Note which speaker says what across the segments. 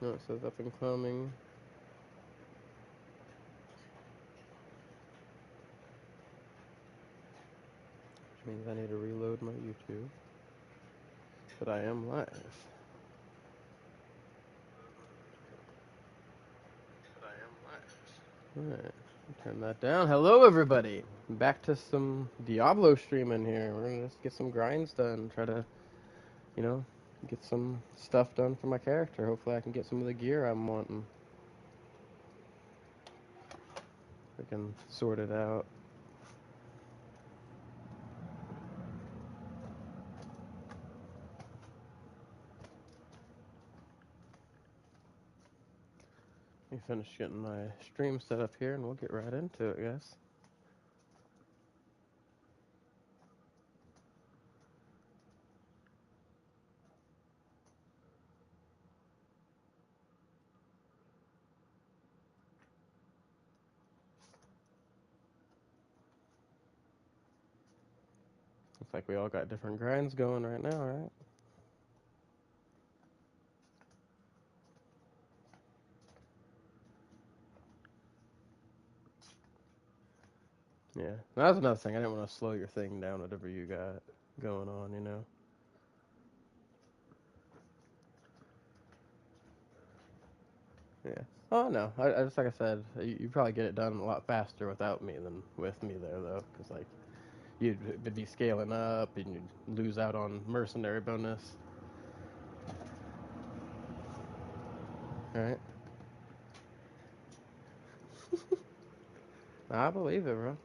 Speaker 1: No, it says up and coming. Which means I need to reload my YouTube. But I am live. Alright, turn that down. Hello, everybody. Back to some Diablo streaming here. We're gonna just get some grinds done. Try to, you know, get some stuff done for my character. Hopefully, I can get some of the gear I'm wanting. We can sort it out. Let me finish getting my stream set up here, and we'll get right into it, guys. Looks like we all got different grinds going right now, right? Yeah, that was another thing. I didn't want to slow your thing down, whatever you got going on, you know? Yeah. Oh, no. I just, like I said, you probably get it done a lot faster without me than with me there, though. Because, like, you'd be scaling up and you'd lose out on mercenary bonus. Alright. I believe it, bro.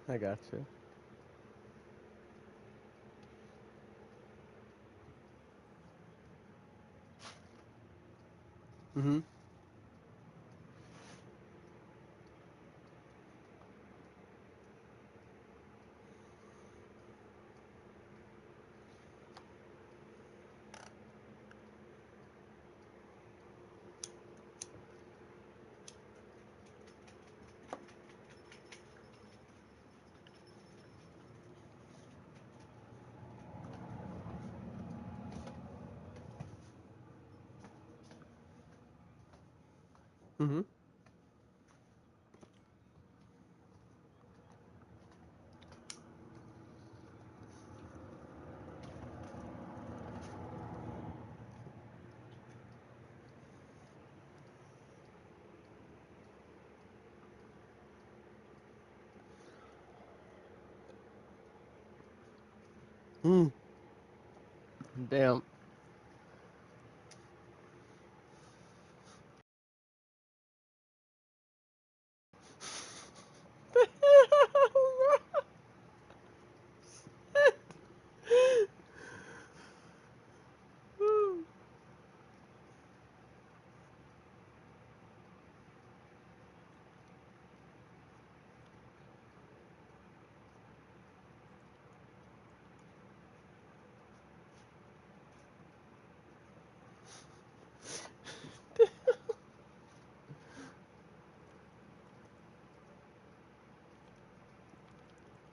Speaker 1: I got you. Mm-hmm. Mm-hmm. Mm. Damn.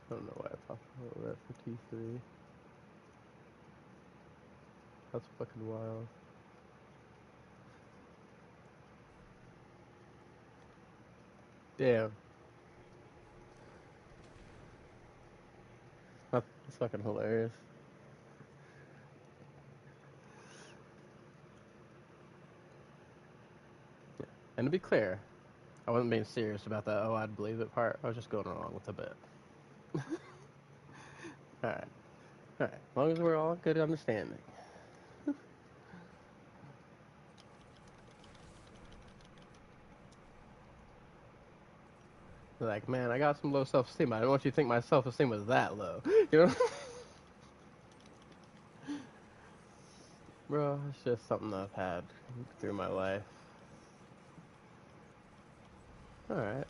Speaker 1: I don't know why I popped all that for T3. That's fucking wild. Damn. That's fucking hilarious. And to be clear, I wasn't being serious about that, oh, I'd believe it part. I was just going along with the bit. Alright. Alright. As long as we're all good understanding. Like, man, I got some low self-esteem. I don't want you to think my self-esteem was that low. You know? Bro, it's just something I've had through my life. Alright.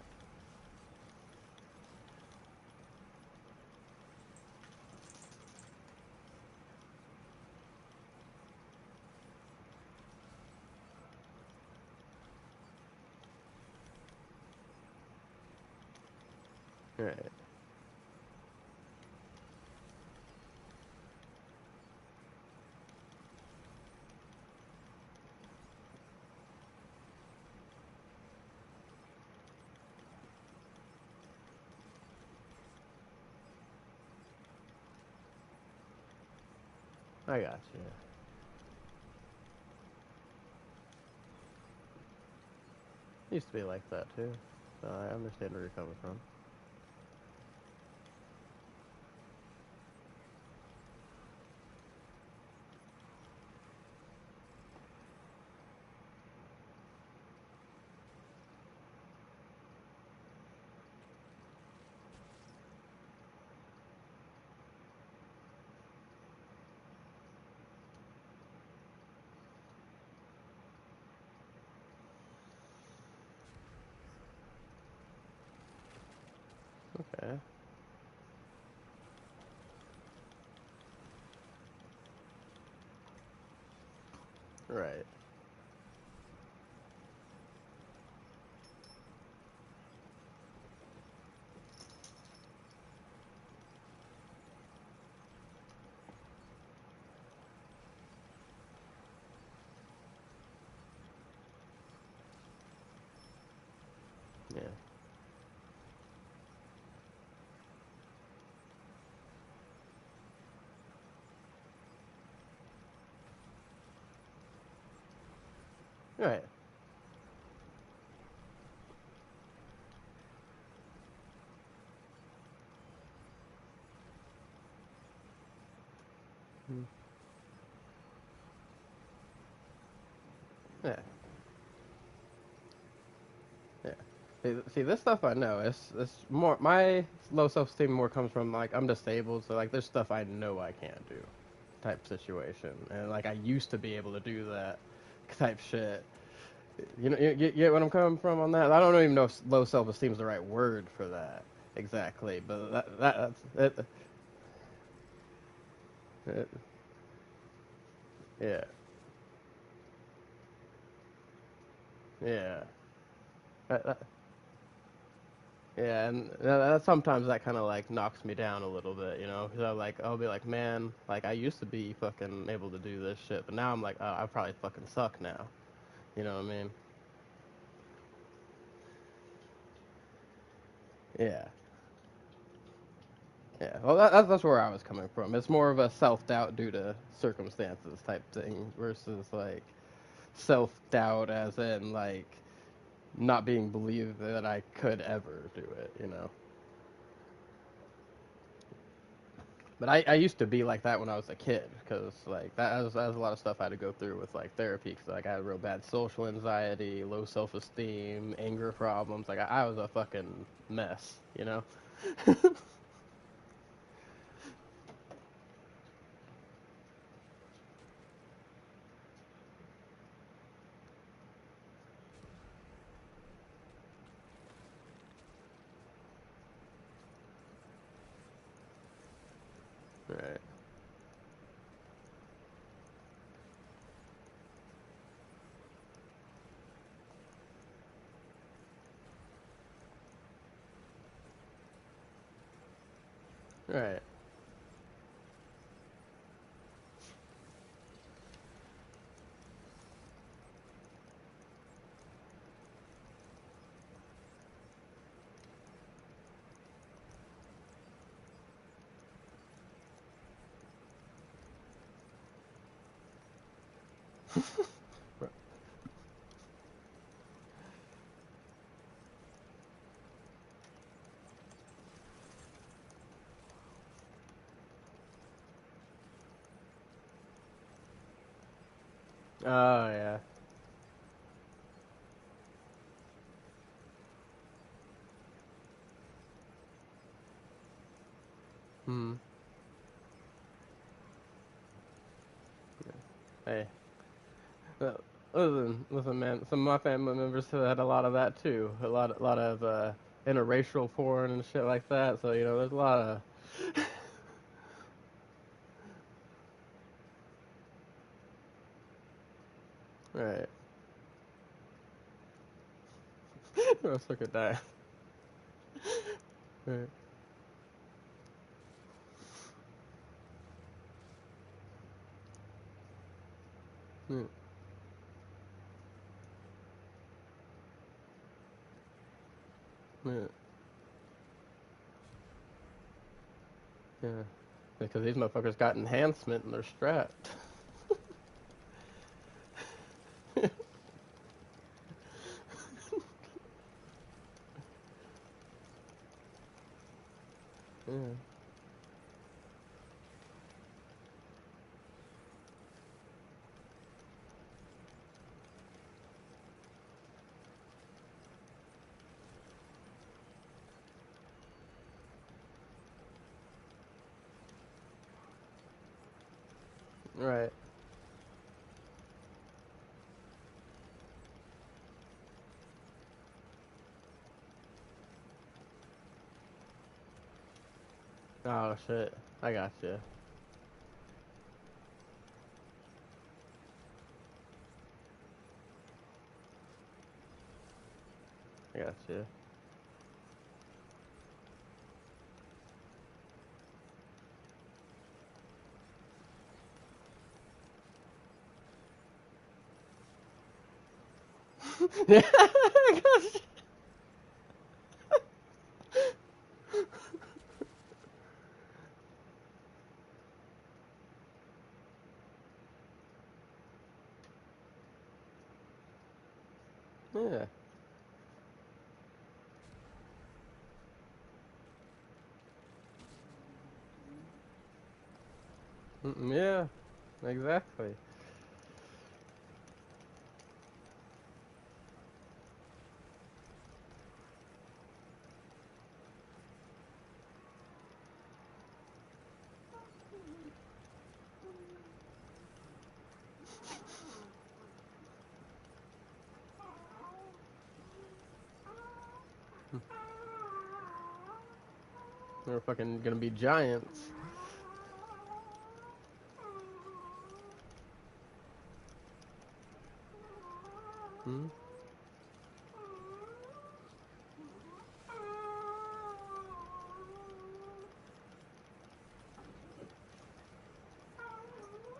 Speaker 1: Alright. I got you. It used to be like that too. So I understand where you're coming from. Okay. Right. Yeah. Right. Mm. Yeah. Yeah. See, this stuff I know. It's more my low self esteem more comes from like I'm disabled, so like there's stuff I know I can't do, type situation, and like I used to be able to do that, type shit. You know, you get what I'm coming from on that. I don't even know if low self esteem is the right word for that exactly, but that's it, yeah, yeah. That, Yeah, and sometimes that kind of like knocks me down a little bit, you know, because I'll be like, man, like I used to be fucking able to do this shit, but now I'm like, oh, I probably fucking suck now, you know what I mean? Yeah, yeah. Well, that's where I was coming from. It's more of a self doubt due to circumstances type thing versus like self doubt as in like not being believed that I could ever do it, you know. But I used to be like that when I was a kid because like that was a lot of stuff I had to go through with like therapy because like I had real bad social anxiety, low self esteem, anger problems. Like I was a fucking mess, you know. Right, right. Oh yeah. Hmm. Hey. Well, listen, man. Some of my family members had a lot of that too. A lot of interracial porn and shit like that. So you know, there's a lot of. Right. Let's look at that. Right. Yeah. Yeah. Yeah. Because these motherfuckers got enhancement and they're strapped. Yeah. Right. Oh shit. I got you. I got you. Yeah. I got you. Yeah. Yeah. Exactly. They're fucking gonna be giants. Hmm?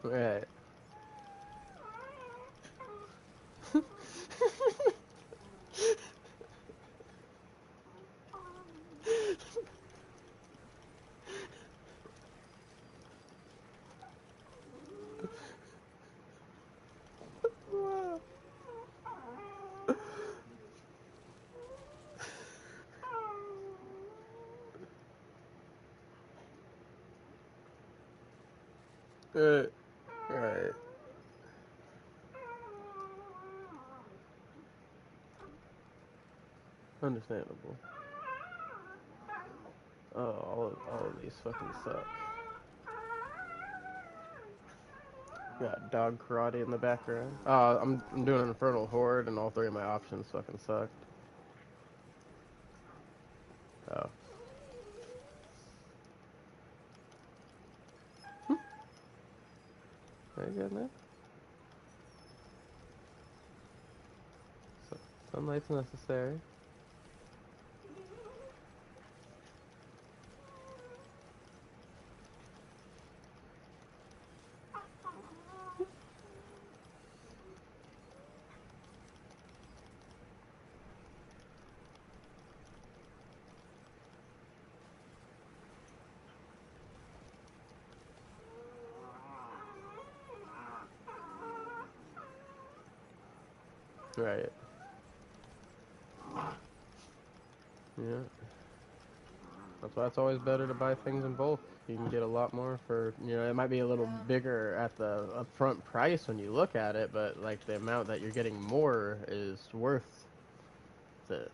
Speaker 1: Right. Right. Right. Understandable. Oh, all of these fucking suck. Got dog karate in the background. I'm doing an infernal horde, and all three of my options fucking sucked. Oh, very good, man. So, sunlight's necessary. Right. Yeah. That's why it's always better to buy things in bulk. You can get a lot more for, it might be a little bigger at the upfront price when you look at it, but like the amount that you're getting more is worth it.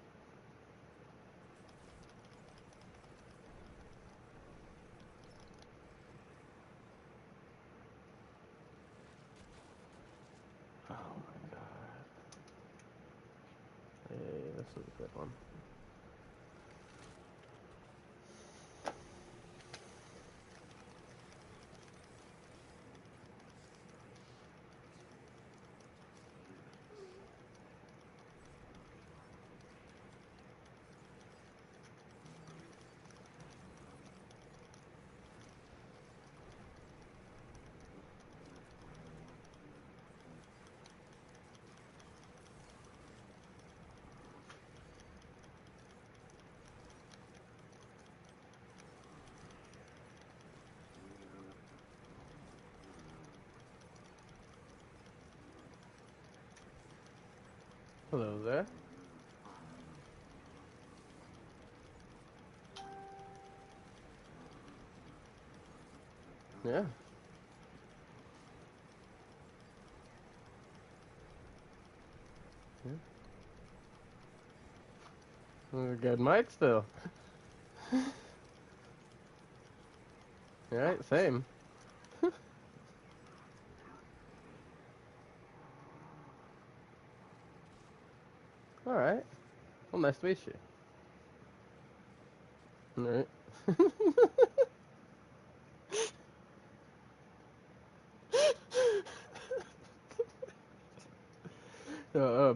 Speaker 1: Oh my god. Hey, this is a good one. Hello there. Yeah. Good mic still. Alright, same. Alright. Well, nice to meet you. Alright.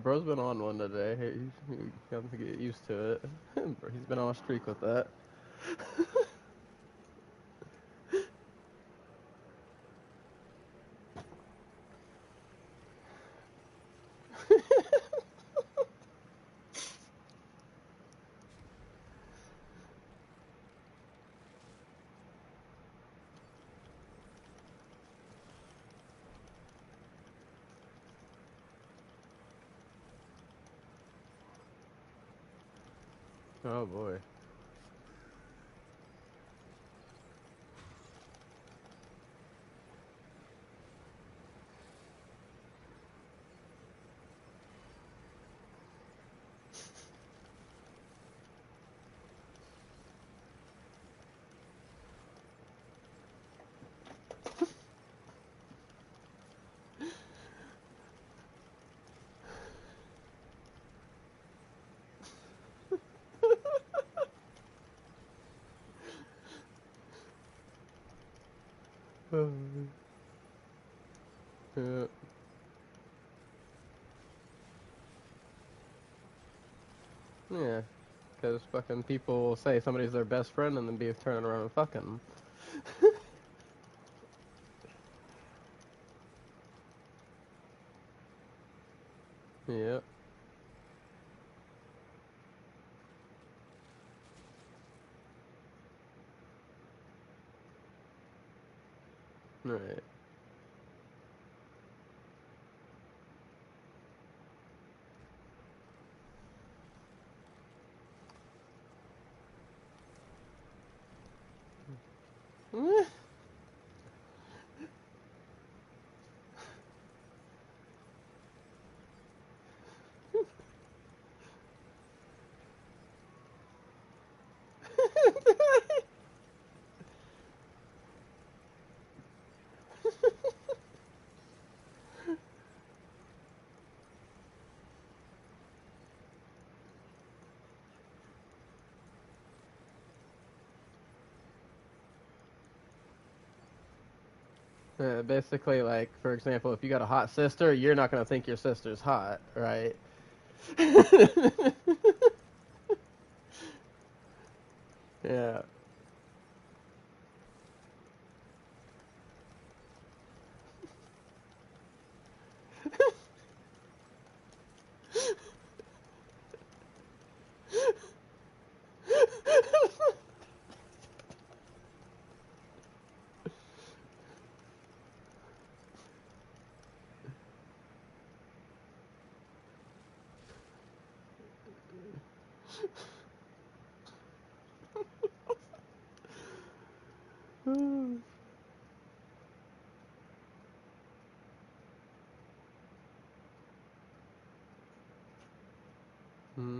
Speaker 1: Bro's been on one today. He got to get used to it. He's been on a streak with that. Oh boy. Yeah. Yeah. Because fucking people will say somebody's their best friend and then be turning around and fucking them. Yep. Right. Basically, like, for example, if you got a hot sister, you're not gonna think your sister's hot, right? Yeah. Hmm.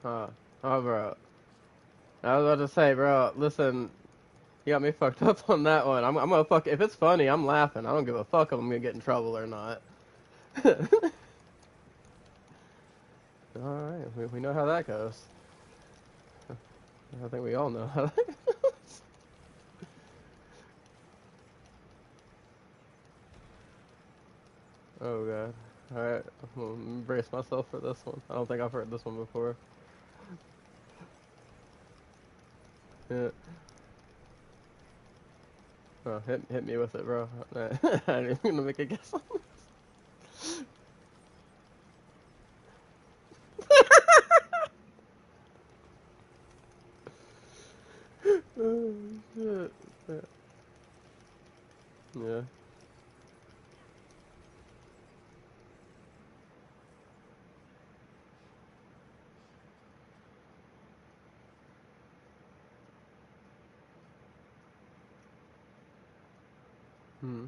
Speaker 1: Huh. Oh, bro. I was about to say, bro, listen, you got me fucked up on that one. I'm gonna fuck. If it's funny, I'm laughing. I don't give a fuck if I'm gonna get in trouble or not. Alright, we know how that goes. I think we all know how that goes. Oh, God. Alright, I'm gonna brace myself for this one. I don't think I've heard this one before. Yeah. Oh, hit me with it, bro. I ain't even gonna make a guess on this. Hmm.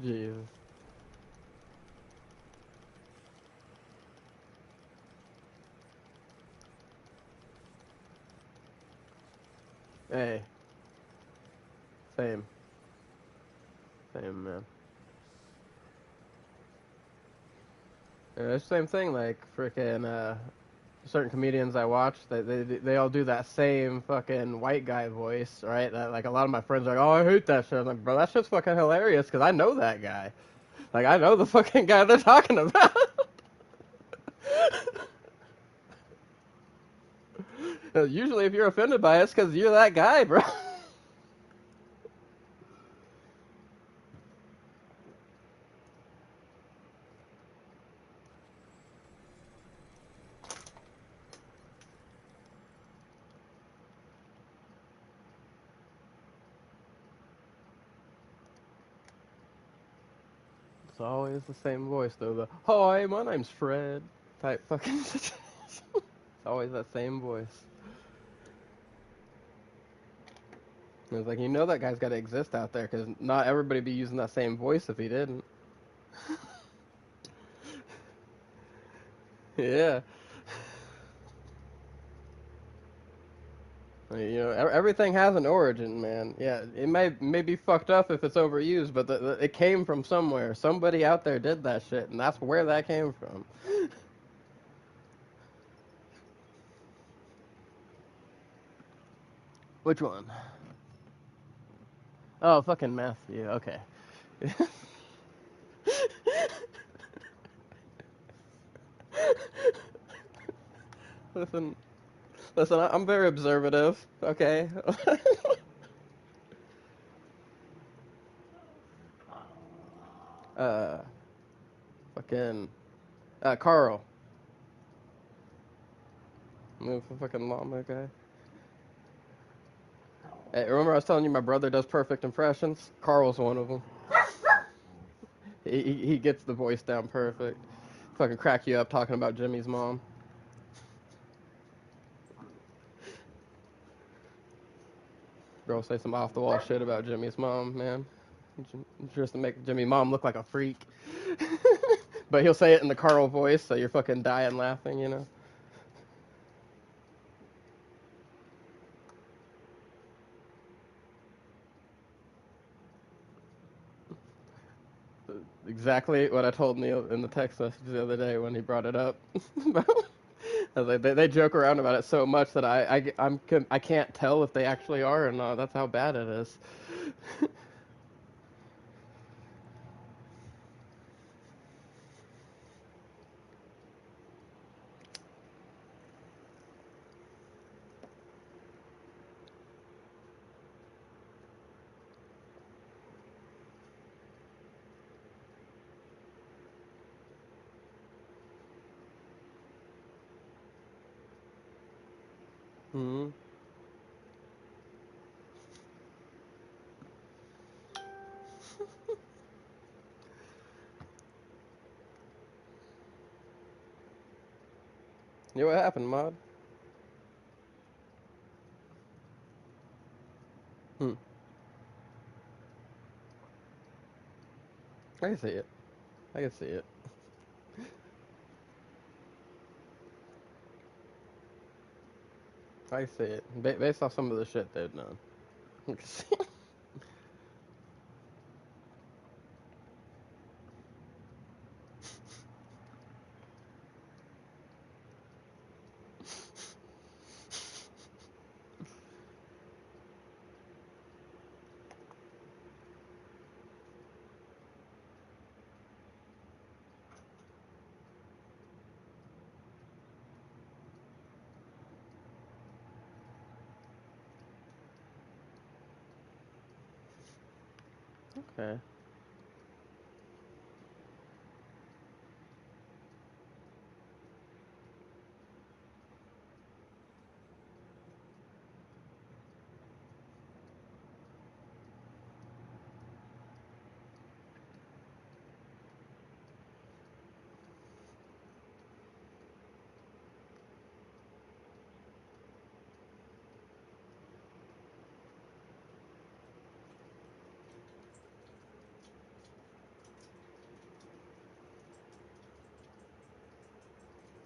Speaker 1: Jesus. Hey, same. Same, man. Yeah, it's the same thing, like, freaking, certain comedians I watch, they all do that same fucking white guy voice, right? That, like, a lot of my friends are like, oh, I hate that shit. I'm like, bro, that shit's fucking hilarious, because I know that guy. Like, I know the fucking guy they're talking about. Usually, if you're offended by it, it's because you're that guy, bro. It's always the same voice, though. The "Hi, my name's Fred" type fucking situation. It's always that same voice. And it's like, you know that guy's got to exist out there, because not everybody be using that same voice if he didn't. Yeah. You know, everything has an origin, man. Yeah, it may be fucked up if it's overused, but it came from somewhere. Somebody out there did that shit, and that's where that came from. Which one? Oh, fucking Matthew. Okay. listen, listen. I'm very observative. Okay. uh, fucking Carl. Move for fucking llama guy. Hey, remember I was telling you my brother does perfect impressions? Carl's one of them. He gets the voice down perfect. Fucking crack you up talking about Jimmy's mom. Bro, say some off the wall shit about Jimmy's mom, man. Just to make Jimmy's mom look like a freak. But he'll say it in the Carl voice, so you're fucking dying laughing, you know? Exactly what I told Neil in the text message the other day when he brought it up. I was like, they joke around about it so much that I can't tell if they actually are or not. That's how bad it is. Hmm. You know what happened, Mod? Hmm. I can see it. I can see it. I see it. Based off some of the shit they've done. Okay.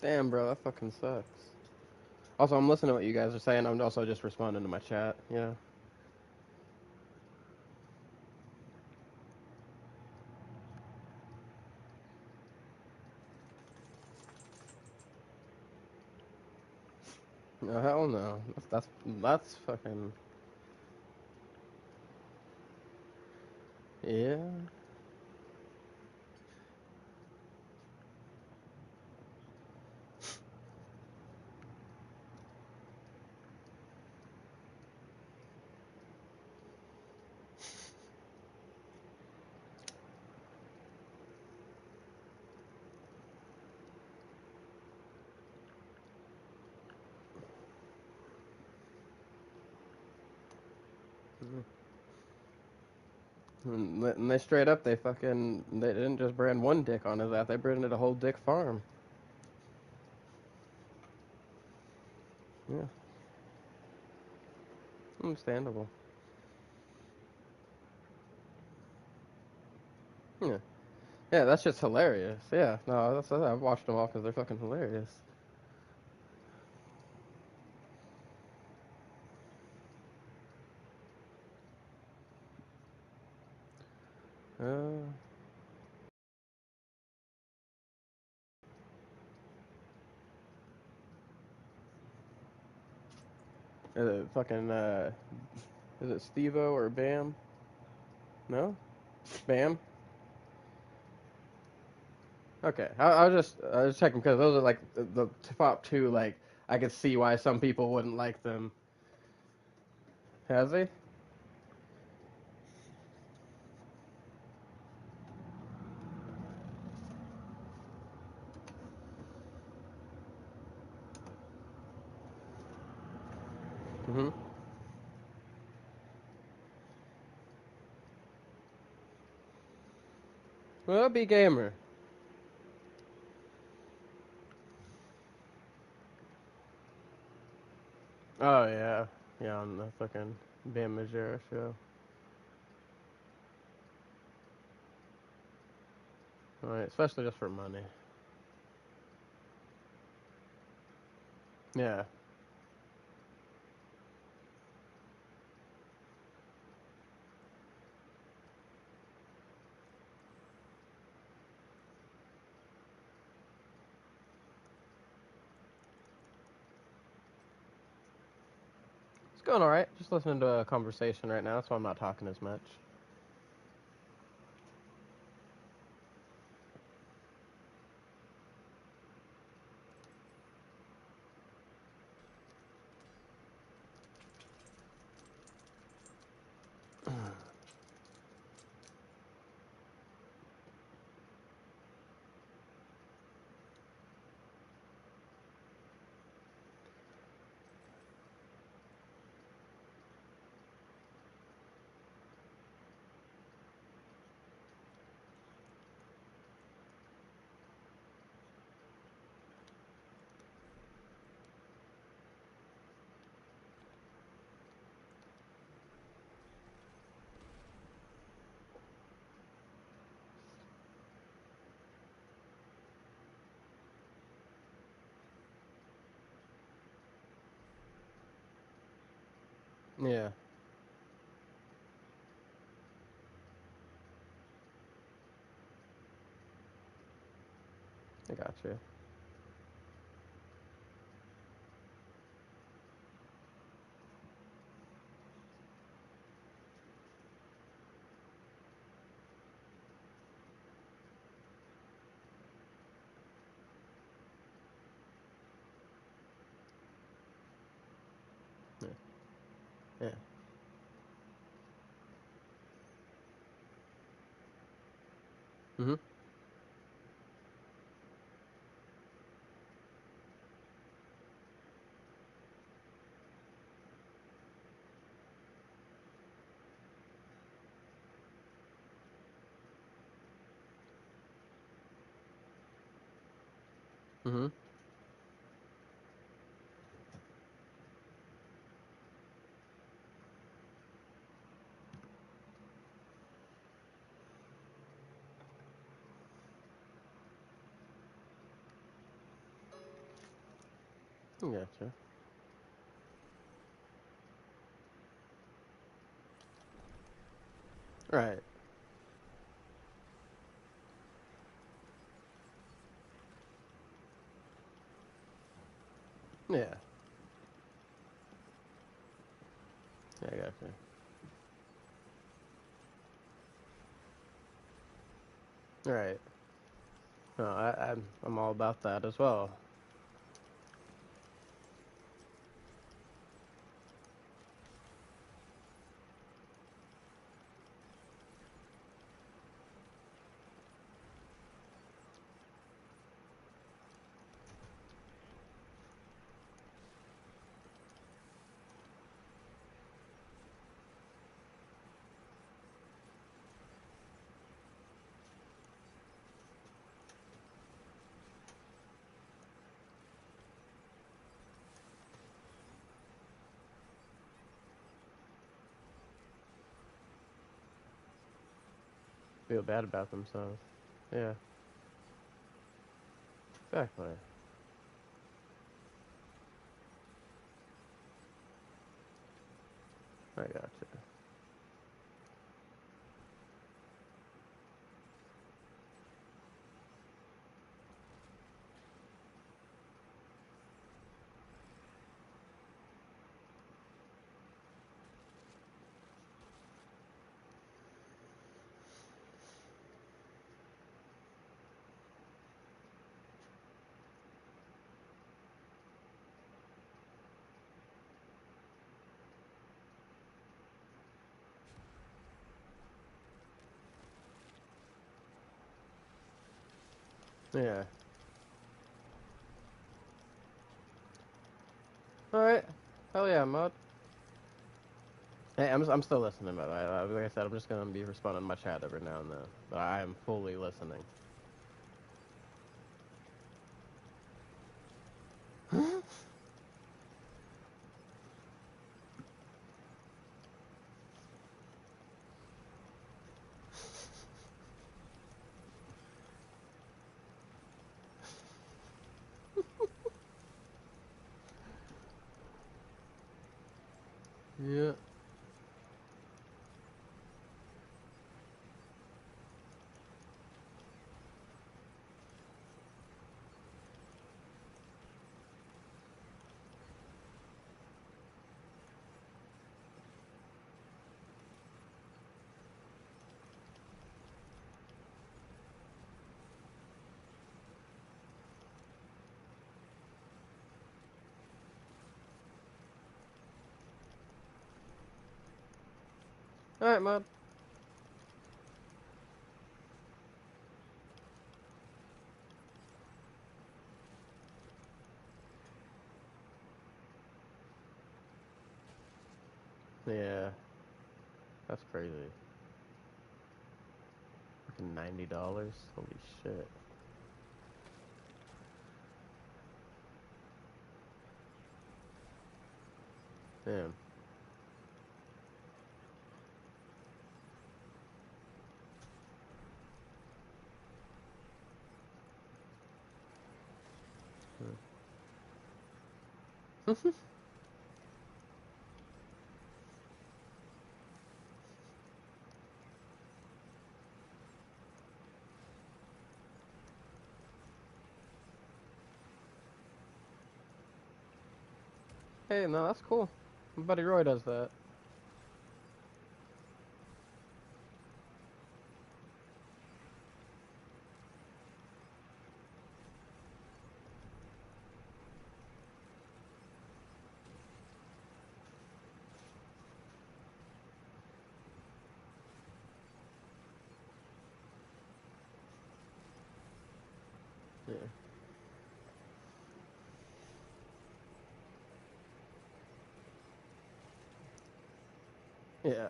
Speaker 1: Damn, bro, that fucking sucks. Also, I'm listening to what you guys are saying. I'm also just responding to my chat. Yeah. No, hell no. That's fucking yeah. And they straight up, they didn't just brand one dick on his ass. They branded a whole dick farm. Yeah, understandable. Yeah, yeah, that's just hilarious. Yeah, no, I've watched them all because they're fucking hilarious. Uh, is it fucking is it Stevo or Bam? No, Bam. Okay, I was checking because those are like the top two. Like I could see why some people wouldn't like them. Has he? Mm-hmm. Well, be gamer. Oh yeah, yeah, on the fucking Bam Majera show. Right, especially just for money. Yeah, it's going all right. Just listening to a conversation right now, so I'm not talking as much. Yeah, I got you. Yeah, yeah. Mhm. Mhm. Gotcha. Right. Yeah. Yeah, I gotcha. Right. No, I'm all about that as well. Feel bad about themselves. Yeah. Exactly. I gotcha. Yeah. All right. Hell yeah, mod. Hey, I'm still listening, but like I said, I'm just gonna be responding to my chat every now and then. But I am fully listening. Yeah. All right, mod. Yeah. That's crazy. Fucking $90. Holy shit. Damn. Hey, no, that's cool. My buddy Roy does that. Yeah. Yeah.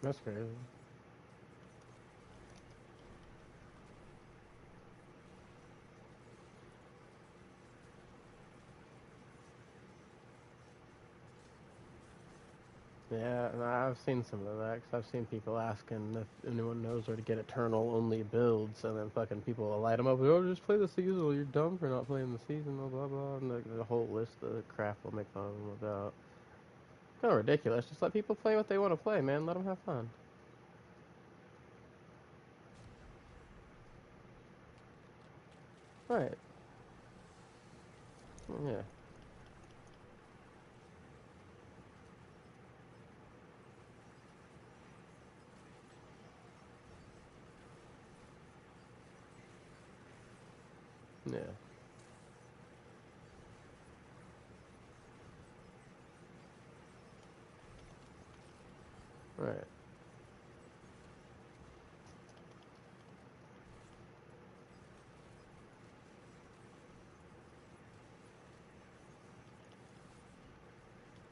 Speaker 1: That's crazy. Yeah, and I've seen some of that, 'cause I've seen people asking if anyone knows where to get Eternal only builds, and then fucking people will light them up, oh, just play the seasonal, you're dumb for not playing the seasonal, blah, blah, and the whole list of crap will make fun of them about. Kind of ridiculous. Just let people play what they want to play, man. Let them have fun. Right. Yeah. Yeah. Right.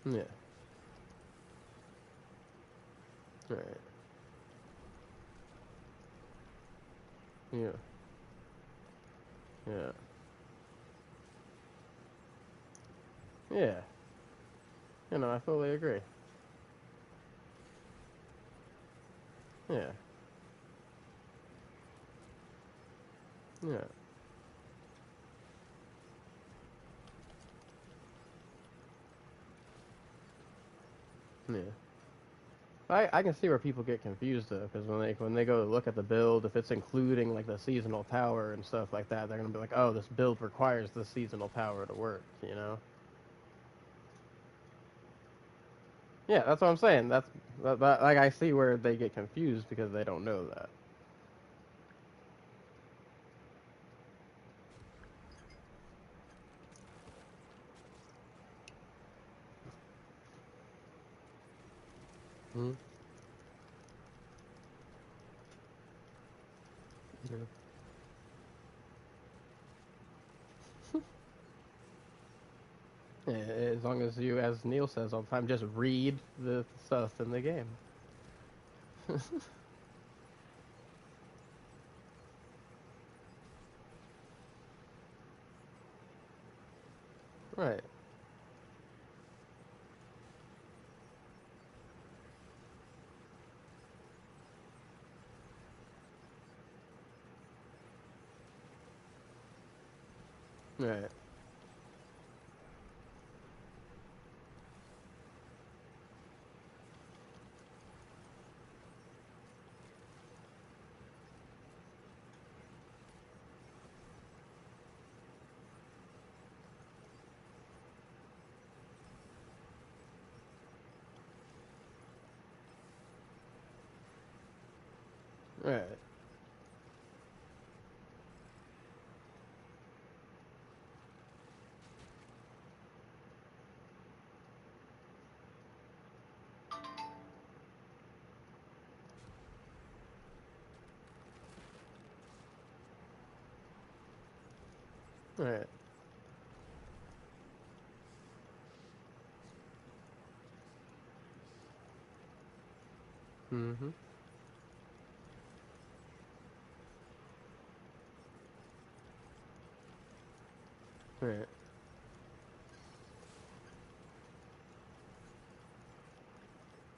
Speaker 1: Yeah. Right. Yeah. Yeah. Yeah. I fully agree. Yeah. Yeah. Yeah. I can see where people get confused though, because when they go to look at the build, if it's including like the seasonal power and stuff like that, they're gonna be like, oh, this build requires the seasonal power to work. Yeah, that's what I'm saying. Like I see where they get confused because they don't know that. Hmm. Yeah. Yeah, as long as you, as Neil says all the time, just read the stuff in the game. Right. Right. Right. Right. Mm-hmm. Right.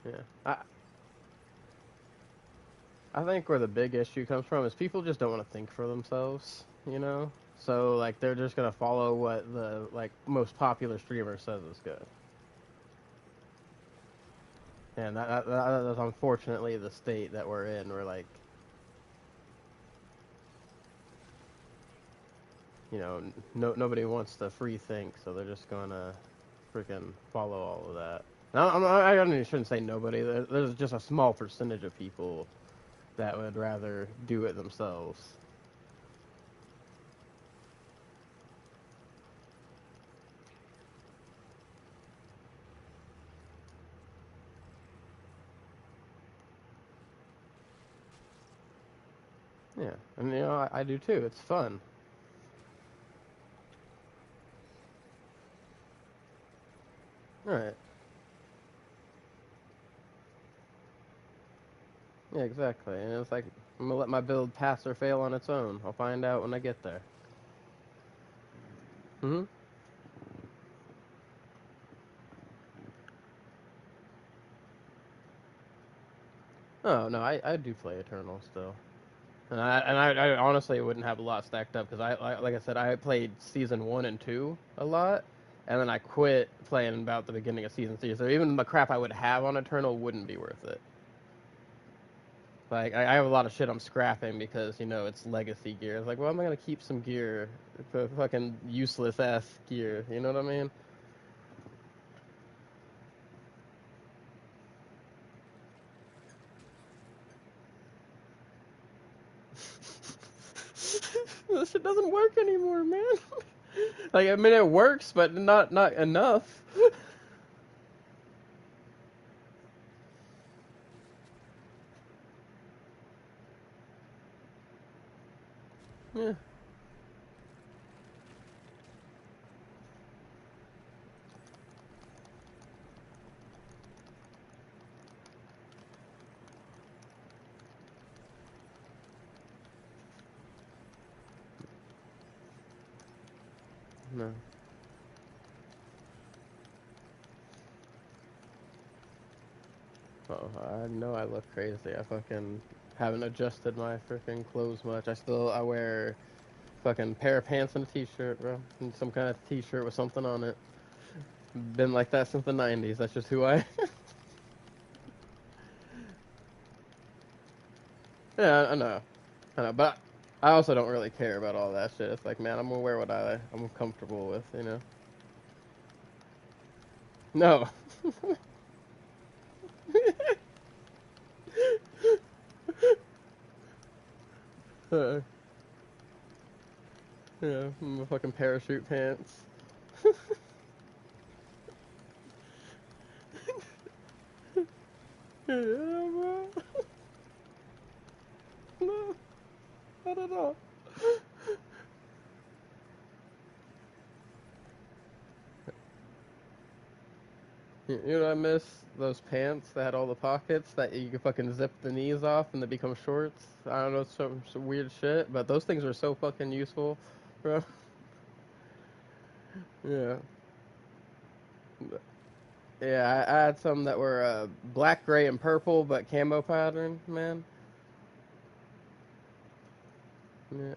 Speaker 1: Yeah. I think where the big issue comes from is people just don't want to think for themselves. So like they're just gonna follow what the like most popular streamer says is good, and that's unfortunately the state that we're in. We're like, nobody wants to free think, so they're just gonna freaking follow all of that. Now, I shouldn't say nobody. There's just a small percentage of people that would rather do it themselves. Yeah, and I do too. It's fun. Right. Yeah, exactly. And it's like I'm gonna let my build pass or fail on its own. I'll find out when I get there. Hmm. Oh no, I do play Eternal still. And I honestly wouldn't have a lot stacked up because like I said, I played season 1 and 2 a lot, and then I quit playing about the beginning of season 3. So even the crap I would have on Eternal wouldn't be worth it. Like I have a lot of shit I'm scrapping because it's legacy gear. It's like, well, I'm gonna keep some gear. It's a fucking useless ass gear. You know what I mean? This shit doesn't work anymore, man. Like I mean, it works, but not enough. Yeah. No. Oh, I know I look crazy. I fucking haven't adjusted my freaking clothes much. I wear fucking pair of pants and a t-shirt, bro, and some kind of t-shirt with something on it. Been like that since the '90s. That's just who I. Yeah, I know, but I also don't really care about all that shit. It's like, man, I'm gonna wear what I'm comfortable with. No. uh, yeah, my fucking parachute pants. Yeah, bro. No, not at all. You know, I miss those pants that had all the pockets that you could fucking zip the knees off and they become shorts. I don't know, some weird shit, but those things are so fucking useful, bro. Yeah. Yeah, I had some that were black, gray, and purple, but camo pattern, man. Yeah,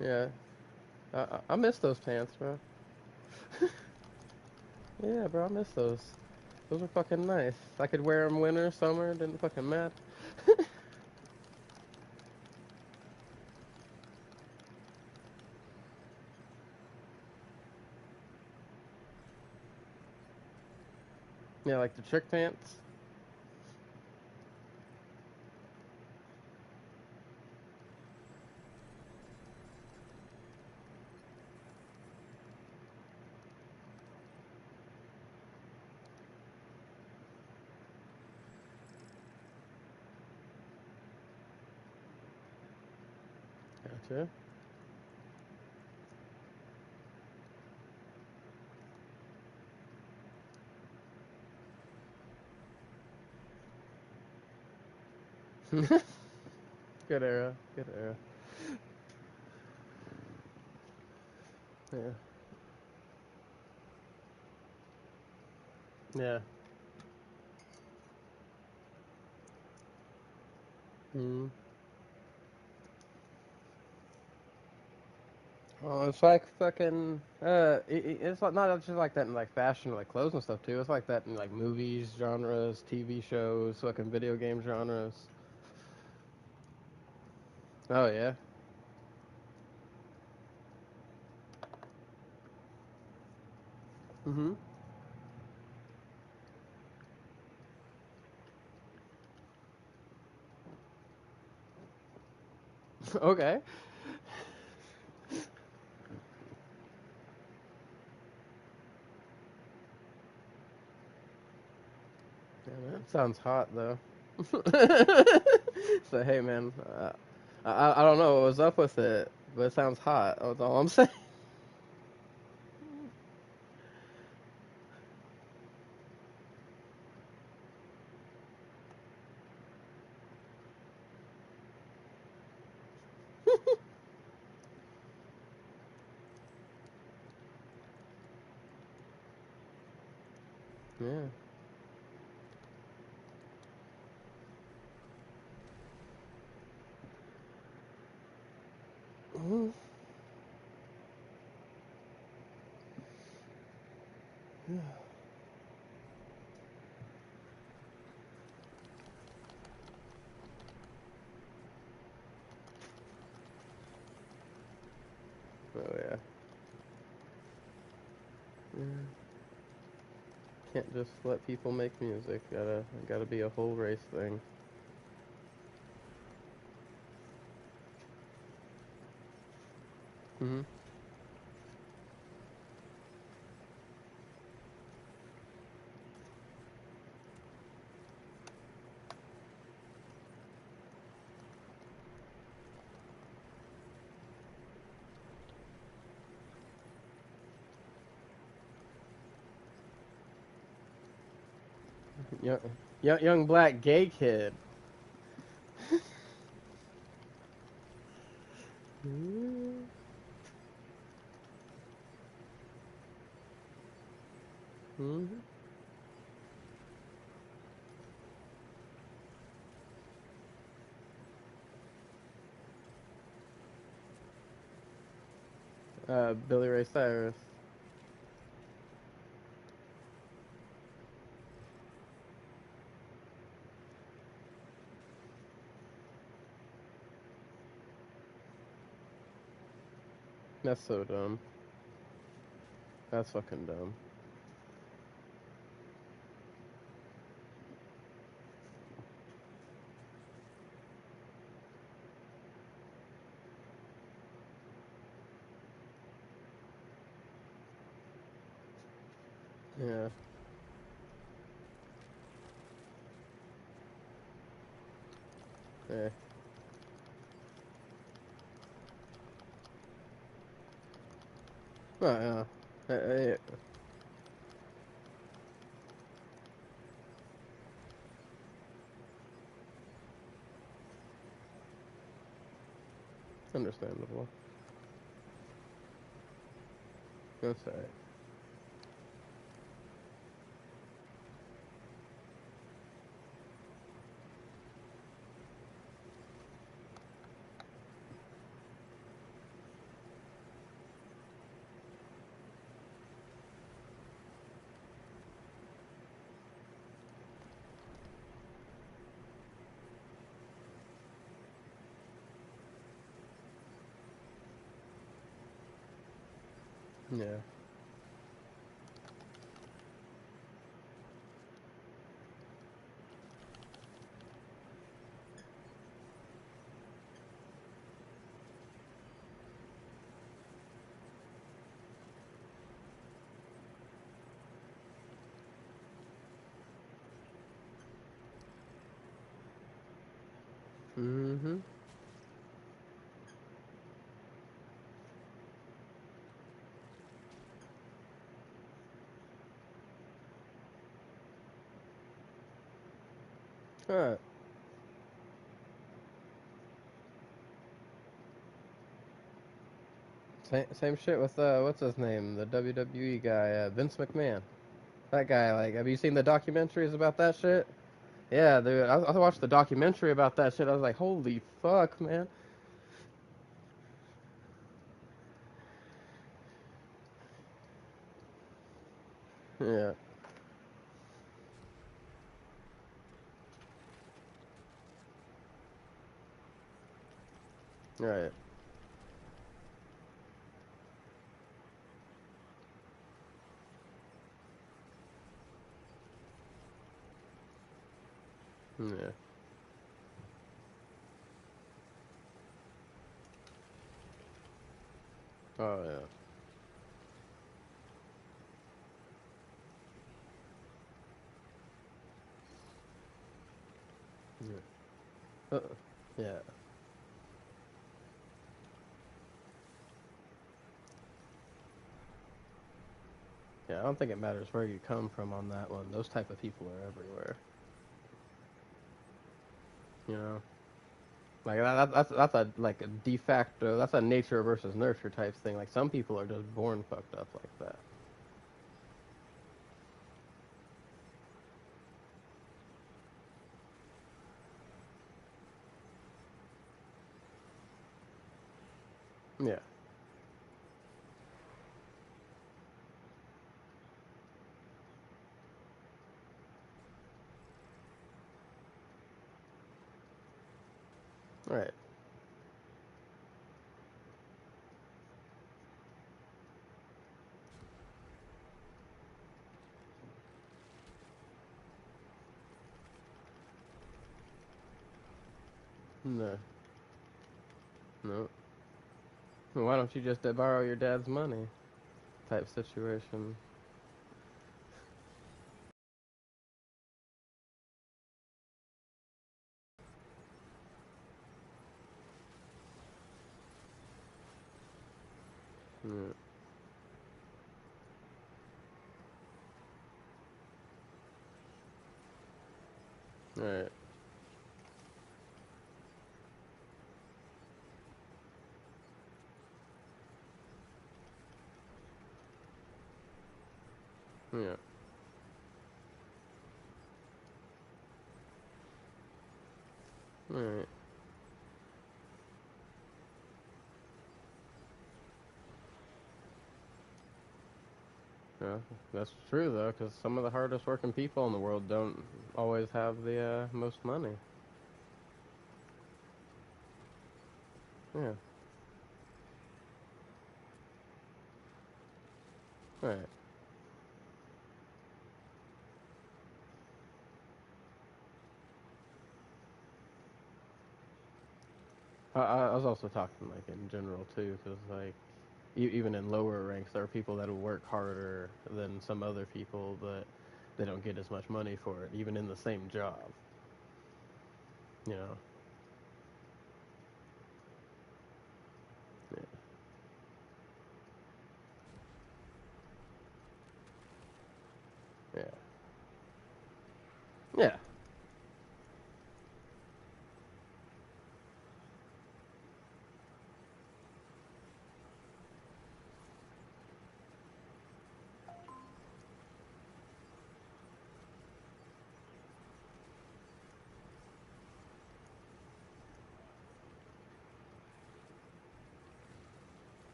Speaker 1: yeah. I miss those pants, bro. Yeah, bro, I miss those. Those were fucking nice. I could wear them winter, summer, didn't fucking matter. Yeah, like the trick pants. Gotcha. Good era. Good era. Yeah. Yeah. Mm. Well, it's like fucking. It's like not just like that in like fashion, or like clothes and stuff too. It's like that in like movies, genres, TV shows, fucking video game genres. Oh yeah. Mhm. Okay. Yeah, man. Sounds hot though. So hey, man. I don't know what was up with it, but it sounds hot. That's all I'm saying. Yeah. Mm-hmm. Yeah. Oh yeah. Yeah. Can't just let people make music. Gotta be a whole race thing. Mm-hmm. Young, young black gay kid. Mm-hmm. Billy Ray Cyrus. That's so dumb. That's fucking dumb. Yeah. Yeah. Oh yeah. Understandable. That's alright. Yeah. Mm-hmm. Alright. Same shit with what's his name? The WWE guy, Vince McMahon. That guy, like, have you seen the documentaries about that shit? Yeah, dude. I watched the documentary about that shit. I was like, holy fuck, man. Yeah. Right. Yeah. Oh yeah. Yeah. Yeah. Yeah. I don't think it matters where you come from on that one. Those type of people are everywhere. You know. Like that's a like a de facto. That's a nature versus nurture type thing. Like some people are just born fucked up like that. Yeah. Right. No. No. Well, why don't you just borrow your dad's money? Type situation. Yeah. Right. Yeah. Right. Yeah. That's true though, because some of the hardest working people in the world don't always have the most money. Yeah. Right. I was also talking like in general too, because like even in lower ranks, there are people that will work harder than some other people, but they don't get as much money for it, even in the same job. You know. Yeah. Yeah. Yeah.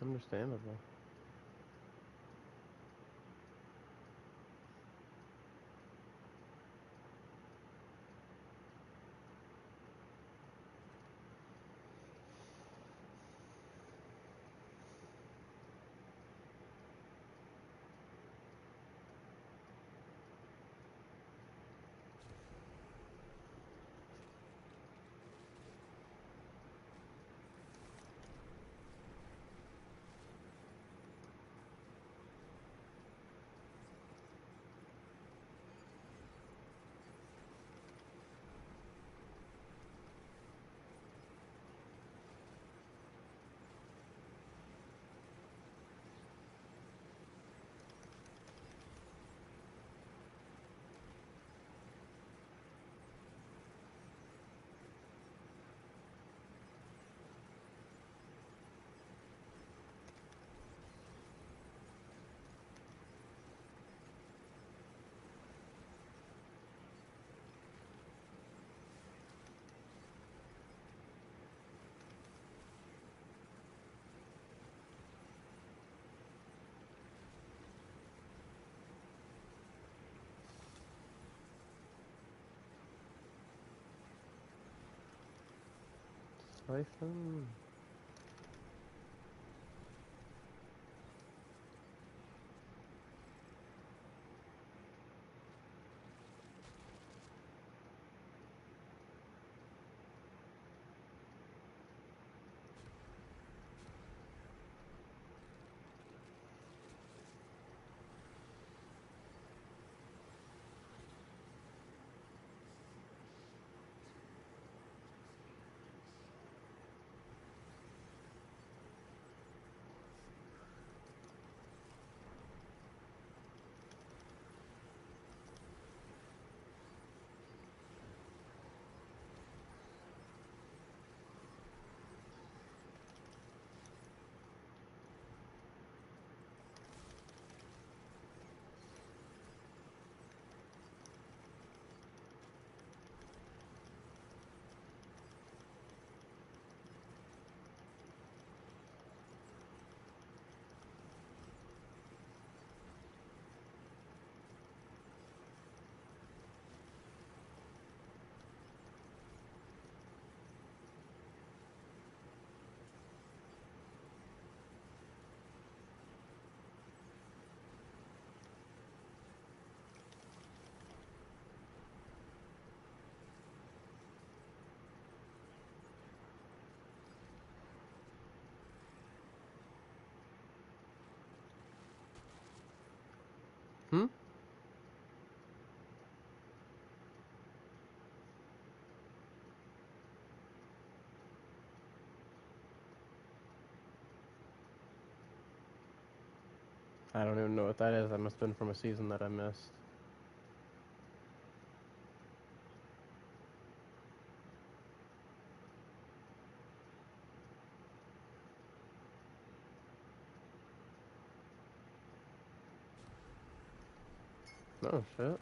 Speaker 1: Understandable. Python. Hmm? I don't even know what that is. That must have been from a season that I missed. Oh, shit.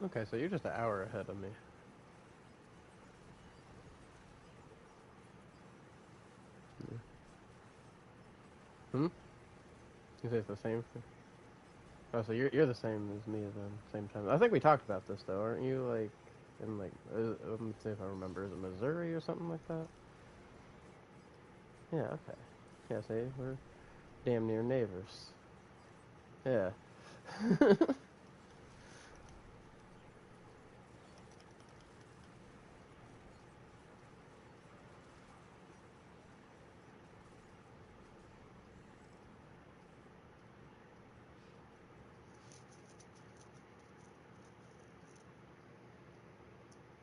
Speaker 1: Okay, so you're just an hour ahead of me. Hmm? You say it's the same thing? Oh, so you're the same as me then, same time. I think we talked about this though, aren't you? Like, in like, let me see if I remember. Is it Missouri or something like that? Yeah. Okay. Yeah. See, we're damn near neighbors. Yeah.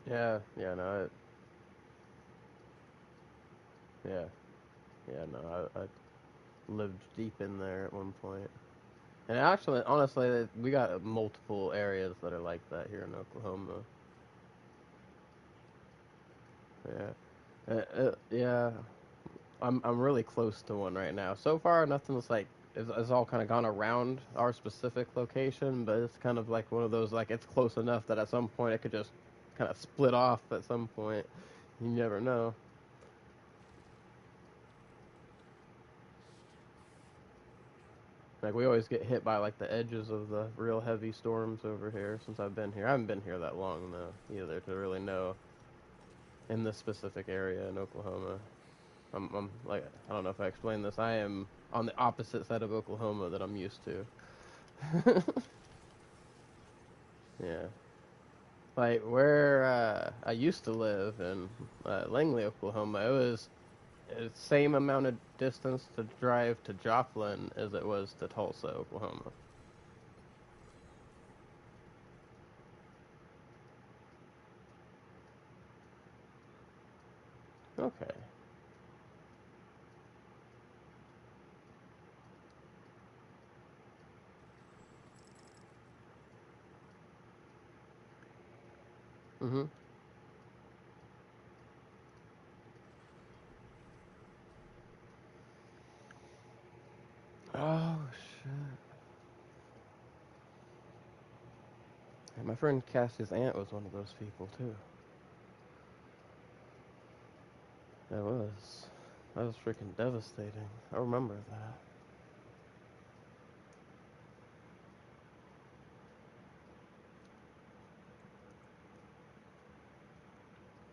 Speaker 1: Yeah. Yeah. No. Yeah. Yeah. No. I lived deep in there at one point. And actually, honestly, we got multiple areas that are like that here in Oklahoma. Yeah. Yeah. I'm really close to one right now. So far, nothing's like it's all kind of gone around our specific location, but it's kind of like one of those like it's close enough that at some point it could just kind of split off at some point. You never know. Like we always get hit by like the edges of the real heavy storms over here since I've been here. I haven't been here that long though either to really know in this specific area in Oklahoma. I'm like I don't know if I explained this. I am on the opposite side of Oklahoma that I'm used to. Yeah. Like where I used to live in Langley, Oklahoma, it was the same amount of distance to drive to Joplin as it was to Tulsa, Oklahoma. Okay. Mhm. Oh shit! Yeah, my friend Cassie's aunt was one of those people too. That was freaking devastating. I remember that.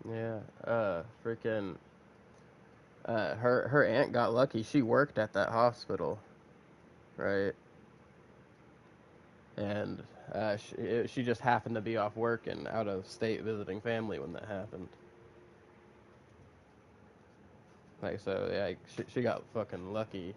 Speaker 1: Yeah. Freaking. Her aunt got lucky. She worked at that hospital, right? And she just happened to be off work and out of state visiting family when that happened. Like so, yeah, she got fucking lucky.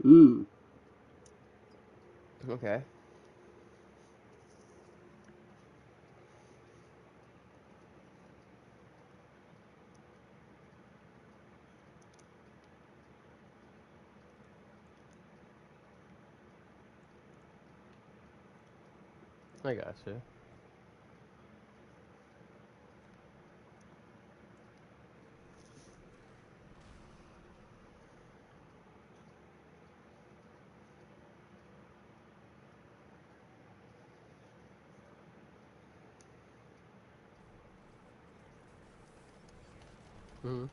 Speaker 1: Mm. Okay. I got you. Mm-hmm.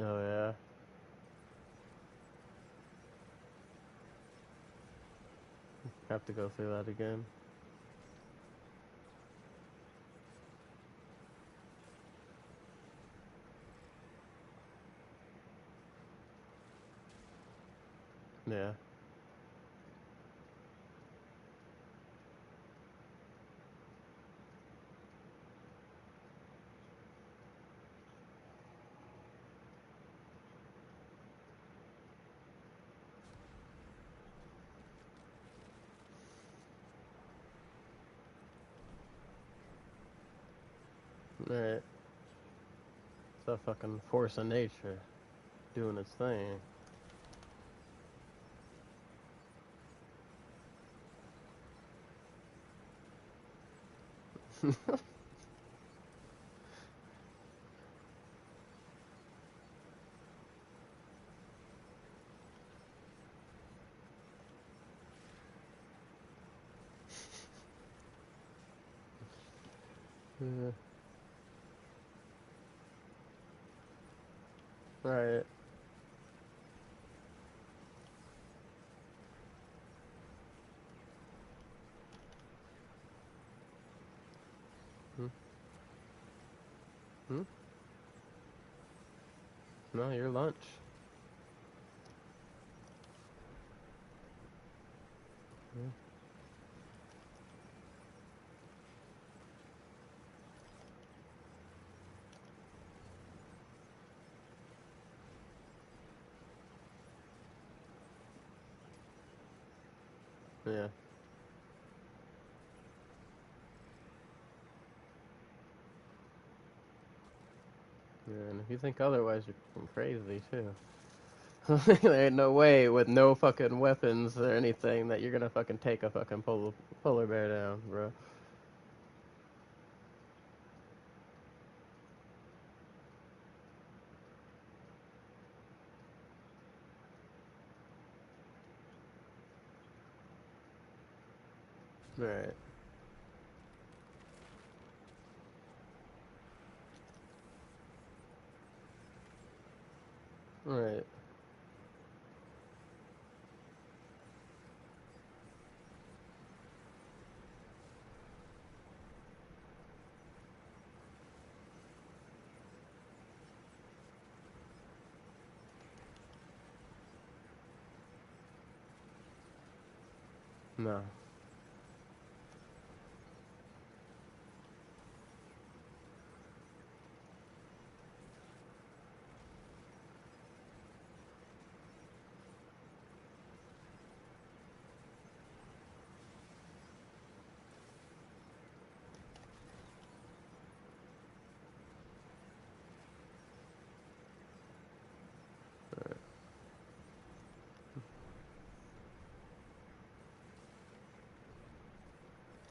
Speaker 1: Oh yeah. Have to go through that again. Yeah. Right. It's a fucking force of nature doing its thing. Yeah. Right. Hmm. Hmm? No, your lunch. Yeah. Yeah. Yeah. And if you think otherwise, you're fucking crazy too. There ain't no way with no fucking weapons or anything that you're gonna fucking take a fucking polar bear down, bro. Right. Right. No.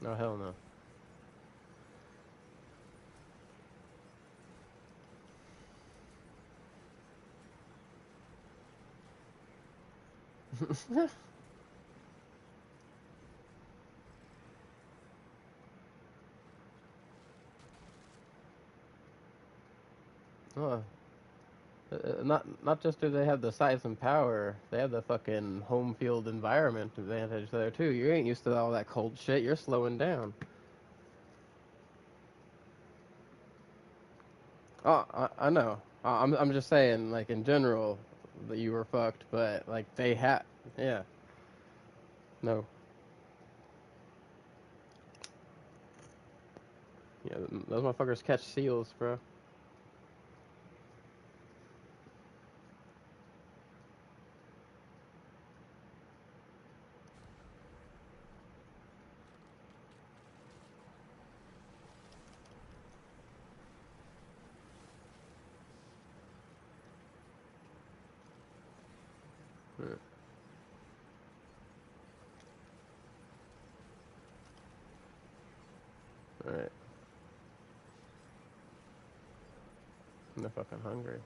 Speaker 1: No, hell no. Oh, not just do they have the size and power, they have the fucking home field environment advantage there too. You ain't used to all that cold shit. You're slowing down. Oh, I know. I'm just saying, like in general, that you were fucked, but like they had, yeah, no, yeah, those motherfuckers catch seals, bro. Right, right. They're fucking hungry.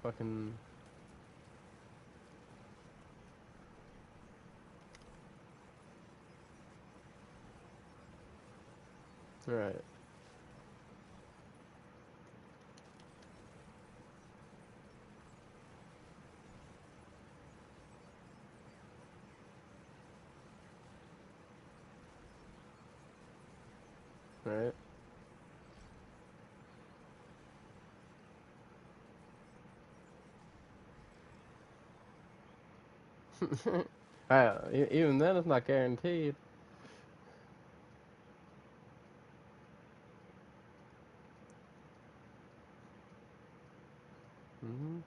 Speaker 1: Fucking right, right. Even then, it's not guaranteed. Hmm.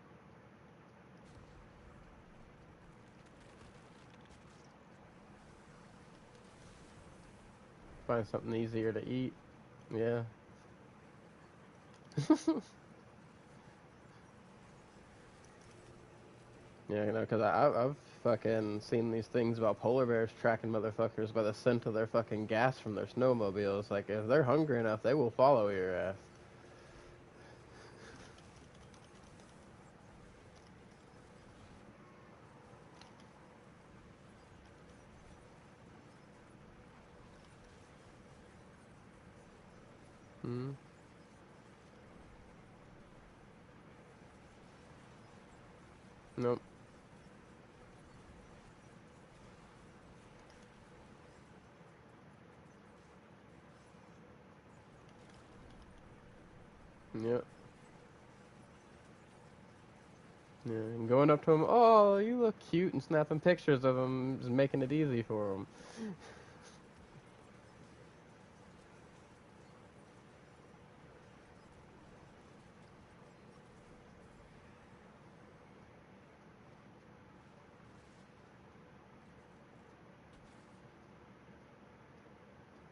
Speaker 1: Find something easier to eat. Yeah. Yeah, you know, because I've fucking seen these things about polar bears tracking motherfuckers by the scent of their fucking gas from their snowmobiles. Like, if they're hungry enough, they will follow your ass. Hmm. Nope. Yep. Yeah. And going up to them, oh, you look cute, and snapping pictures of them, just making it easy for them.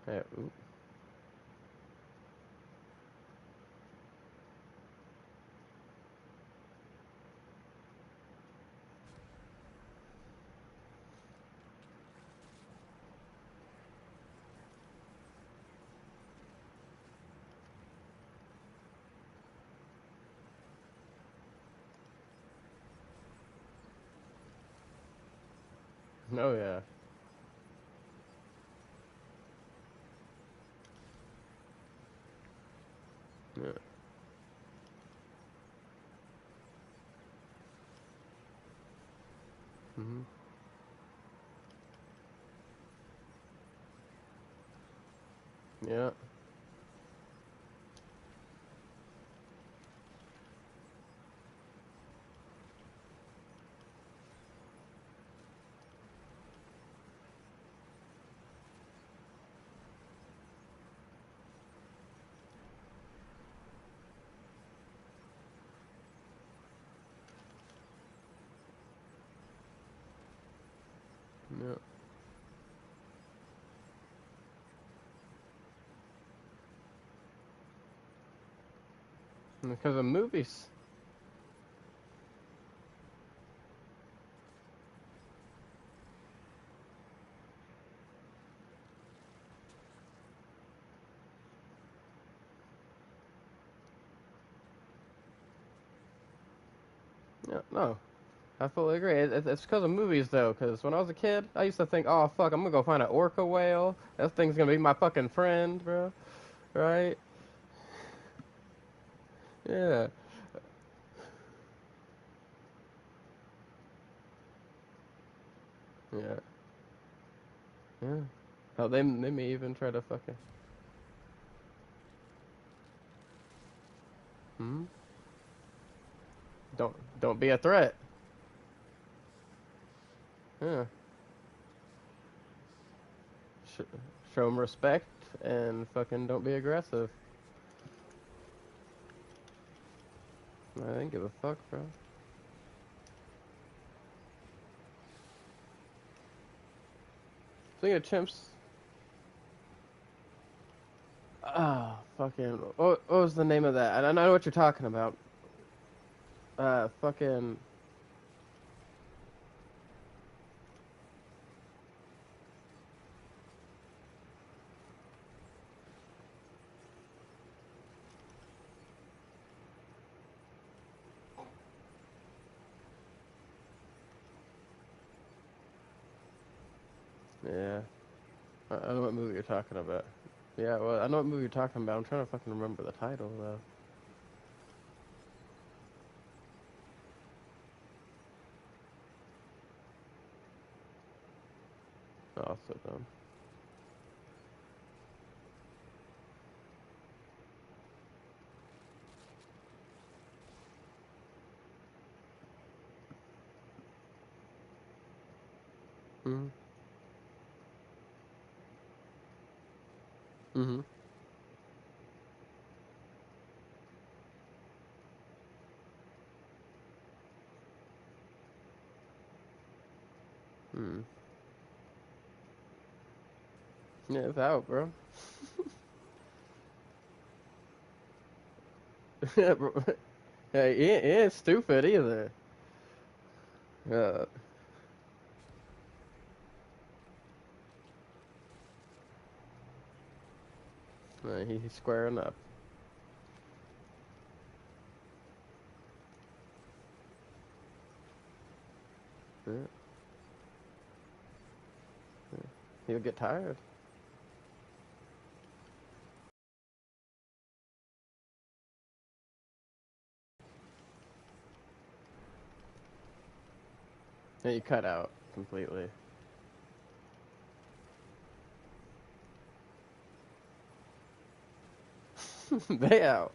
Speaker 1: Yeah. Ooh. Oh yeah. Yeah. Mhm. Yeah. Yeah. Because of movies. Yeah. No. I fully agree. It's because of movies though. Because when I was a kid, I used to think, oh fuck, I'm gonna go find an orca whale. That thing's gonna be my fucking friend, bro. Right? Yeah. Yeah. Yeah. Oh, they may even try to fucking. Hmm. Don't be a threat. Yeah. Sh- Show them respect and fucking don't be aggressive. I didn't give a fuck, bro. Speaking of chimps, fucking. What was the name of that? I know what you're talking about. Fucking. Yeah. I know what movie you're talking about. Yeah, well, I know what movie you're talking about. I'm trying to fucking remember the title, though. Oh, so dumb. Mm-hmm. Mm-hmm. Mm. Yeah, it's out, bro. Yeah, bro. Yeah, he ain't stupid either. Uh, he's squaring up. Yeah, yeah. He'll get tired. Yeah, you cut out completely. They out.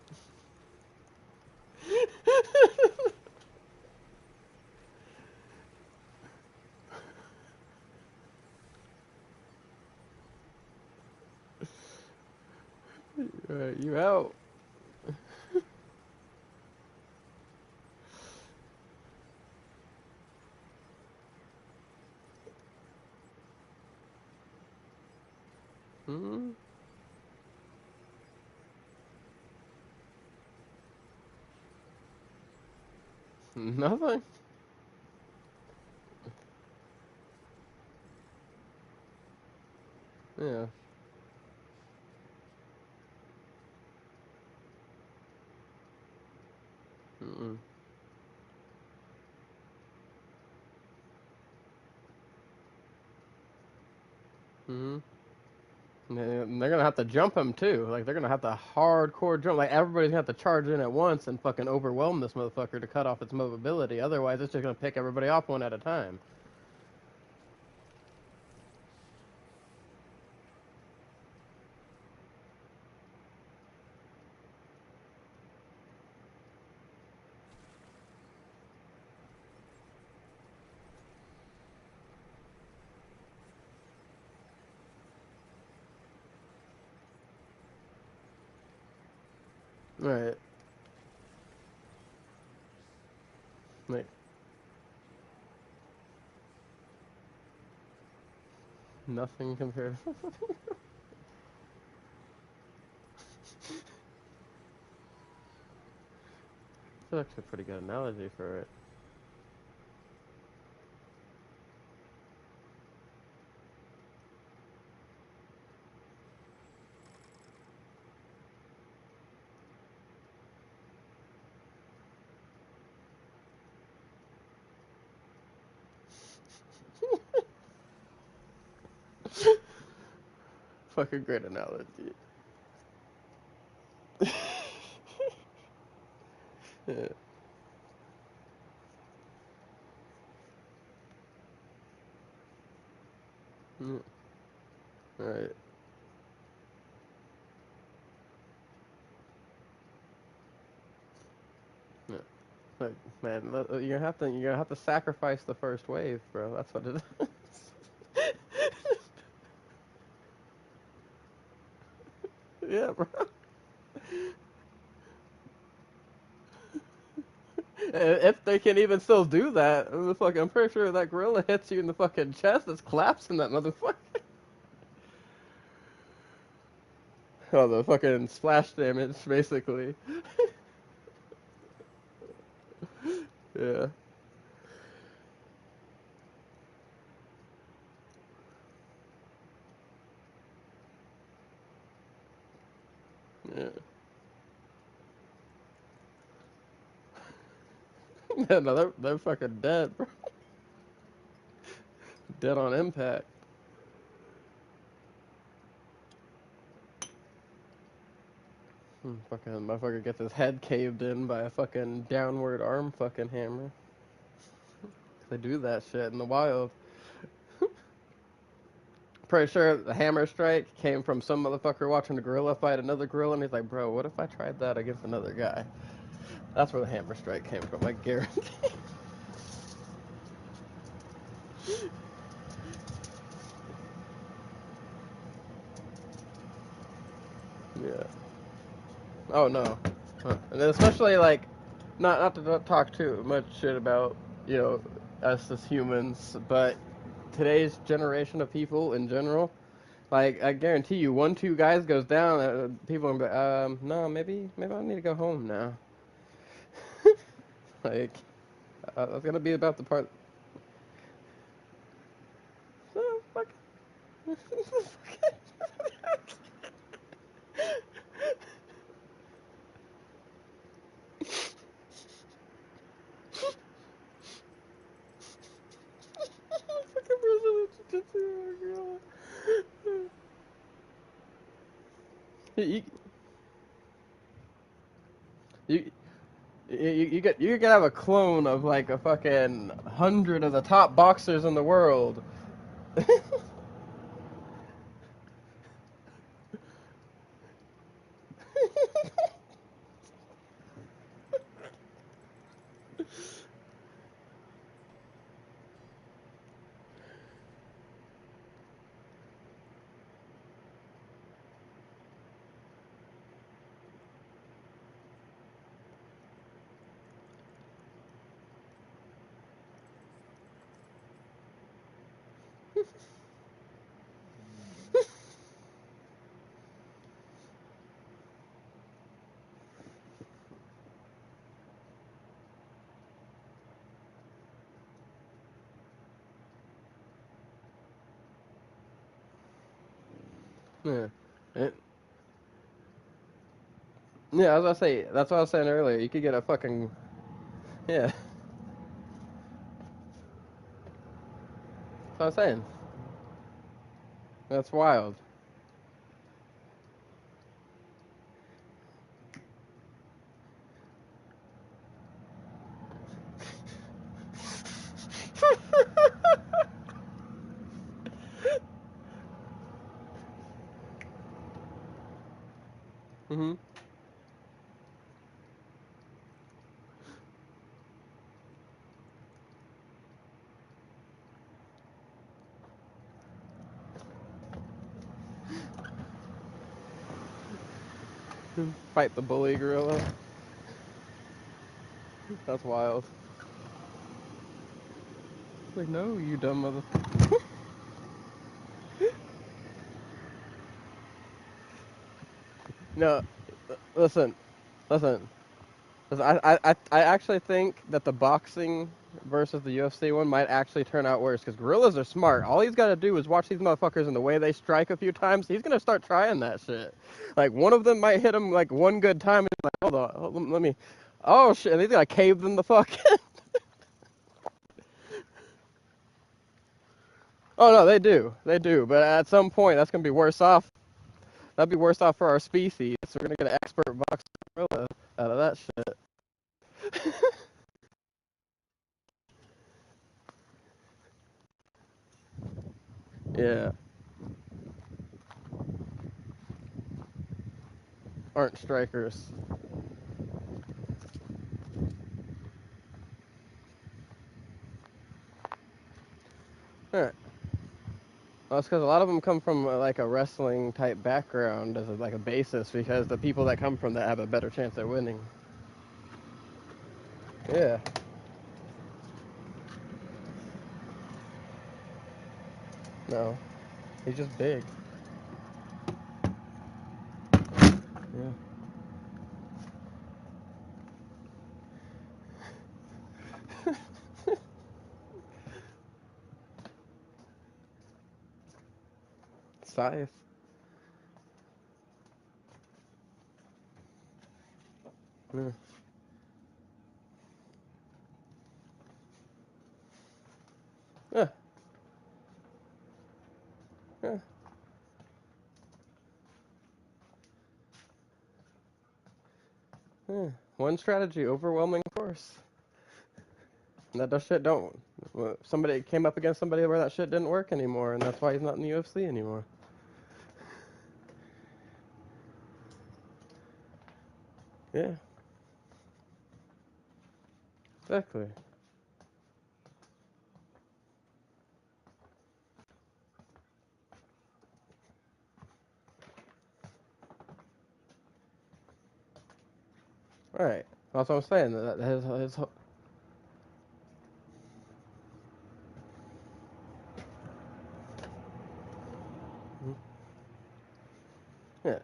Speaker 1: You out. Hmm. Nothing. Yeah. Mm-mm. Mm-hmm. And they're gonna have to jump him too. Like they're gonna have to hardcore jump. Like everybody's gonna have to charge in at once and fucking overwhelm this motherfucker to cut off its mobility. Otherwise, it's just gonna pick everybody off one at a time. Right. Like nothing compared. That's actually a pretty good analogy for it. Fucking great analogy. Yeah. Mm. Right. Yeah. Like, man, you're gonna have to sacrifice the first wave, bro. That's what it is. Yeah, bro. If they can even still do that, I'm pretty sure that gorilla hits you in the fucking chest, it's collapsing that motherfucker. Oh, the fucking splash damage, basically. Yeah. Yeah. Yeah, no, they're fucking dead, bro. Dead on impact. Fucking motherfucker gets his head caved in by a fucking downward arm fucking hammer. They do that shit in the wild. Pretty sure the hammer strike came from some motherfucker watching a gorilla fight another gorilla, and he's like, bro, what if I tried that against another guy? That's where the hammer strike came from, I guarantee. Yeah. Oh no. And then especially like, not to talk too much shit about you know us as humans, but today's generation of people in general. Like I guarantee you, one two guys goes down, people are like, no, maybe I need to go home now. Like that's gonna be about the part. Oh, fuck. Fucking Brazilian Jiu-Jitsu, oh, You, you, you could have a clone of like a fucking 100 of the top boxers in the world. Yeah. It, yeah, I was gonna say that's what I was saying earlier. You could get a fucking yeah. That's what I'm saying. That's wild. Mhm. Fight the bully gorilla. That's wild. Like, no, you dumb mother. No, listen, listen. I actually think that the boxing versus the UFC one might actually turn out worse because gorillas are smart. All he's got to do is watch these motherfuckers and the way they strike a few times. He's gonna start trying that shit. Like one of them might hit him like one good time and he's like, hold on, let me. Oh shit! And he's gonna cave them the fuck in. Oh no, they do. But at some point, that's gonna be worse off. That'd be worse off for our species. So we're gonna get an expert boxer gorilla out of that shit. Yeah, aren't strikers. All right. Well, it's because a lot of them come from like a wrestling type background as like a basis because the people that come from that have a better chance at winning. Yeah. No. He's just big. Yeah. Size. Yeah. Yeah. Yeah. Yeah. One strategy, overwhelming force. And that does shit don't. Somebody came up against somebody where that shit didn't work anymore, and that's why he's not in the UFC anymore. Yeah. Exactly. Right. That's what I'm saying. That his yeah.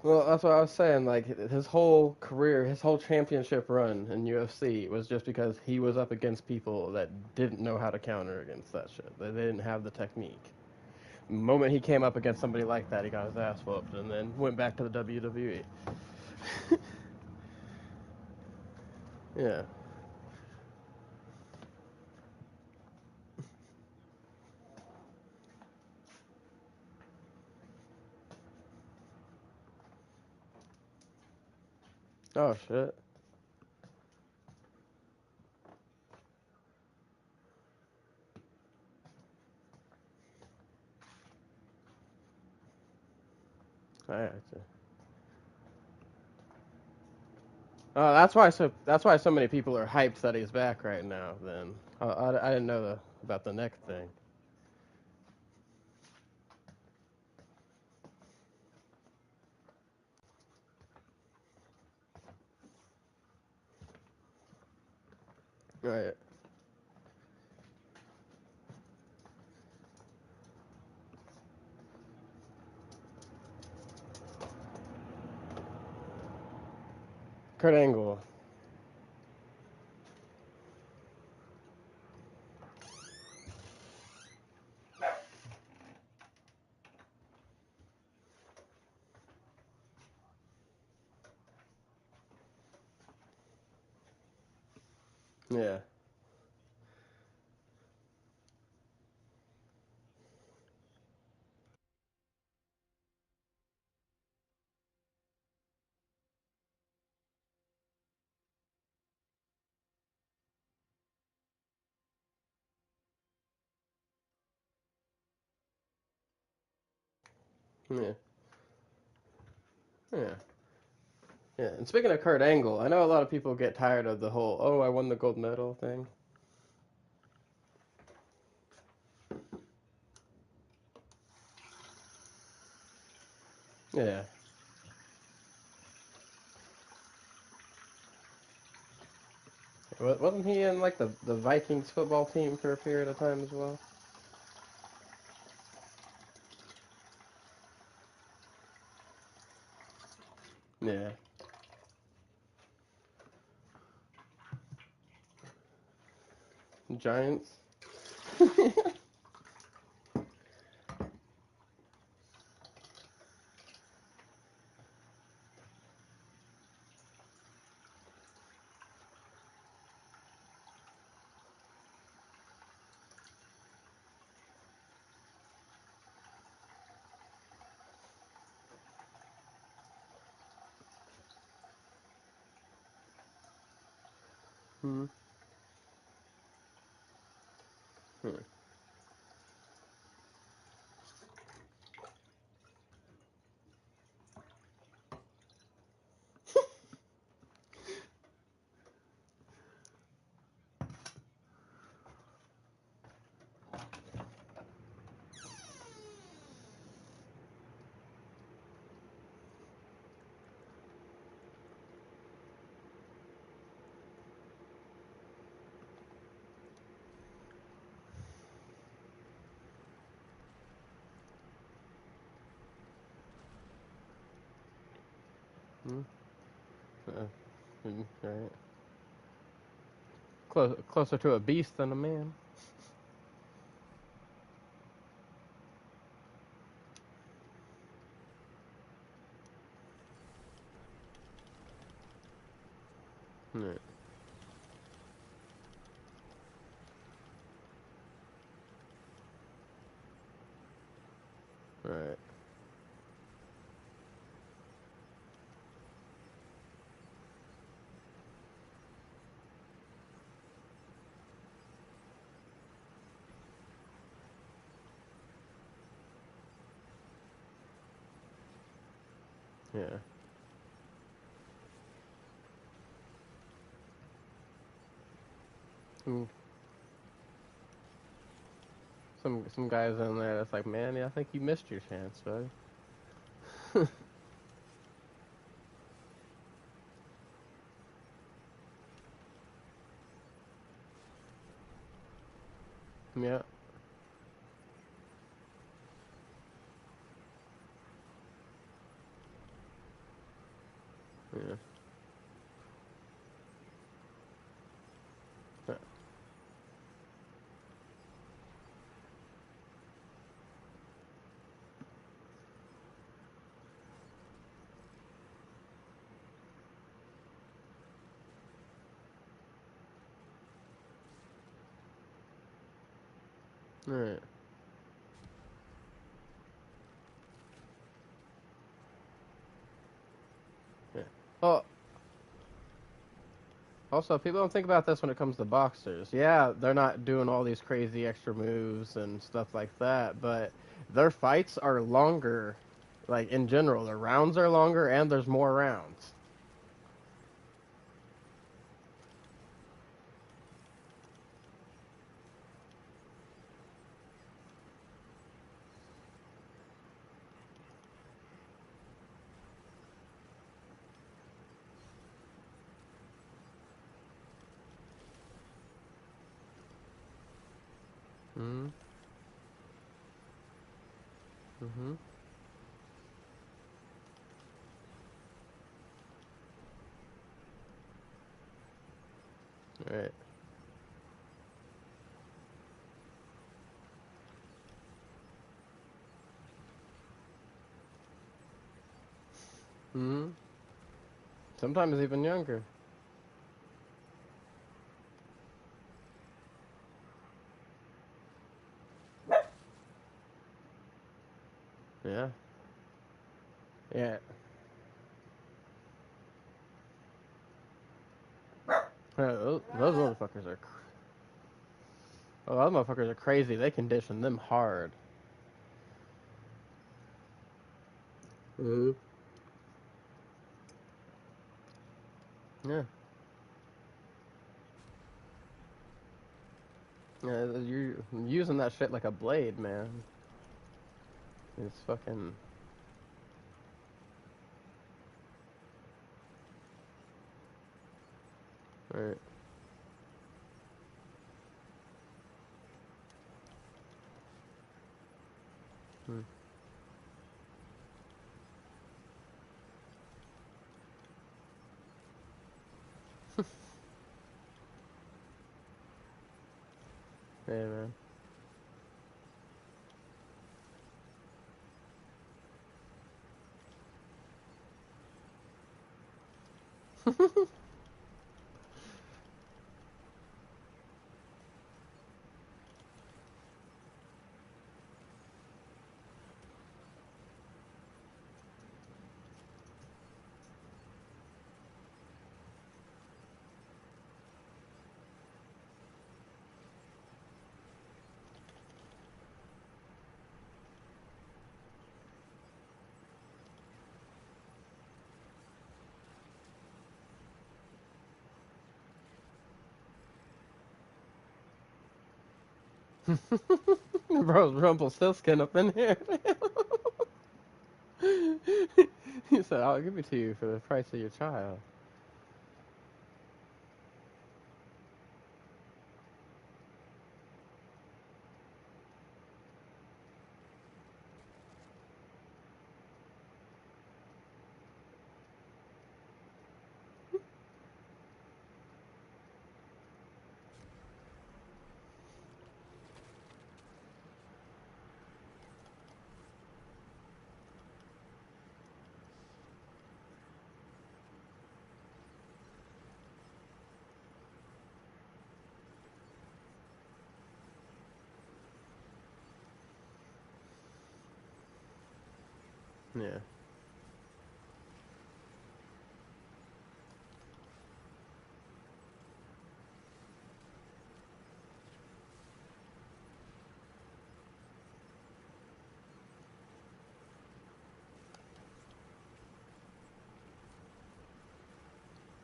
Speaker 1: Well, that's what I was saying. Like his whole career, his whole championship run in UFC was just because he was up against people that didn't know how to counter against that shit. They didn't have the technique. The moment he came up against somebody like that, he got his ass whooped, and then went back to the WWE. Yeah. Oh shit. I gotcha. Oh, that's why so many people are hyped that he's back right now. Then I didn't know about the neck thing. Right. Kurt Angle. Yeah. Yeah. Yeah. Yeah. And speaking of Kurt Angle, I know a lot of people get tired of the whole "oh, I won the gold medal" thing. Yeah. Wasn't he in like the Vikings football team for a period of time as well? Yeah. Giants. Hmm. Hmm. Hmm. Right. Closer to a beast than a man. Right. Right. Yeah. Some some guys in there that's like, man, yeah, I think you missed your chance, buddy. Yeah. Yeah. Right. Yeah. Well, also, people don't think about this when it comes to boxers. Yeah, they're not doing all these crazy extra moves and stuff like that, but their fights are longer. Like in general, their rounds are longer and there's more rounds. Mhm. Mhm. Right. Mhm. Sometimes even younger. Yeah. Yeah. Those motherfuckers are. Oh, those motherfuckers are crazy. They condition them hard. Mm-hmm. Yeah. Yeah, you're using that shit like a blade, man. It's fucking. Right. Hmm. Hey, man. Bro, Rumpelstiltskin up in here. He said, "I'll give it to you for the price of your child." Yeah.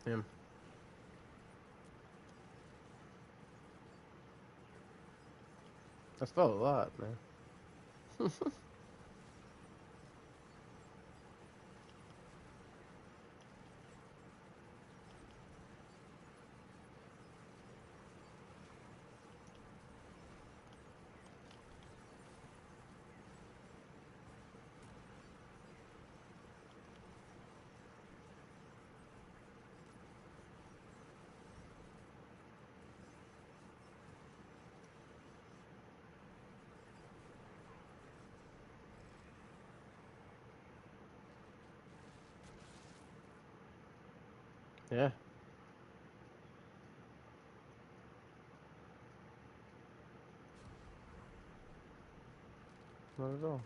Speaker 1: Yeah. That's still a lot, man. Yeah. Not at all.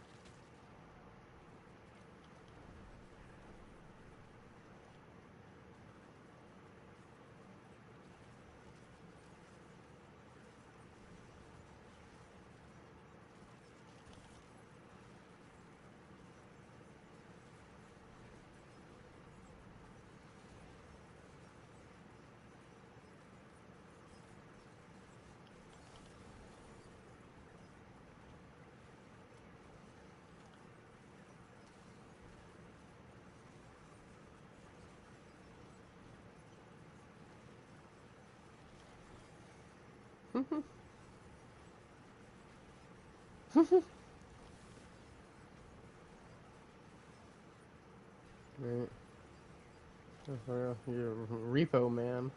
Speaker 1: Right. That's real. You're a repo man.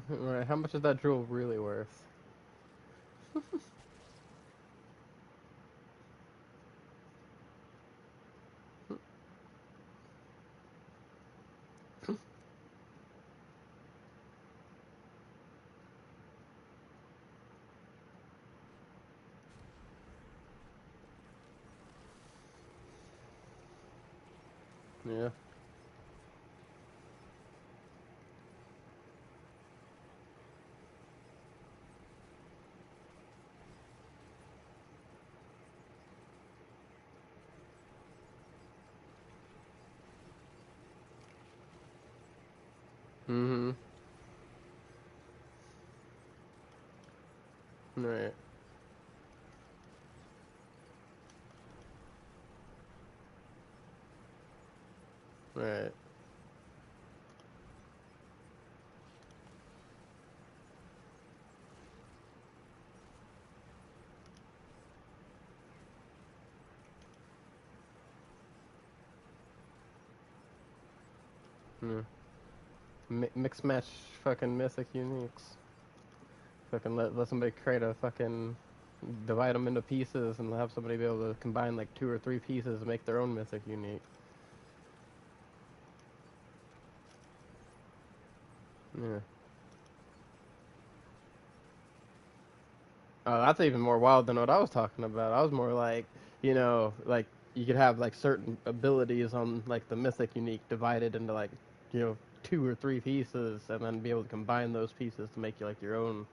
Speaker 1: Right. How much is that jewel really worth? Yeah. Mm-hmm. Right. Right. Yeah. Mix match fucking mythic uniques. Fucking let somebody create a fucking divide them into pieces and have somebody be able to combine like 2 or 3 pieces and make their own mythic unique. Yeah. Oh, that's even more wild than what I was talking about. I was more like, like you could have like certain abilities on like the mythic unique divided into like, 2 or 3 pieces, and then be able to combine those pieces to make you like your own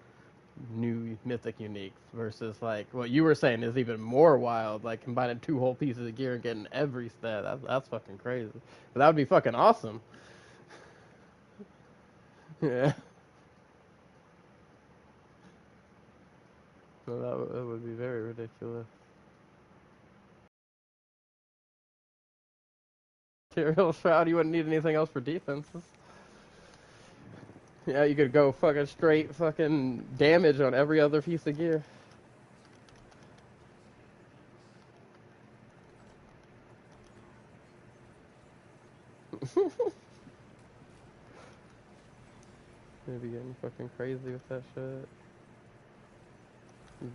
Speaker 1: new mythic unique. Versus like what you were saying is even more wild, like combining 2 whole pieces of gear and getting every stat. That's fucking crazy. But that would be fucking awesome. Yeah. So that would be very ridiculous. Material shroud, you wouldn't need anything else for defenses. Yeah, you could go fucking straight fucking damage on every other piece of gear. You'd be getting fucking crazy with that shit.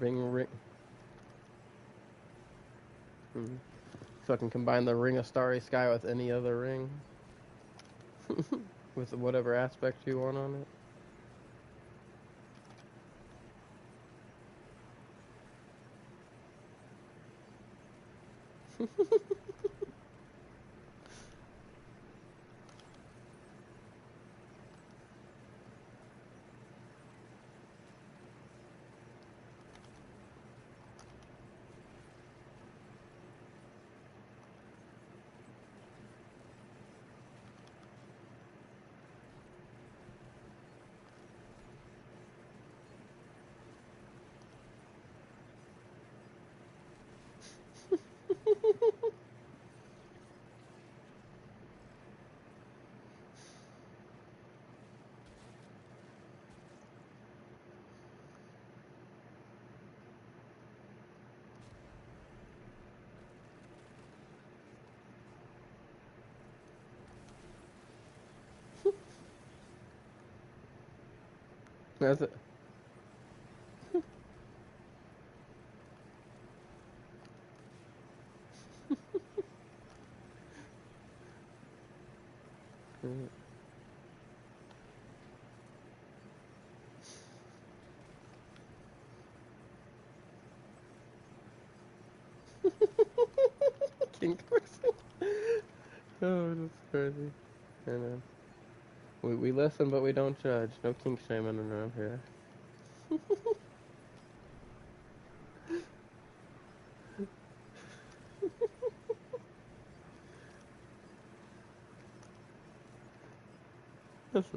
Speaker 1: Ring. Mm. Fucking combine the ring of starry sky with any other ring. With whatever aspect you want on it. That's it. King person. Oh, that's crazy. I know. We listen, but we don't judge. No kink shaming around here.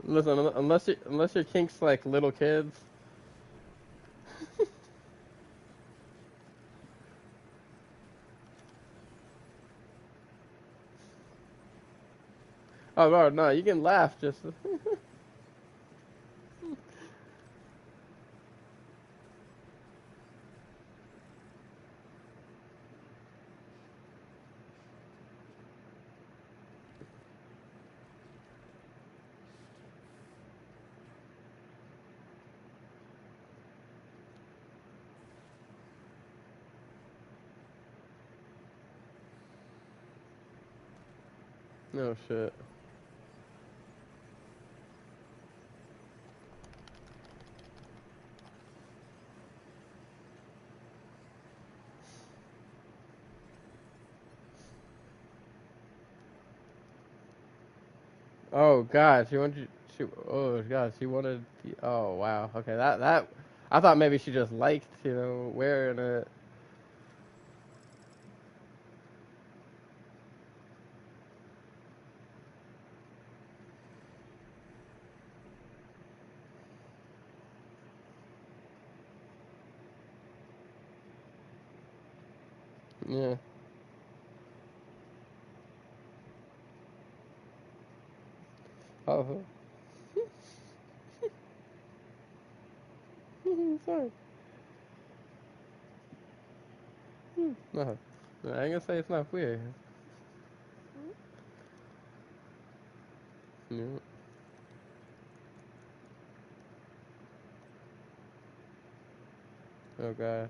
Speaker 1: Listen, unless your kink's like little kids. Oh no, you can laugh just. No shit. Oh God, she wanted. Oh God, she wanted. Oh wow. Okay, that. I thought maybe she just liked, wearing it. Yeah. Oh. Sorry. No. I ain't gonna say it's not weird. Yeah. Oh God.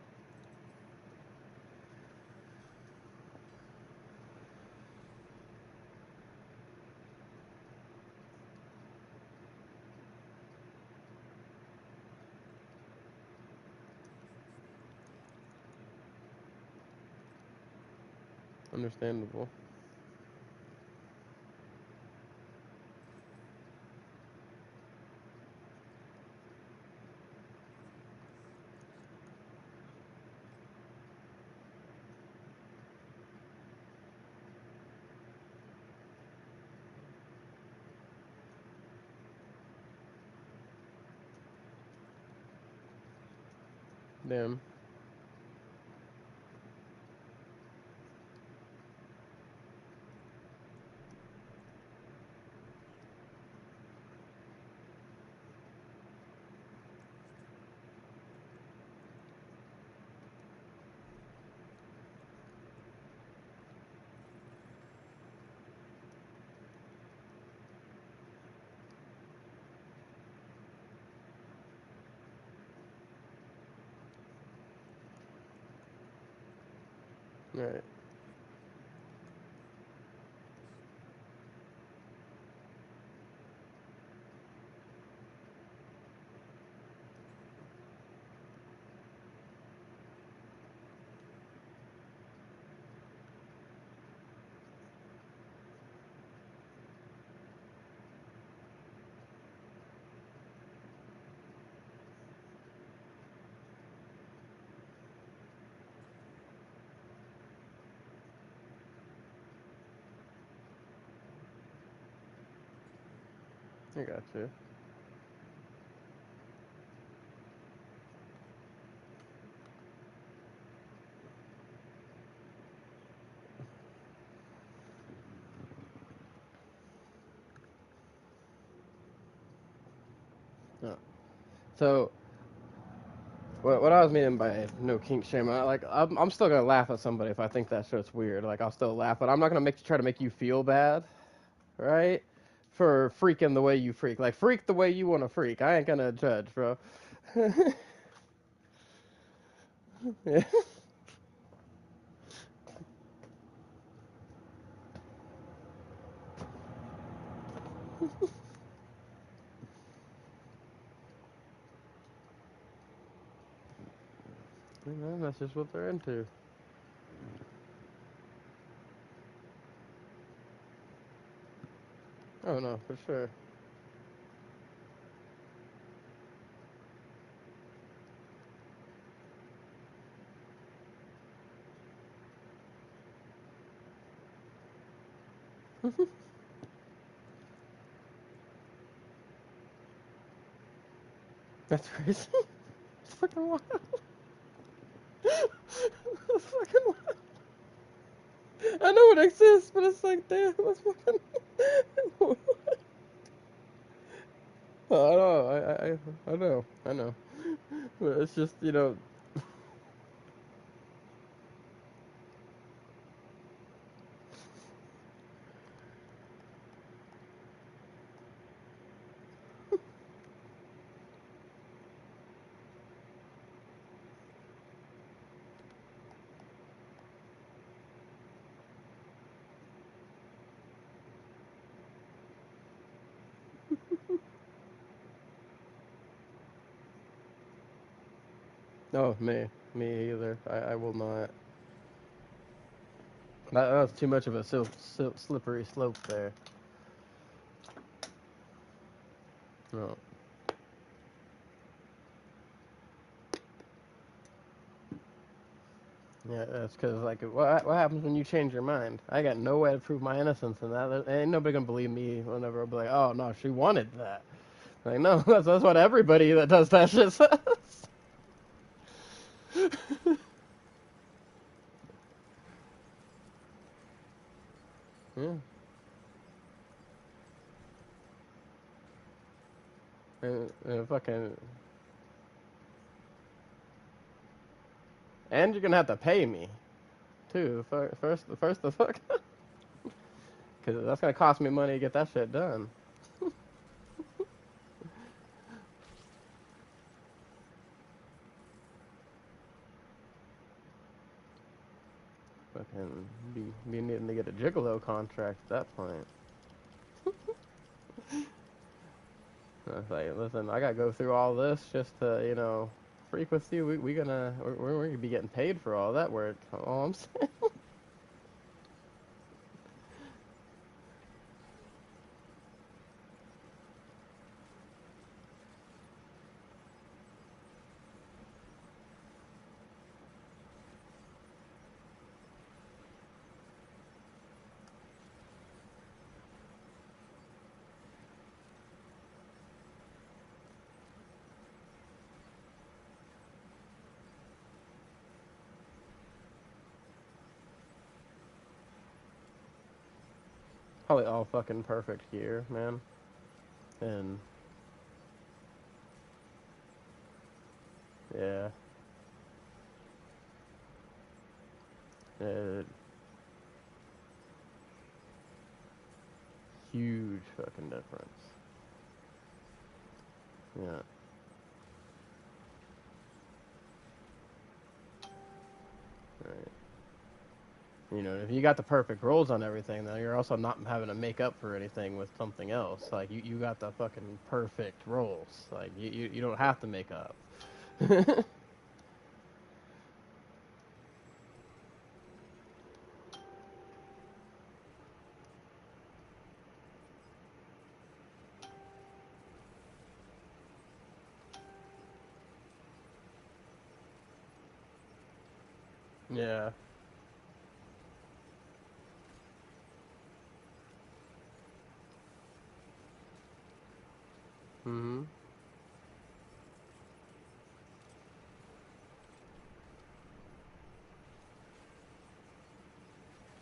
Speaker 1: Understandable. Damn. Right. I got you. No. So what I was meaning by no kink shame, I'm still gonna laugh at somebody if I think that shit's weird. Like I'll still laugh, but I'm not gonna try to make you feel bad, right? For freaking the way you freak. Like freak the way you want to freak. I ain't gonna judge, bro. Yeah. That's just what they're into. Oh no, for sure. That's crazy. It's fucking wild. That's fucking wild. I know it exists, but it's like, damn, that's fucking. I know, I know, I know. But it's just, no, me either. I will not. That was too much of a slippery slope there. No. Yeah, that's because, like, what happens when you change your mind? I got no way to prove my innocence in that. Ain't nobody gonna believe me whenever I'll be like, oh, no, she wanted that. Like, no, that's what everybody that does that shit says. Yeah. And fucking... And you're gonna have to pay me, too. First the fuck... Because that's gonna cost me money to get that shit done. Fucking be needing to get a gigolo contract at that point. I was like, listen, I gotta go through all this just to, freak with you. We're gonna be getting paid for all that work. All I'm saying. Probably all fucking perfect gear, man. And yeah, uh, huge fucking difference. Yeah, right. If you got the perfect rolls on everything, then you're also not having to make up for anything with something else. Like you got the fucking perfect rolls. Like you don't have to make up. Yeah. Mhm.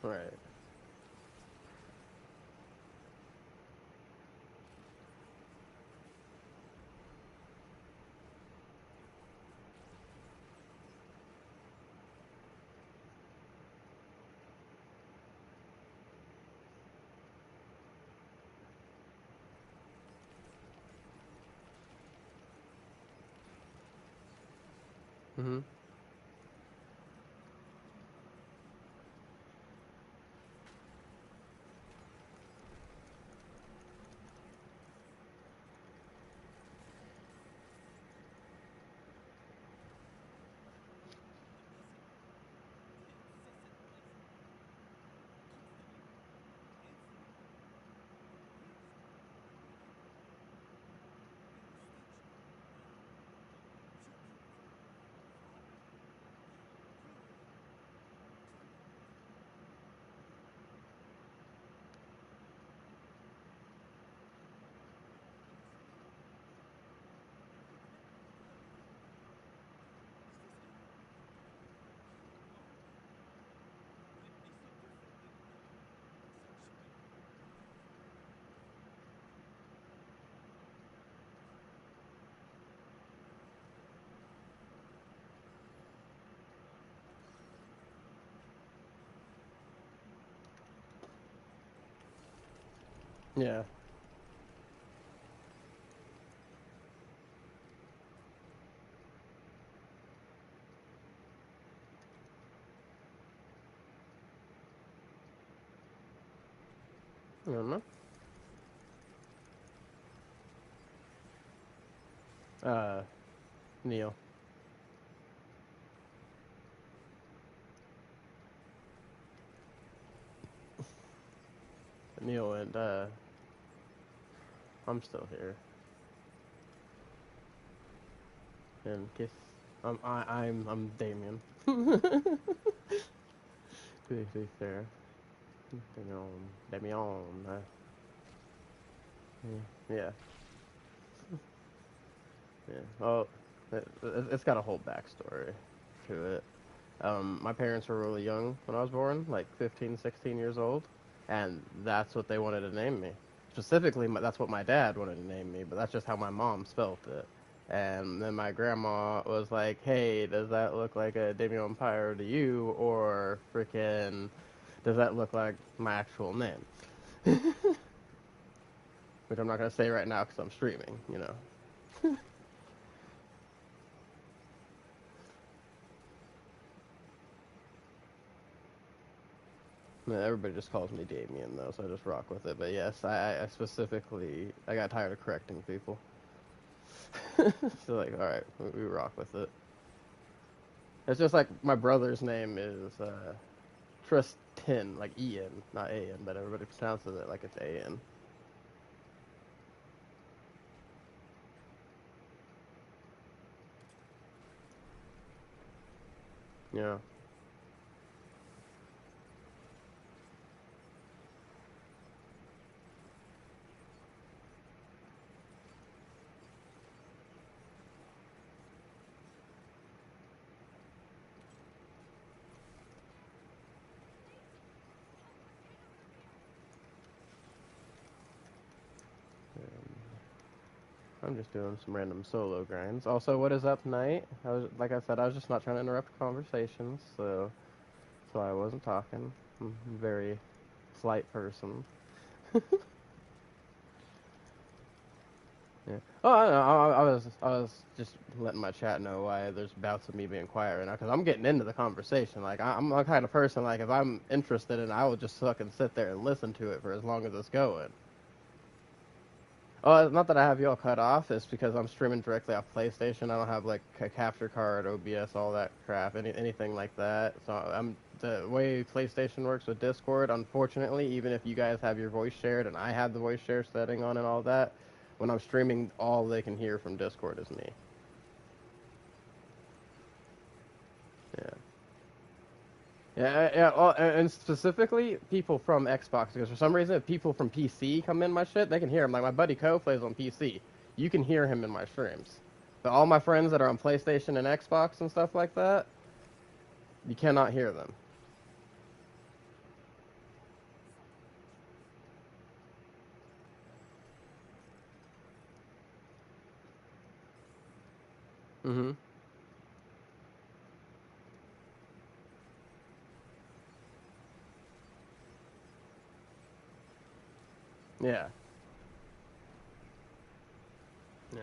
Speaker 1: Right. Mhm. Yeah. I don't know. Uh, Neil. Neil and I'm still here. in case I'm Damien. To be fair, Damien, Damien. Yeah, yeah. Well, it's got a whole backstory to it. My parents were really young when I was born, like 15, 16 years old, and that's what they wanted to name me. Specifically, that's what my dad wanted to name me, but that's just how my mom spelt it. And then my grandma was like, "Hey, does that look like a Damien Pyre to you, or freaking does that look like my actual name?" Which I'm not gonna say right now because I'm streaming, you know. Yeah, everybody just calls me Damien though, so I just rock with it. But yes, I specifically I got tired of correcting people. So like, all right, we rock with it. It's just like my brother's name is Tristan, like Ian, not An, but everybody pronounces it like it's An. Yeah. I'm just doing some random solo grinds. Also, what is up, Night? I was, like I said, I was just not trying to interrupt conversations, so that's why I wasn't talking. I'm a very slight person. Yeah. Oh, I, know, I was just letting my chat know why there's bouts of me being quiet right now, because I'm getting into the conversation. Like, I'm the kind of person, like, if I'm interested in it, I will just fucking sit there and listen to it for as long as it's going. Oh, it's not that I have you all cut off. It's because I'm streaming directly off PlayStation. I don't have like a capture card, OBS, all that crap, anything like that. So I'm the way PlayStation works with Discord. Unfortunately, even if you guys have your voice shared and I have the voice share setting on and all that, when I'm streaming, all they can hear from Discord is me. Yeah. Yeah, yeah, and specifically people from Xbox, because for some reason, if people from PC come in my shit, they can hear him. Like my buddy Co plays on PC, you can hear him in my streams. But all my friends that are on PlayStation and Xbox and stuff like that, you cannot hear them. Mm-hmm. Yeah. Yeah.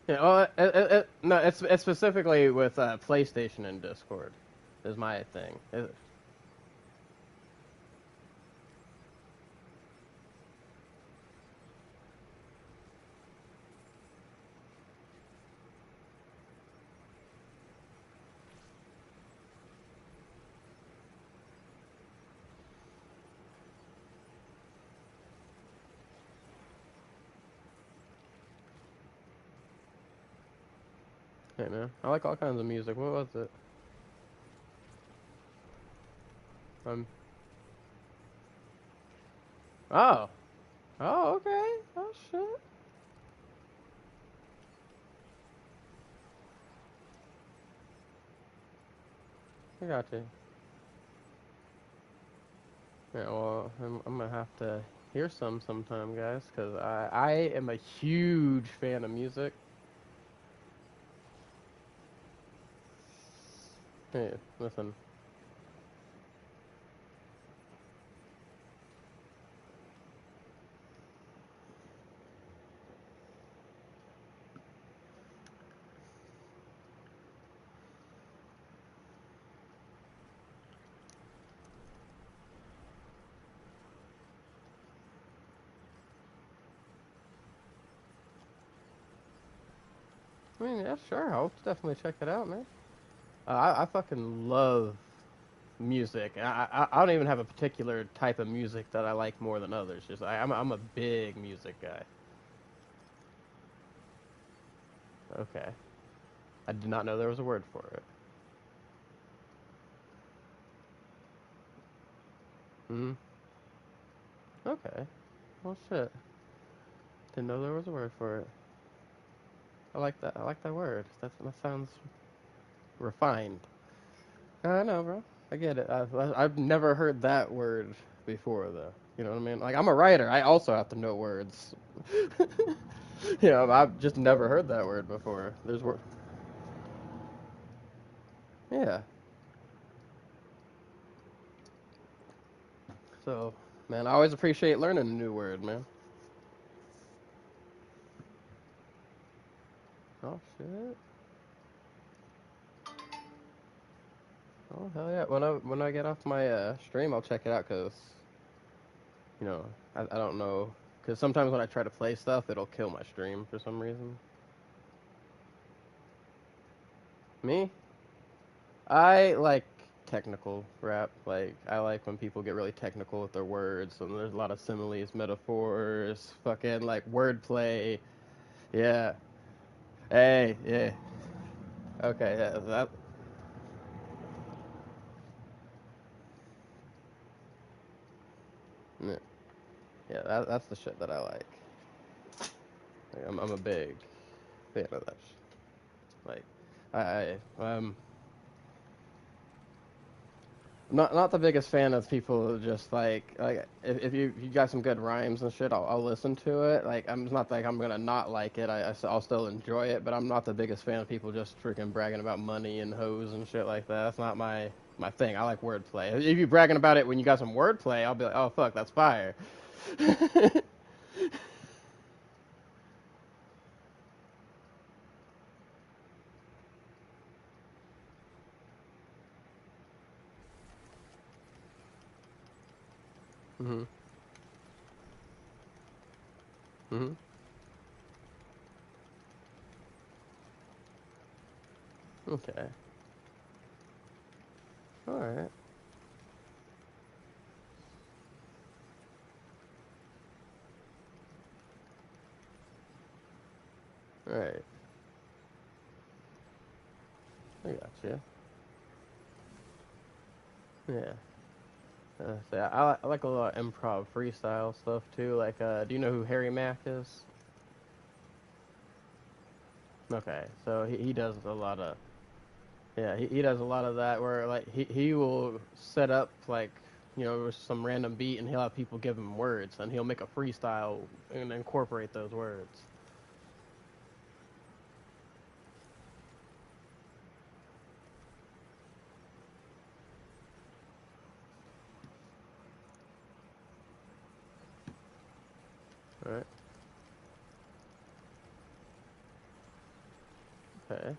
Speaker 1: Yeah. Well, no, it's specifically with PlayStation and Discord, is my thing. Hey man, I like all kinds of music. What was it? Um. Oh. Oh. Okay. Oh shit. I got you. Yeah, well, I'm gonna have to hear some sometime, guys, because I am a huge fan of music. Hey, listen. I mean, yeah, sure. I'll definitely check it out, man. I fucking love music. I don't even have a particular type of music that I like more than others. Just I'm a big music guy. Okay. I did not know there was a word for it. Hmm. Okay. Well, shit. Didn't know there was a word for it. I like that. I like that word. That sounds refined. I know, bro. I get it. I've never heard that word before, though. You know what I mean? Like, I'm a writer. I also have to know words. I've just never heard that word before. There's word. Yeah. So, man, I always appreciate learning a new word, man. Oh shit. Oh hell yeah. When I get off my stream, I'll check it out because I don't know because sometimes when I try to play stuff, it'll kill my stream for some reason. Me? I like technical rap. Like I like when people get really technical with their words. And there's a lot of similes, metaphors, fucking like wordplay. Yeah. Hey, yeah. Okay, yeah. Yeah, that's the shit that I like. I'm a big fan of that shit. Like, I'm not the biggest fan of people who just like if you got some good rhymes and shit, I'll listen to it. Like, I'm not like I'm gonna not like it. I'll still enjoy it, but I'm not the biggest fan of people just freaking bragging about money and hoes and shit like that. That's not my thing. I like wordplay. If you bragging about it when you got some wordplay, I'll be like, oh fuck, that's fire. Mhm. Mhm. Okay. All right. All right. I got you. Yeah. So I like a lot of improv freestyle stuff too. Like, do you know who Harry Mack is? Okay, so he does a lot of yeah he does a lot of that where like he will set up like some random beat and he'll have people give him words and he'll make a freestyle and incorporate those words. All right. Okay.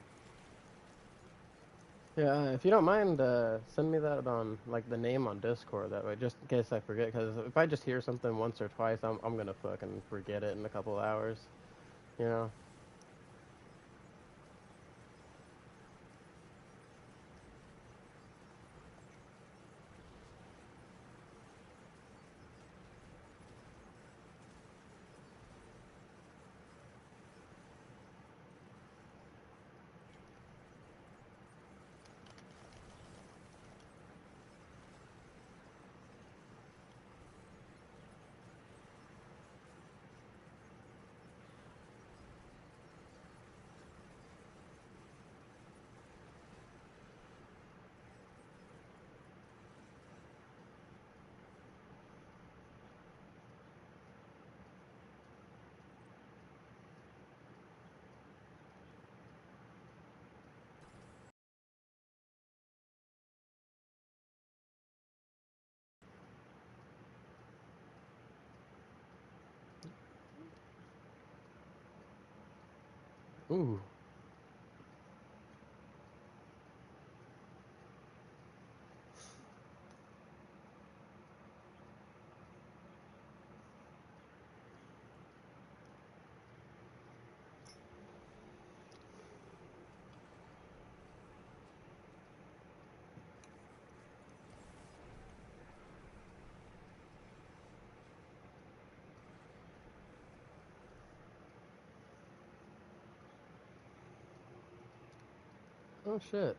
Speaker 1: Yeah, if you don't mind, send me that on like the name on Discord. That way, just in case I forget. Because if I just hear something once or twice, I'm gonna fucking forget it in a couple of hours. You know. Ooh. Oh shit.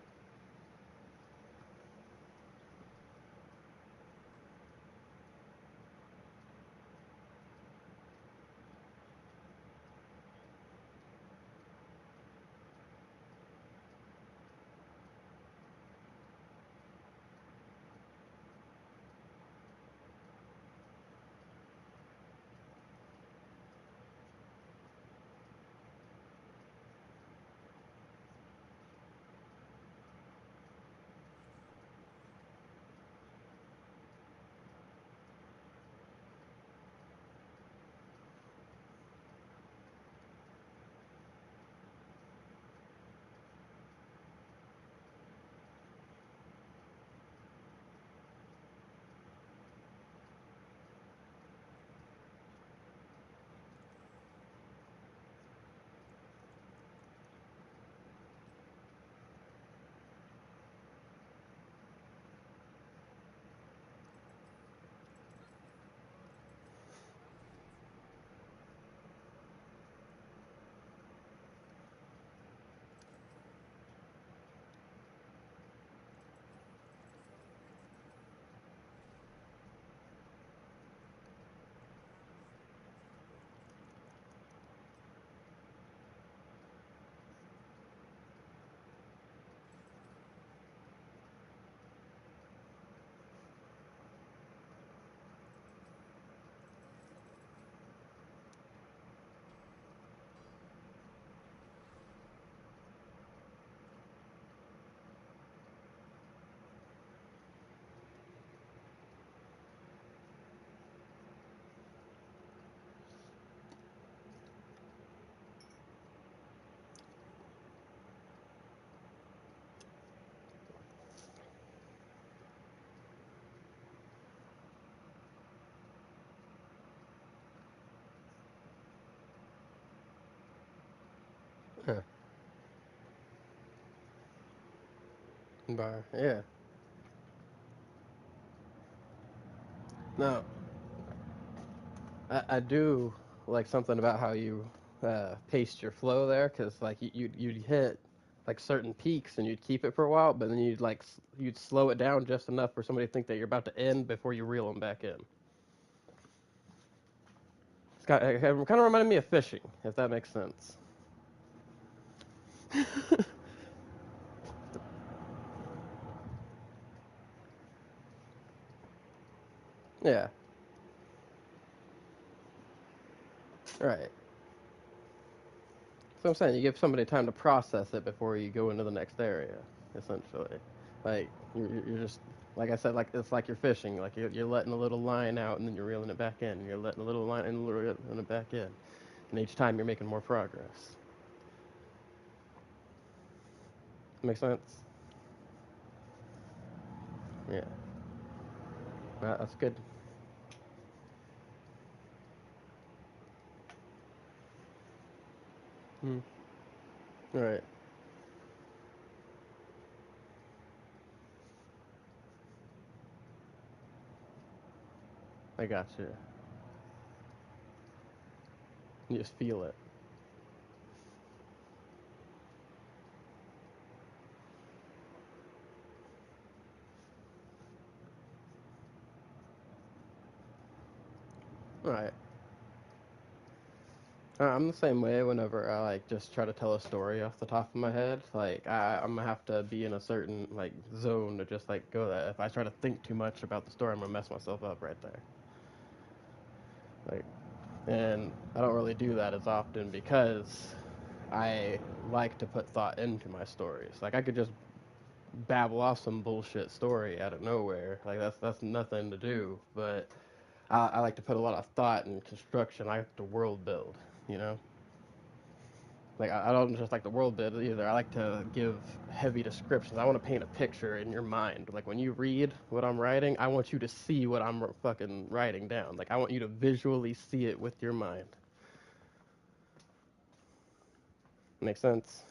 Speaker 1: Huh. Bar. Yeah. No, I do like something about how you paced your flow there, because like you'd hit like certain peaks and you'd keep it for a while, but then you'd slow it down just enough for somebody to think that you're about to end before you reel them back in. It kind of reminded me of fishing, if that makes sense. Yeah, right. So I'm saying you give somebody time to process it before you go into the next area, essentially. Like you're just like I said, like it's like you're fishing. Like you're letting a little line out and then you're reeling it back in. And you're letting a little line and reeling it back in. And each time you're making more progress. Make sense? Yeah, that's good. Hmm. All right, I got you. You just feel it. All right. I'm the same way whenever I like just try to tell a story off the top of my head. Like I'm gonna have to be in a certain like zone to just like go that. If I try to think too much about the story, I'm gonna mess myself up right there. Like, and I don't really do that as often because I like to put thought into my stories. Like I could just babble off some bullshit story out of nowhere. Like that's nothing to do. But I like to put a lot of thought and construction. I like to world build. You know. Like I don't just like the world bit either. I like to give heavy descriptions. I want to paint a picture in your mind. Like when you read what I'm writing, I want you to see what I'm fucking writing down. Like I want you to visually see it with your mind. Make sense?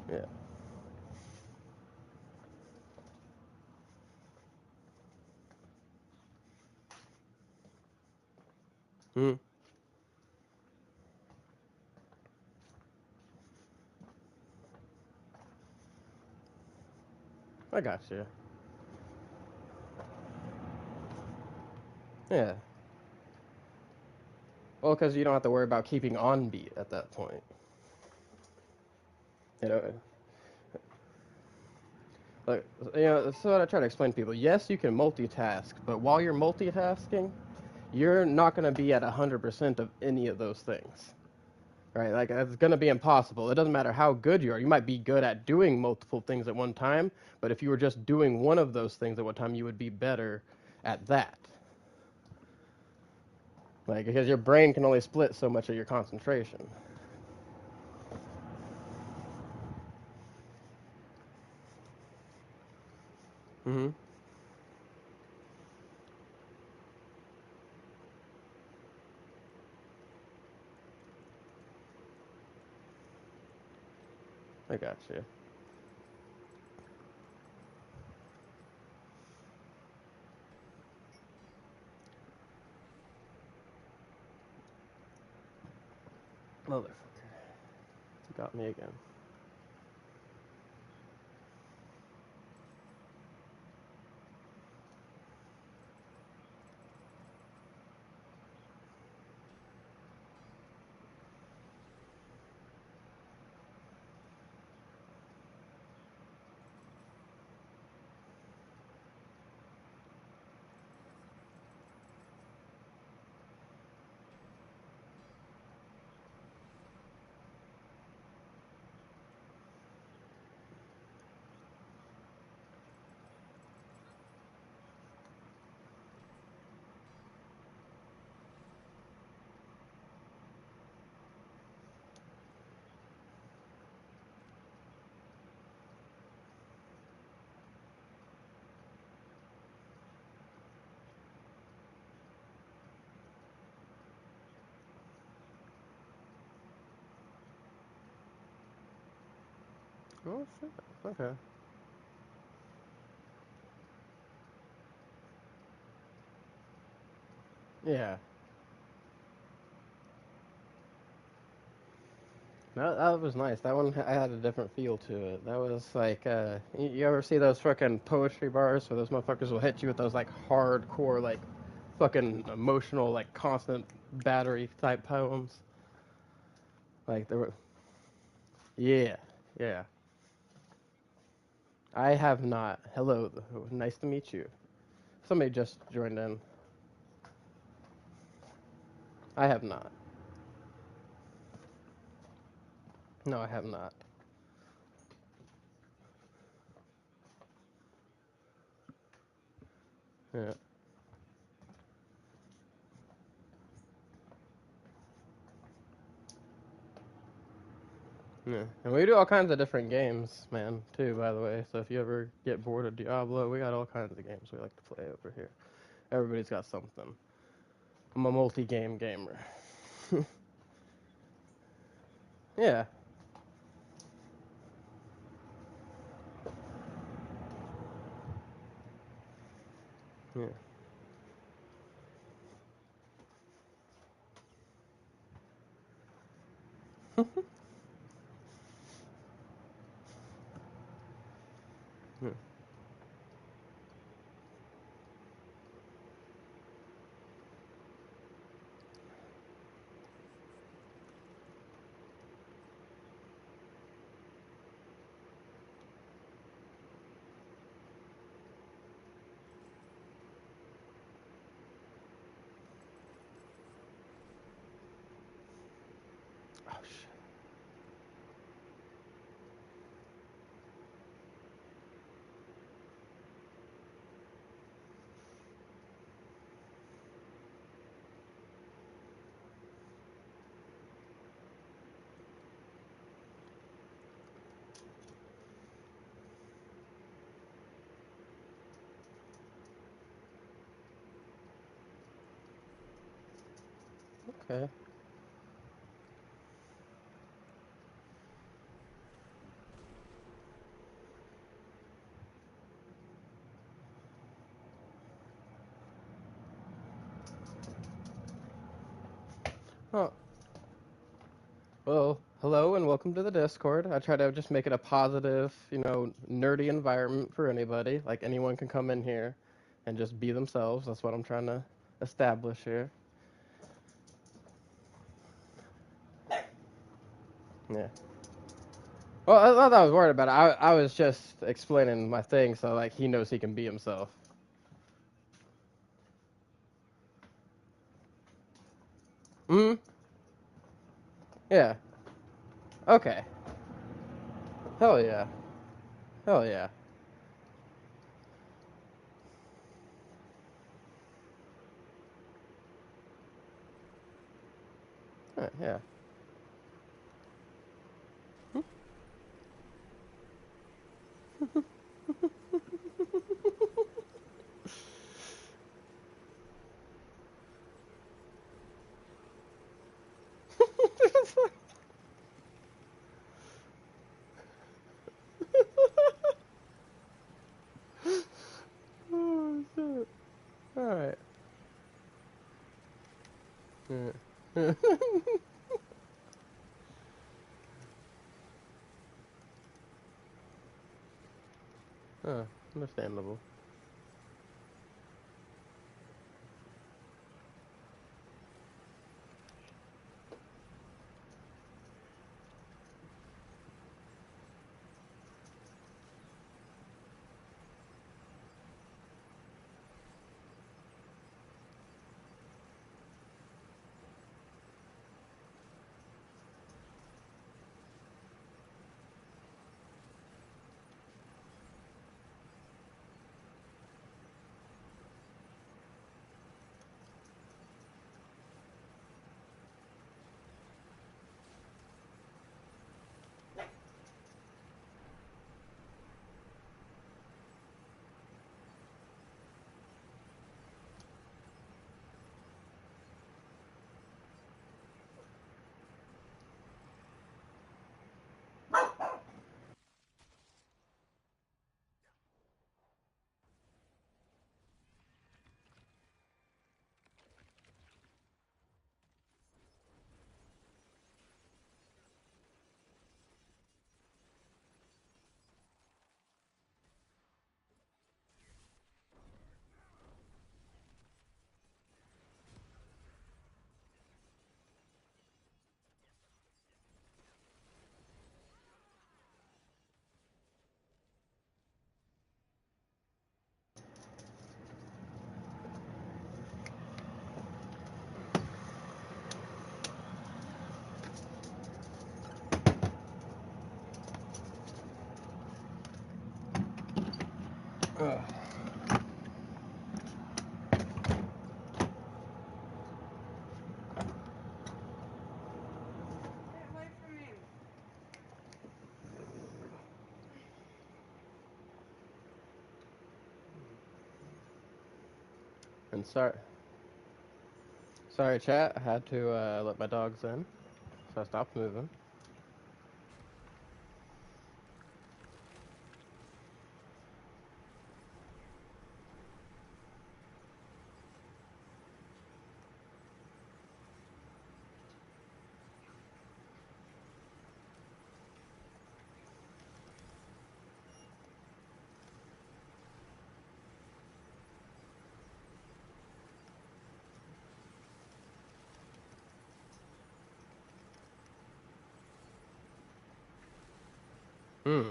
Speaker 1: Yeah. Hmm. I got you. Yeah. Well, because you don't have to worry about keeping on beat at that point. You know, like, that's what I try to explain to people. Yes, you can multitask, but while you're multitasking, you're not going to be at 100% of any of those things. Right? Like, it's going to be impossible. It doesn't matter how good you are. You might be good at doing multiple things at one time, but if you were just doing one of those things at one time, you would be better at that. Like, because your brain can only split so much of your concentration. Hmm. I got you. Motherfucker. Got me again. Oh, shit. Okay. Yeah. That was nice. That one I had a different feel to it. That was like, you ever see those fucking poetry bars where those motherfuckers will hit you with those like hardcore, like fucking emotional, like constant battery type poems? Like there were, yeah, yeah. I have not. Hello, nice to meet you. Somebody just joined in. I have not. No, I have not. Yeah. Yeah, and we do all kinds of different games, man, too, by the way. So if you ever get bored of Diablo, we got all kinds of games we like to play over here. Everybody's got something. I'm a multi-game gamer. Yeah, yeah. Yeah. Oh shit. Okay. Oh, well, hello and welcome to the Discord. I try to just make it a positive, nerdy environment for anybody. Like anyone can come in here and just be themselves. That's what I'm trying to establish here. Yeah. Well, not that I was worried about it. I was just explaining my thing so like he knows he can be himself. Hmm. Yeah. Okay. Hell yeah. Hell yeah. Yeah. Oh shit. All right. Yeah. Understandable. Ugh. And sorry, chat. I had to let my dogs in, so I stopped moving. Hmm.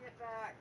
Speaker 2: Get back.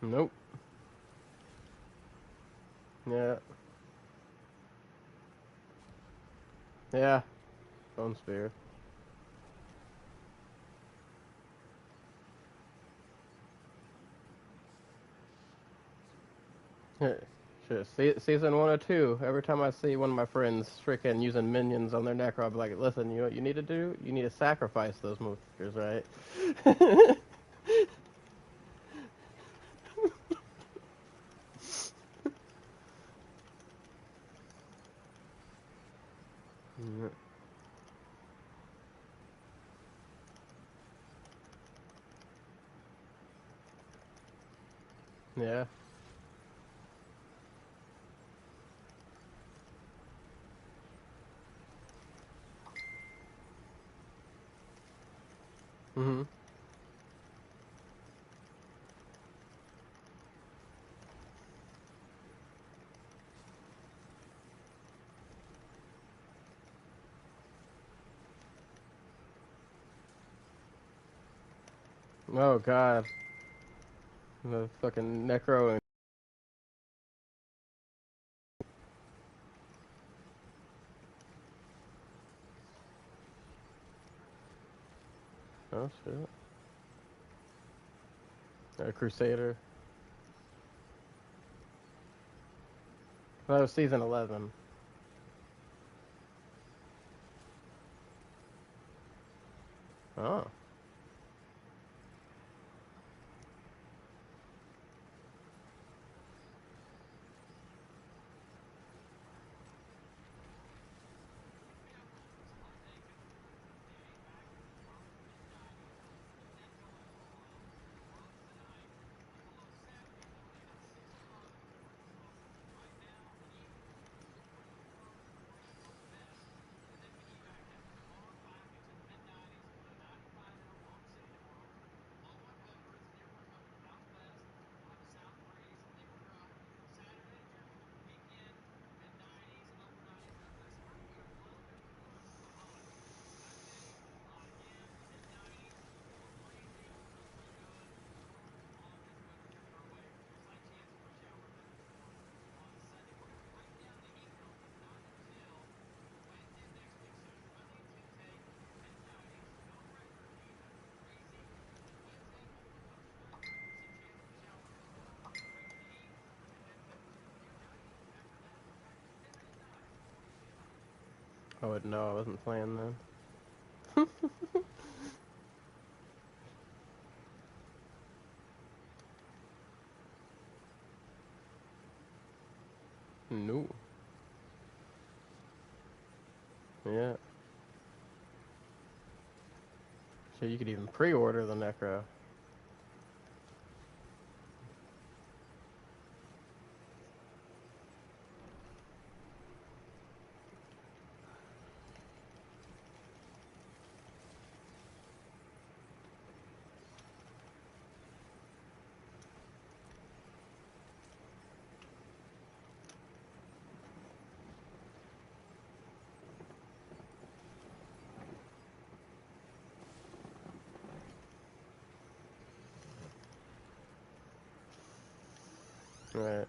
Speaker 1: Nope. Yeah. Yeah. Bone spear. Shit, season 1 or 2. Every time I see one of my friends freaking using minions on their necro, I'll be like, listen, you know what you need to do? You need to sacrifice those motherfuckers, right? Yeah. Mhm. Oh god. The fucking necro and oh shit. Crusader. That was season 11. Oh. Oh no, I wasn't playing then. No. Yeah. So you could even pre-order the necro. Right.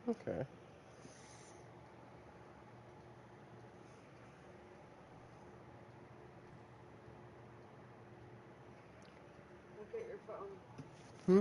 Speaker 1: Okay.
Speaker 2: Look at your phone.
Speaker 1: Hmm?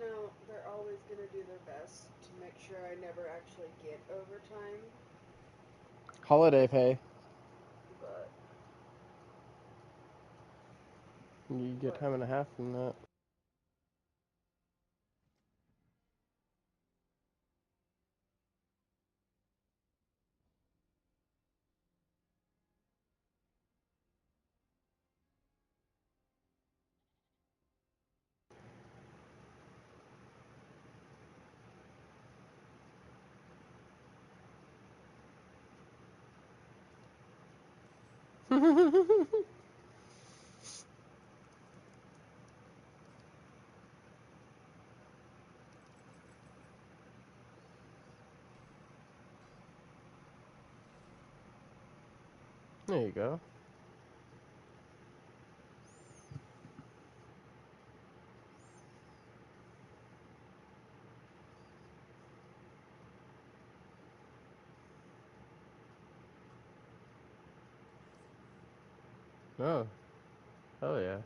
Speaker 2: No, they're always gonna do their best to make sure I never actually get overtime,
Speaker 1: Holiday pay.
Speaker 2: but
Speaker 1: You get
Speaker 2: what?
Speaker 1: time and a half from that. There you go. Oh, hell yeah.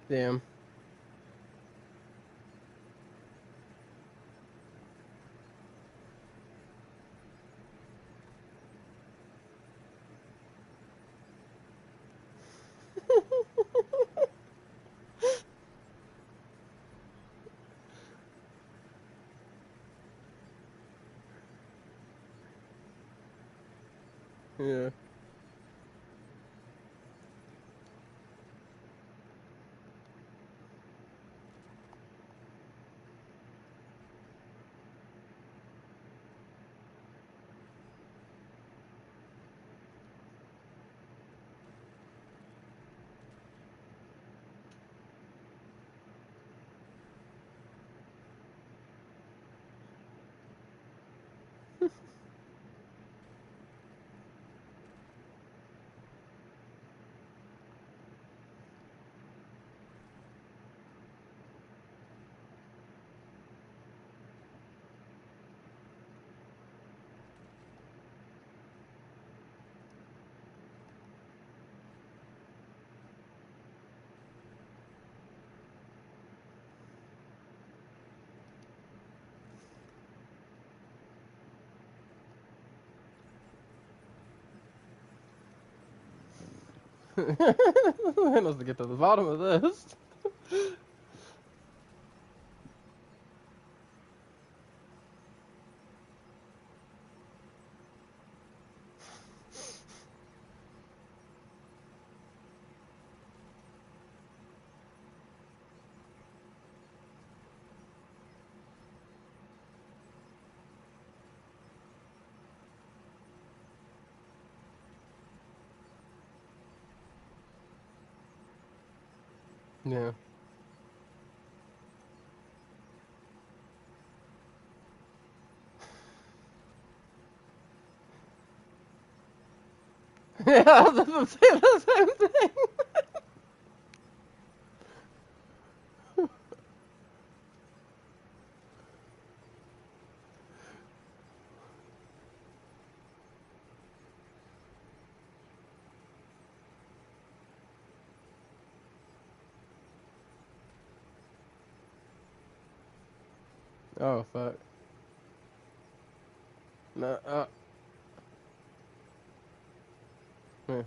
Speaker 1: Damn. Yeah. I must get to the bottom of this. Yeah. Yeah, I was gonna say the same thing. Oh fuck. No. Yeah.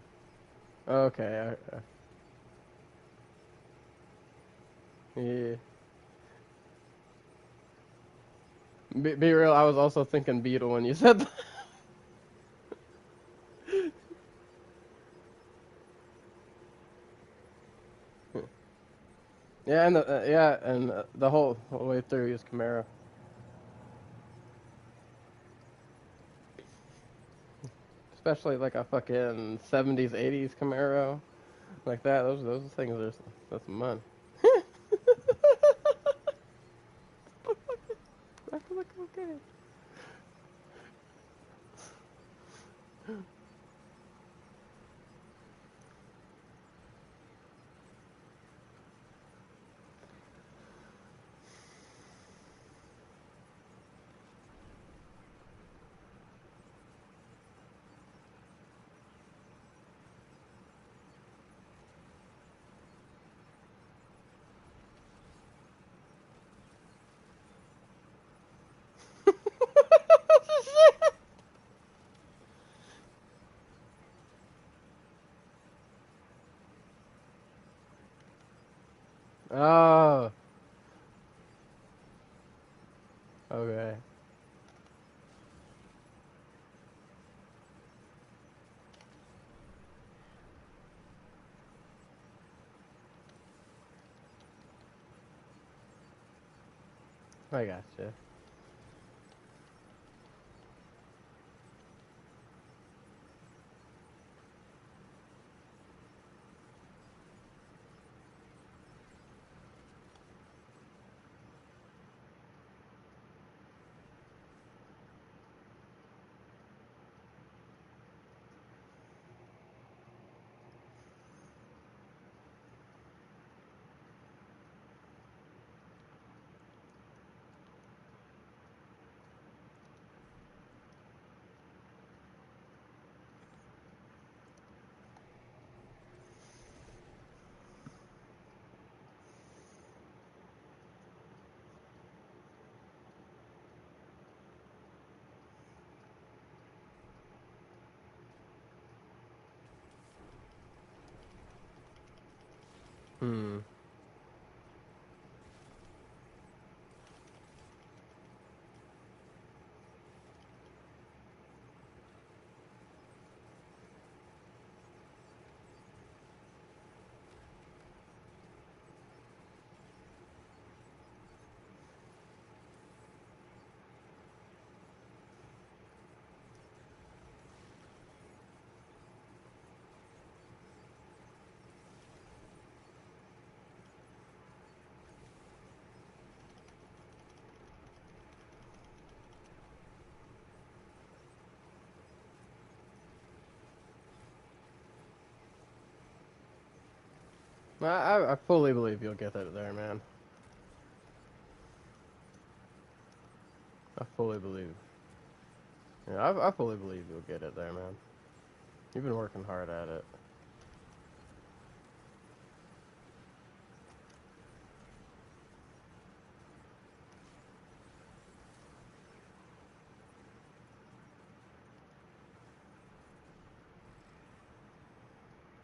Speaker 1: Okay. Yeah. Be real. I was also thinking beetle when you said that. Yeah, and the whole way through is Camaro. Especially like a fucking 70s, 80s Camaro. Like that. Those things are that's some money. Back to the cocaine. Oh, okay. I gotcha. Hmm. I fully believe you'll get it there, man. I fully believe. Yeah, I fully believe you'll get it there, man. You've been working hard at it.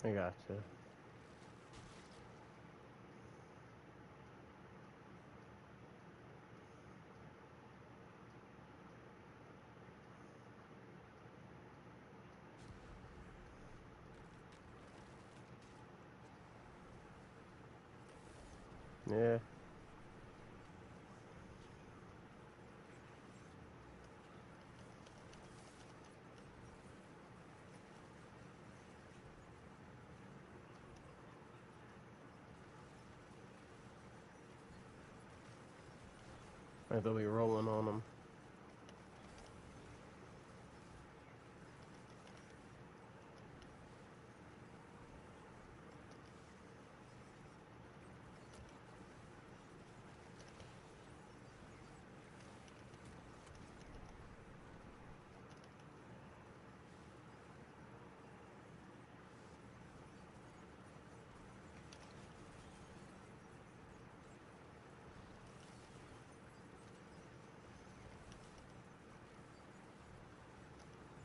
Speaker 1: I gotcha. Yeah. I think they'll be rolling on them.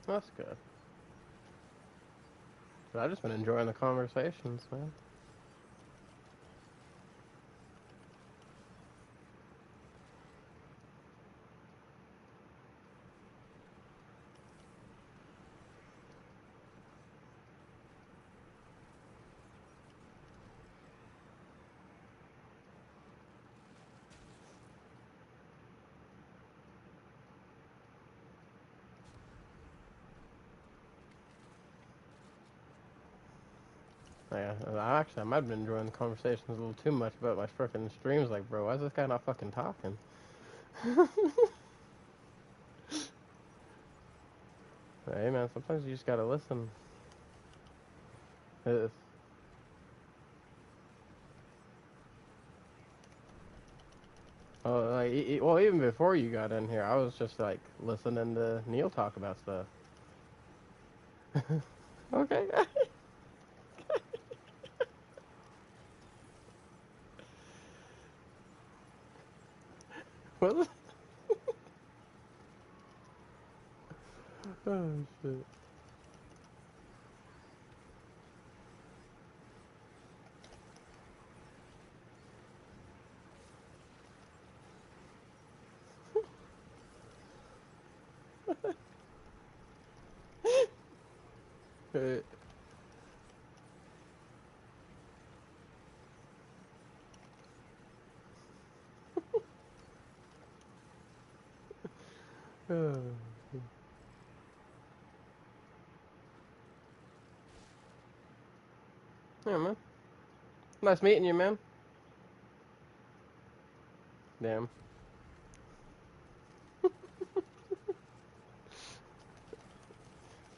Speaker 1: That's good. But I've just been enjoying the conversations, man. Yeah, I might have been enjoying the conversations a little too much about my freaking streams. Like, bro, why is this guy not fucking talking? Hey, man, sometimes you just gotta listen. It's, like, well, even before you got in here, I was just like listening to Neil talk about stuff. Okay. What? Oh shit. Uh, oh. Yeah, man. Nice meeting you, man. Damn.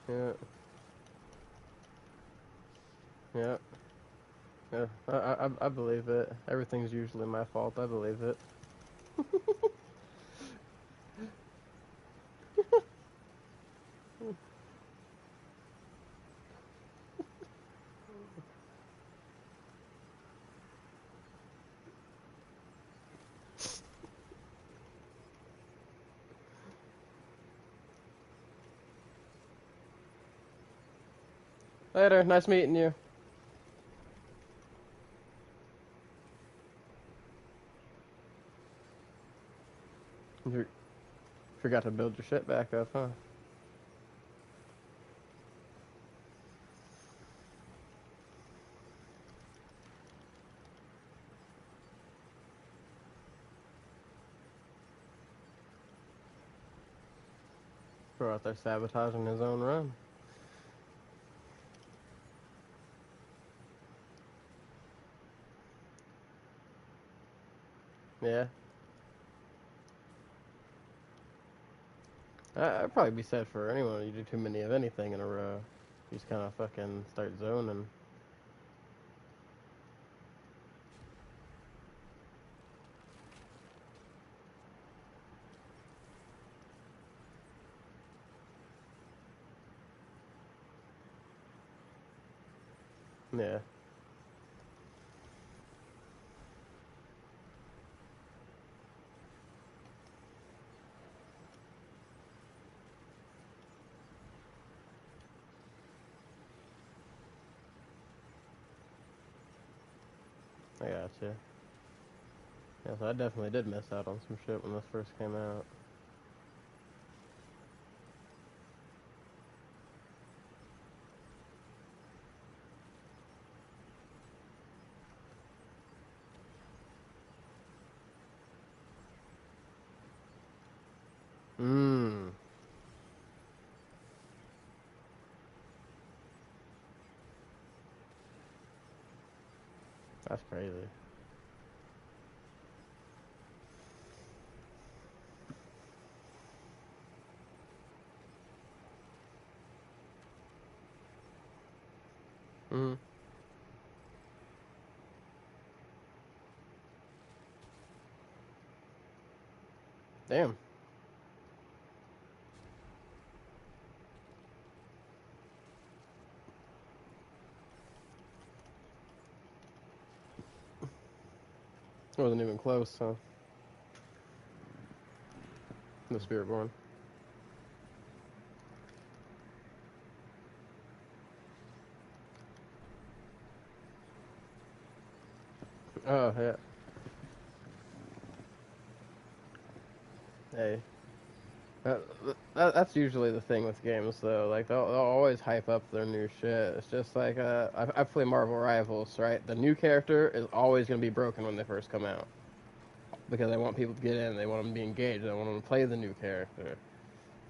Speaker 1: Yeah. Yeah. Yeah. I believe it. Everything's usually my fault. I believe it. Later. Nice meeting you. You forgot to build your shit back up, huh? Bro out there sabotaging his own run. Yeah. I'd probably be sad for anyone. You do too many of anything in a row. You just kind of fucking start zoning. Yeah. I gotcha. Yeah, so I definitely did miss out on some shit when this first came out. Mmm. That's crazy. Mm. Damn. It wasn't even close, huh? The Spiritborn. Oh, yeah. Hey. That, that's usually the thing with games, though. Like, they'll always hype up their new shit. It's just like, I play Marvel Rivals, right? The new character is always going to be broken when they first come out. Because they want people to get in, they want them to be engaged, they want them to play the new character.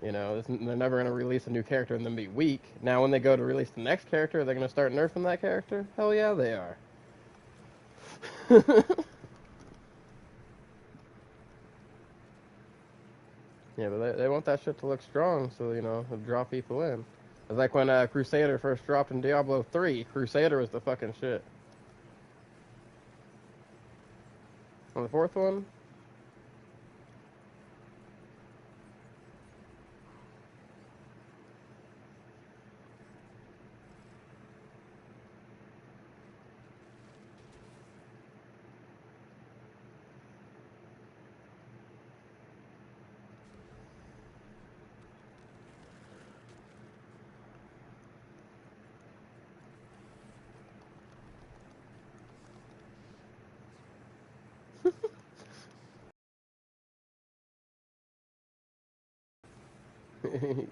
Speaker 1: You know, they're never going to release a new character and then be weak. Now, when they go to release the next character, they're going to start nerfing that character? Hell yeah, they are. Yeah, but they want that shit to look strong, so, you know, draw people in. It's like when Crusader first dropped in Diablo 3. Crusader was the fucking shit. On the fourth one,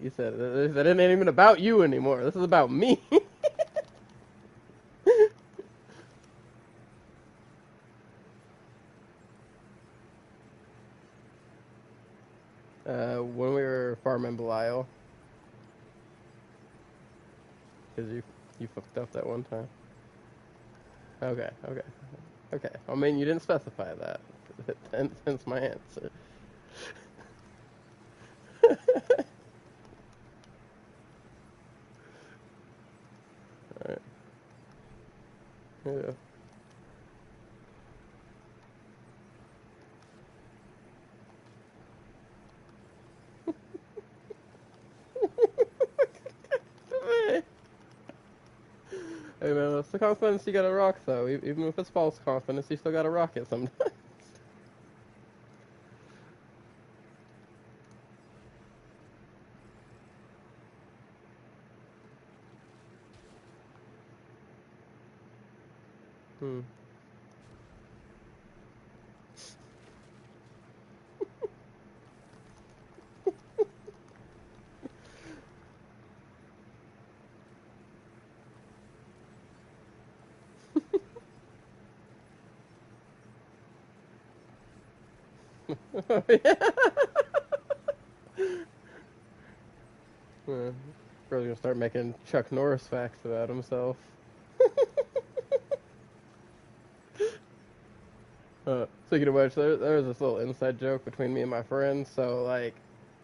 Speaker 1: you said it ain't even about you anymore. This is about me. When we were farming Belial, because you fucked up that one time. Okay, okay, okay. I mean, you didn't specify that. Hence my answer. Alright. Yeah. Hey man, it's the confidence you gotta rock though. Even if it's false confidence, you still gotta rock it sometimes. Hmm. Yeah. Bro's gonna start making Chuck Norris facts about himself. Speaking of which, there's this little inside joke between me and my friends. So, like,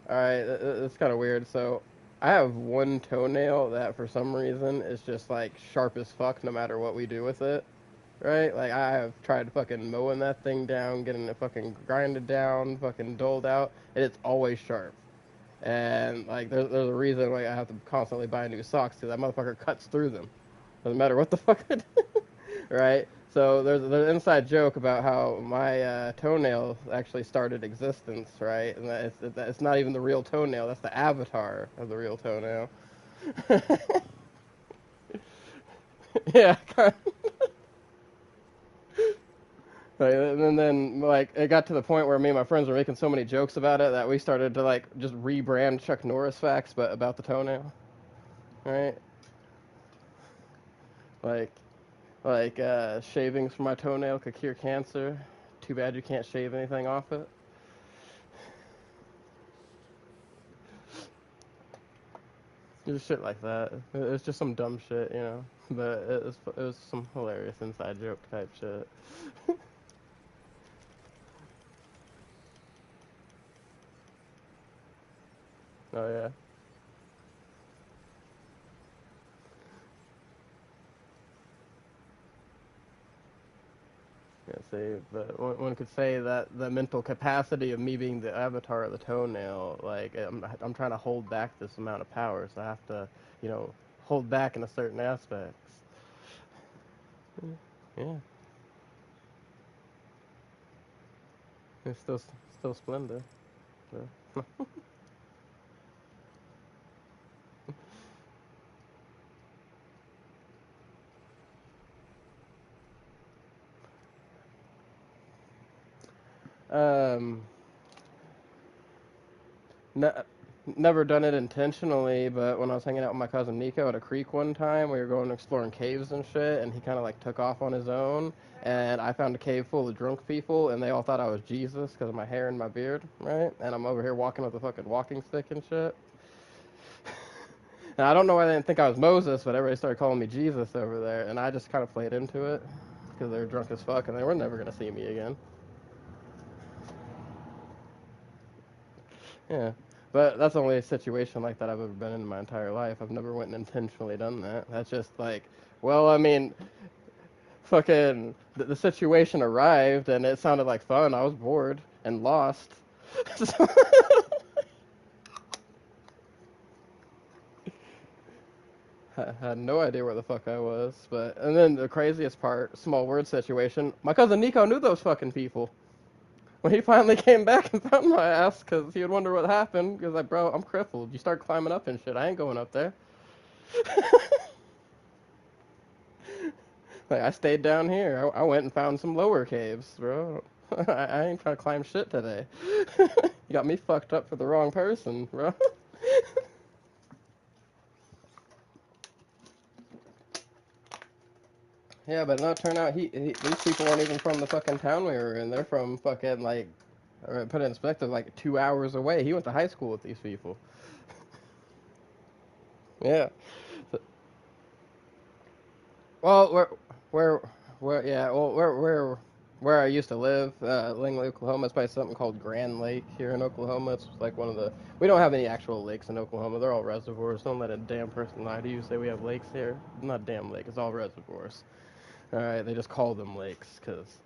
Speaker 1: alright, it's kind of weird. So, I have one toenail that for some reason is just, like, sharp as fuck no matter what we do with it. Right? Like, I have tried fucking mowing that thing down, getting it fucking grinded down, fucking doled out, and it's always sharp. And, like, there's a reason why I have to constantly buy new socks because that motherfucker cuts through them. Doesn't matter what the fuck I do. Right? So there's an inside joke about how my toenail actually started existence, right? And that it's not even the real toenail; that's the avatar of the real toenail. Yeah, Like, and then like it got to the point where me and my friends were making so many jokes about it that we started to like just rebrand Chuck Norris facts, but about the toenail, right? Like shavings from my toenail could cure cancer. Too bad you can't shave anything off it. Just shit like that. It's just some dumb shit, you know. But it was some hilarious inside joke type shit. Oh yeah. Yeah, see, but one could say that the mental capacity of me being the avatar of the toenail, like I'm trying to hold back this amount of power, so I have to, you know, hold back in a certain aspects. Yeah, it's still splendid. So. um, ne- Never done it intentionally, but when I was hanging out with my cousin Nico at a creek one time, we were going exploring caves and shit, and he kind of like took off on his own, and I found a cave full of drunk people, and they all thought I was Jesus because of my hair and my beard, right? And I'm over here walking with a fucking walking stick and shit. And I don't know why they didn't think I was Moses, but everybody started calling me Jesus over there, and I just kind of played into it because they were drunk as fuck, and they were never gonna see me again. Yeah. But that's the only situation like that I've ever been in my entire life. I've never went and intentionally done that. That's just like, well, I mean, fucking the situation arrived and it sounded like fun. I was bored and lost. So, I had no idea where the fuck I was. But and then the craziest part, small word situation. My cousin Nico knew those fucking people. When he finally came back and found my ass, because he would wonder what happened, because like, bro, I'm crippled. You start climbing up and shit. I ain't going up there. Like I stayed down here. I went and found some lower caves, bro. I ain't trying to climb shit today. You got me fucked up for the wrong person, bro. Yeah, but no, it turned out these people weren't even from the fucking town we were in. They're from fucking like, or put it in perspective, like 2 hours away. He went to high school with these people. Yeah. Well, where, yeah, well, where I used to live, Langley, Oklahoma, it's by something called Grand Lake here in Oklahoma. It's like one of the, we don't have any actual lakes in Oklahoma. They're all reservoirs. Don't let a damn person lie to you. Say we have lakes here. Not a damn lake. It's all reservoirs. All right, they just call them lakes because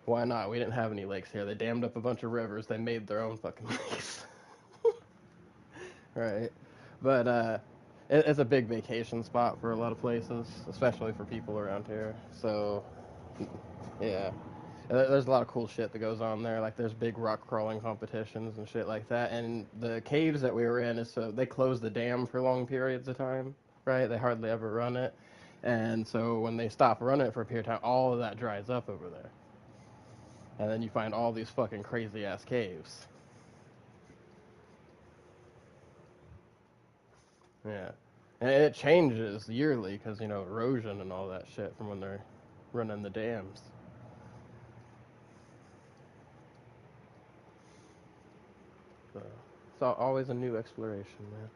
Speaker 1: why not? We didn't have any lakes here. They dammed up a bunch of rivers. They made their own fucking lakes. Right. But it's a big vacation spot for a lot of places, especially for people around here. So yeah, there's a lot of cool shit that goes on there. Like there's big rock crawling competitions and shit like that. And the caves that we were in is so they close the dam for long periods of time. Right. They hardly ever run it. And so when they stop running it for a period of time, all of that dries up over there. And then you find all these fucking crazy ass caves. Yeah. And it changes yearly because, you know, erosion and all that shit from when they're running the dams. So it's always a new exploration, man.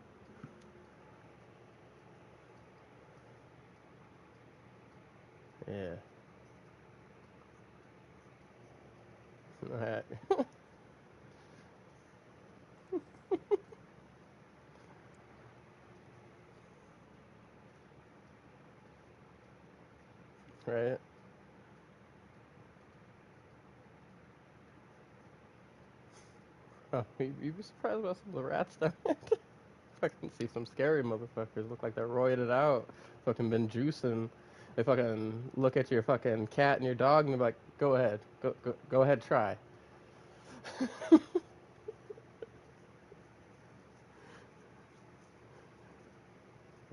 Speaker 1: Yeah. Right? Oh, you'd be surprised about some of the rats down there. Fucking see some scary motherfuckers. Look like they're roided out. Fucking been juicing. They fucking look at your fucking cat and your dog and they're like, go ahead. Go ahead, try.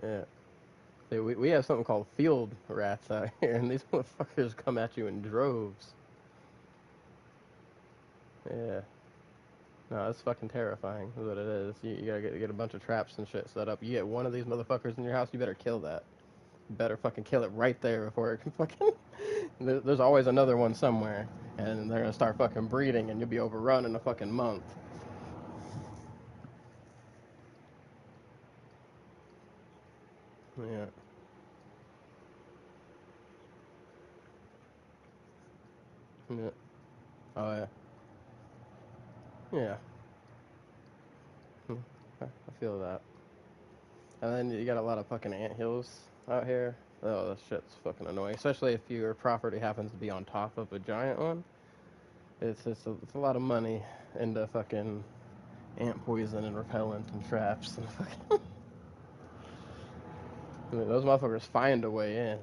Speaker 1: Yeah. See, we have something called field rats out here, and these motherfuckers come at you in droves. Yeah. No, it's fucking terrifying. Is what it is. You gotta get a bunch of traps and shit set up. You get one of these motherfuckers in your house, you better kill that. You better fucking kill it right there before it can fucking. There's always another one somewhere, and they're gonna start fucking breeding, and you'll be overrun in a fucking month. Yeah. Yeah. Oh yeah. Yeah. Hmm. I feel that. And then you got a lot of fucking ant hills out here. Oh, that shit's fucking annoying. Especially if your property happens to be on top of a giant one. It's a lot of money into fucking ant poison and repellent and traps and fucking. I mean, those motherfuckers find a way in.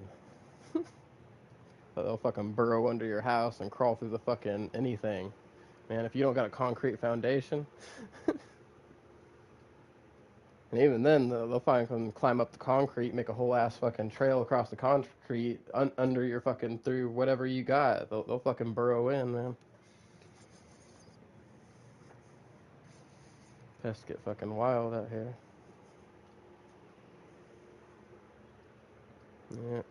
Speaker 1: They'll fucking burrow under your house and crawl through the fucking anything. Man, if you don't got a concrete foundation, and even then, they'll fucking climb up the concrete, make a whole ass fucking trail across the concrete under your fucking through whatever you got. They'll fucking burrow in, man. Pests get fucking wild out here. Yeah,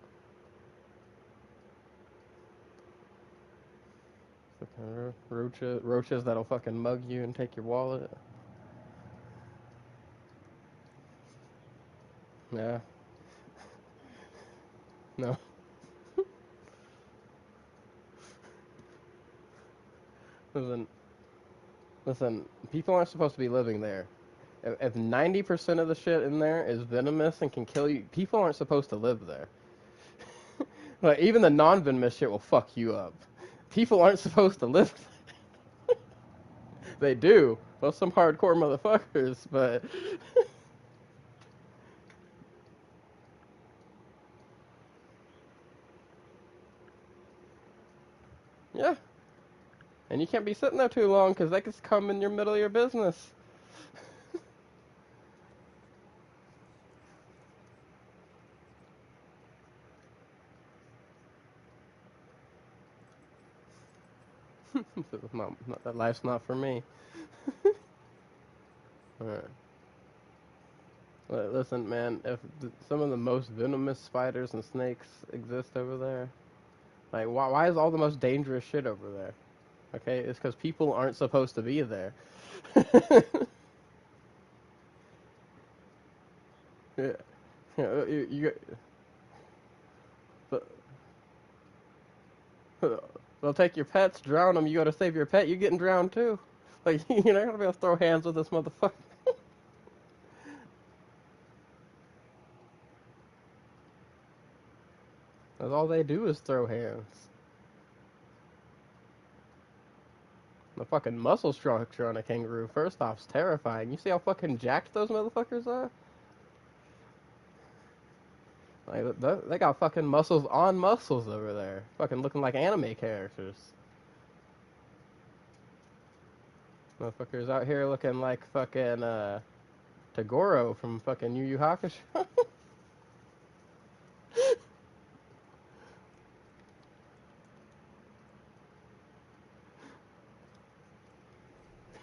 Speaker 1: fucking roaches that'll fucking mug you and take your wallet. Yeah, no. Listen, listen. People aren't supposed to be living there. If 90% of the shit in there is venomous and can kill you, people aren't supposed to live there. Like even the non-venomous shit will fuck you up. People aren't supposed to live. They do. Well, some hardcore motherfuckers, but yeah. And you can't be sitting there too long because that could come in your middle of your business. That life's not for me. All right. Listen, man. If some of the most venomous spiders and snakes exist over there, like why is all the most dangerous shit over there? Okay, it's because people aren't supposed to be there. Yeah, but- they'll take your pets, drown them. You got to save your pet. You're getting drowned too. Like you're not gonna be able to throw hands with this motherfucker. That's all they do is throw hands. The fucking muscle structure on a kangaroo, first off, is terrifying. You see how fucking jacked those motherfuckers are? Like they got fucking muscles on muscles over there, fucking looking like anime characters. Motherfuckers out here looking like fucking Tagoro from fucking Yu Yu Hakusho.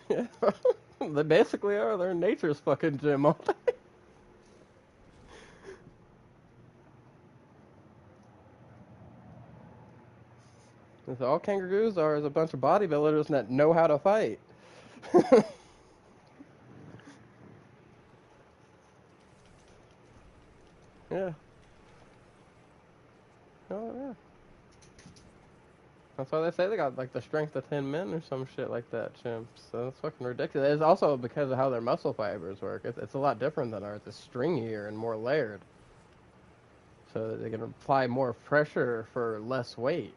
Speaker 1: Yeah. They basically are. They're nature's fucking gym, aren't they? That's all kangaroos are is a bunch of bodybuilders that know how to fight. Yeah. Oh yeah. That's why they say they got like the strength of 10 men or some shit like that, chimps. So it's fucking ridiculous. It's also because of how their muscle fibers work. It's a lot different than ours. It's stringier and more layered. So they can apply more pressure for less weight.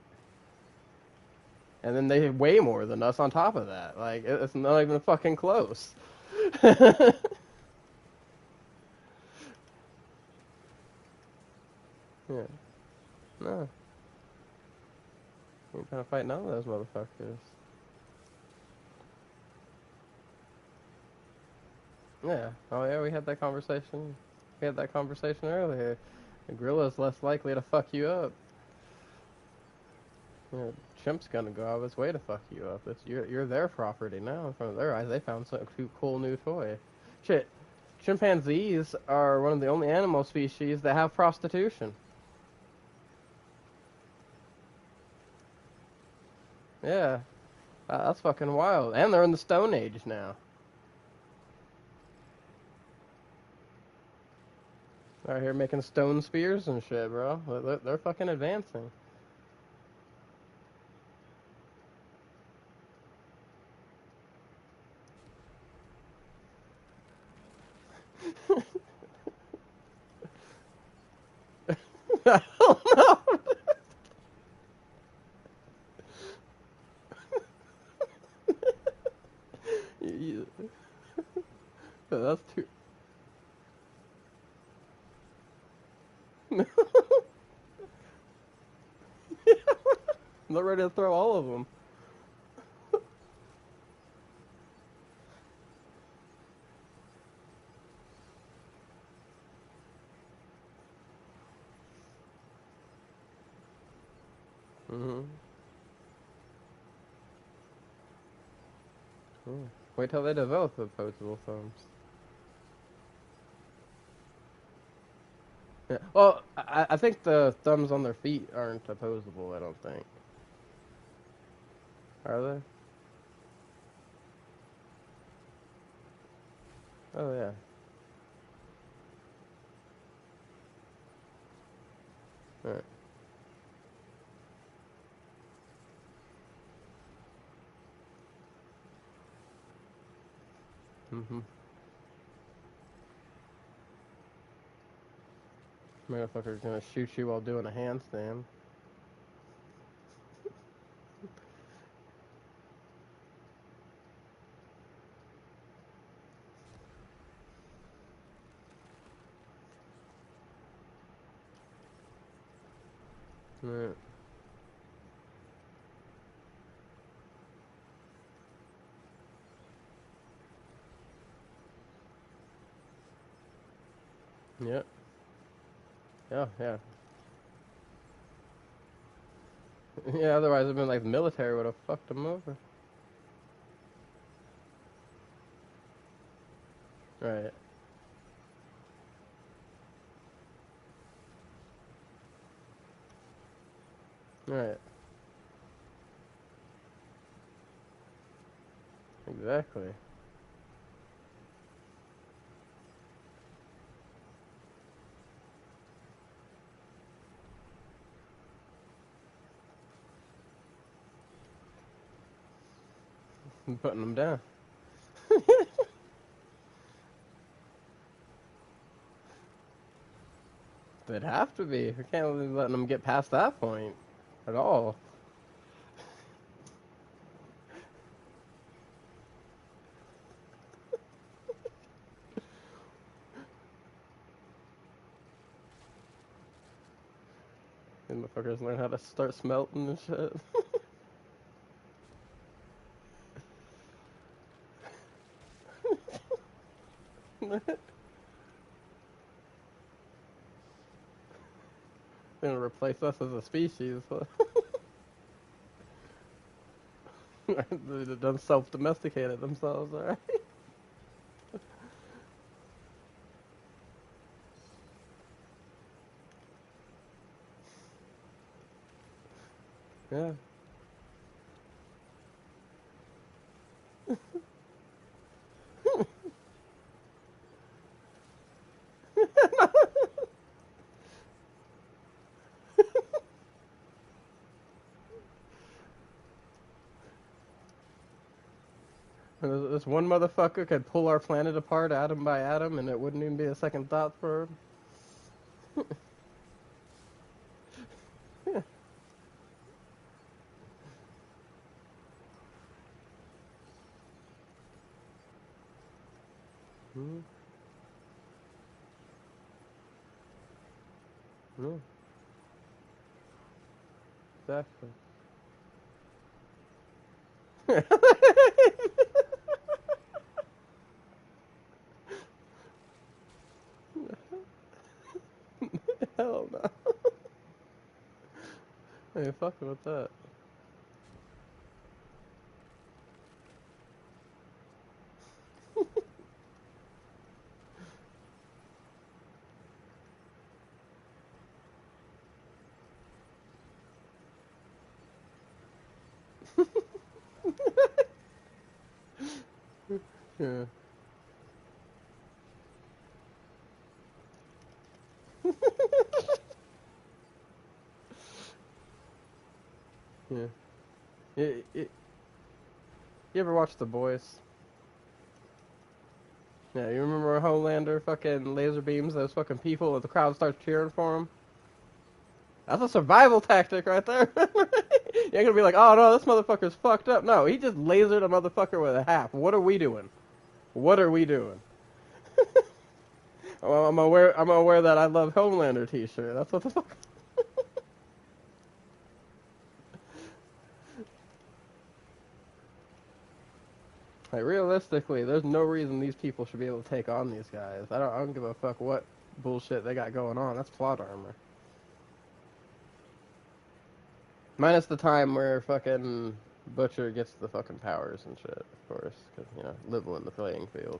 Speaker 1: And then they weigh more than us on top of that. Like, it's not even fucking close. Yeah. No. You ain't trying to fight none of those motherfuckers. Yeah. Oh yeah, we had that conversation. We had that conversation earlier. A gorilla's less likely to fuck you up. Yeah, Chimp's gonna go out of his way to fuck you up. It's you're their property now in front of their eyes. They found some cool new toy. Shit, chimpanzees are one of the only animal species that have prostitution. Yeah, that's fucking wild. And they're in the Stone Age now. They're here making stone spears and shit, bro. They're fucking advancing. I don't know. That's too. They're ready to throw all of them. Mm-hmm. Mm. Wait till they develop opposable thumbs. Yeah. Well, I think the thumbs on their feet aren't opposable. I don't think. Are they? Oh yeah. Right. Mm-hmm. Motherfucker's gonna shoot you while doing a handstand. Right. Yep. Yeah. Yeah. Yeah. Otherwise, it'd been like the military would have fucked them over. Right. Right. Exactly. Putting them down. They'd have to be. We can't be letting them get past that point at all. And motherfuckers learn how to start smelting and shit. They're gonna replace us as a species. They've done self-domesticated themselves, alright? Yeah. This one motherfucker could pull our planet apart atom by atom, and it wouldn't even be a second thought for him. Yeah. Mm-hmm. Yeah. Exactly. Hell no. I ain't fucking with that. Yeah. Yeah. You ever watch The Boys? Yeah, you remember Homelander fucking laser beams those fucking people and the crowd starts cheering for him? That's a survival tactic right there. You're gonna be like, oh no, this motherfucker's fucked up. No, he just lasered a motherfucker with a half. What are we doing? What are we doing? Well, I'm aware that I love Homelander t-shirt. That's what the fuck. Like realistically, there's no reason these people should be able to take on these guys. I don't give a fuck what bullshit they got going on. That's plot armor. Minus the time where fucking Butcher gets the fucking powers and shit, of course, because you know, leveling the playing field.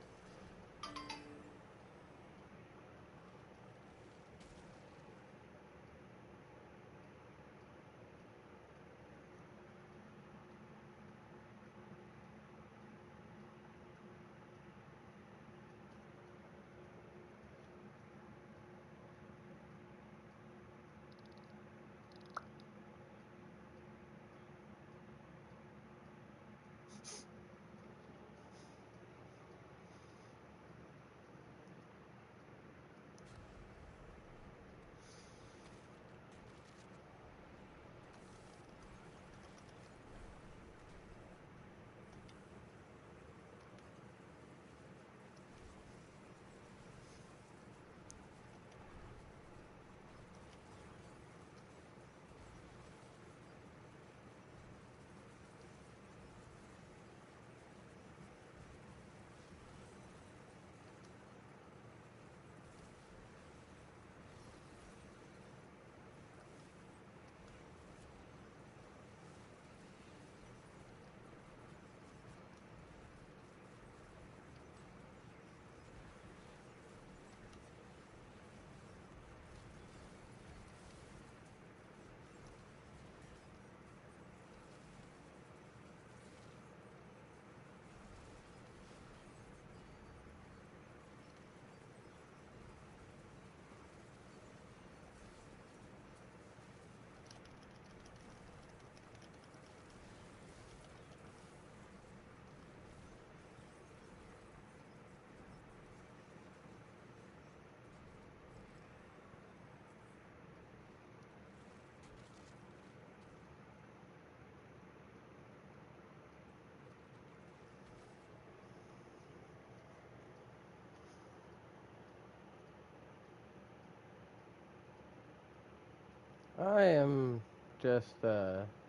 Speaker 1: I am just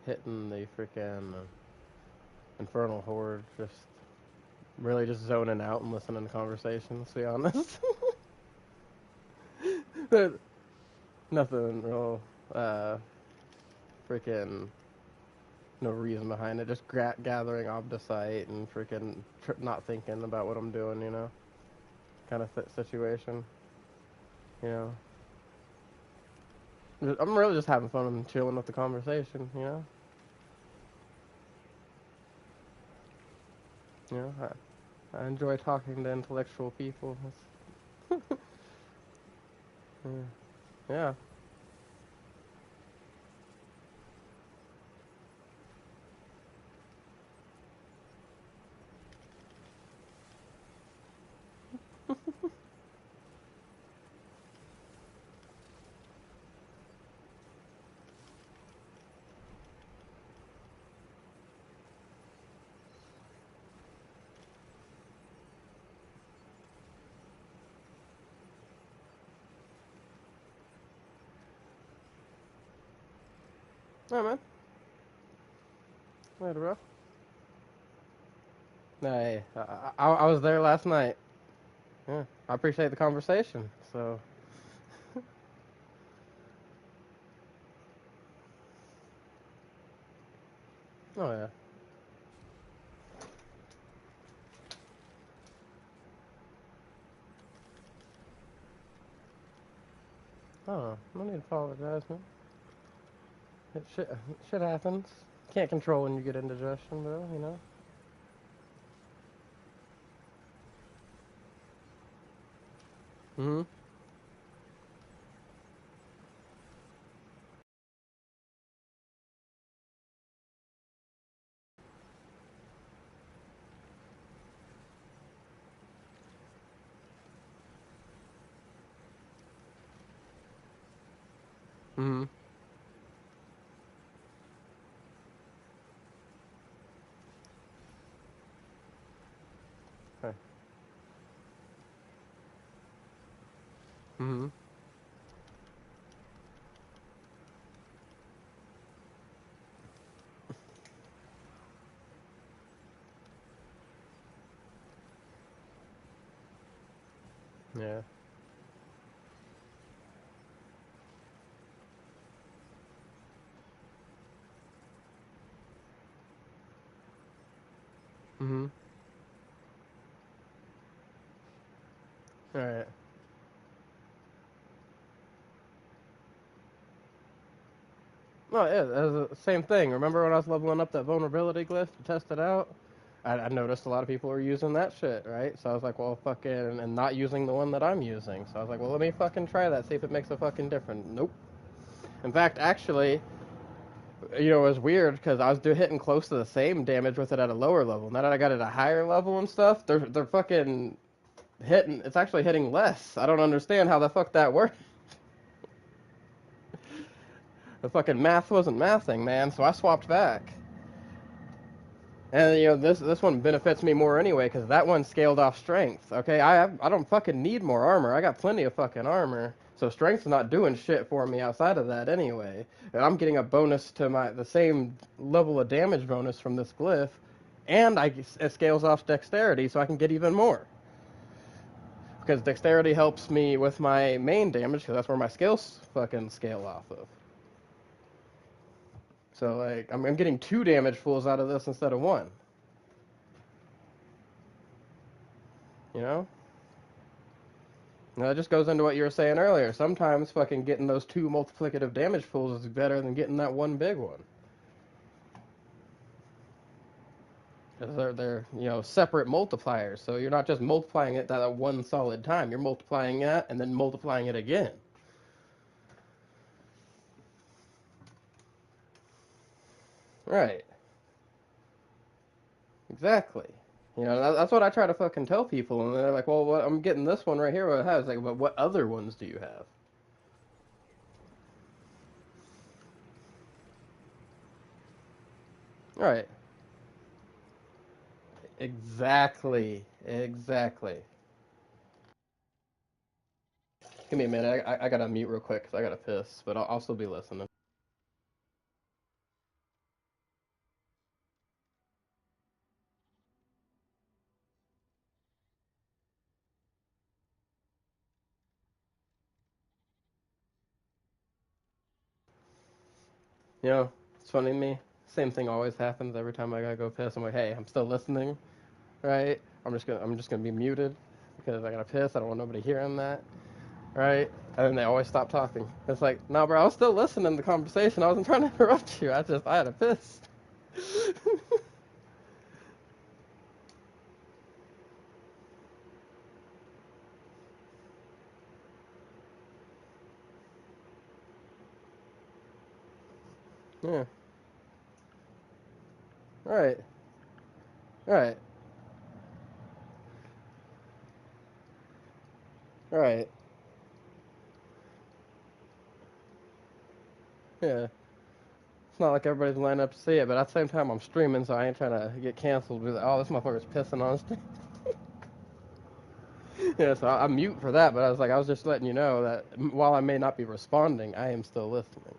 Speaker 1: hitting the freaking Infernal Horde, just really just zoning out and listening to conversations, to be honest. But nothing real, uh, freaking, no reason behind it. Just gathering Obdicite and freaking not thinking about what I'm doing, you know? Kind of situation, you know? I'm really just having fun and chilling with the conversation, you know? You know, I enjoy talking to intellectual people. Yeah. Yeah. Yeah, man. Later, bro. Hey, I was there last night. Yeah, I appreciate the conversation. So, oh yeah. Oh, no need to apologize, man. Shit happens. Can't control when you get indigestion, though, you know? Mm-hmm. Mm-hmm. Okay. Mm-hmm. Yeah. Mm-hmm. Alright. Well, yeah, that's the same thing. Remember when I was leveling up that vulnerability glyph to test it out? I noticed a lot of people were using that shit, right? So I was like, well, fucking, and not using the one that I'm using. So I was like, well, let me fucking try that, see if it makes a fucking difference. Nope. In fact, actually, it was weird because I was hitting close to the same damage with it at a lower level. Now that I got it at a higher level and stuff, they're fucking hitting. It's actually hitting less. I don't understand how the fuck that works. The fucking math wasn't mathing, man. So I swapped back. And this one benefits me more anyway because that one scaled off strength. Okay, I don't fucking need more armor. I got plenty of fucking armor. So strength's not doing shit for me outside of that anyway. And I'm getting a bonus to the same level of damage bonus from this glyph, and it scales off dexterity, so I can get even more. Because dexterity helps me with my main damage, because that's where my skills fucking scale off of. So like I'm getting 2 damage pools out of this instead of 1. You know. Now, that just goes into what you were saying earlier. Sometimes fucking getting those 2 multiplicative damage pools is better than getting that 1 big one. Because they're separate multipliers. So you're not just multiplying it that one solid time. You're multiplying it and then multiplying it again. Right. Exactly. That's what I try to fucking tell people, and they're like, "Well, I'm getting this one right here. What it has?" Like, but what other ones do you have? Right. Exactly. Exactly. Give me a minute. I gotta mute real quick because I gotta piss, but I'll still be listening. It's funny to me. Same thing always happens every time I gotta go piss. I'm like, hey, I'm still listening, right? I'm just gonna be muted because I gotta piss. I don't want nobody hearing that, right? And then they always stop talking. It's like, no, bro, I was still listening to the conversation. I wasn't trying to interrupt you. I had to piss. Yeah. Right. Right. Right. Yeah. It's not like everybody's lined up to see it, but at the same time, I'm streaming, so I ain't trying to get canceled. With oh, this motherfucker's pissing on stream. Yeah, so I'm mute for that, but I was just letting you know that while I may not be responding, I am still listening.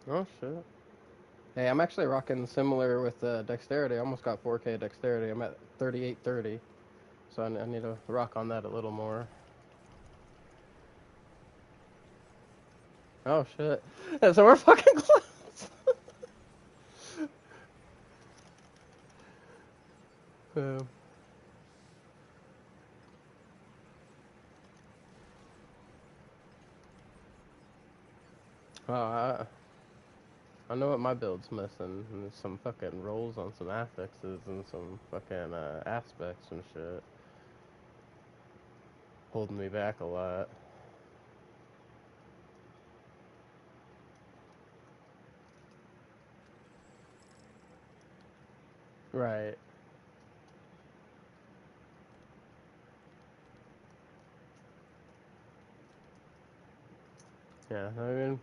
Speaker 1: Oh shit. Hey, I'm actually rocking similar with dexterity. I almost got 4K dexterity. I'm at 3830, so I need to rock on that a little more. Oh shit. Yeah, so we're fucking close. I know what my build's missing. And there's some fucking rolls on some affixes and some fucking aspects and shit. Holding me back a lot. Right. Yeah, I mean,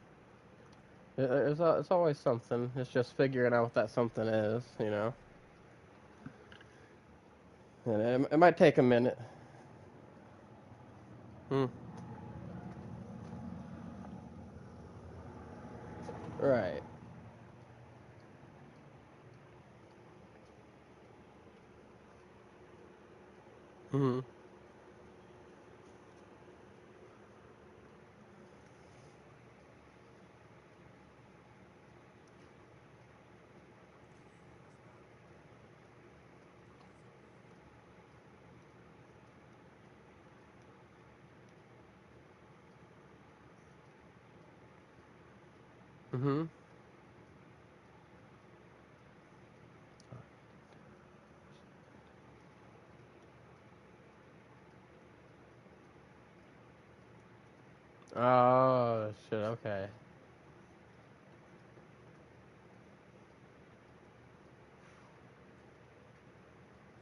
Speaker 1: it's always something. It's just figuring out what that something is, you know? And it might take a minute. Hmm. Right. Hmm. Hmm. Oh, shit, okay.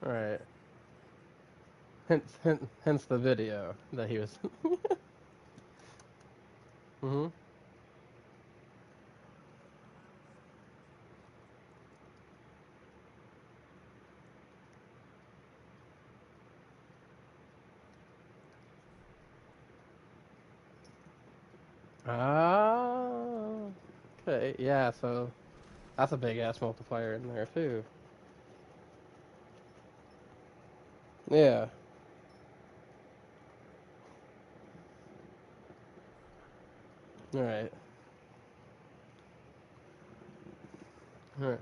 Speaker 1: Right. Hence the video that he was. Hmm. Ah. Okay. Yeah. So that's a big ass multiplier in there too. Yeah. All right. All right.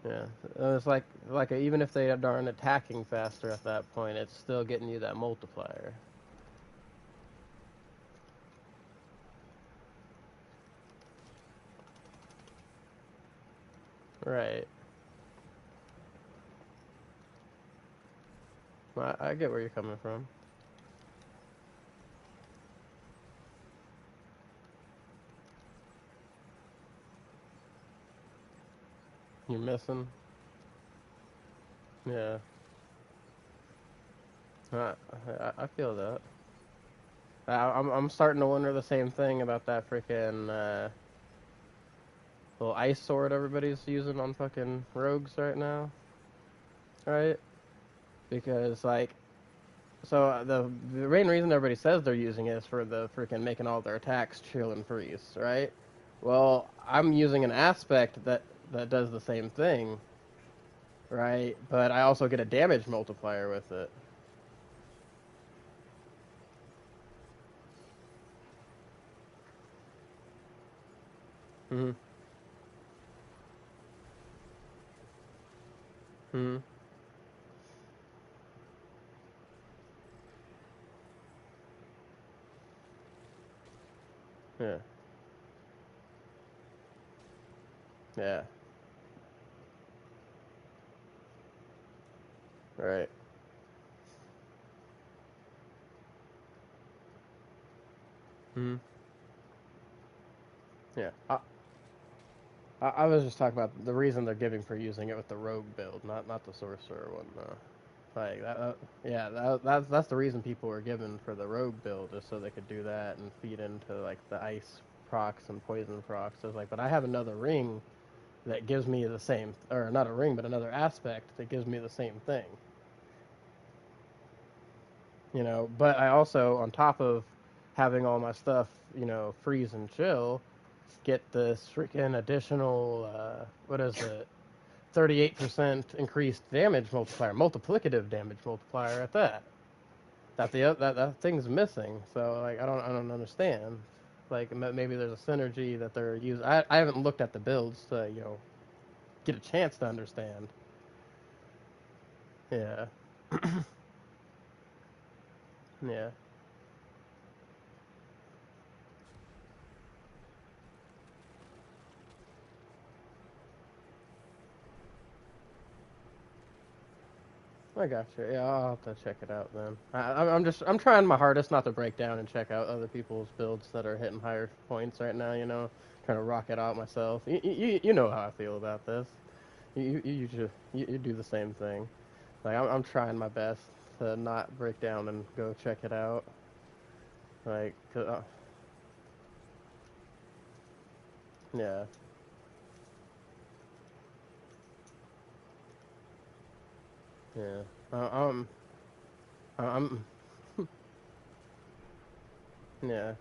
Speaker 1: Yeah. It's like even if they aren't attacking faster at that point, it's still getting you that multiplier. Right. I get where you're coming from. You're missing. Yeah. I I feel that. I'm starting to wonder the same thing about that freaking little ice sword everybody's using on fucking rogues right now, right? Because like, so the main reason everybody says they're using it is for the freaking making all their attacks chill and freeze, right? Well, I'm using an aspect that does the same thing, right? But I also get a damage multiplier with it. Hmm. Hmm. Yeah. Yeah. Right. Hmm. Yeah. I was just talking about the reason they're giving for using it with the rogue build, not the sorcerer one though. Like yeah, that's the reason people were given for the rogue build, is so they could do that and feed into like the ice procs and poison procs. So it's like, but I have another ring that gives me the same, or not a ring, but another aspect that gives me the same thing. You know, but I also, on top of having all my stuff, you know, freeze and chill, get this freaking additional what is it? 38% increased damage multiplier, multiplicative damage multiplier at that. That thing's missing. So like I don't understand. Like maybe there's a synergy that they're using. I haven't looked at the builds to get a chance to understand. Yeah, yeah, I got you. Yeah, I'll have to check it out then. I'm trying my hardest not to break down and check out other people's builds that are hitting higher points right now. You know, trying to rock it out myself. You know how I feel about this. You do the same thing. Like I'm trying my best to not break down and go check it out. Like, yeah, yeah. Uh, um, I'm, yeah,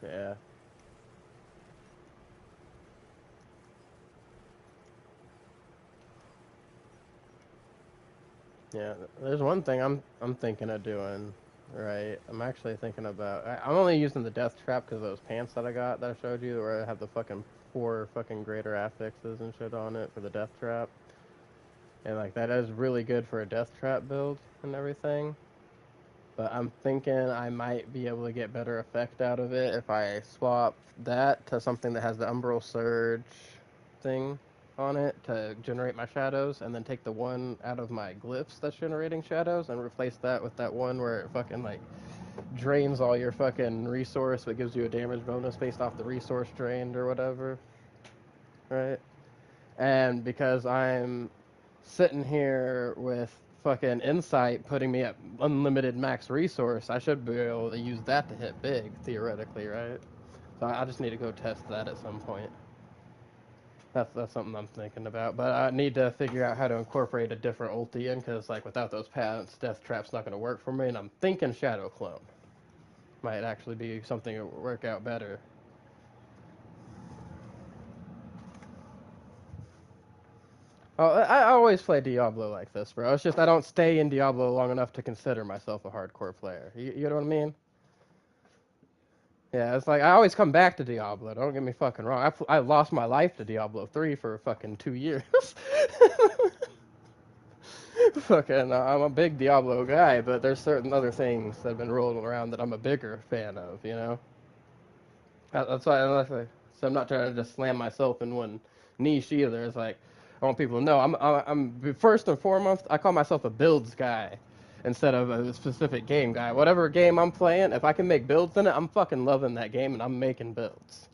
Speaker 1: yeah, yeah. There's one thing I'm thinking of doing. Right, I'm actually thinking about. I'm only using the death trap because those pants that I got that I showed you, where I have the fucking four fucking greater affixes and shit on it for the death trap, and like that is really good for a death trap build and everything. But I'm thinking I might be able to get better effect out of it if I swap that to something that has the Umbral Surge thing on it to generate my shadows, and then take the one out of my glyphs that's generating shadows and replace that with that one where it fucking like drains all your fucking resource but gives you a damage bonus based off the resource drained or whatever, right? And because I'm sitting here with fucking insight putting me at unlimited max resource, I should be able to use that to hit big, theoretically, right? So I just need to go test that at some point. That's something I'm thinking about. But I need to figure out how to incorporate a different ulti in, because like without those patents, Death Trap's not going to work for me, and I'm thinking Shadow Clone might actually be something that would work out better. Oh, I always play Diablo like this, bro. It's just I don't stay in Diablo long enough to consider myself a hardcore player. You know what I mean? Yeah, it's like I always come back to Diablo. Don't get me fucking wrong. I lost my life to Diablo 3 for fucking 2 years. Fucking, I'm a big Diablo guy, but there's certain other things that have been rolling around that I'm a bigger fan of. You know, that's why. So I'm not trying to just slam myself in one niche either. It's like I want people to know I'm first and foremost I call myself a builds guy instead of a specific game guy. Whatever game I'm playing, if I can make builds in it, I'm fucking loving that game and I'm making builds.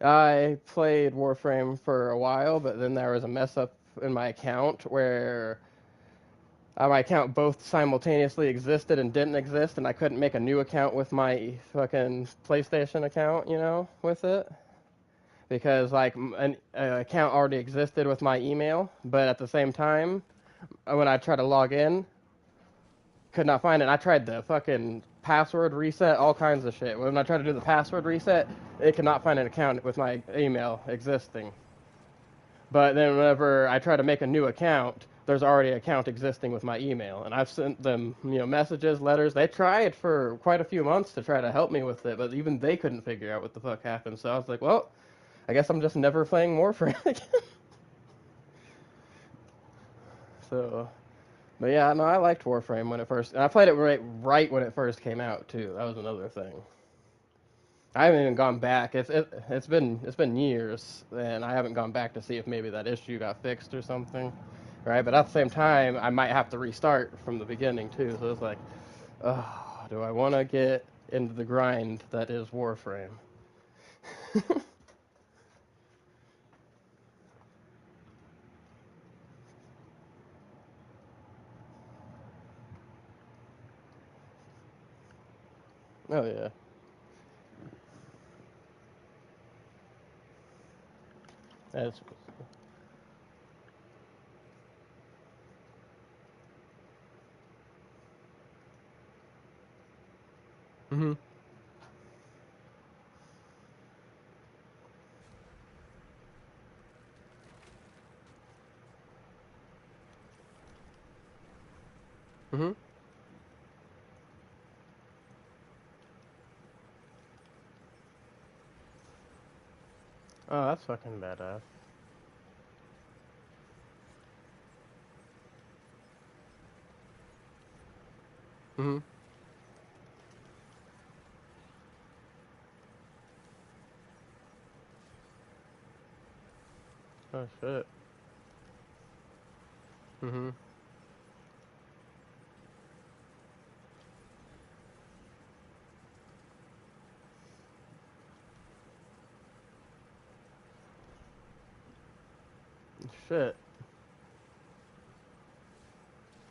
Speaker 1: I played Warframe for a while, but then there was a mess up in my account where my account both simultaneously existed and didn't exist, and I couldn't make a new account with my fucking PlayStation account, you know, with it. Because, like, an account already existed with my email, but at the same time, when I tried to log in, could not find it. I tried the fucking password reset, all kinds of shit. When I tried to do the password reset, it could not find an account with my email existing. But then whenever I try to make a new account, there's already an account existing with my email, and I've sent them, messages, letters. They tried for quite a few months to try to help me with it, but even they couldn't figure out what the fuck happened. So I was like, well, I guess I'm just never playing Warframe again. So, but yeah, no, I liked Warframe when it first, and I played it right when it first came out too. That was another thing. I haven't even gone back. It's been years, and I haven't gone back to see if maybe that issue got fixed or something, right? But at the same time, I might have to restart from the beginning too. So it's like, oh, do I want to get into the grind that is Warframe? Oh yeah, that's. Mhm. Mhm. Oh, that's fucking badass. Mhm. Oh shit. Mhm. Shit.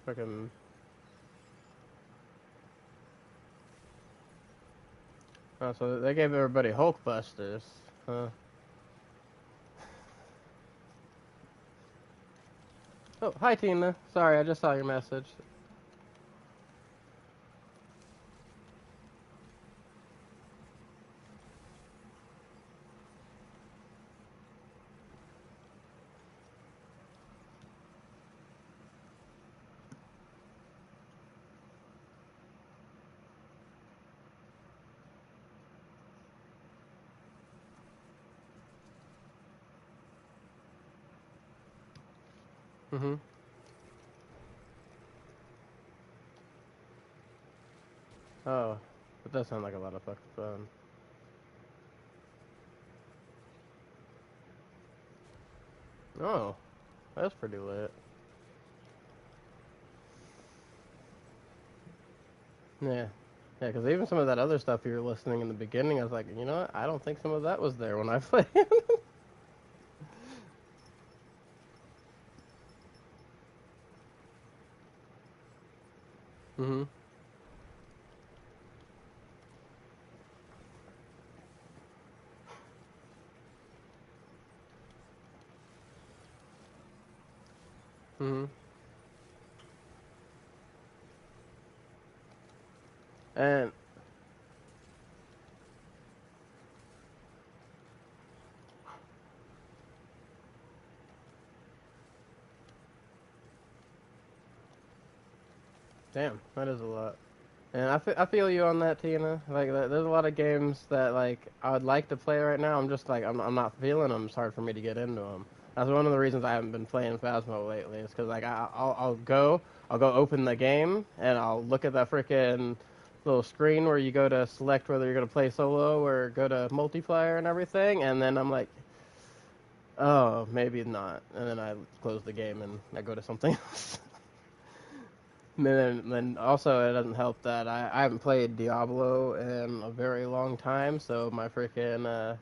Speaker 1: Fucking. Oh, so they gave everybody Hulk busters. Huh. Oh, hi Tina. Sorry, I just saw your message. Mhm. Oh, that does sound like a lot of fucking fun. Oh, that's pretty lit. Yeah. Yeah, because even some of that other stuff you were listening in the beginning, I was like, you know what? I don't think some of that was there when I played. Mhm. Mhm. And damn, that is a lot. And I feel you on that, Tina. Like, there's a lot of games that like I would like to play right now. I'm just like I'm not feeling them. It's hard for me to get into them. That's one of the reasons I haven't been playing Phasmo lately. Is because like I'll go open the game and I'll look at that freaking little screen where you go to select whether you're gonna play solo or go to multiplayer and everything, and then I'm like, oh, maybe not, and then I close the game and I go to something else. Then also it doesn't help that I haven't played Diablo in a very long time, so my freaking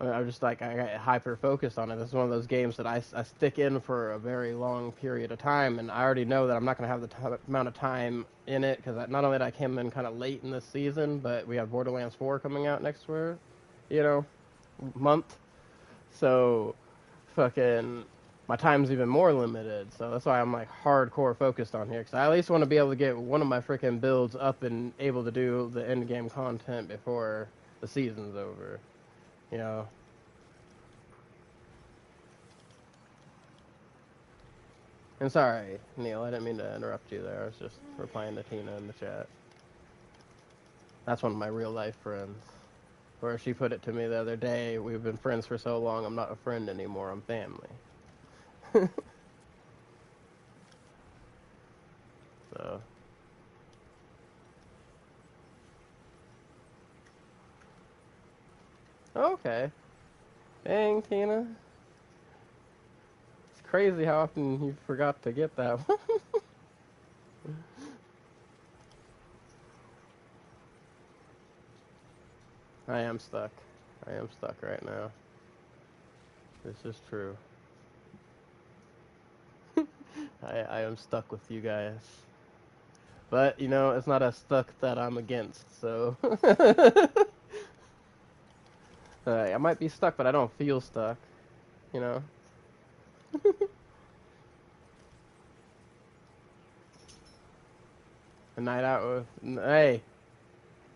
Speaker 1: I'm just like I got hyper focused on it. This is one of those games that I stick in for a very long period of time, and I already know that I'm not going to have the amount of time in it because not only did I came in kind of late in this season, but we have Borderlands 4 coming out next year, you know, month. So fucking my time's even more limited. So that's why I'm like hardcore focused on here because I at least want to be able to get one of my freaking builds up and able to do the end game content before the season's over. You know. And sorry, Neil, I didn't mean to interrupt you there. I was just replying to Tina in the chat. That's one of my real life friends. Where she put it to me the other day, we've been friends for so long, I'm not a friend anymore, I'm family. So, okay. Dang, Tina. It's crazy how often you forgot to get that one. I am stuck. I am stuck right now. This is true. I am stuck with you guys. But, you know, it's not a stuck that I'm against, so. I might be stuck, but I don't feel stuck, you know? A night out with. Hey,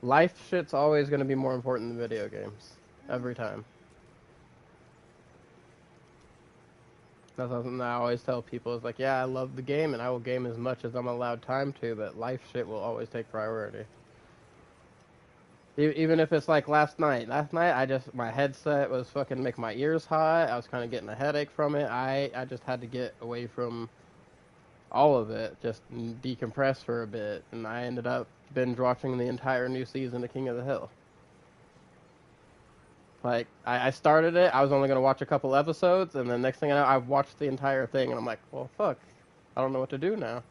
Speaker 1: life shit's always going to be more important than video games. Every time. That's something that I always tell people. It's like, yeah, I love the game and I will game as much as I'm allowed time to, but life shit will always take priority. Even if it's like last night. Last night, my headset was fucking making my ears hot. I was kind of getting a headache from it. I just had to get away from all of it, just decompress for a bit, and I ended up binge watching the entire new season of King of the Hill. Like, I started it, I was only going to watch a couple episodes, and then next thing I know, I've watched the entire thing, and I'm like, well, fuck, I don't know what to do now.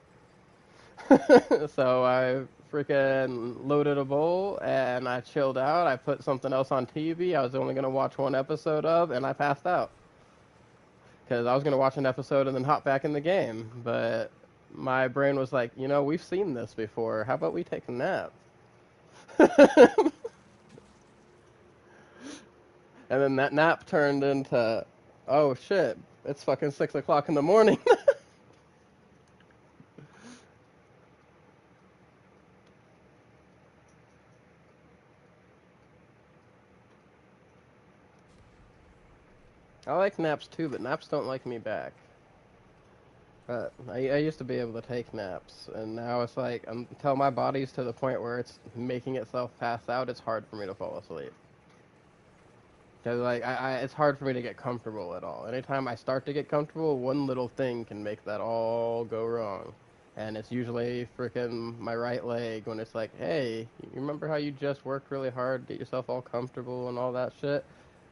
Speaker 1: So I freaking loaded a bowl, and I chilled out. I put something else on TV I was only going to watch one episode of, and I passed out. Because I was going to watch an episode and then hop back in the game. But my brain was like, we've seen this before. How about we take a nap? And then that nap turned into, oh shit, it's fucking 6 o'clock in the morning. I like naps too, but naps don't like me back. I used to be able to take naps, and now it's like until my body's to the point where it's making itself pass out, it's hard for me to fall asleep. Cause like it's hard for me to get comfortable at all. Anytime I start to get comfortable, one little thing can make that all go wrong, and it's usually freaking my right leg when it's like, hey, you remember how you just worked really hard, get yourself all comfortable and all that shit?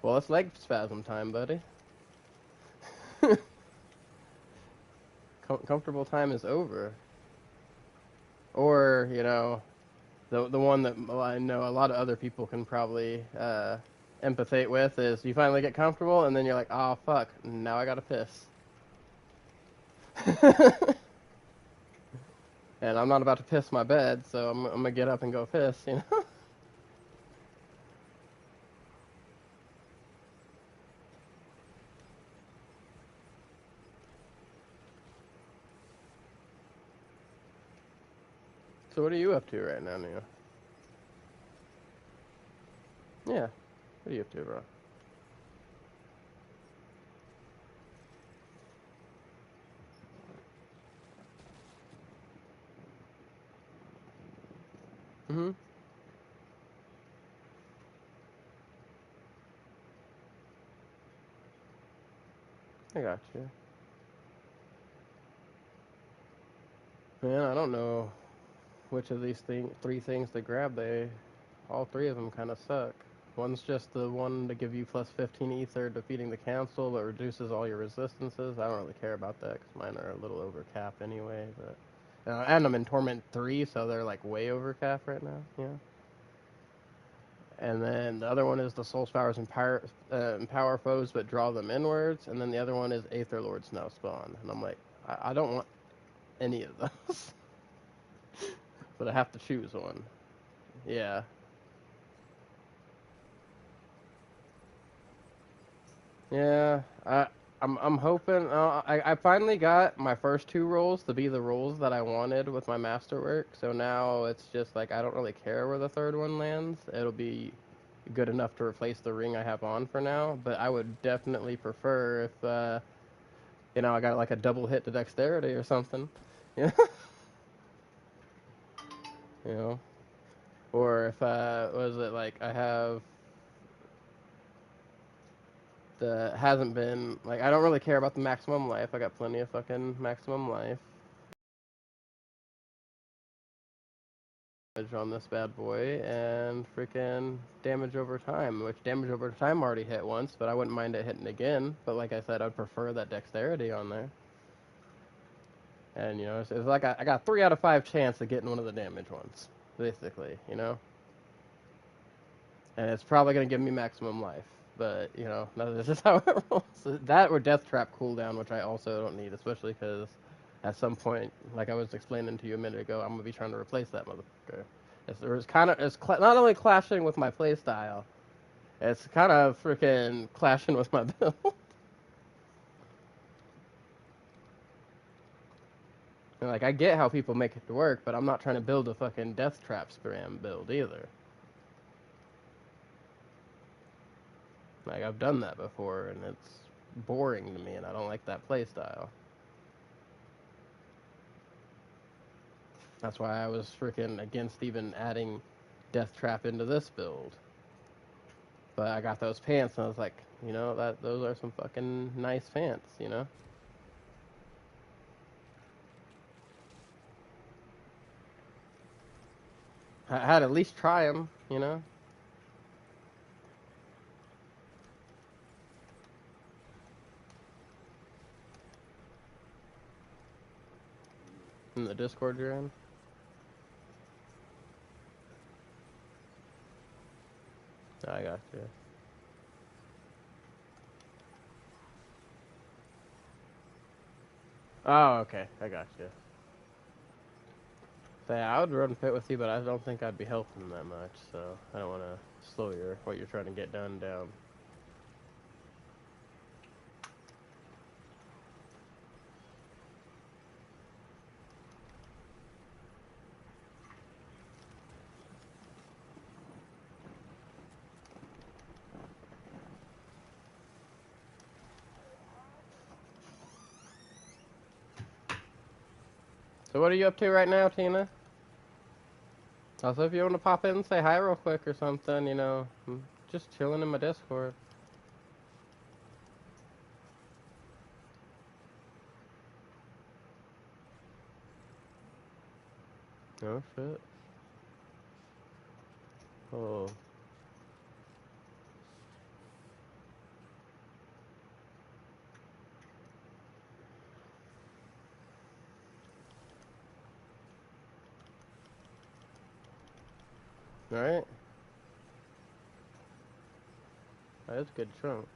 Speaker 1: Well, it's leg spasm time, buddy. Comfortable time is over. Or the one that I know a lot of other people can probably empathate with is you finally get comfortable and then you're like, oh fuck, now I gotta piss. And I'm not about to piss my bed, so I'm gonna get up and go piss. So what are you up to right now, Neil? Yeah, what are you up to, bro? Mm-hmm. I got you. Man, I don't know which of these three things to grab. All three of them kind of suck. One's just the one to give you plus 15 ether defeating the council, but reduces all your resistances. I don't really care about that because mine are a little over cap anyway. But and I'm in Torment 3, so they're like way over cap right now. Yeah. And then the other one is the Soul's Powers empower foes but draw them inwards. And then the other one is Aether Lord's now spawn. And I'm like, I don't want any of those. But I have to choose one. Yeah. Yeah, I'm hoping. I finally got my first two rolls to be the rolls that I wanted with my masterwork. So now it's just like I don't really care where the third one lands. It'll be good enough to replace the ring I have on for now. But I would definitely prefer if I got like a double hit to dexterity or something. Yeah, you know, or if was it like I have the hasn't been like I don't really care about the maximum life. I got plenty of fucking maximum life on this bad boy and freaking damage over time, which damage over time already hit once, but I wouldn't mind it hitting again. But like I said, I'd prefer that dexterity on there. And it's like I got 3 out of 5 chance of getting one of the damage ones, basically. And it's probably gonna give me maximum life. But this is how it rolls. That or death trap cooldown, which I also don't need, especially because at some point, like I was explaining to you a minute ago, I'm gonna be trying to replace that motherfucker. Not only clashing with my playstyle, it's kind of freaking clashing with my build. And, like I get how people make it to work, but I'm not trying to build a fucking death trap spam build either. Like I've done that before, and it's boring to me, and I don't like that playstyle. That's why I was freaking against even adding death trap into this build. But I got those pants, and I was like, that those are some fucking nice pants. I had to at least try them. in the Discord you're in? I got you. Oh, okay. I got you. So, yeah, I would run pit with you, but I don't think I'd be helping that much, so I don't want to slow what you're trying to get done down. So what are you up to right now, Tina? Also, if you want to pop in and say hi real quick or something, I'm just chilling in my Discord. Oh, shit. Oh. Alright. That's a good chunk.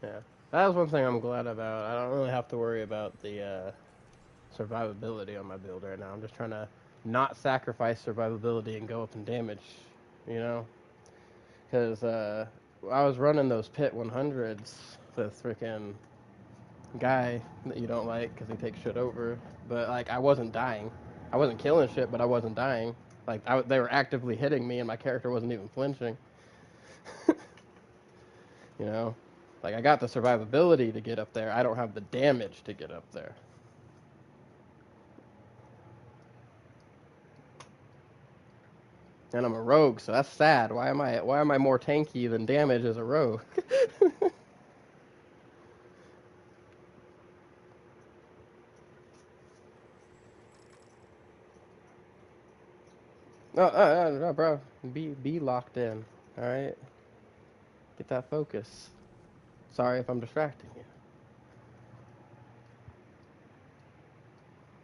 Speaker 1: Yeah. That was one thing I'm glad about. I don't really have to worry about the survivability on my build right now. I'm just trying to not sacrifice survivability and go up in damage, you know? Because I was running those pit 100s with freaking guy that you don't like because he takes shit over. But, like, I wasn't dying. I wasn't killing shit, but I wasn't dying. Like, they were actively hitting me, and my character wasn't even flinching. You know? Like, I got the survivability to get up there. I don't have the damage to get up there. And I'm a rogue, so that's sad. Why am I more tanky than damage as a rogue? No, bro. Be locked in. All right. Get that focus. Sorry if I'm distracting you.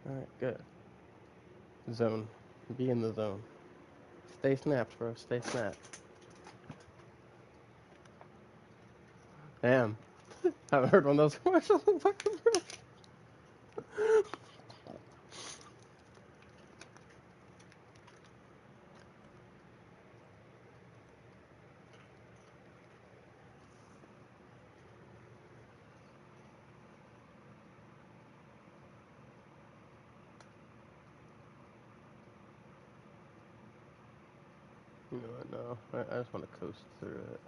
Speaker 1: All right, good. Zone. Be in the zone. Stay snapped, bro. Stay snapped. Damn. Haven't heard one of those commercials in fucking forever. You know what? No. I just want to coast through it.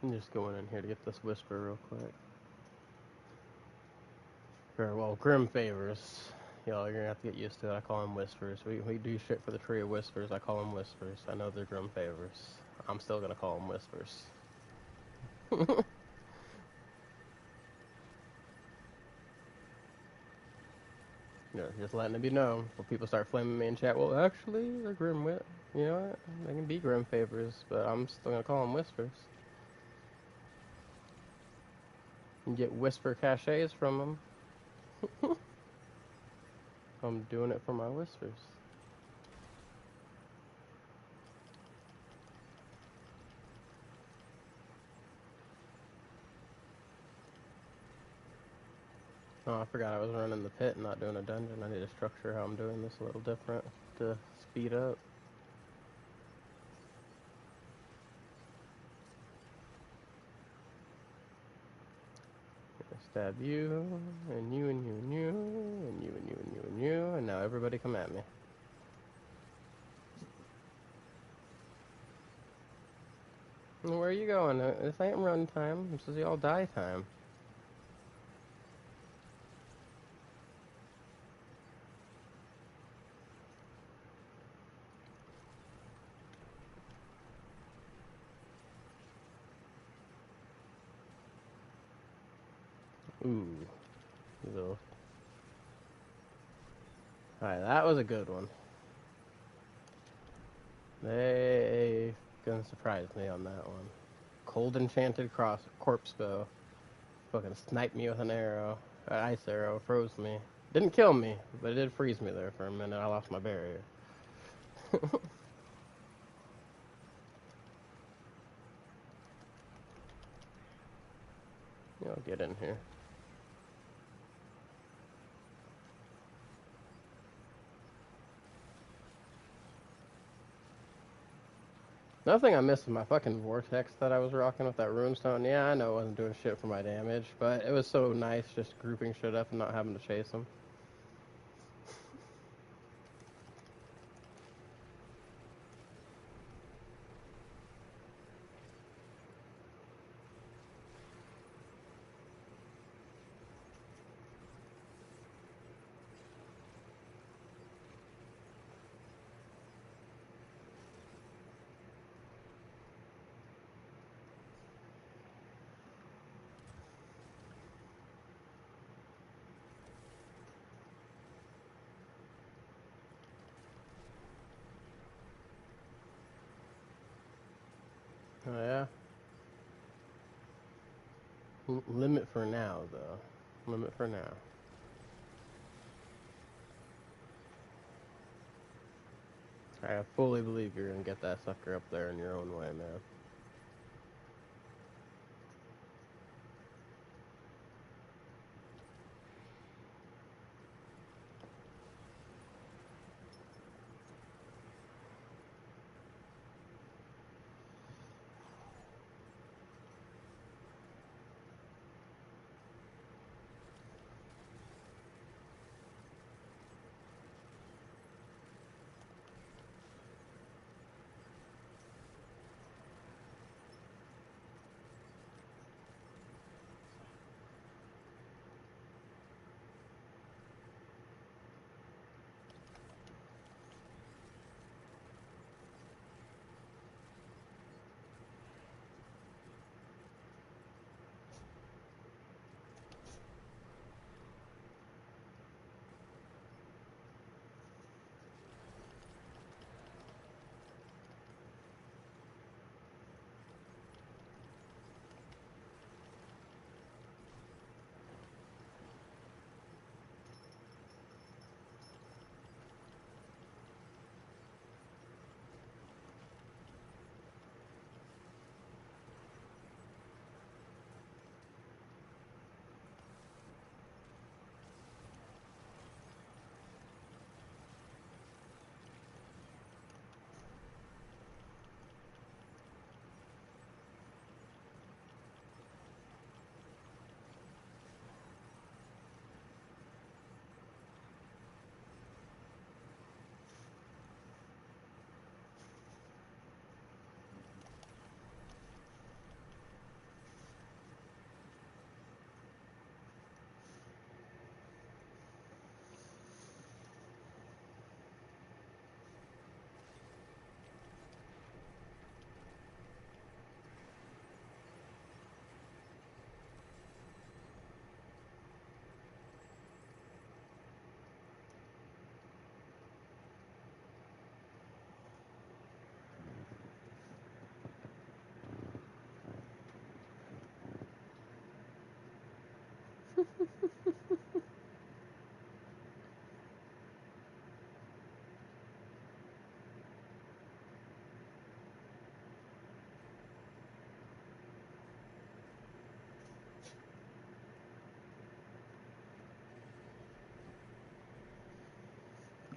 Speaker 1: I'm just going in here to get this whisper real quick. Very well, Grim favors. Y'all, you're gonna have to get used to it. I call them whispers. We do shit for the tree of whispers. I call them whispers. I know they're Grim favors. I'm still gonna call them whispers. Just letting it be known. When people start flaming me in chat, well, actually, they're Grim wit. You know what? They can be Grim favors, but I'm still gonna call them whispers. You get whisper cachets from them. I'm doing it for my whispers. Oh, I forgot I was running the pit and not doing a dungeon. I need to structure how I'm doing this a little different to speed up. Stab you, and you, and you, and you, and you, and you, and you, and you, and now everybody come at me. Where are you going? This ain't run time. This is y'all die time. Ooh. Little. Alright, that was a good one. They gonna surprise me on that one. Cold enchanted corpse bow. Fucking sniped me with an arrow. An ice arrow froze me. Didn't kill me, but it did freeze me there for a minute. I lost my barrier. I'll get in here. Another thing I missed was my fucking vortex that I was rocking with that runestone. Yeah, I know it wasn't doing shit for my damage, but it was so nice just grouping shit up and not having to chase them. Oh yeah. Limit for now, though. Limit for now. I fully believe you're gonna get that sucker up there in your own way, man.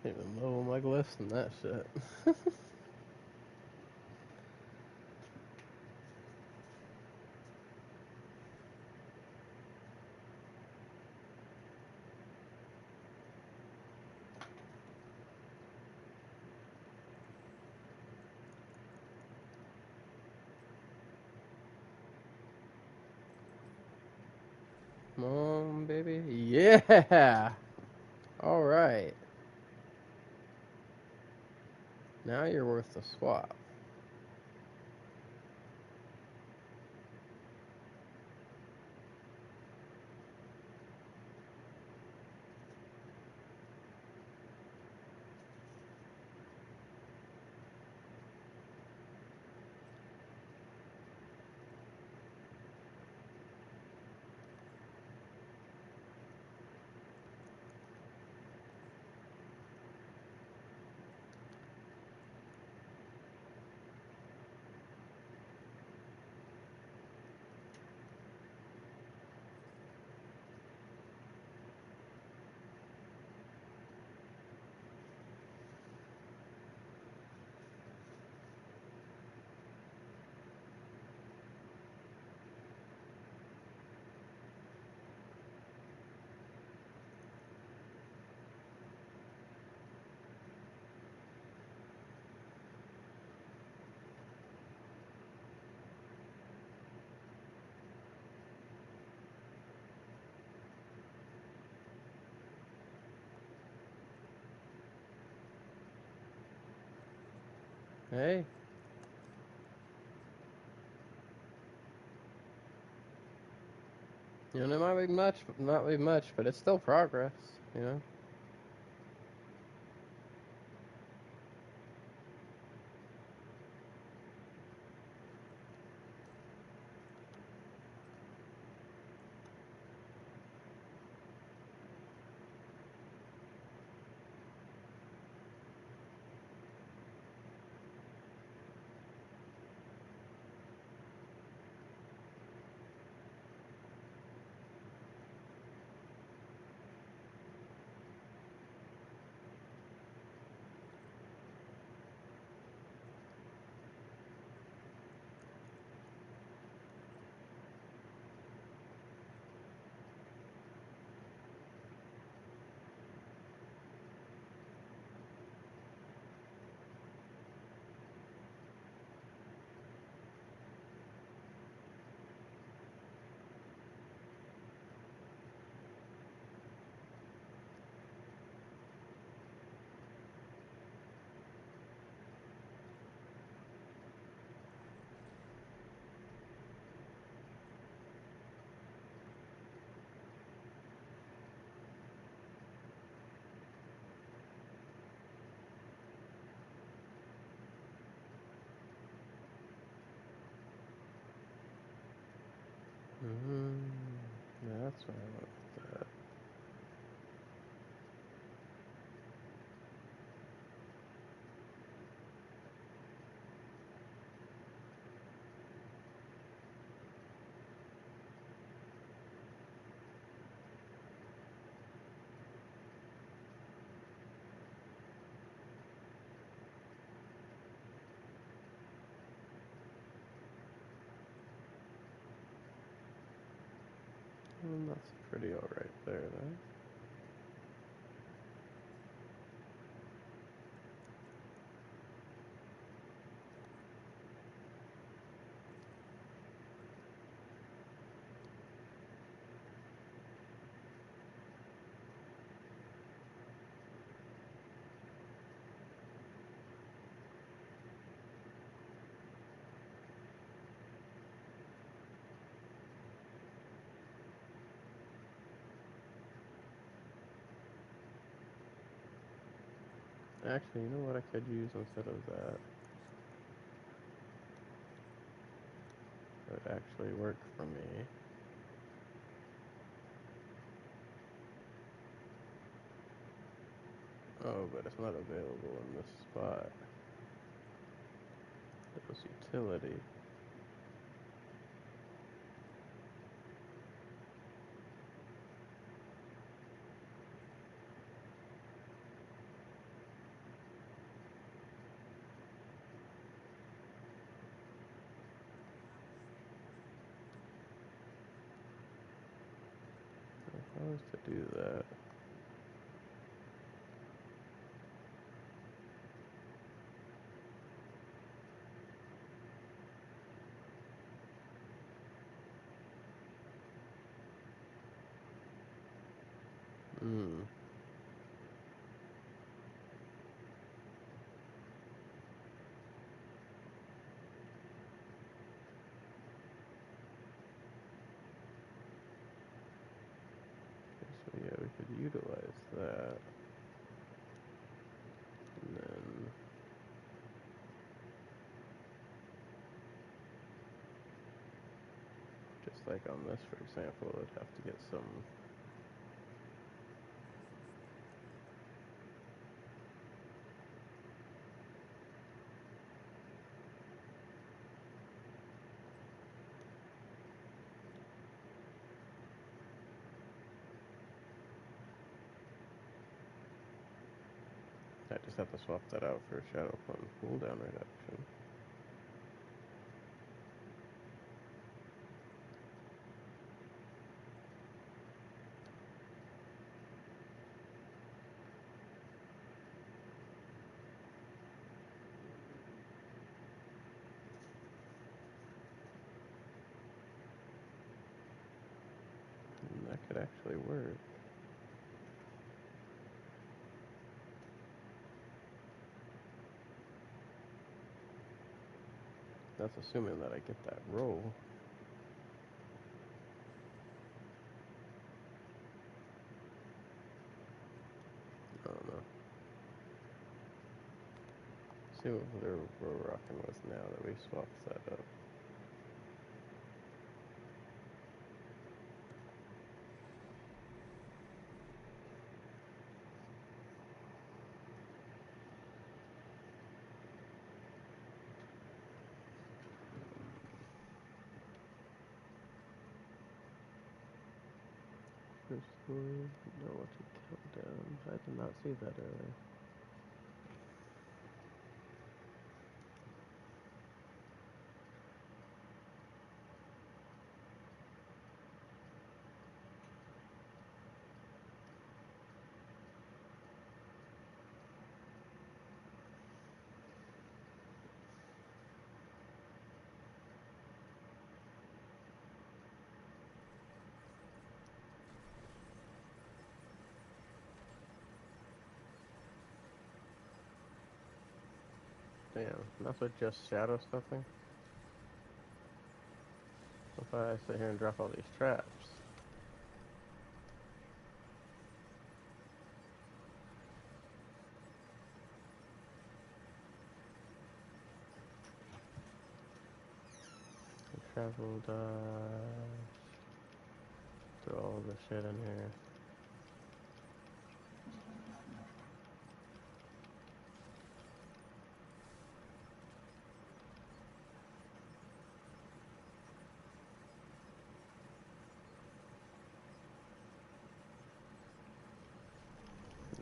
Speaker 1: Can't even level my glyphs and that shit. Come on, baby. Yeah! Alright. Now you're worth the swap. Hey, you know, it might be much, not be much, but it's still progress. You know. Mm, that's why I went with that. That's pretty alright there, then. Actually, you know what I could use instead of that? That would actually work for me. Oh, but it's not available in this spot. It was utility. If I was to do that, hmm. So yeah, we could utilize that. And then just like on this, for example, it'd have to get some. I just have to swap that out for Shadow Plum cooldown reduction. And that could actually work. That's assuming that I get that roll. I don't know. See what we're rocking with now that we swapped that up. First one, no, what to count down. I did not see that earlier. Damn, that's what just shadow stuffing? If I sit here and drop all these traps. Travel dodge. Throw all the shit in here.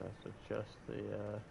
Speaker 1: That's just the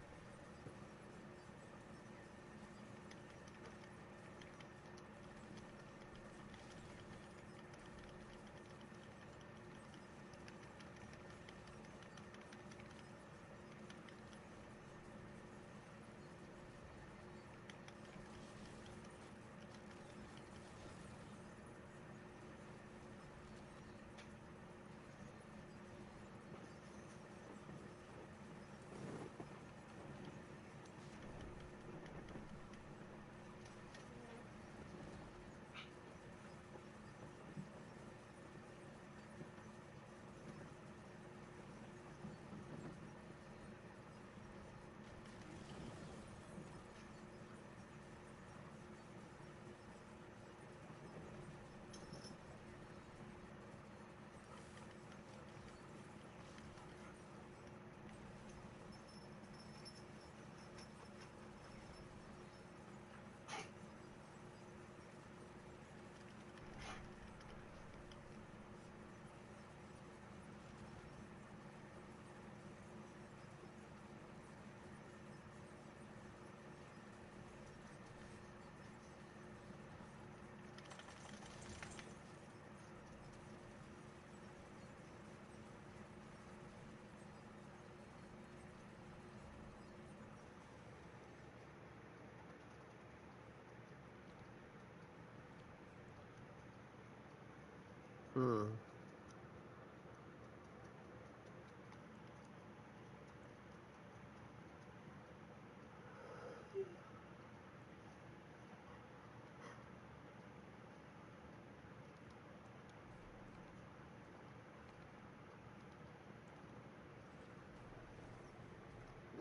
Speaker 1: Hmm.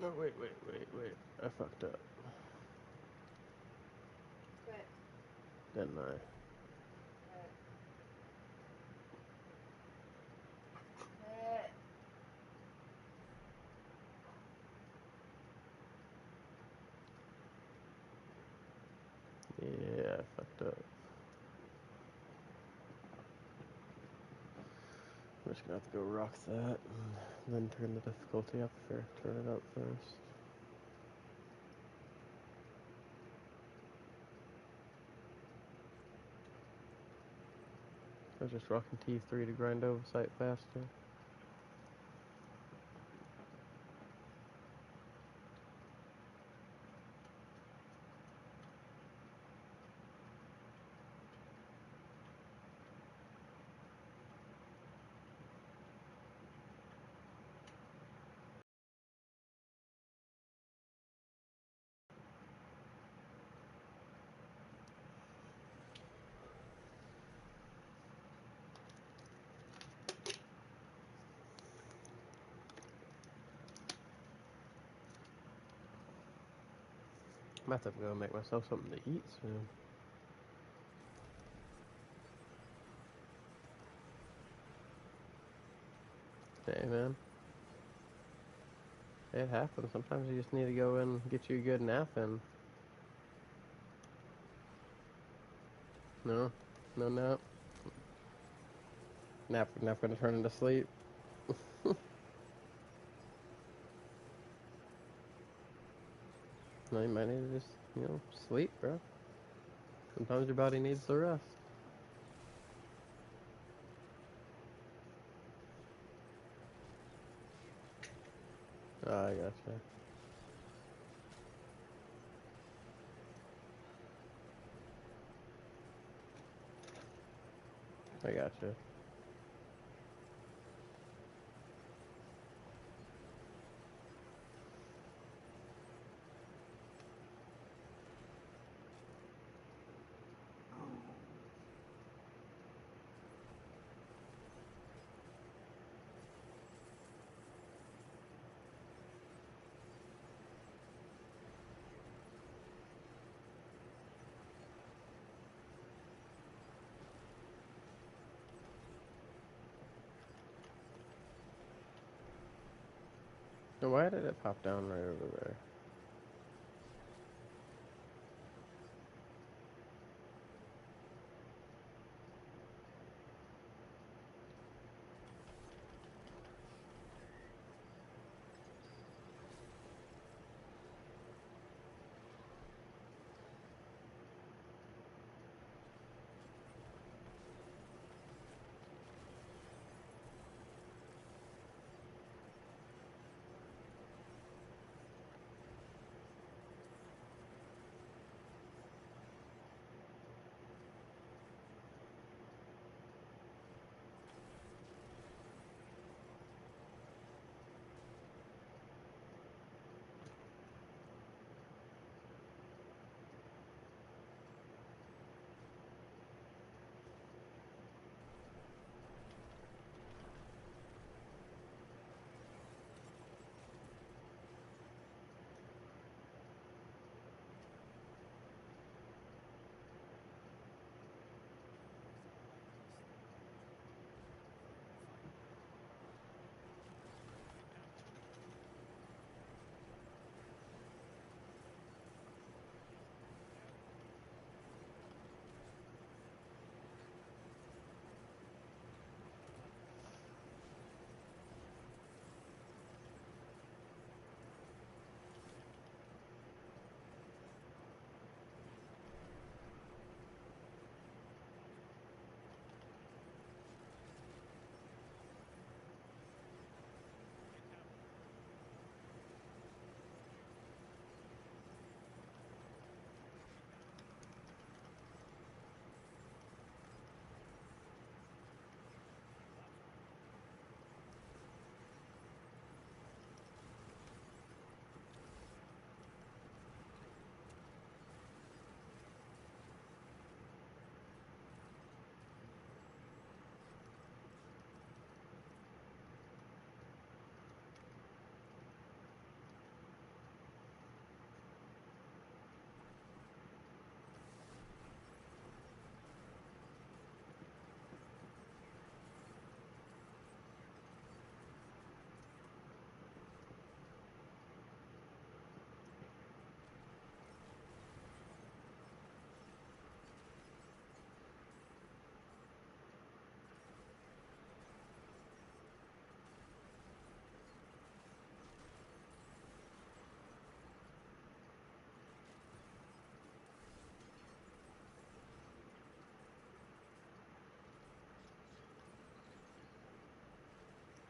Speaker 1: No, wait. I fucked up,
Speaker 2: But,
Speaker 1: didn't I?
Speaker 2: uh,
Speaker 1: Yeah, I fucked up. I'm just gonna have to go rock that, and then turn the difficulty up. Or turn it up first. I was just rocking T3 to grind over site faster. I'm about to go make myself something to eat soon. Hey, man. It happens. Sometimes you just need to go and get you a good nap in. No? No nap? Nap gonna turn into sleep? No, you might need to just, sleep, bro. Sometimes your body needs the rest. Oh, I gotcha. I gotcha. So why did it pop down right over there?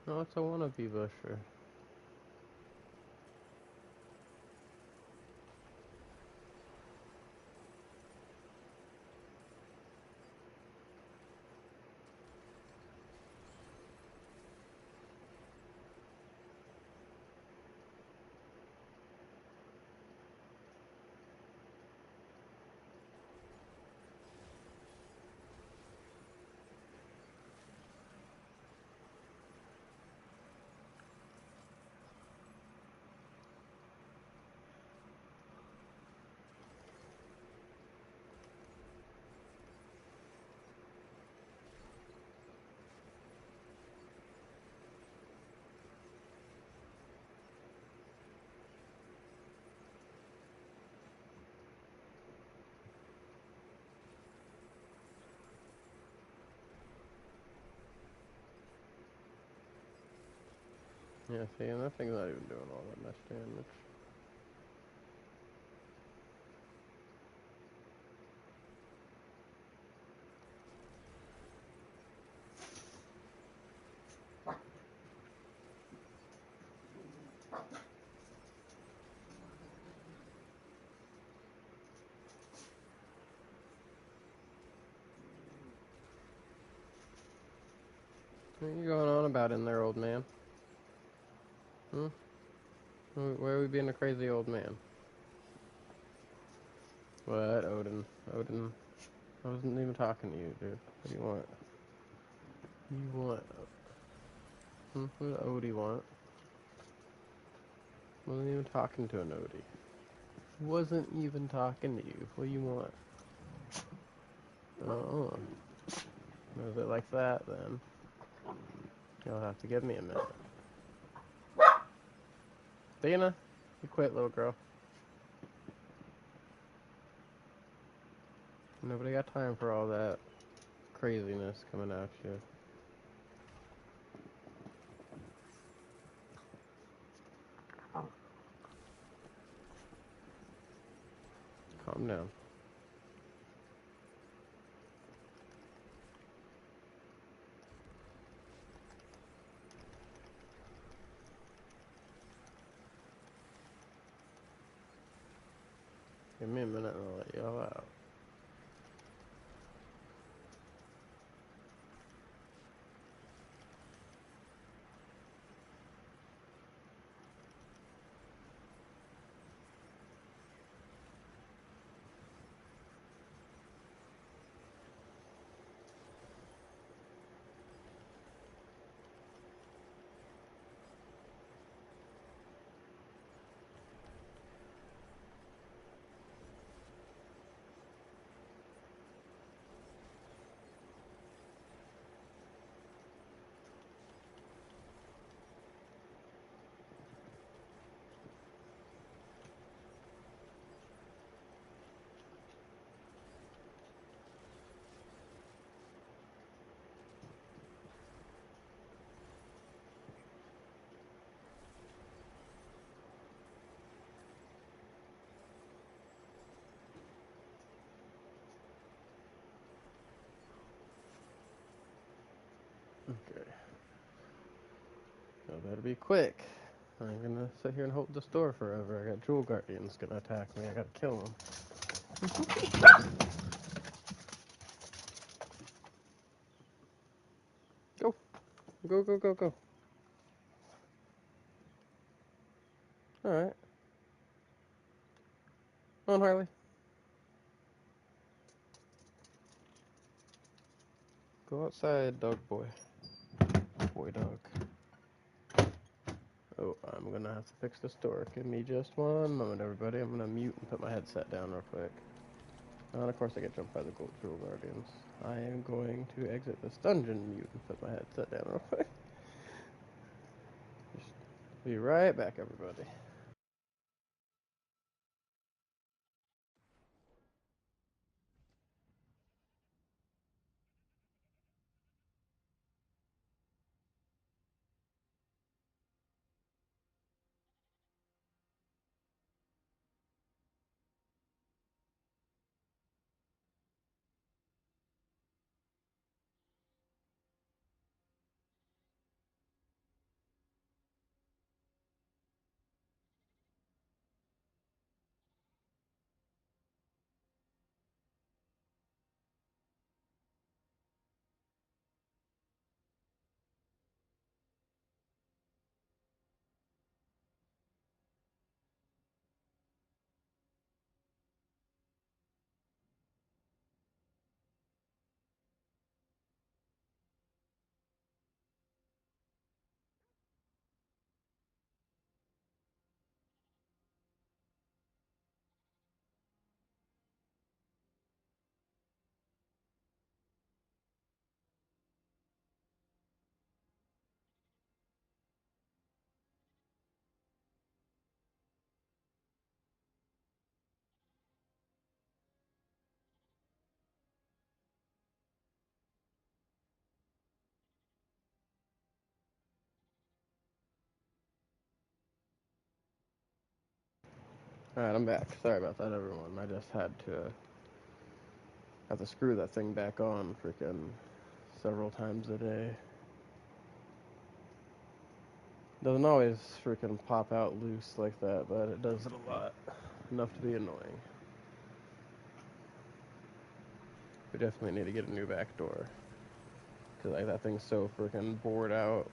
Speaker 1: No, it's a wannabe busher. Yeah, see, and that thing's not even doing all that much damage. What are you going on about in there, old man? Hmm? Why are we being a crazy old man? What, Odin? Odin, I wasn't even talking to you, dude. What do you want? You want? What does Odie want? Wasn't even talking to an Odie. Wasn't even talking to you. What do you want? Oh, is it like that then? You'll have to give me a minute. Dana, you quit, little girl. Nobody got time for all that craziness coming at you. Calm down. Give me a minute and I'll let you all out. Okay. I better be quick. I'm gonna sit here and hold this door forever. I got Jewel Guardians gonna attack me. I gotta kill them. Go. Go, go, go, go. Alright. Come on, Harley. Go outside, dog boy. Boy dog. Oh, I'm gonna have to fix this door. Give me just one moment, everybody. I'm gonna mute and put my headset down real quick. And of course I get jumped by the gold Jewel Guardians. I am going to exit this dungeon, mute, and put my headset down real quick. Just be right back, everybody. Alright, I'm back. Sorry about that, everyone. I just had to screw that thing back on freaking several times a day. Doesn't always freaking pop out loose like that, but it does it a lot. Enough to be annoying. We definitely need to get a new back door. Because like, that thing's so freaking bored out.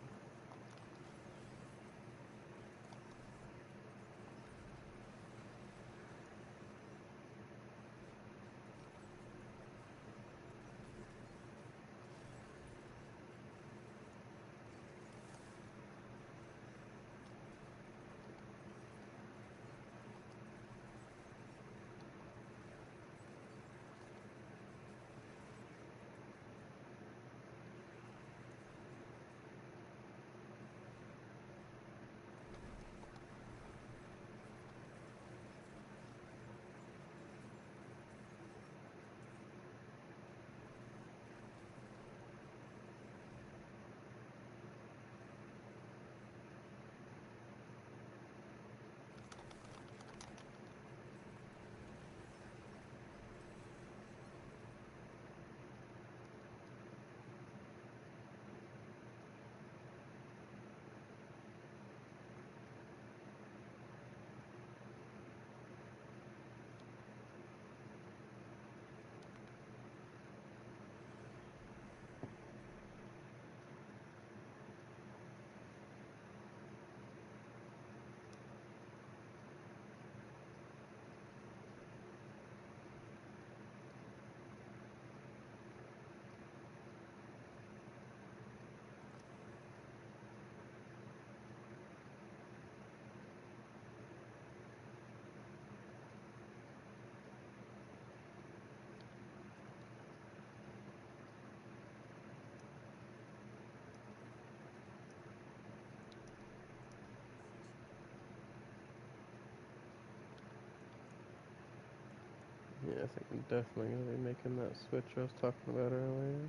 Speaker 1: Yeah, I think I'm definitely going to be making that switch I was talking about earlier.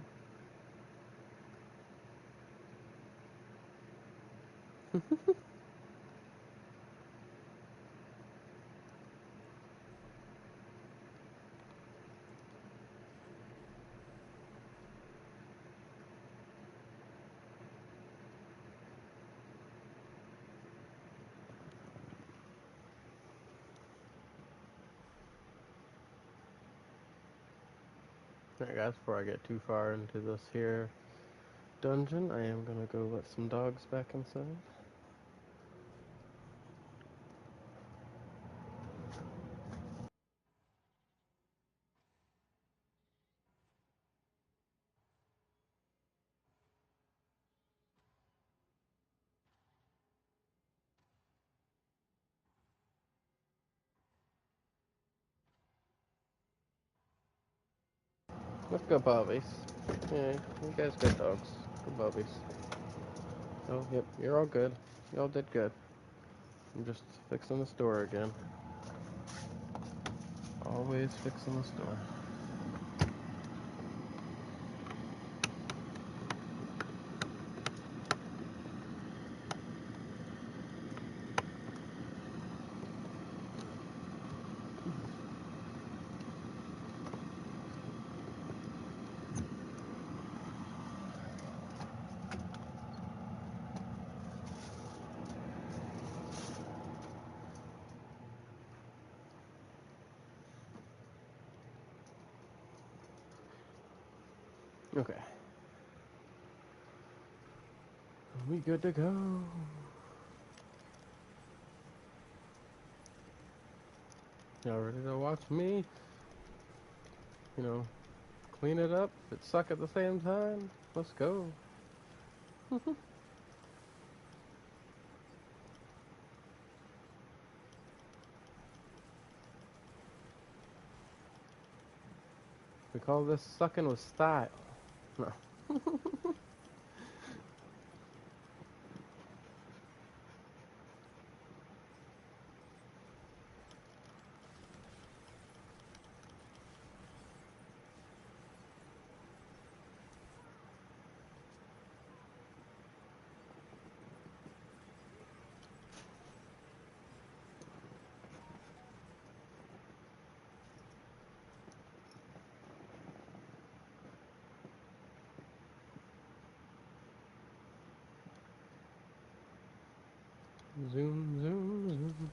Speaker 1: Alright guys, before I get too far into this here dungeon, I am going to go let some dogs back inside. Let's go Bobbies. Yeah, you guys good dogs. Good Bobbies. Oh, yep, you're all good. Y'all did good. I'm just fixing this door again. Always fixing this door. Okay. We good to go. Y'all ready to watch me, you know, clean it up, but suck at the same time? Let's go. We call this sucking with style. No. Zoom, zoom, zoom.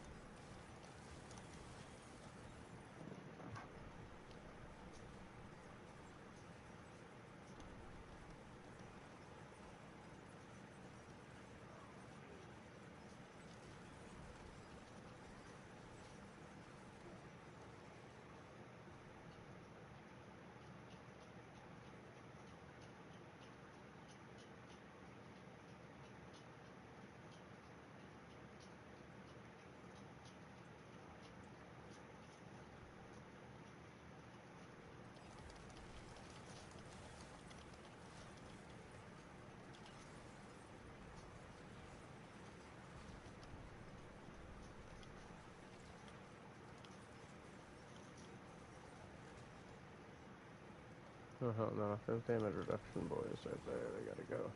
Speaker 1: Oh hell no, if there's damage reduction boys right there, they gotta go.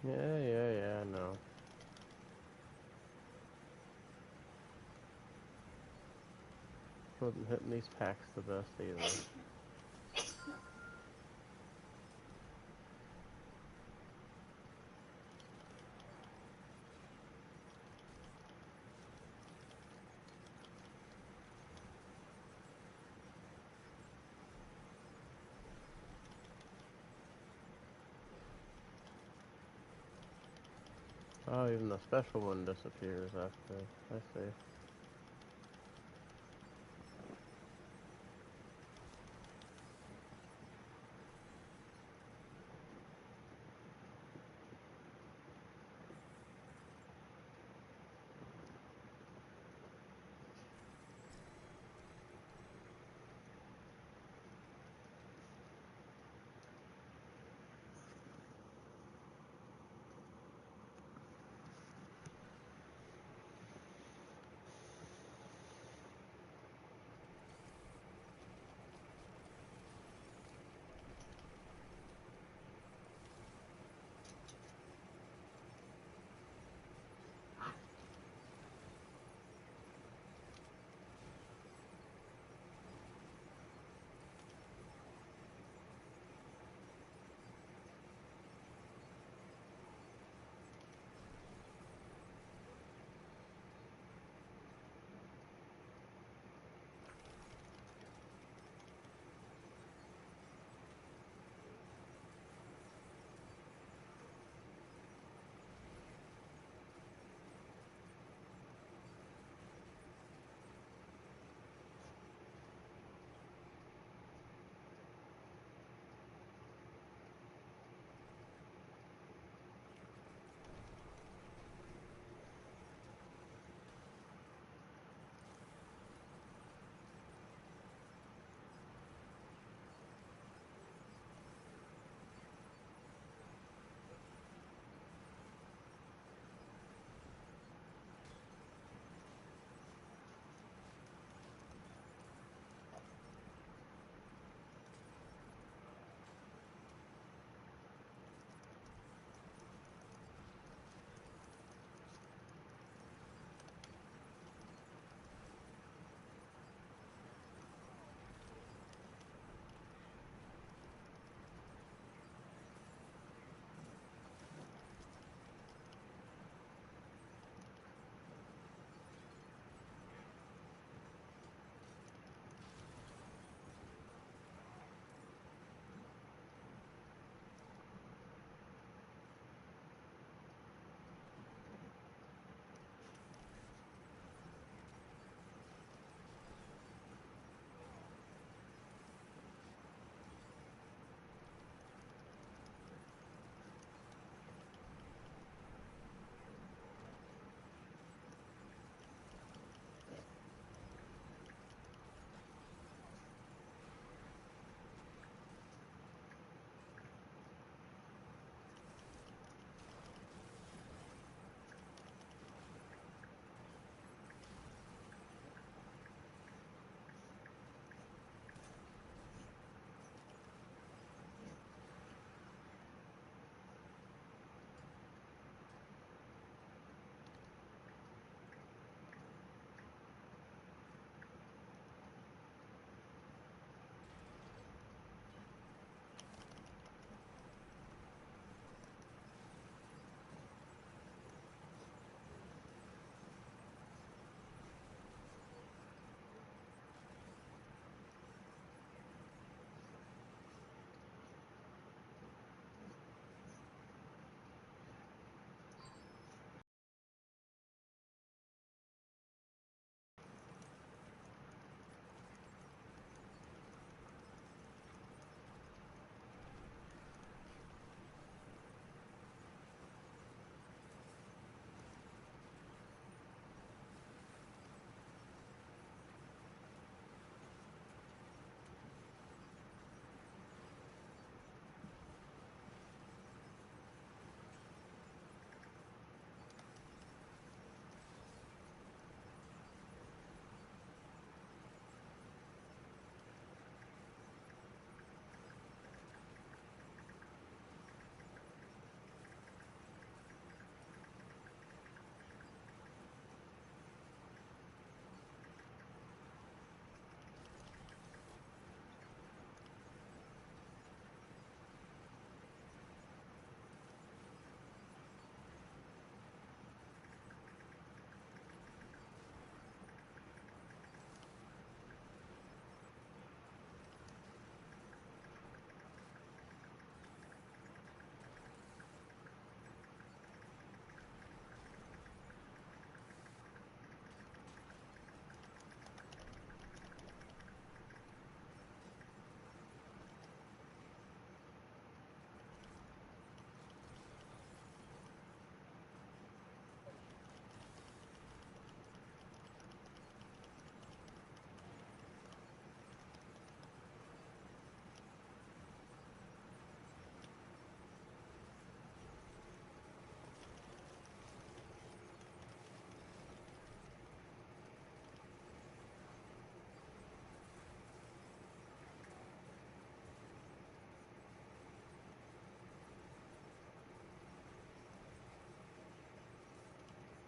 Speaker 1: Yeah, no. Wasn't hitting these packs the best either. Oh, even the special one disappears after. I see.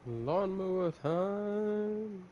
Speaker 1: Lawnmower time.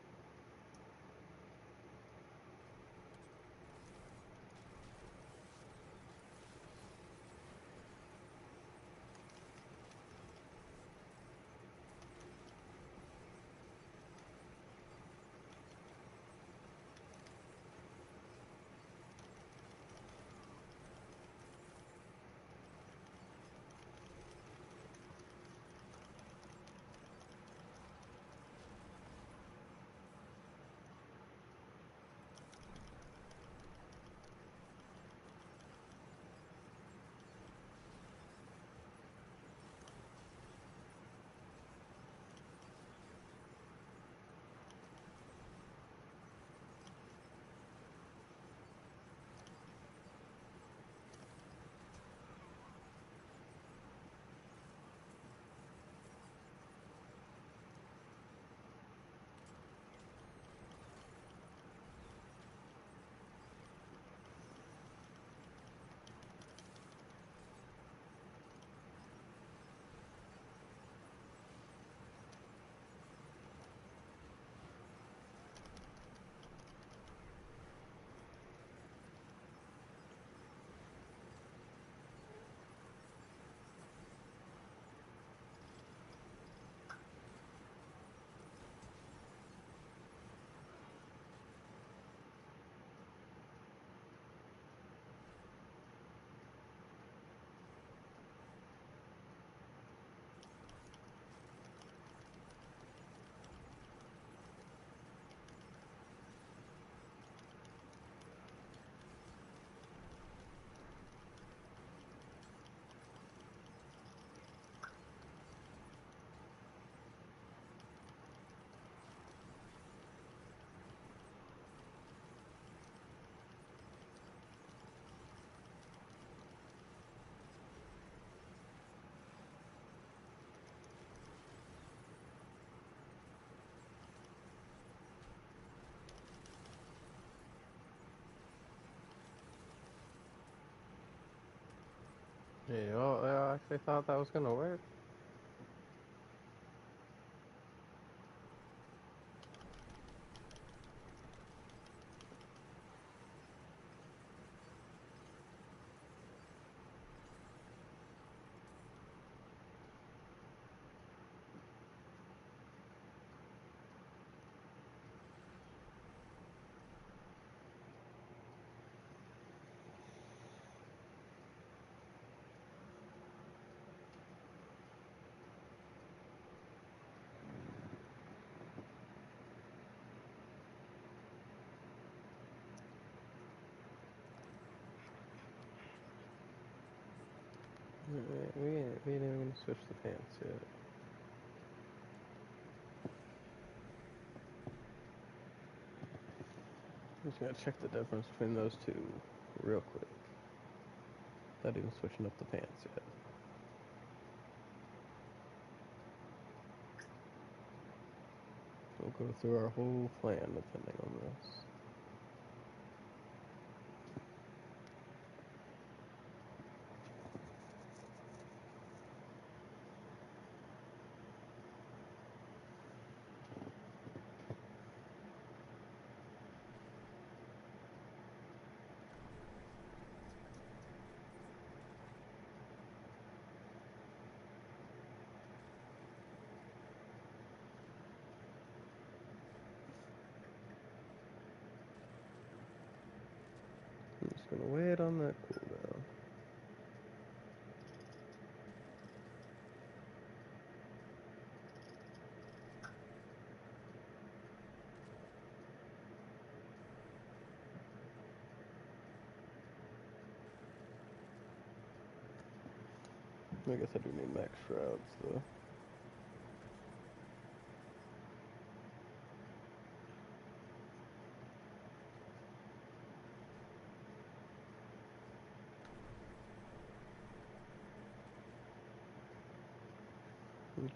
Speaker 1: Yeah, I actually thought that was gonna work. We ain't even gonna switch the pants yet. I'm just gonna check the difference between those two real quick. Not even switching up the pants yet. We'll go through our whole plan depending on this. I'm just gonna wait on that cooldown. I guess I do need max shrouds though. Okay.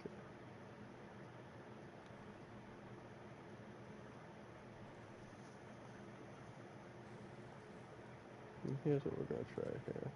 Speaker 1: And here's what we're gonna try here.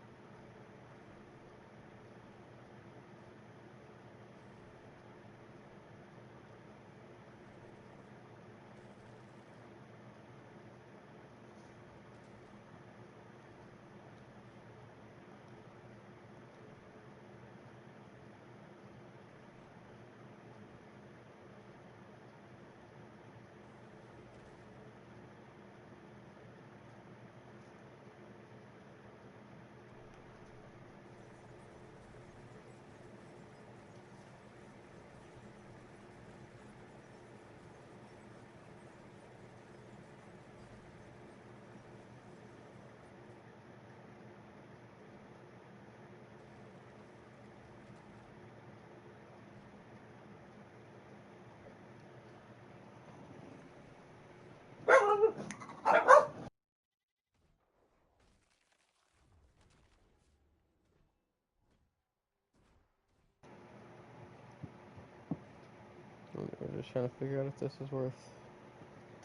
Speaker 1: just trying to figure out if this is worth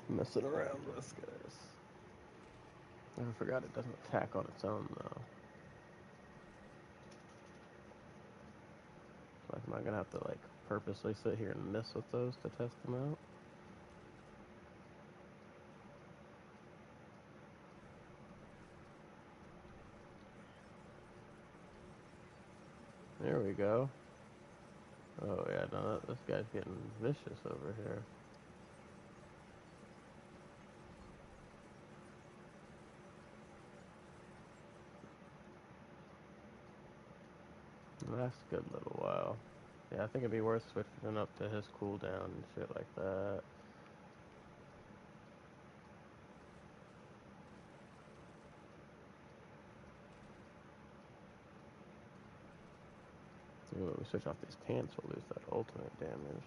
Speaker 1: messing around with, guys. I forgot it doesn't attack on its own, though. Like, am I gonna have to, like, purposely sit here and miss with those to test them out? There we go. Oh, yeah, no, this guy's getting vicious over here. That's a good little while. Yeah, I think it'd be worth switching up to his cooldown and shit like that. Maybe when we switch off these pants, we'll lose that ultimate damage.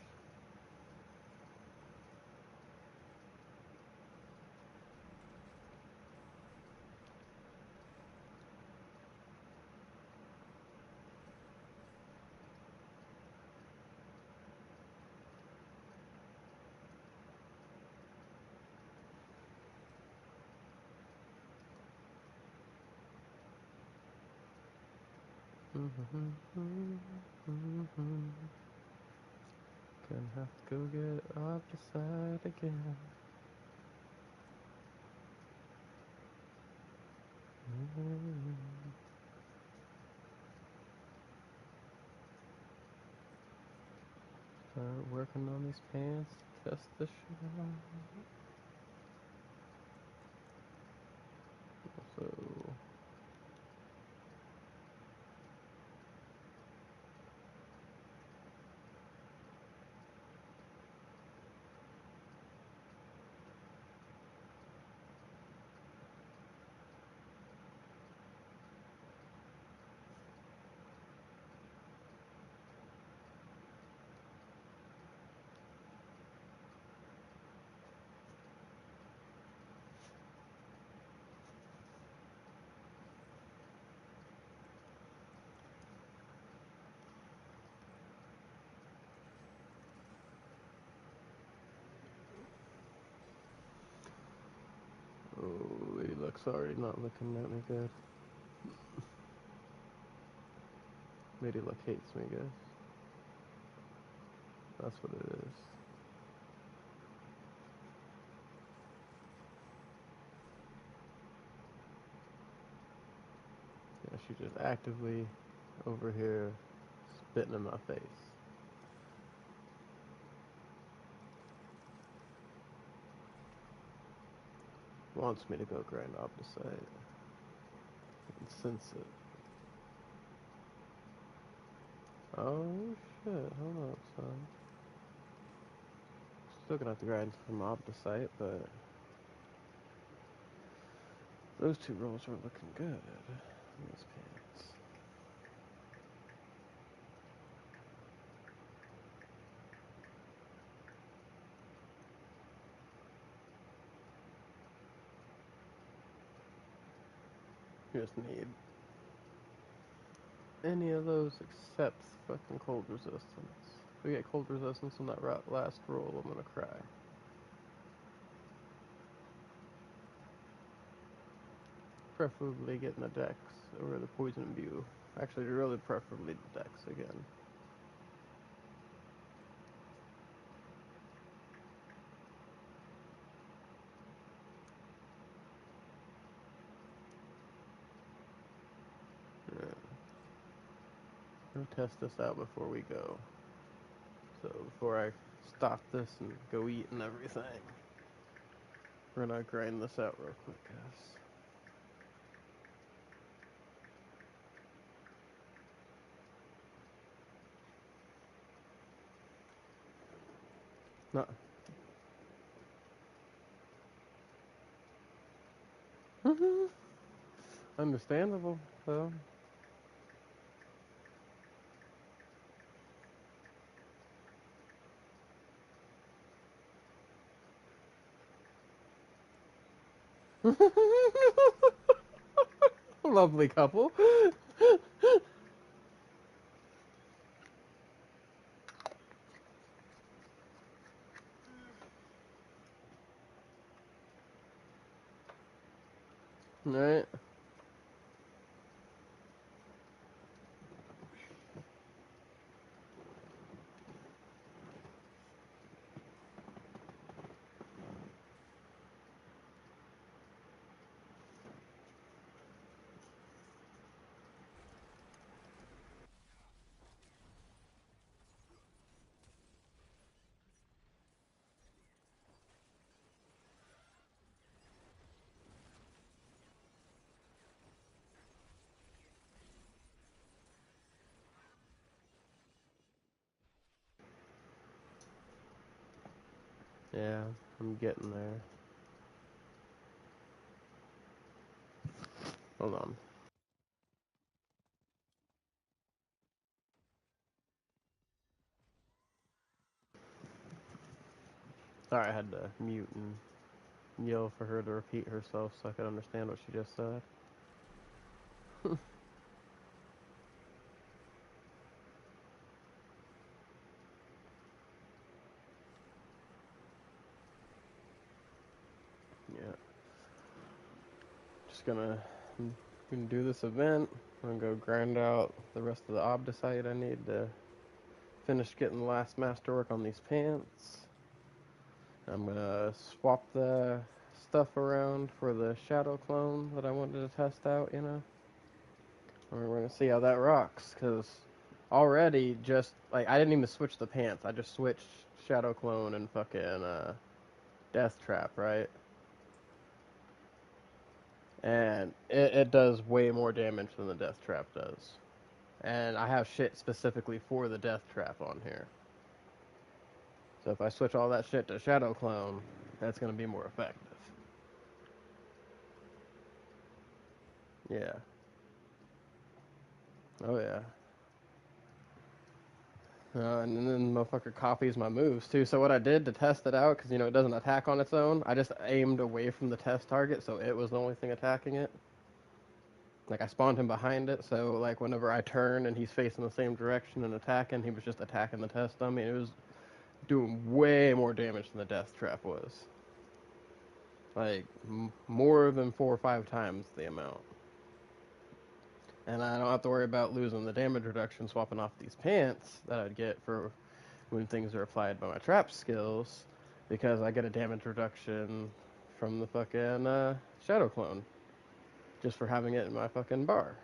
Speaker 1: Gonna have to go get off the side again. Start working on these pants. Test the shit out. So oh, Lady Luck's already not looking at me good. Lady Luck hates me, guys. That's what it is. Yeah, she's just actively over here spitting in my face. Wants me to go grind opposite. I can sense it. Oh shit, hold up, son. Still gonna have to grind some opposite, but those two rolls are looking good in these pants. You just need any of those except fucking cold resistance. If we get cold resistance on that last roll, I'm gonna cry. Preferably getting the Dex or the Poison Imbue. Actually, really preferably the Dex again. Yeah. We'll test this out before we go. So before I stop this and go eat and everything, we're gonna grind this out real quick, guys. Not understandable, though. Lovely couple. Right? Yeah, I'm getting there. Hold on. Sorry, I had to mute and yell for her to repeat herself so I could understand what she just said. Yeah, just gonna do this event. I'm gonna go grind out the rest of the obdicite I need to finish getting the last masterwork on these pants. I'm gonna swap the stuff around for the shadow clone that I wanted to test out, you know? We're gonna see how that rocks, because already just, like, I didn't even switch the pants. I just switched shadow clone and fucking, death trap, right? And it does way more damage than the death trap does. And I have shit specifically for the death trap on here. So if I switch all that shit to shadow clone, that's gonna be more effective. Yeah. Oh yeah. And then motherfucker copies my moves too. So what I did to test it out, because you know it doesn't attack on its own, I just aimed away from the test target, so it was the only thing attacking it. Like I spawned him behind it, so like whenever I turn and he's facing the same direction and attacking, he was just attacking the test dummy. It was doing way more damage than the death trap was. Like more than 4 or 5 times the amount. And I don't have to worry about losing the damage reduction swapping off these pants that I'd get for when things are applied by my trap skills, because I get a damage reduction from the fucking shadow clone just for having it in my fucking bar.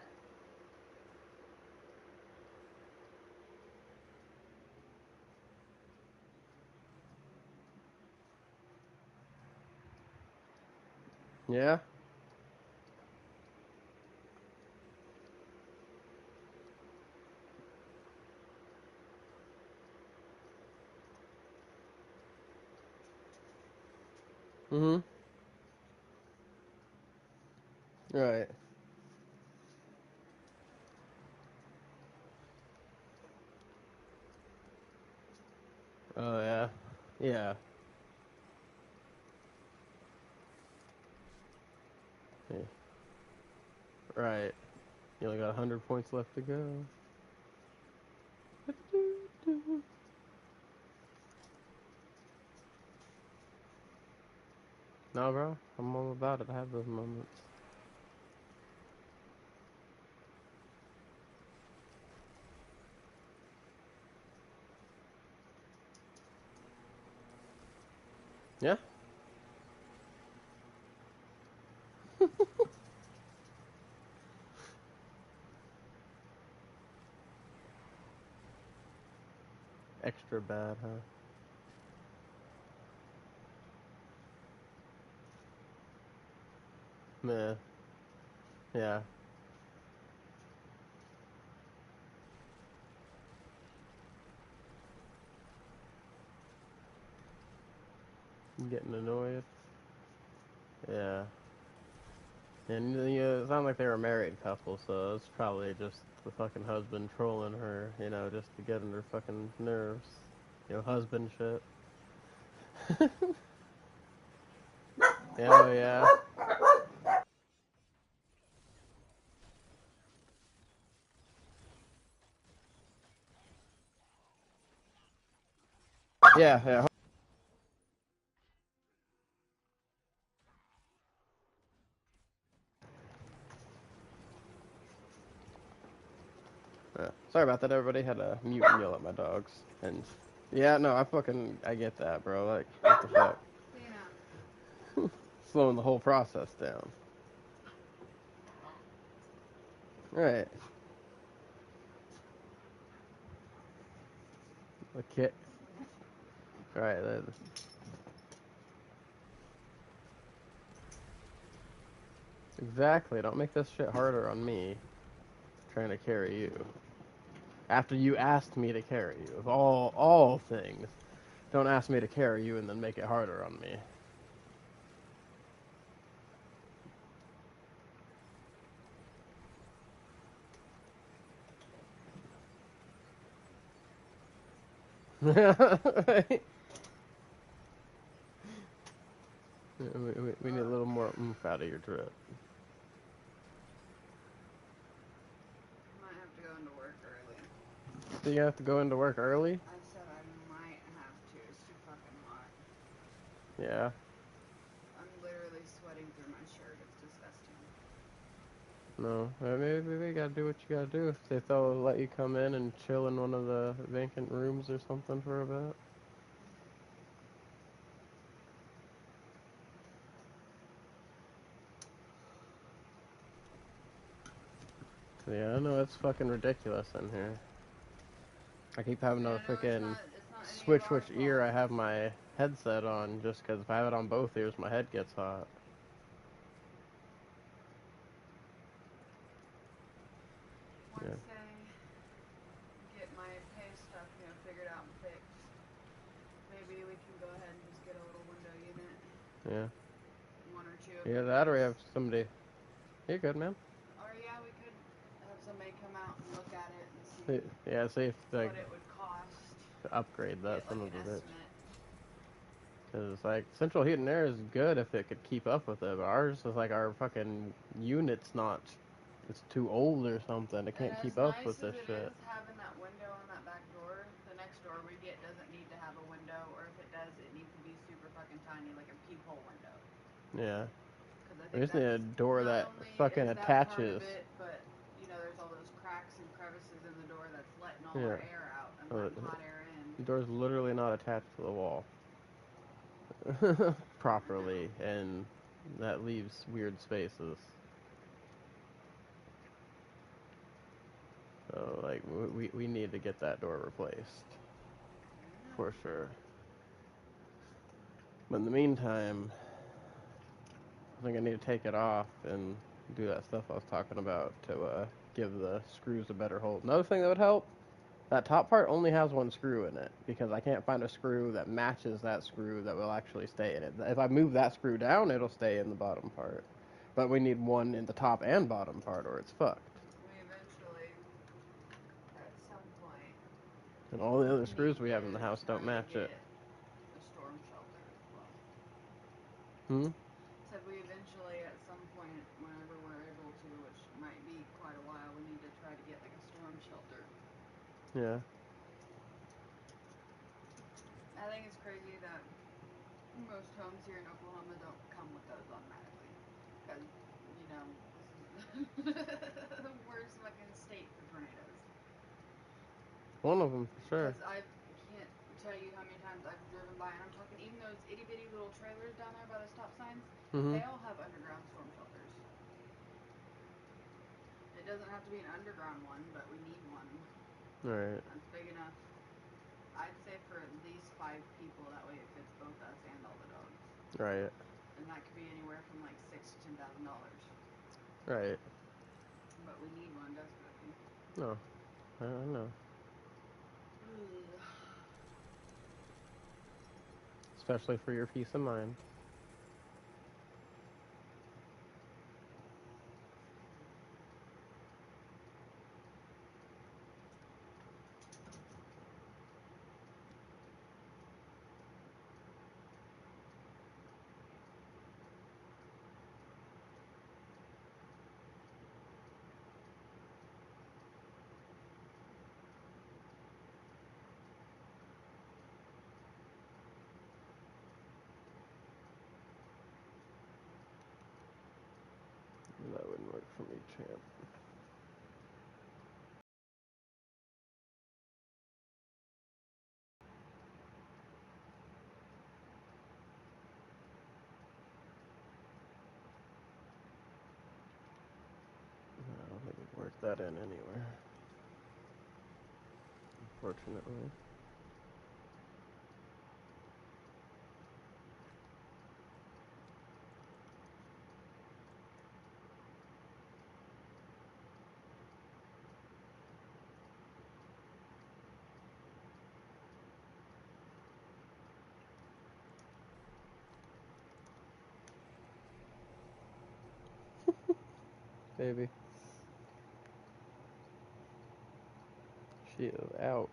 Speaker 1: Yeah. Mhm. Right. Oh yeah. Yeah. Yeah. Right. You only got 100 points left to go. No, bro. I'm all about it. I have those moments. Yeah. Extra bad, huh? Yeah. Yeah. I'm getting annoyed. Yeah. And you know, it sounded like they were a married couple, so it's probably just the fucking husband trolling her, you know, just to get on her fucking nerves. You know, husband shit. Hell yeah. Yeah, yeah. Yeah. Sorry about that, everybody. Had a mute and yell at my dogs. And yeah, no, I get that, bro. Like, what the fuck? Slowing the whole process down. Right. Okay. Right. Exactly. Don't make this shit harder on me trying to carry you. After you asked me to carry you, of all things, don't ask me to carry you and then make it harder on me. Right? We need a little more oomph out of your drip.
Speaker 2: Might have to go into work early.
Speaker 1: So you have to go into work early?
Speaker 2: I said I might have to. It's too fucking hot.
Speaker 1: Yeah.
Speaker 2: I'm literally sweating through my shirt. It's disgusting.
Speaker 1: No. Maybe we gotta do what you gotta do. See if they'll let you come in and chill in one of the vacant rooms or something for a bit. Yeah, I know it's fucking ridiculous in here. I keep having
Speaker 2: Yeah,
Speaker 1: to
Speaker 2: no,
Speaker 1: freaking
Speaker 2: it's not any of
Speaker 1: switch
Speaker 2: our
Speaker 1: which ear I
Speaker 2: fault.
Speaker 1: have my headset on, just because if I have it on both ears, my head gets hot.
Speaker 2: Once
Speaker 1: Yeah.
Speaker 2: they get my pay stuff, figured out and fixed, maybe we can go ahead and just get a little window unit.
Speaker 1: Yeah.
Speaker 2: One or two of
Speaker 1: Either
Speaker 2: you
Speaker 1: that or we
Speaker 2: guys.
Speaker 1: have somebody. You're good, man.
Speaker 2: Or yeah, we could have somebody come out and look at it and
Speaker 1: See,
Speaker 2: see
Speaker 1: yeah, see if like
Speaker 2: what it would cost.
Speaker 1: to upgrade that
Speaker 2: Get
Speaker 1: son
Speaker 2: like
Speaker 1: of
Speaker 2: an
Speaker 1: a bitch.
Speaker 2: estimate.
Speaker 1: Because like central heat and air is good if it could keep up with it, but ours is like our fucking unit's not. It's too old or something. It
Speaker 2: And
Speaker 1: can't
Speaker 2: as
Speaker 1: keep up
Speaker 2: nice
Speaker 1: with
Speaker 2: as
Speaker 1: this
Speaker 2: it
Speaker 1: shit.
Speaker 2: is having that window on that back door, the next door we get doesn't need to have a window, or if it does, it needs to be super fucking tiny, like a peephole window.
Speaker 1: Yeah.
Speaker 2: Because I
Speaker 1: We
Speaker 2: think
Speaker 1: just need
Speaker 2: that's
Speaker 1: a door
Speaker 2: not
Speaker 1: that
Speaker 2: only
Speaker 1: fucking
Speaker 2: is that part of
Speaker 1: attaches.
Speaker 2: it, but there's all those cracks and crevices in the door that's letting all
Speaker 1: Yeah.
Speaker 2: our air out and
Speaker 1: Uh,
Speaker 2: letting hot air in.
Speaker 1: the door's literally not attached to the wall
Speaker 2: I know.
Speaker 1: properly, and that leaves weird spaces. So like we need to get that door replaced
Speaker 2: I know.
Speaker 1: for sure. But in the meantime, I think I need to take it off and do that stuff I was talking about to give the screws a better hold. Another thing that would help, that top part only has one screw in it because I can't find a screw that matches that screw that will actually stay in it. If I move that screw down, it'll stay in the bottom part. But we need one in the top and bottom part or it's fucked.
Speaker 2: We eventually, at some point,
Speaker 1: And all the other
Speaker 2: need
Speaker 1: screws we have in the
Speaker 2: to
Speaker 1: house don't
Speaker 2: try to
Speaker 1: match it.
Speaker 2: get a storm shelter as well.
Speaker 1: Hmm?
Speaker 2: Said we eventually, at some point, whenever we're able to, which might be quite a while, we need to try to get like a storm shelter.
Speaker 1: Yeah.
Speaker 2: I think it's crazy that most homes here in Oklahoma don't come with those automatically. Because, this is the worst fucking state for tornadoes.
Speaker 1: One of them for sure.
Speaker 2: Because I can't tell you how many times I've driven by, and I'm talking even those itty bitty little trailers down there by the stop signs,
Speaker 1: Mm-hmm.
Speaker 2: they all have underground storm shelters. It doesn't have to be an underground one, but we need one.
Speaker 1: Right.
Speaker 2: That's big enough. I'd say for at least 5 people. That way it fits both us and all the dogs.
Speaker 1: Right.
Speaker 2: And that could be anywhere from like $6,000 to $10,000.
Speaker 1: Right.
Speaker 2: But we need one desperately.
Speaker 1: No. I don't know. Especially for your peace of mind. That wouldn't work for me, champ. work that in anywhere. Unfortunately. Baby. She is out.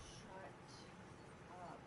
Speaker 2: Shut up.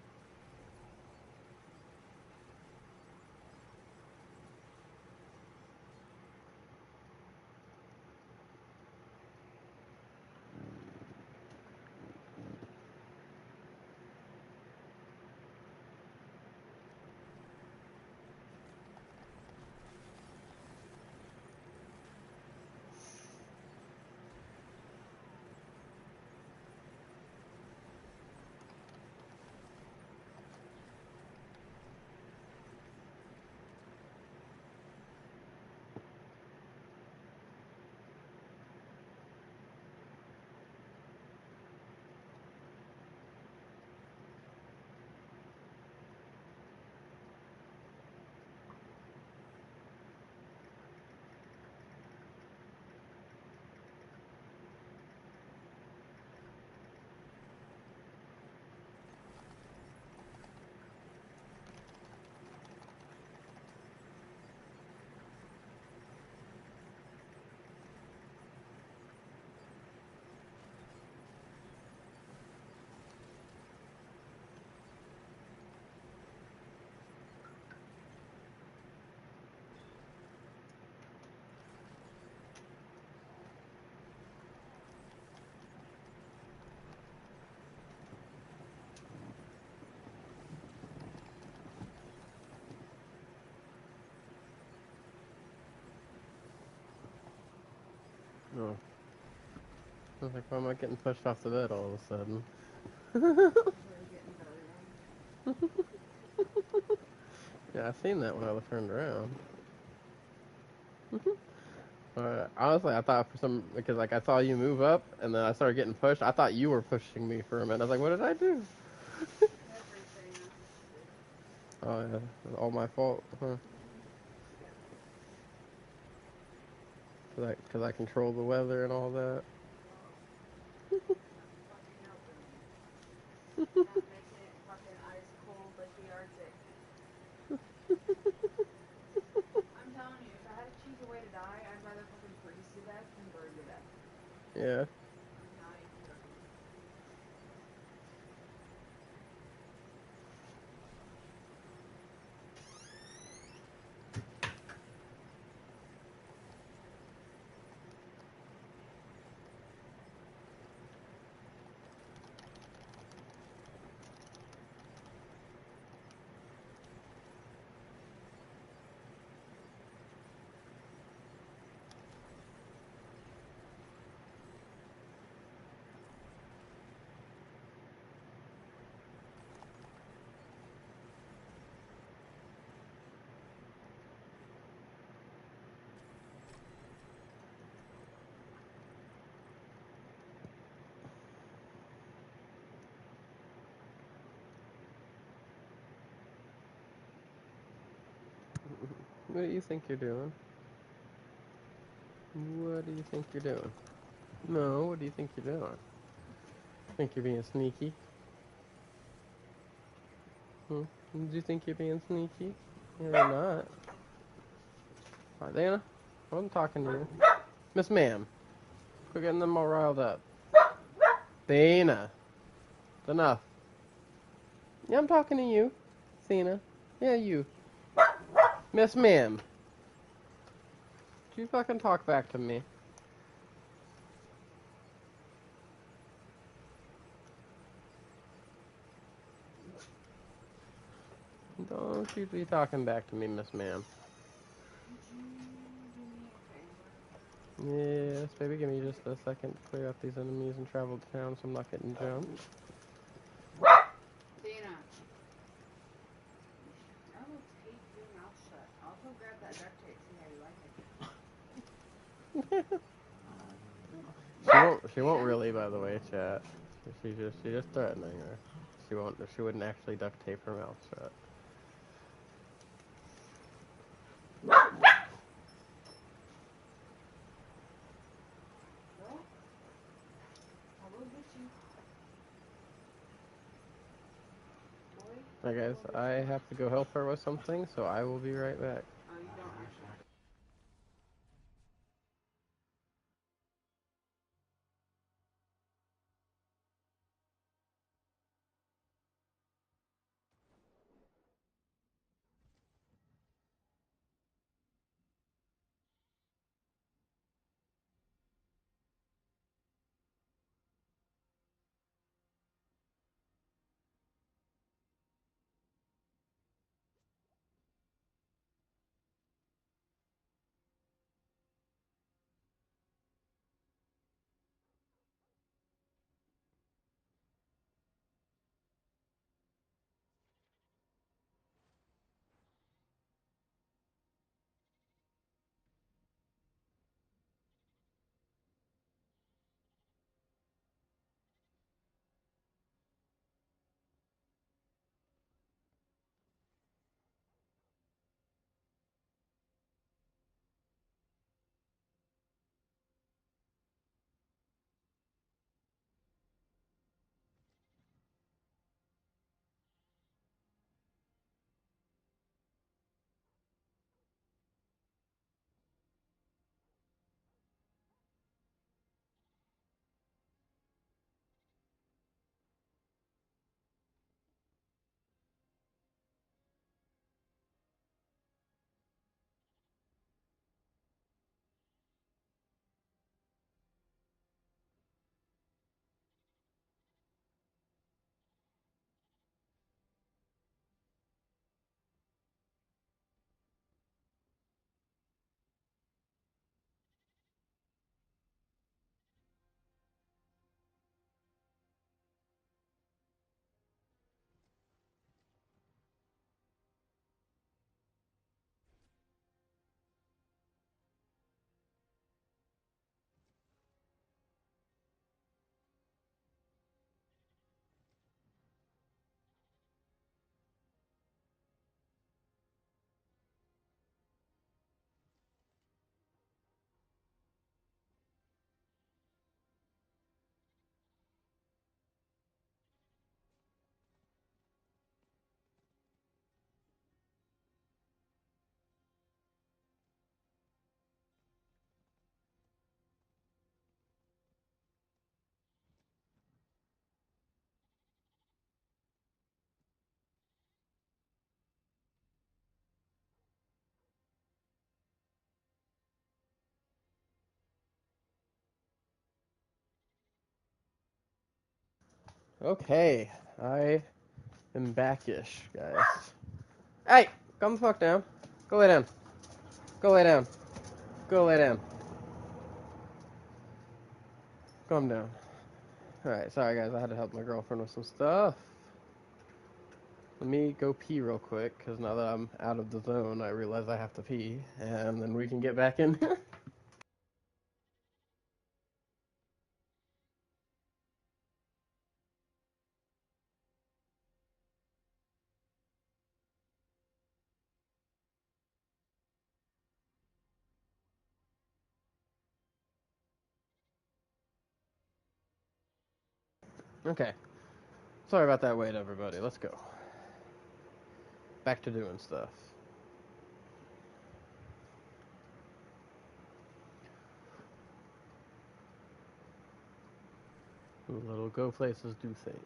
Speaker 1: Oh. I was like, why am I getting pushed off the bed all of a sudden?
Speaker 2: We're getting belly run.
Speaker 1: Yeah, I seen that when I turned around. Honestly, I thought because like I saw you move up and then I started getting pushed. I thought you were pushing me for a minute. I was like, what did I do?
Speaker 2: Everything assisted.
Speaker 1: Oh yeah, it was all my fault, huh? Cause I control the weather and all that.
Speaker 2: Whoa. Not fucking helping me. Not making it fucking ice cold like the Arctic. I'm telling you, if I had to choose a way to die, I'd rather fucking freeze to death than burn to death.
Speaker 1: Yeah.
Speaker 2: I'm not even joking.
Speaker 1: What do you think you're doing? What do you think you're doing? No, what do you think you're doing? Think you're being sneaky? Hmm? Do you think you're being sneaky? You're not. Alright, Dana, I'm talking to you. Miss Ma'am, quit getting them all riled up. Dana, enough. Yeah, I'm talking to you. Cena. Yeah, you. Miss Ma'am. Do you fucking talk back to me? Don't you be talking back to me, Miss Ma'am.
Speaker 2: Could you do me a favor?
Speaker 1: Yes, baby, give me just a second to clear out these enemies and travel to town so I'm not getting jumped.
Speaker 2: Dana. I will tape your mouth shut. I'll go grab that duct tape, see how you like it.
Speaker 1: She won't really, by the way, chat. She's just threatening her. She wouldn't actually duct tape her mouth shut.
Speaker 2: Well, I will get you. Boy,
Speaker 1: Alright
Speaker 2: I
Speaker 1: guys,
Speaker 2: will get
Speaker 1: I
Speaker 2: you.
Speaker 1: have to go help her with something, so I will be right back.
Speaker 2: Oh, you don't actually.
Speaker 1: Okay, I am backish, guys. Hey, come the fuck down. Go lay down. Go lay down. Go lay down. Calm down. Alright, sorry guys, I had to help my girlfriend with some stuff. Let me go pee real quick, because now that I'm out of the zone, I realize I have to pee, and then we can get back in. Okay. Sorry about that wait, everybody. Let's go. Back to doing stuff. Little go places do things.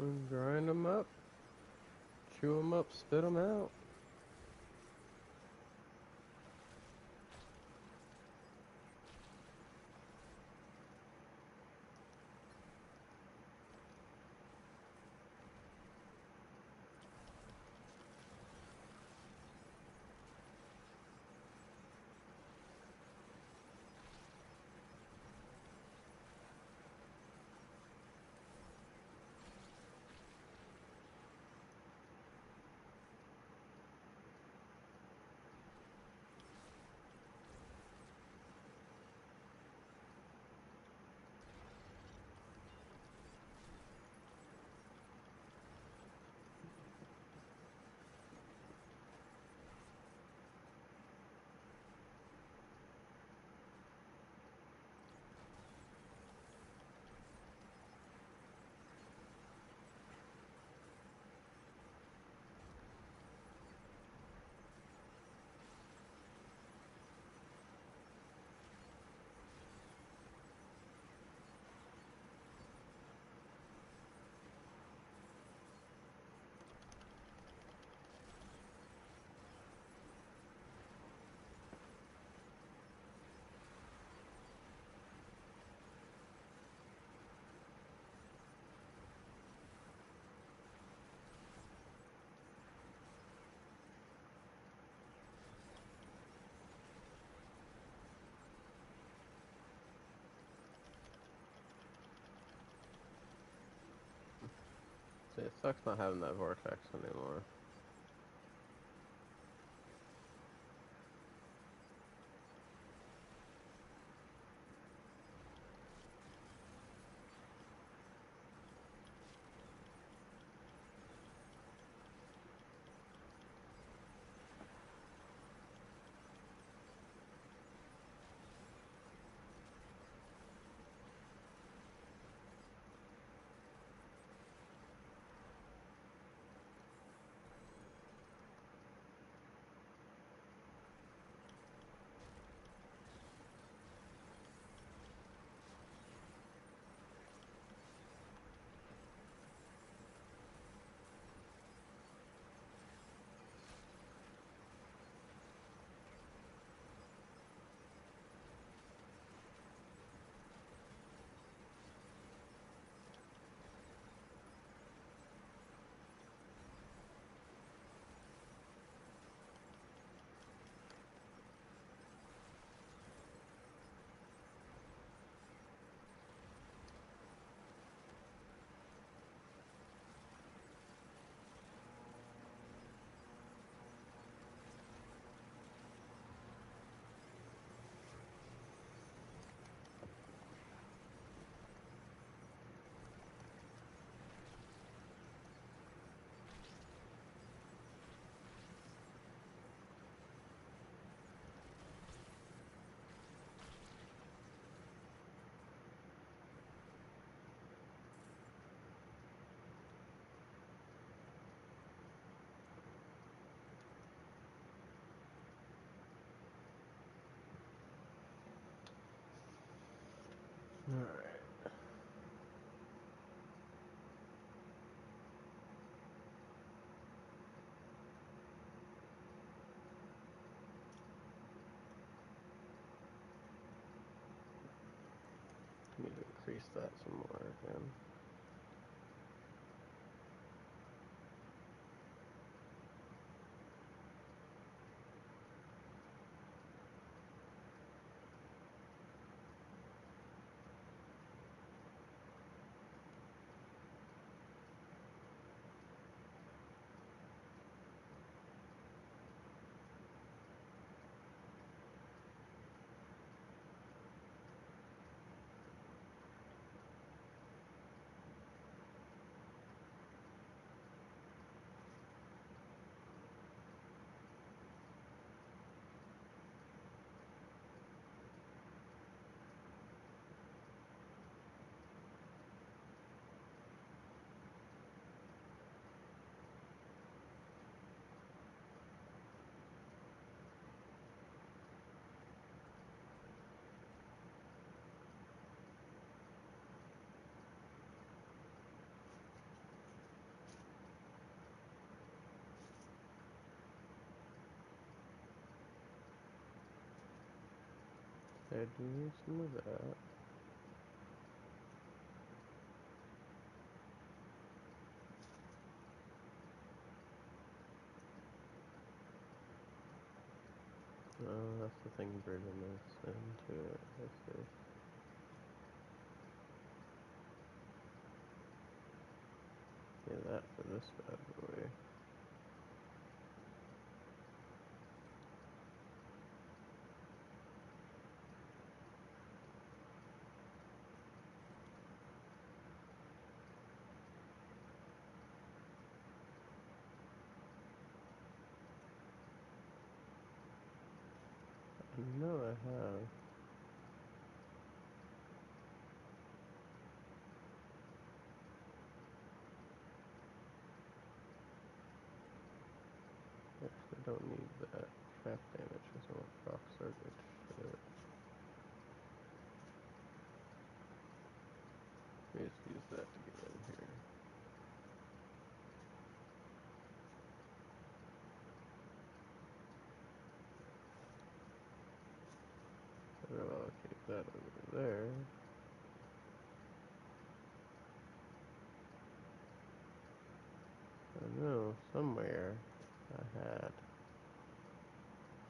Speaker 1: And grind them up. Chew them up, spit them out. See, it sucks not having that vortex anymore. Alright. Need to increase that some more again. Okay, do some of that. Oh, that's the thing bringing this into it. I see. Yeah, that for this bad boy. I know I have. Actually, I don't need that. Trap damage because I want proc circuit shit. Let me just use that to get in here. I'll allocate that over there. I know somewhere I had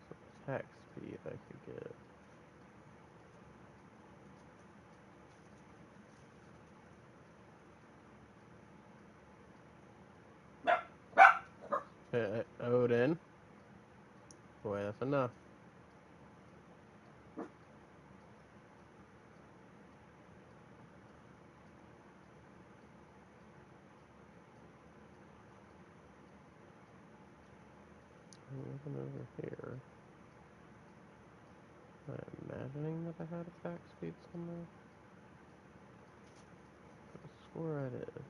Speaker 1: some attack speed I could get. Odin. Boy, that's enough. I'm looking over here. Am I imagining that I had attack speed somewhere? I swore I did.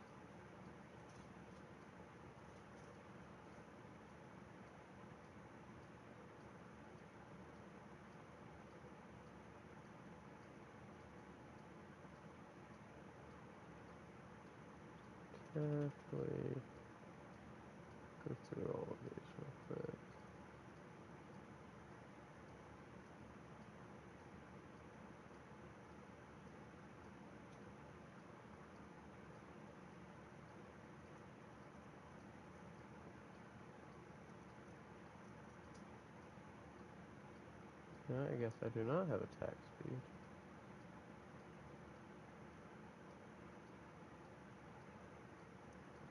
Speaker 1: Carefully go through all of these real quick. No, I guess I do not have attack speed.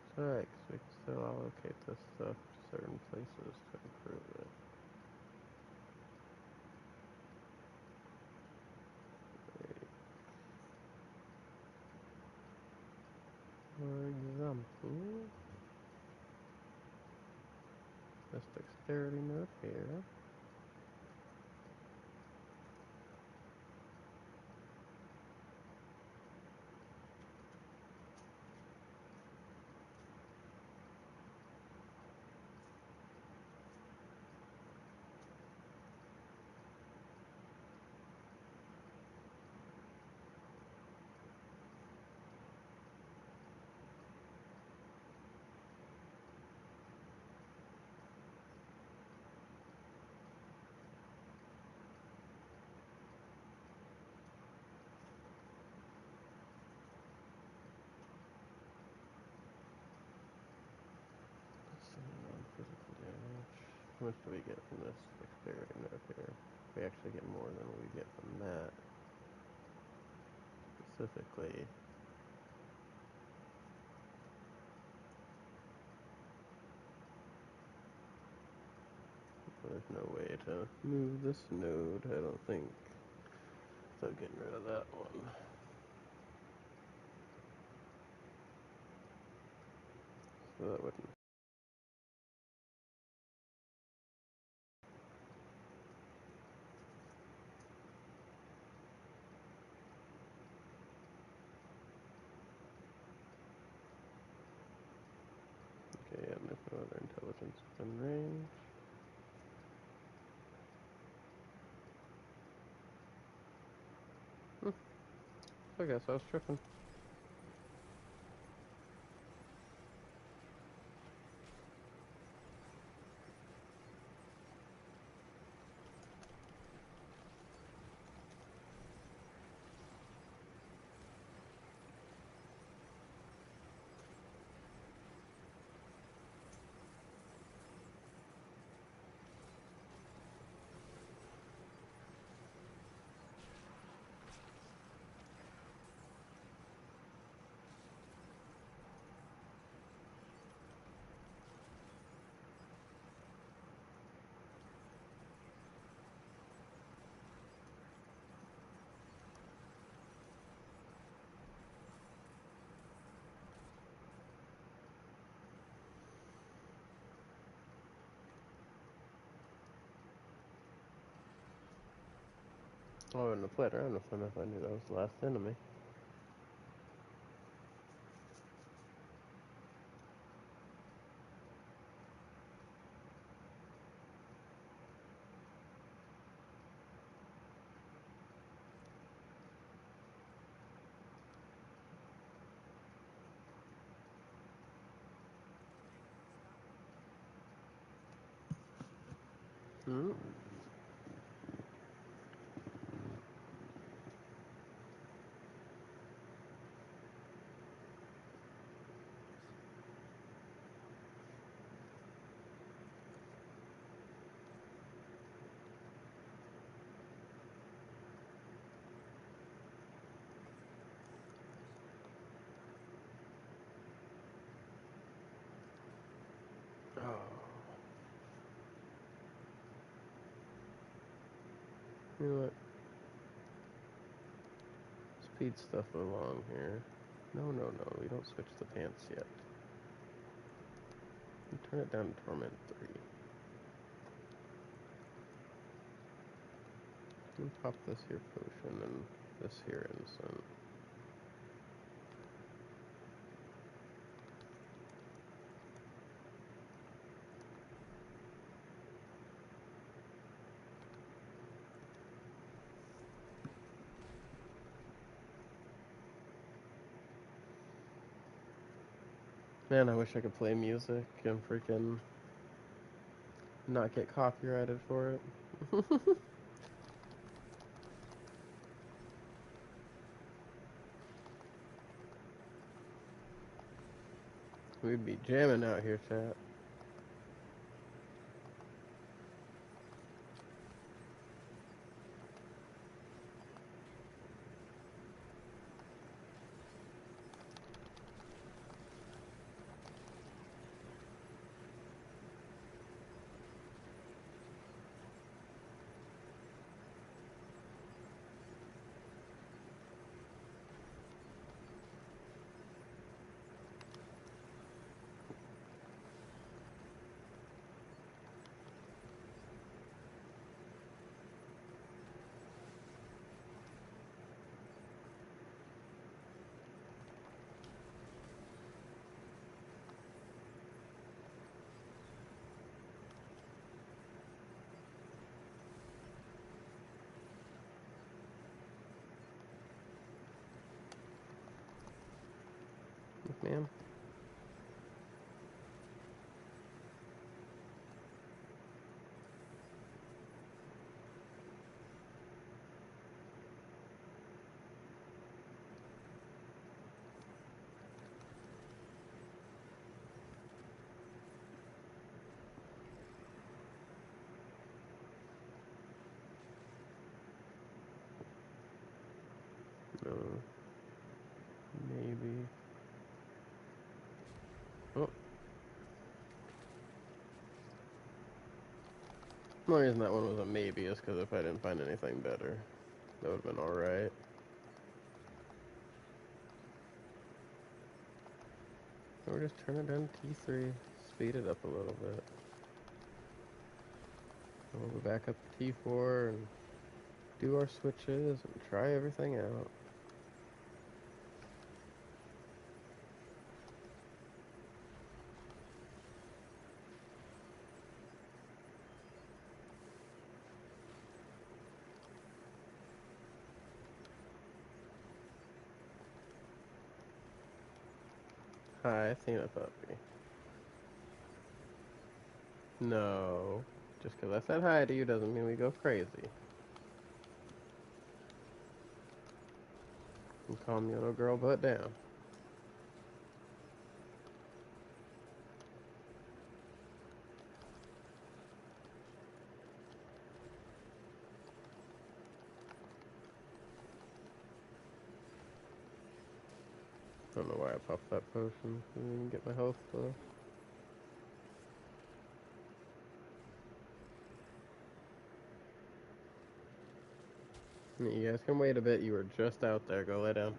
Speaker 1: It's alright, because we can still allocate this stuff to certain places to improve it. For example, this dexterity node here. Non-physical damage. How much do we get from this dexterity node here? We actually get more than we get from that. Specifically, there's no way to move this node, I don't think, without getting rid of that one. So that wouldn't. Okay, yeah, and there's no other intelligence within range. I guess I was tripping. I wouldn't have played around with him if I knew that was the last enemy. Hmm. Oh. You know what? Speed stuff along here. No, no, no. We don't switch the pants yet. And turn it down to Torment 3. And pop this here potion and this here incense. Man, I wish I could play music and freaking not get copyrighted for it. We'd be jamming out here, chat. Man. No. Maybe. Oh. The only reason that one was a maybe is because if I didn't find anything better, that would have been alright. Or just turn it down to T3, speed it up a little bit. We'll go back up to T4 and do our switches and try everything out. Hi, Athena Puppy. No. Just because I said hi to you doesn't mean we go crazy. You calm your little girl butt down. I don't know why I popped that potion. I didn't even get my health though. You guys can wait a bit. You were just out there. Go lay down.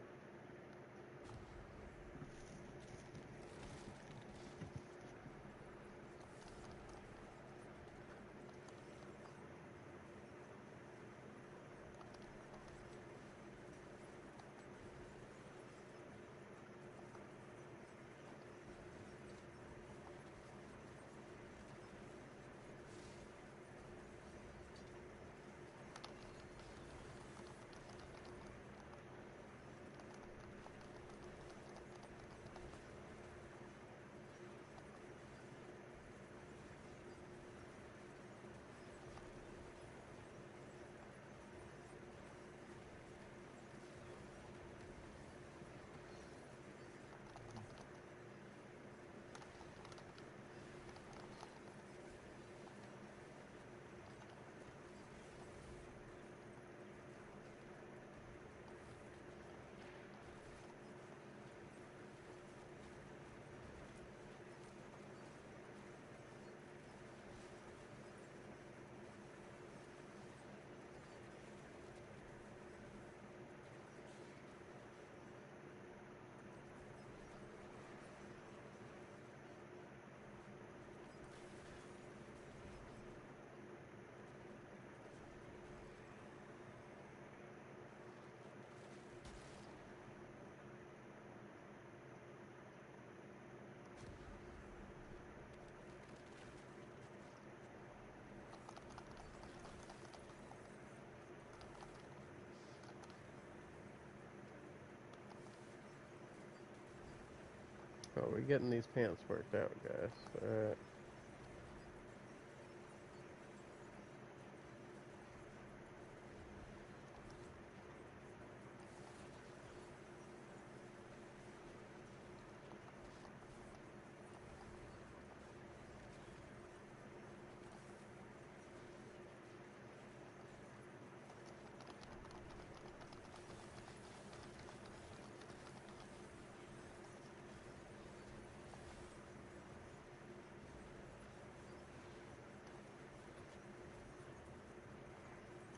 Speaker 1: we're getting these pants worked out, guys. Alright.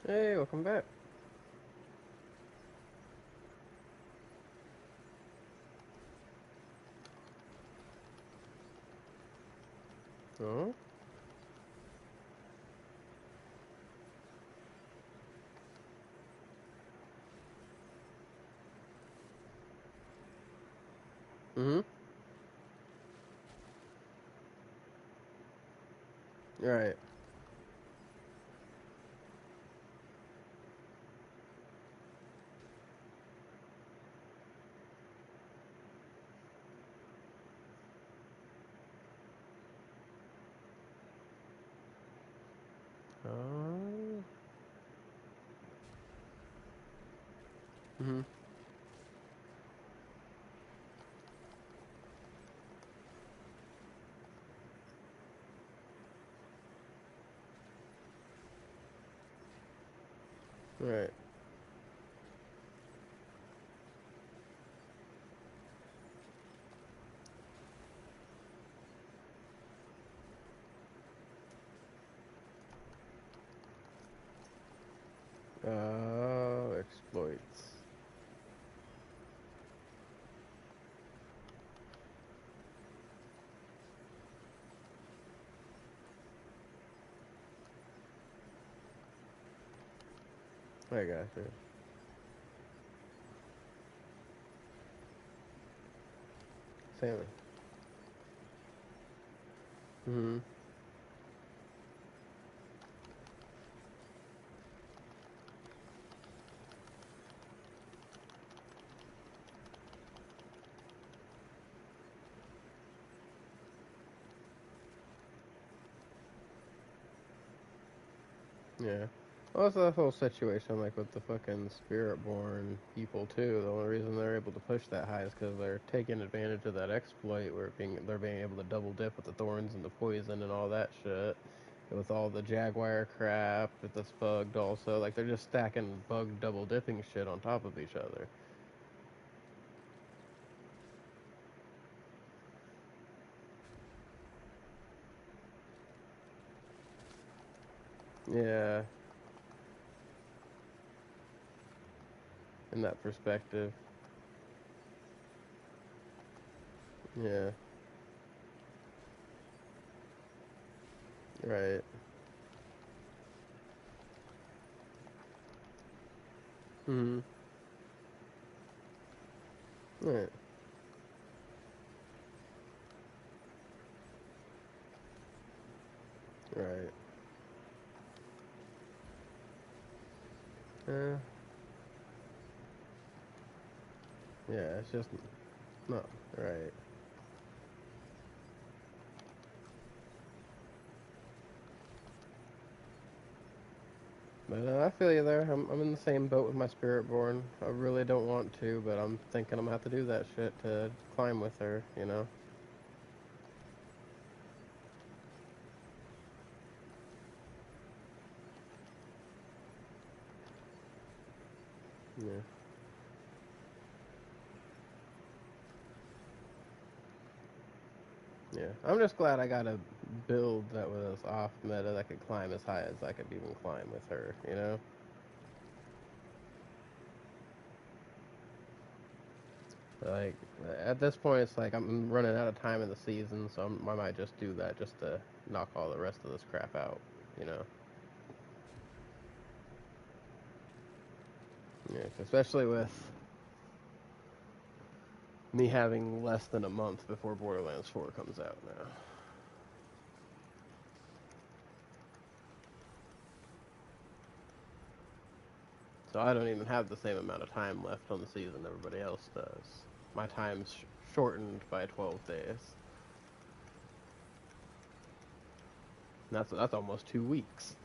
Speaker 1: Hey, welcome back. Oh? Mm-hmm. Right. Oh. Mm-hmm. Right. Oh, exploits. I got you. Salmon. Mm-hmm. Yeah. Well, it's that whole situation, like with the fucking spirit-born people too. The only reason they're able to push that high is because they're taking advantage of that exploit, where they're being able to double dip with the thorns and the poison and all that shit. And with all the jaguar crap that's bugged, also, like they're just stacking bug double dipping shit on top of each other. Yeah, in that perspective. Yeah, right. Hmm. Right, right. Yeah, yeah. It's just no, right. But I feel you there. I'm in the same boat with my spirit-born. I really don't want to, but I'm thinking I'm gonna have to do that shit to climb with her. You know? Yeah, yeah. I'm just glad I got a build that was off meta that could climb as high as I could even climb with her. You know? Like at this point, it's like I'm running out of time in the season, so I might just do that just to knock all the rest of this crap out. You know? Yeah, especially with me having less than a month before Borderlands 4 comes out now. So I don't even have the same amount of time left on the season everybody else does. my time's shortened by 12 days. That's almost 2 weeks.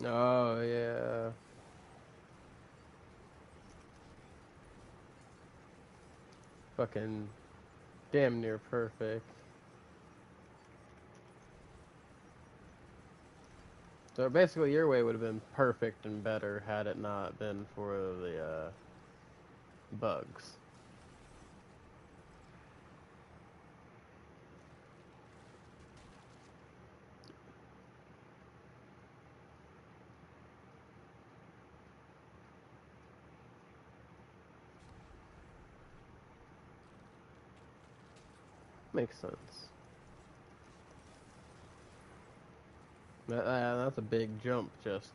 Speaker 1: Oh yeah, fucking damn near perfect. So basically, your way would have been perfect and better had it not been for the bugs. Makes sense. That's a big jump just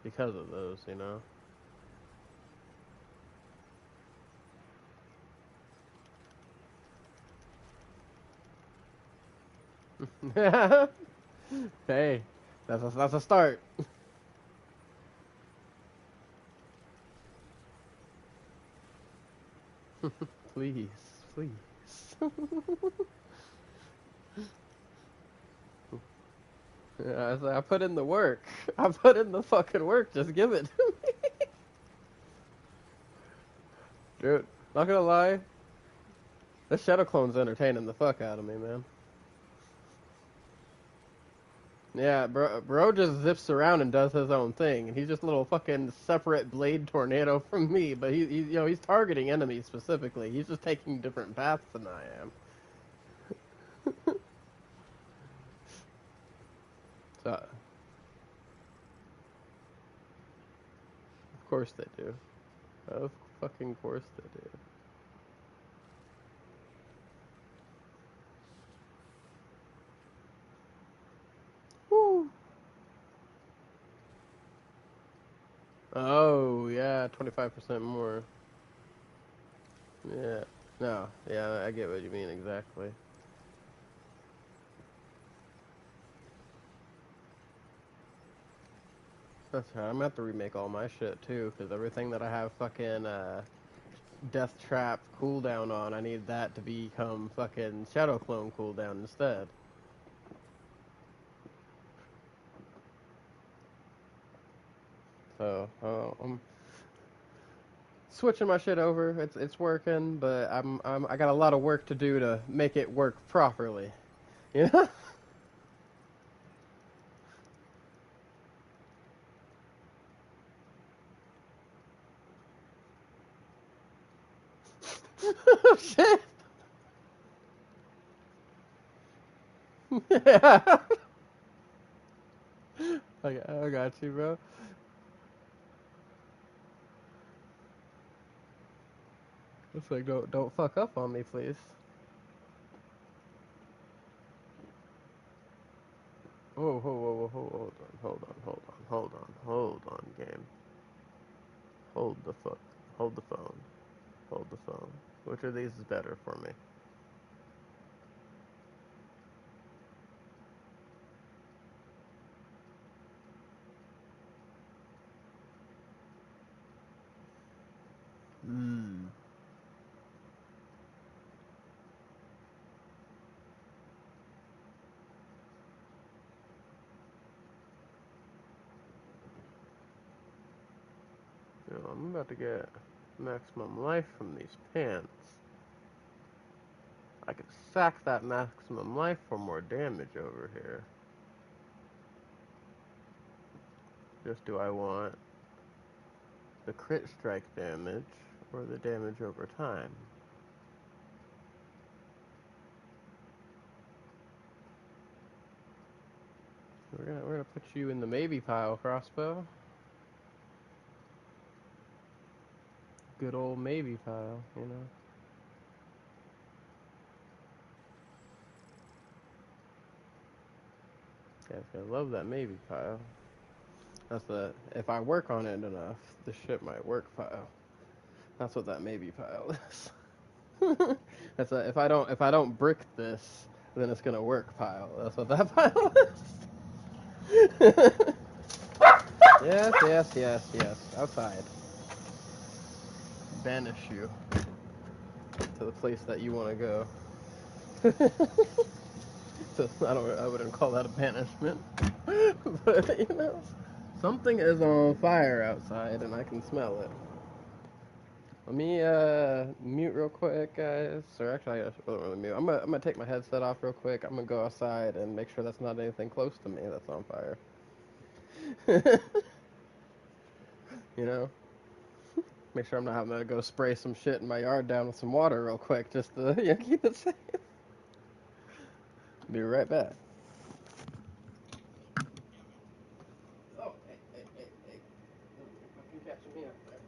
Speaker 1: because of those, you know. Hey, that's a start. Please, please. Yeah, I put in the work. I put in the fucking work. Just give it to me. Dude, not gonna lie, this Shadow Clone's entertaining the fuck out of me, man. Yeah, bro just zips around and does his own thing, and he's just a little fucking separate blade tornado from me. But he's targeting enemies specifically. He's just taking different paths than I am. So, of course they do. Of fucking course they do. Woo. Oh yeah, 25% more. Yeah. No. Yeah, I get what you mean exactly. That's right. I'm gonna have to remake all my shit too, because everything that I have fucking Death Trap cooldown on, I need that to become fucking Shadow Clone cooldown instead. So I'm switching my shit over. It's working, but I got a lot of work to do to make it work properly. You know? Shit. Yeah. I got you, bro. It's like don't fuck up on me, please. Whoa, whoa, whoa, whoa, hold on, hold on, hold on, hold on, game. Hold the fuck, hold the phone, hold the phone. Which of these is better for me? Hmm. You know, I'm about to get maximum life from these pants. I could sack that maximum life for more damage over here. Just do I want the crit strike damage or the damage over time? We're gonna put you in the maybe pile, crossbow. Good old maybe pile, you know. Guys, I love that maybe pile. That's the if I work on it enough, the shit might work pile. That's what that maybe pile is. That's a if I don't brick this, then it's gonna work pile. That's what that pile is. Yes, yes, yes, yes. Outside. Banish you to the place that you want to go. So I wouldn't call that a banishment, but you know, something is on fire outside, and I can smell it. Let me mute real quick, guys. Or actually, I don't really mute. I'm gonna take my headset off real quick. I'm gonna go outside and make sure that's not anything close to me that's on fire. You know, make sure I'm not having to go spray some shit in my yard down with some water real quick just to keep it safe. Be right back. Oh, hey! Don't be fucking catching me up there.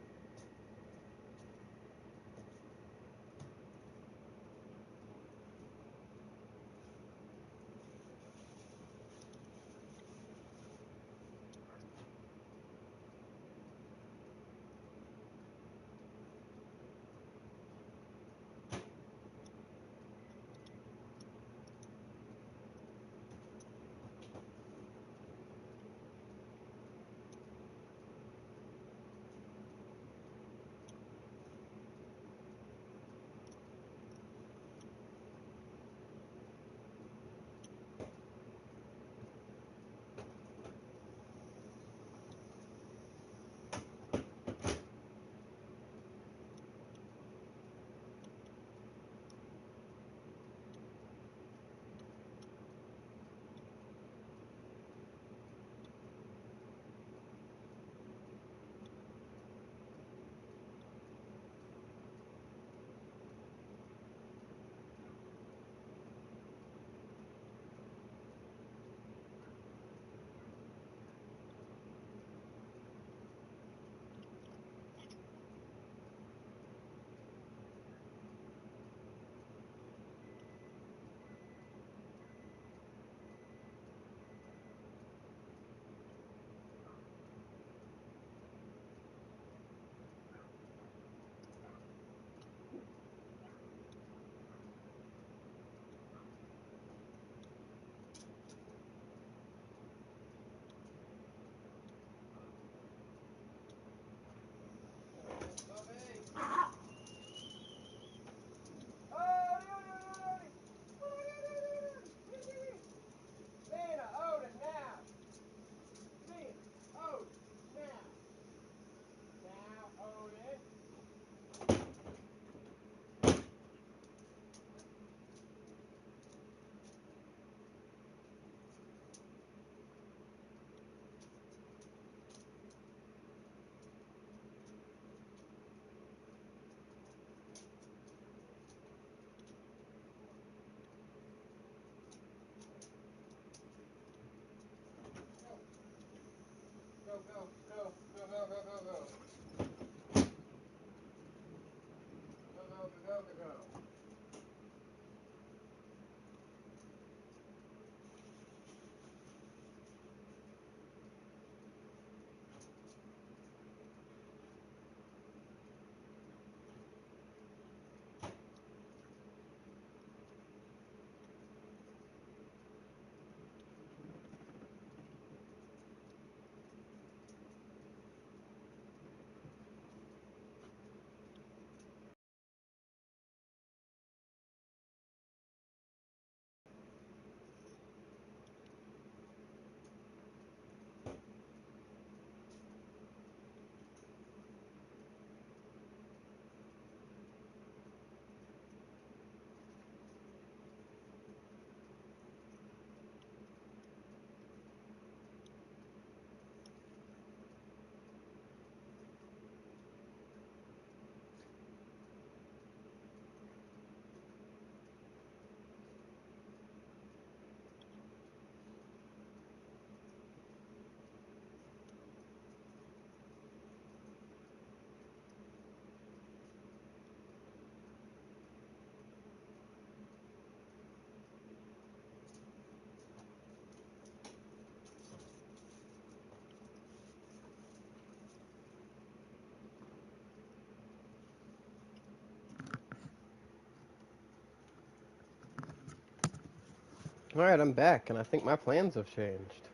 Speaker 1: Alright, I'm back, and I think my plans have changed.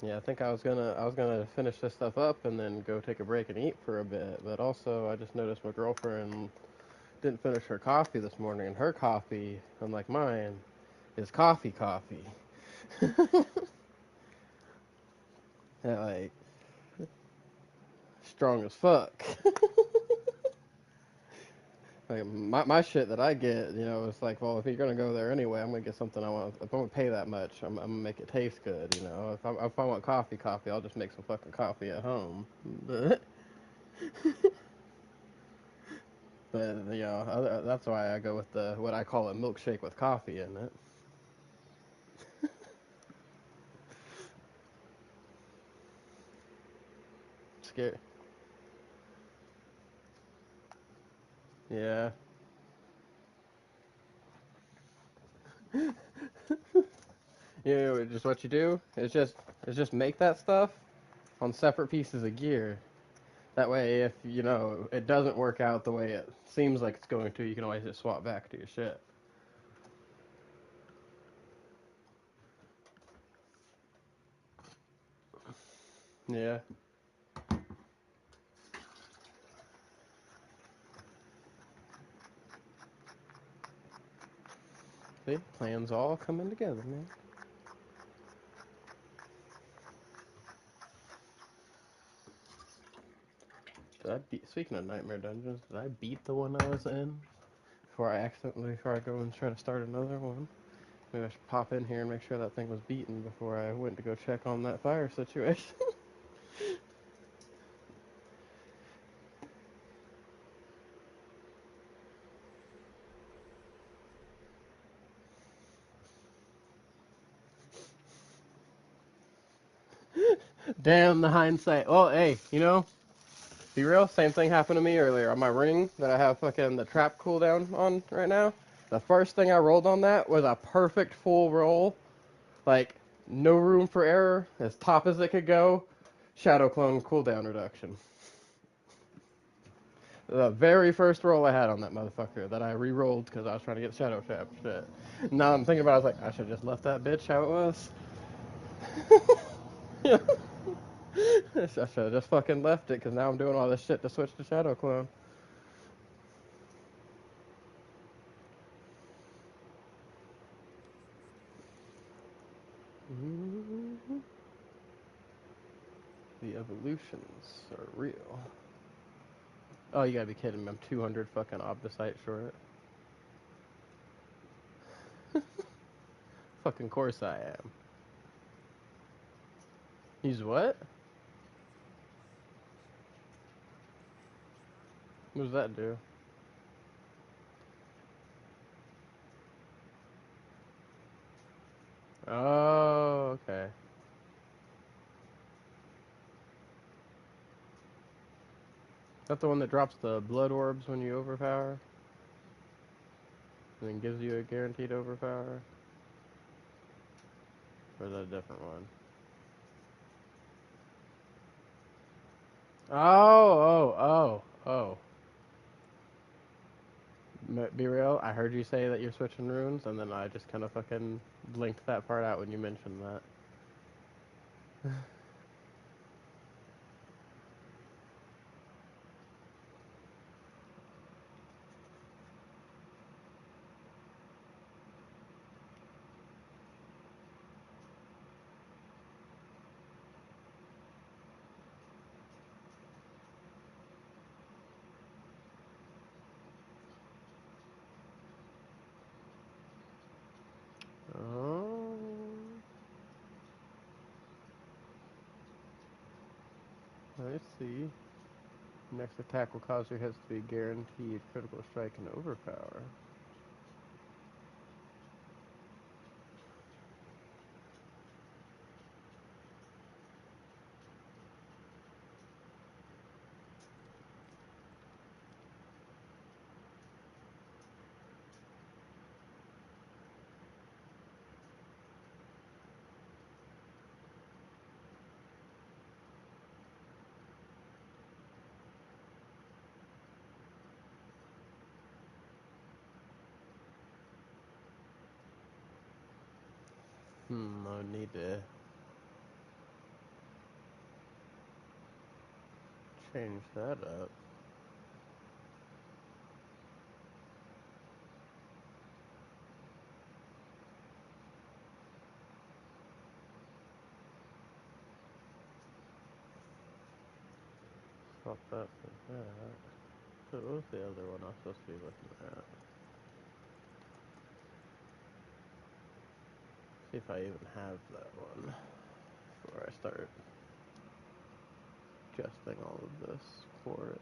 Speaker 1: Yeah, I think I was gonna finish this stuff up and then go take a break and eat for a bit, but also I just noticed my girlfriend didn't finish her coffee this morning, and her coffee, unlike mine, is coffee. Yeah, like, strong as fuck. Like my shit that I get, it's like, well, if you're gonna go there anyway, I'm gonna get something I want. If I'm gonna pay that much, I'm gonna make it taste good. If I want coffee, I'll just make some fucking coffee at home. But that's why I go with the what I call a milkshake with coffee in it. Scary. Yeah. Just what you do is just make that stuff on separate pieces of gear. That way, if it doesn't work out the way it seems like it's going to, you can always just swap back to your shit. Yeah. See, plans all coming together, man. Speaking of Nightmare Dungeons, did I beat the one I was in before I go and try to start another one? Maybe I should pop in here and make sure that thing was beaten before I went to go check on that fire situation. Damn the hindsight. Well, hey, be real. Same thing happened to me earlier on my ring that I have fucking the trap cooldown on right now. The first thing I rolled on that was a perfect full roll, like no room for error, as top as it could go. Shadow clone cooldown reduction. The very first roll I had on that motherfucker that I re-rolled because I was trying to get Shadow Trap shit. Now I'm thinking about it, I was like, I should have just left that bitch how it was. Yeah. I should have just fucking left it because now I'm doing all this shit to switch to Shadow Clone. The evolutions are real. Oh, you gotta be kidding me. I'm 200 fucking Obdicite short. Fucking course I am. He's what? What does that do? Oh, okay. Is that the one that drops the blood orbs when you overpower? And then gives you a guaranteed overpower? Or is that a different one? Oh. Be real, I heard you say that you're switching runes, and then I just kind of fucking blinked that part out when you mentioned that. Oh, I see. Next attack will cause your hits to be guaranteed critical strike and overpower. I would need to change that up. Swap that for that. So what was the other one I was supposed to be looking at? See if I even have that one before I start adjusting all of this for it.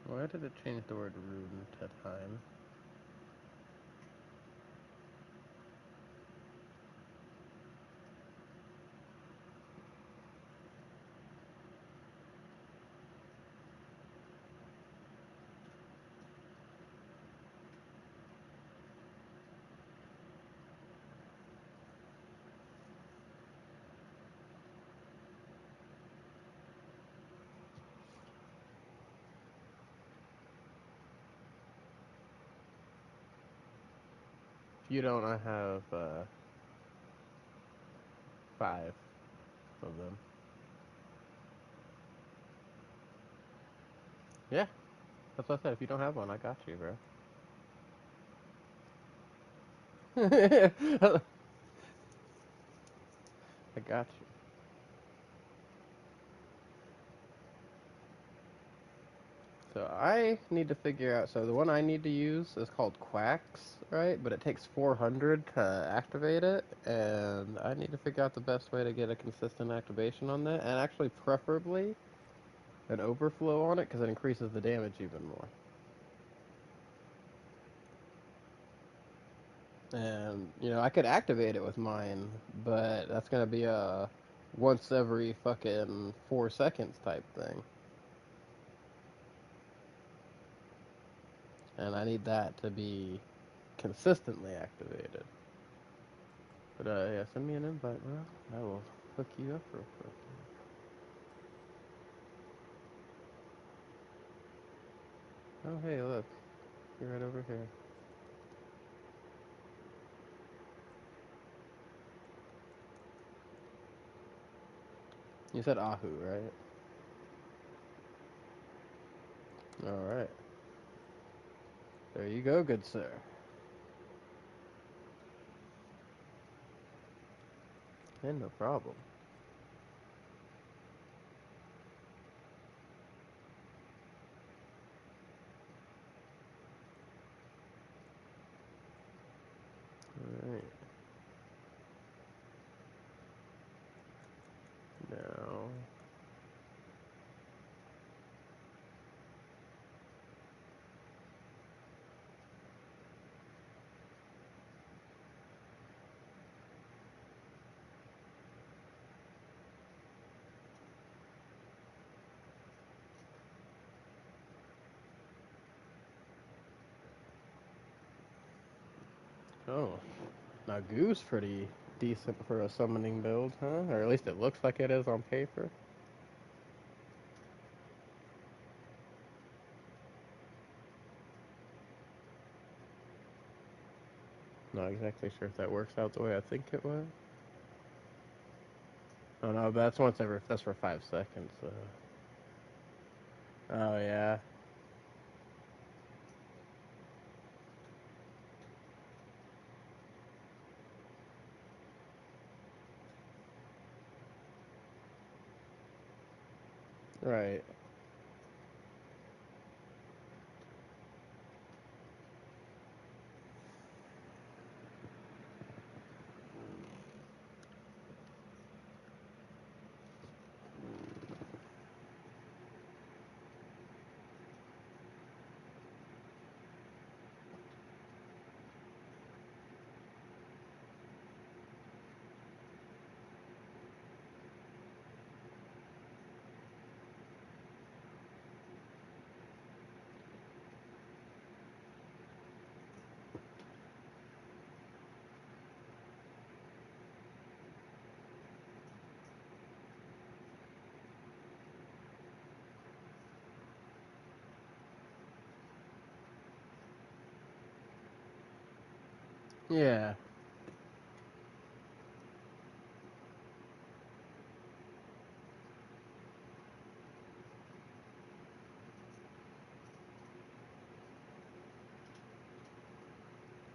Speaker 1: Why did it change the word rune to time? If you don't, I have 5 of them. Yeah, that's what I said. If you don't have one, I got you, bro. I got you. So I need to figure out. So the one I need to use is called Quacks, right? But it takes 400 to activate it, and I need to figure out the best way to get a consistent activation on that, and actually preferably an overflow on it because it increases the damage even more. And I could activate it with mine, but that's gonna be a once every fucking 4 seconds type thing, and I need that to be consistently activated. But yeah, send me an invite, bro. I will hook you up real quick. Oh, hey, look, you're right over here. You said Ahu, right? All right. There you go, good sir. And no problem. All right. Now, oh, now Goo's pretty decent for a summoning build, huh? Or at least it looks like it is on paper. Not exactly sure if that works out the way I think it would. Oh no, but that's for 5 seconds. So. Oh yeah, right. Yeah.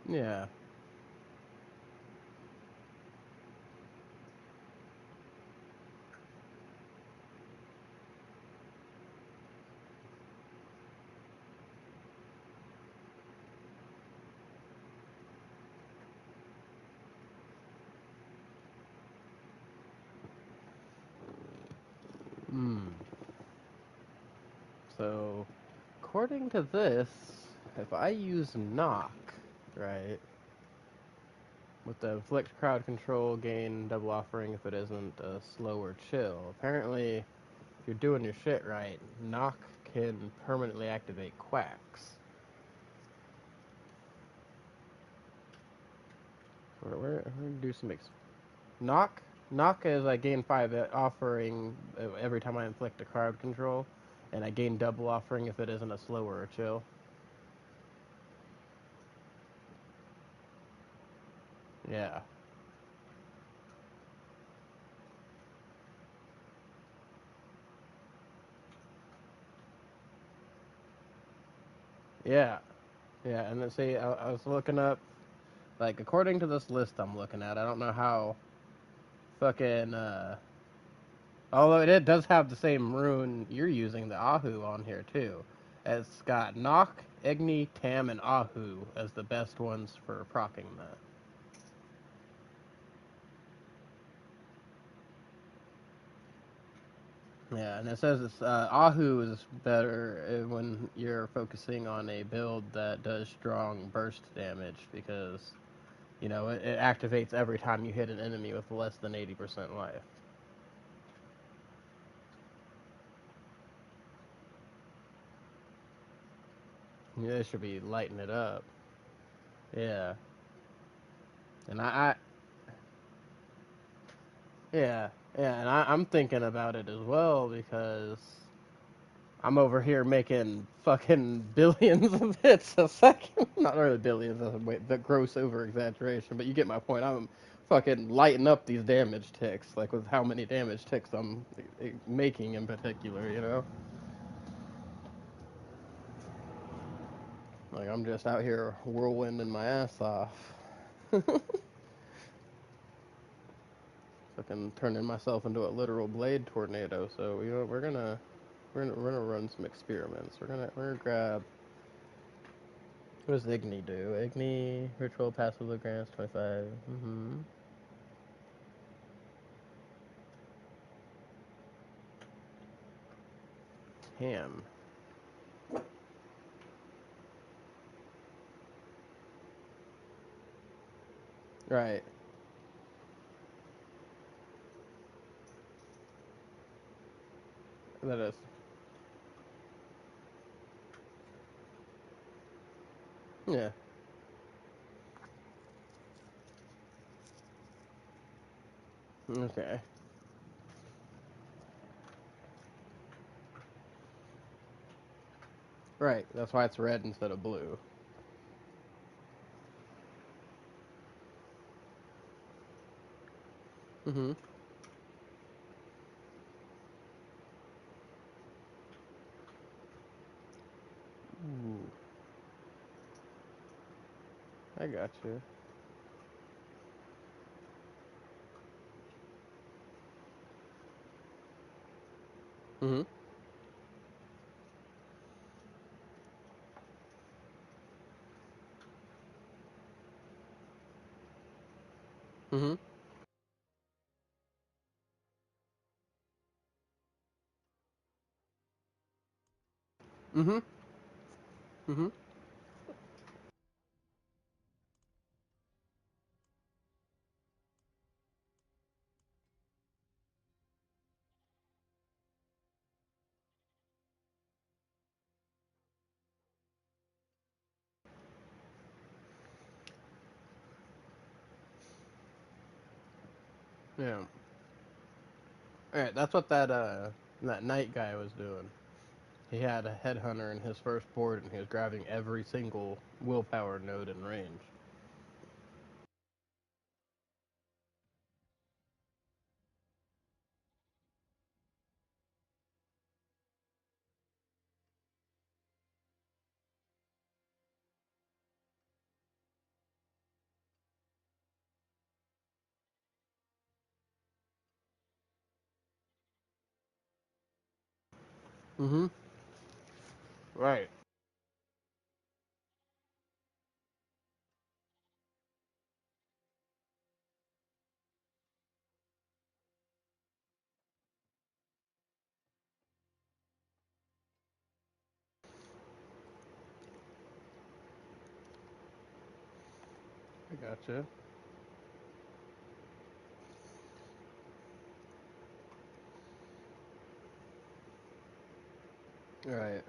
Speaker 1: Yeah. Hmm. So, according to this, if I use knock, right, with the inflict crowd control, gain double offering if it isn't a slow or chill. Apparently, if you're doing your shit right, knock can permanently activate quacks. We're gonna do some knock. Knock is I gain 5 offering every time I inflict a crowd control, and I gain double offering if it isn't a slow or a chill. Yeah. Yeah. Yeah, and then see, I was looking up, like, according to this list I'm looking at, I don't know how fucking, although it does have the same rune you're using, the Ahu, on here, too. It's got Knock, Igni, Tam, and Ahu as the best ones for proccing that. Yeah, and it says it's, Ahu is better when you're focusing on a build that does strong burst damage, because, it activates every time you hit an enemy with less than 80% life. Yeah, they should be lighting it up. Yeah. And yeah, yeah, and I'm thinking about it as well because I'm over here making fucking billions of hits a second. Not really billions, that's the gross over exaggeration, but you get my point. I'm fucking lighting up these damage ticks, like with how many damage ticks I'm making in particular. Like I'm just out here whirlwinding my ass off. Fucking turning myself into a literal blade tornado. So we're gonna run some experiments. We're gonna grab. What does Igni do? Igni ritual passively grants 25. Ham. Right. That is. Yeah. Okay. Right. That's why it's red instead of blue. Mm-hmm. Ooh. I got you. Mm-hmm. Mm-hmm. Mm-hmm. Mm-hmm. Yeah. Alright, that's what that knight guy was doing. He had a headhunter in his first board and he was grabbing every single willpower node in range. Mm-hmm. Right. I gotcha. Right.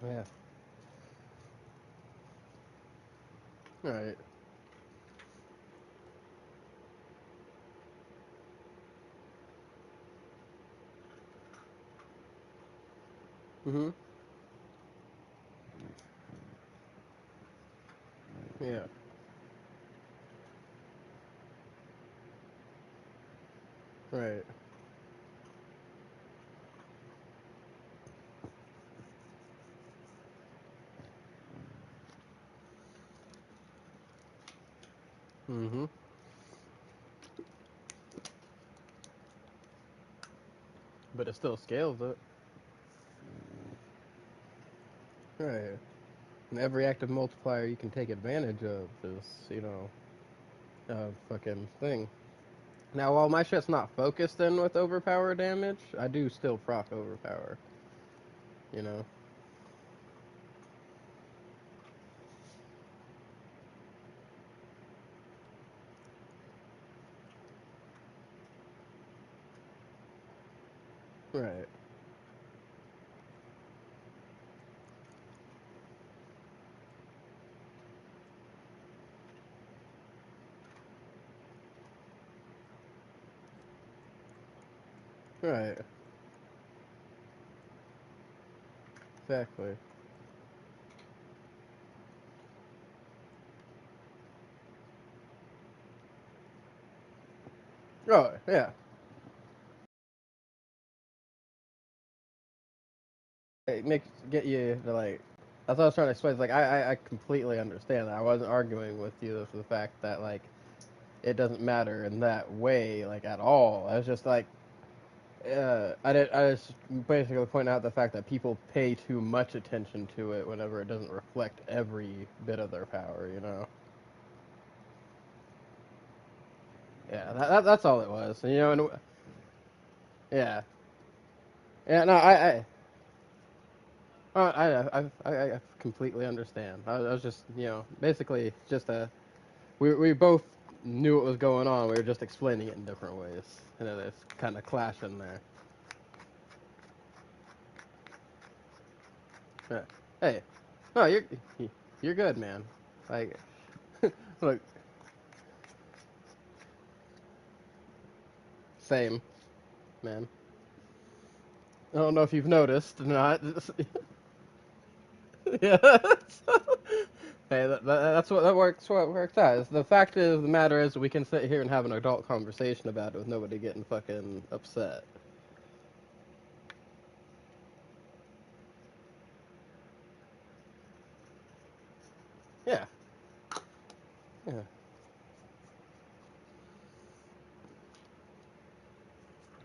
Speaker 1: Yeah. Right. Mm-hmm. Yeah. Right. Mm-hmm. But it still scales it. Right. And every active multiplier you can take advantage of is, a fucking thing. Now, while my shit's not focused in with overpower damage, I do still proc overpower. You know? Right. Right. Exactly. Oh, yeah. It makes get you to like. That's what I was trying to explain. It's like I completely understand that. I wasn't arguing with you for the fact that like it doesn't matter in that way like at all. I was just like I just basically point out the fact that people pay too much attention to it whenever it doesn't reflect every bit of their power. You know. Yeah. That's all it was. You know. And yeah. Yeah. No. I completely understand. I was just basically just a we both knew what was going on. We were just explaining it in different ways, and it's kind of clashing there. Yeah. Hey, no, you're good, man. Like, look, same, man. I don't know if you've noticed or not. Yeah. Hey, that's what that works. What works out. The fact is, the matter is, we can sit here and have an adult conversation about it with nobody getting fucking upset. Yeah. Yeah.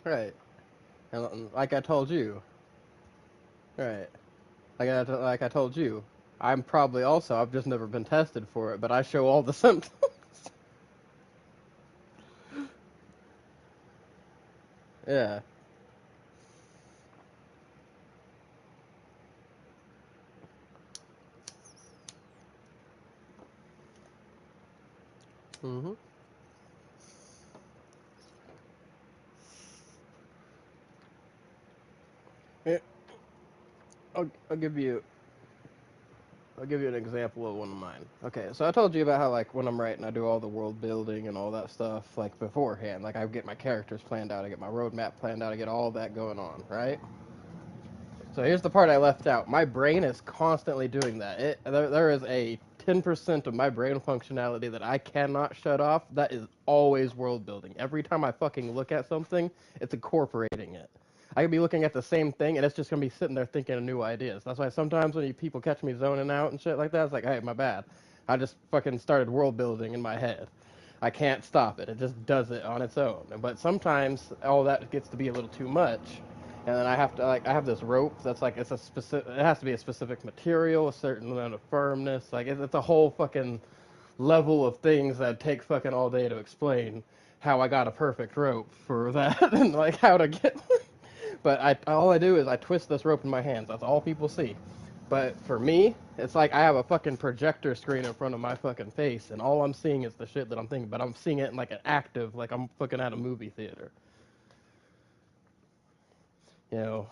Speaker 1: Right. And like I told you. Right. Like I told you, I'm probably also. I've just never been tested for it, but I show all the symptoms. Yeah. Mhm. Yeah, I'll give you an example of one of mine. Okay, so I told you about how like when I'm writing, I do all the world building and all that stuff like beforehand. Like I get my characters planned out, I get my roadmap planned out, I get all that going on, right? So here's the part I left out. My brain is constantly doing that. There is a 10% of my brain functionality that I cannot shut off. That is always world building. Every time I fucking look at something, it's incorporating it. I could be looking at the same thing, and it's just gonna be sitting there thinking of new ideas. That's why sometimes when people catch me zoning out and shit like that, it's like, hey, my bad. I just fucking started world building in my head. I can't stop it. It just does it on its own. But sometimes all that gets to be a little too much, and then I have to I have this rope that's like it's a specific. It has to be a specific material, a certain amount of firmness. Like it's a whole fucking level of things that take fucking all day to explain how I got a perfect rope for that and like how to get. But all I do is I twist this rope in my hands. That's all people see. But for me, it's like I have a fucking projector screen in front of my fucking face, and all I'm seeing is the shit that I'm thinking. But I'm seeing it in like an active, like I'm fucking at a movie theater. You know,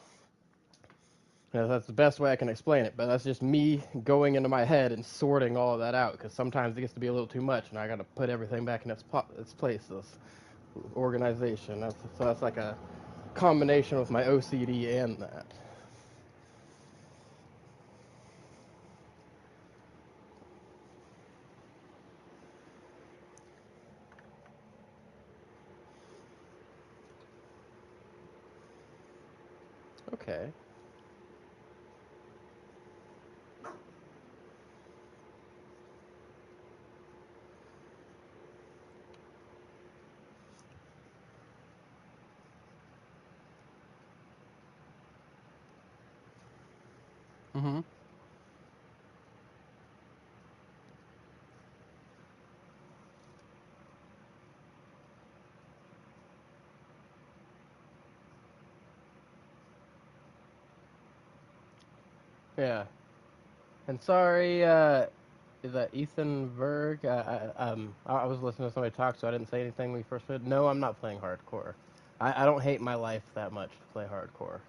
Speaker 1: that's the best way I can explain it. But that's just me going into my head and sorting all of that out. Because sometimes it gets to be a little too much, and I got to put everything back in its place. This organization. So that's like a combination with my OCD and that. Okay. Mhm. Yeah. And sorry, is that Ethan Berg? I was listening to somebody talk, so I didn't say anything when we first said. No, I'm not playing hardcore. I don't hate my life that much to play hardcore.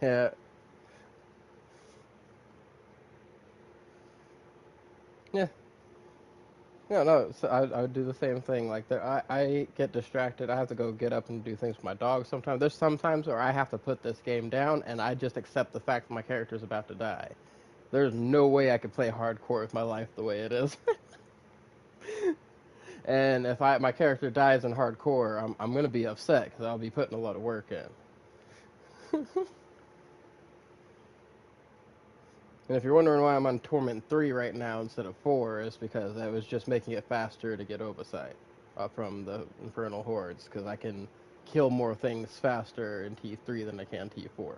Speaker 1: Yeah. Yeah. No, no. So I would do the same thing. Like there, I get distracted. I have to go get up and do things with my dog. Sometimes there's sometimes where I have to put this game down, and I just accept the fact that my character's about to die. There's no way I could play hardcore with my life the way it is. And if my character dies in hardcore, I'm gonna be upset because I'll be putting a lot of work in. And if you're wondering why I'm on Torment 3 right now instead of 4, it's because I was just making it faster to get Oversight from the Infernal Hordes, because I can kill more things faster in T3 than I can T4.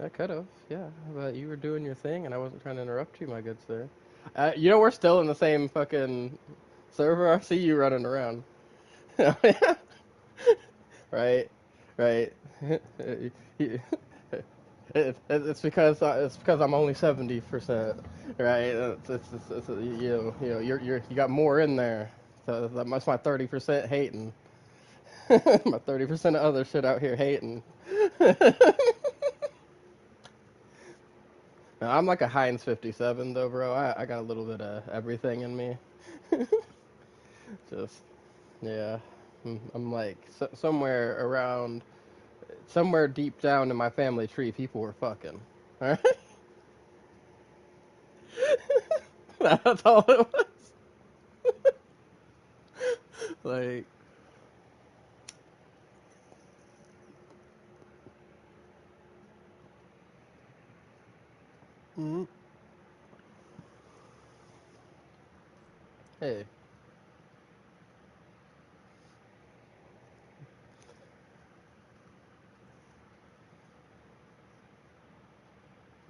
Speaker 1: I could have, yeah, but you were doing your thing and I wasn't trying to interrupt you, my good sir. We're still in the same fucking server. I see you running around. Right, right. It's because I'm only 70%, right? You got more in there. So that's my 30% hating. My 30% of other shit out here hating. Now, I'm like a Heinz 57 though, bro. I got a little bit of everything in me. Just yeah, I'm like somewhere around, somewhere deep down in my family tree, people were fucking. All right, that's all it was. Like, mm, hey,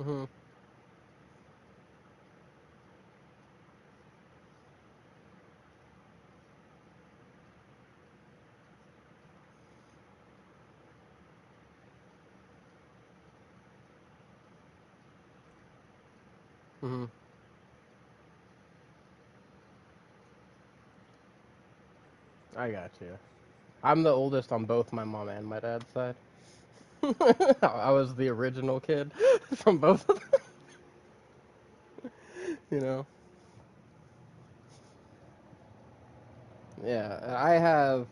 Speaker 1: mm-hmm, mm-hmm. I got you. I'm the oldest on both my mom and my dad's side. I was the original kid from both of them. You know. Yeah, I have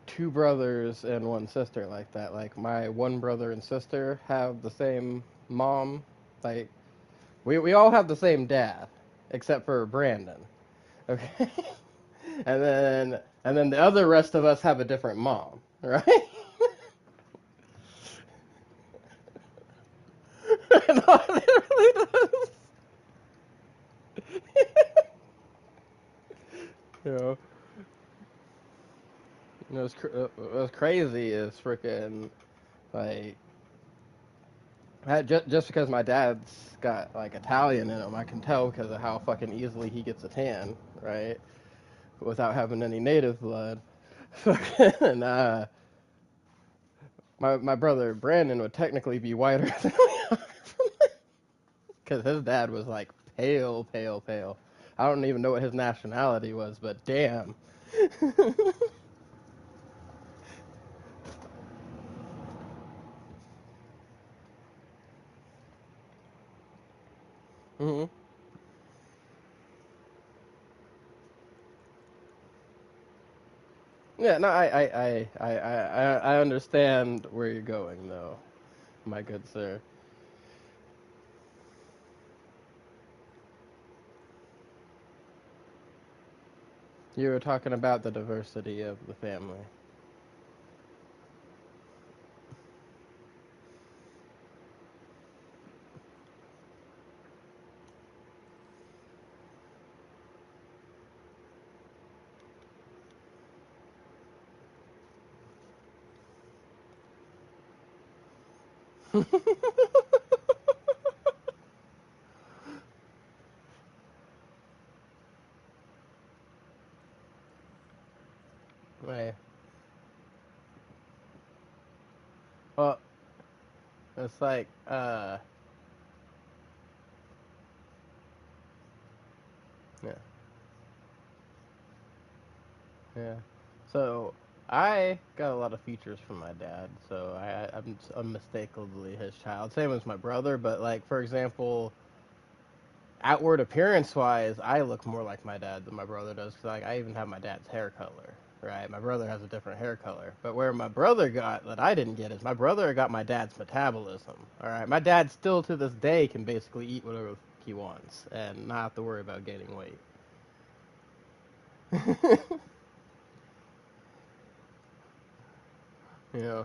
Speaker 1: two brothers and one sister like that. Like my one brother and sister have the same mom. Like we all have the same dad, except for Brandon. Okay. And then the other rest of us have a different mom, right? No, it really does. you know, what's crazy is freaking like just because my dad's got like Italian in him, I can tell because of how fucking easily he gets a tan, right? Without having any native blood. and my brother Brandon would technically be whiter than we are because his dad was like pale, pale, pale. I don't even know what his nationality was, but damn. hmm Yeah, no, I understand where you're going, though, my good sir. You were talking about the diversity of the family. Right. Well, it's like, yeah, yeah. So I got a lot of features from my dad, so I'm unmistakably his child. Same as my brother, but like for example, outward appearance wise, I look more like my dad than my brother does. Cause like I even have my dad's hair color. Right, my brother has a different hair color, but where my brother got that I didn't get is my brother got my dad's metabolism. All right, my dad still to this day can basically eat whatever he wants and not have to worry about gaining weight. Yeah,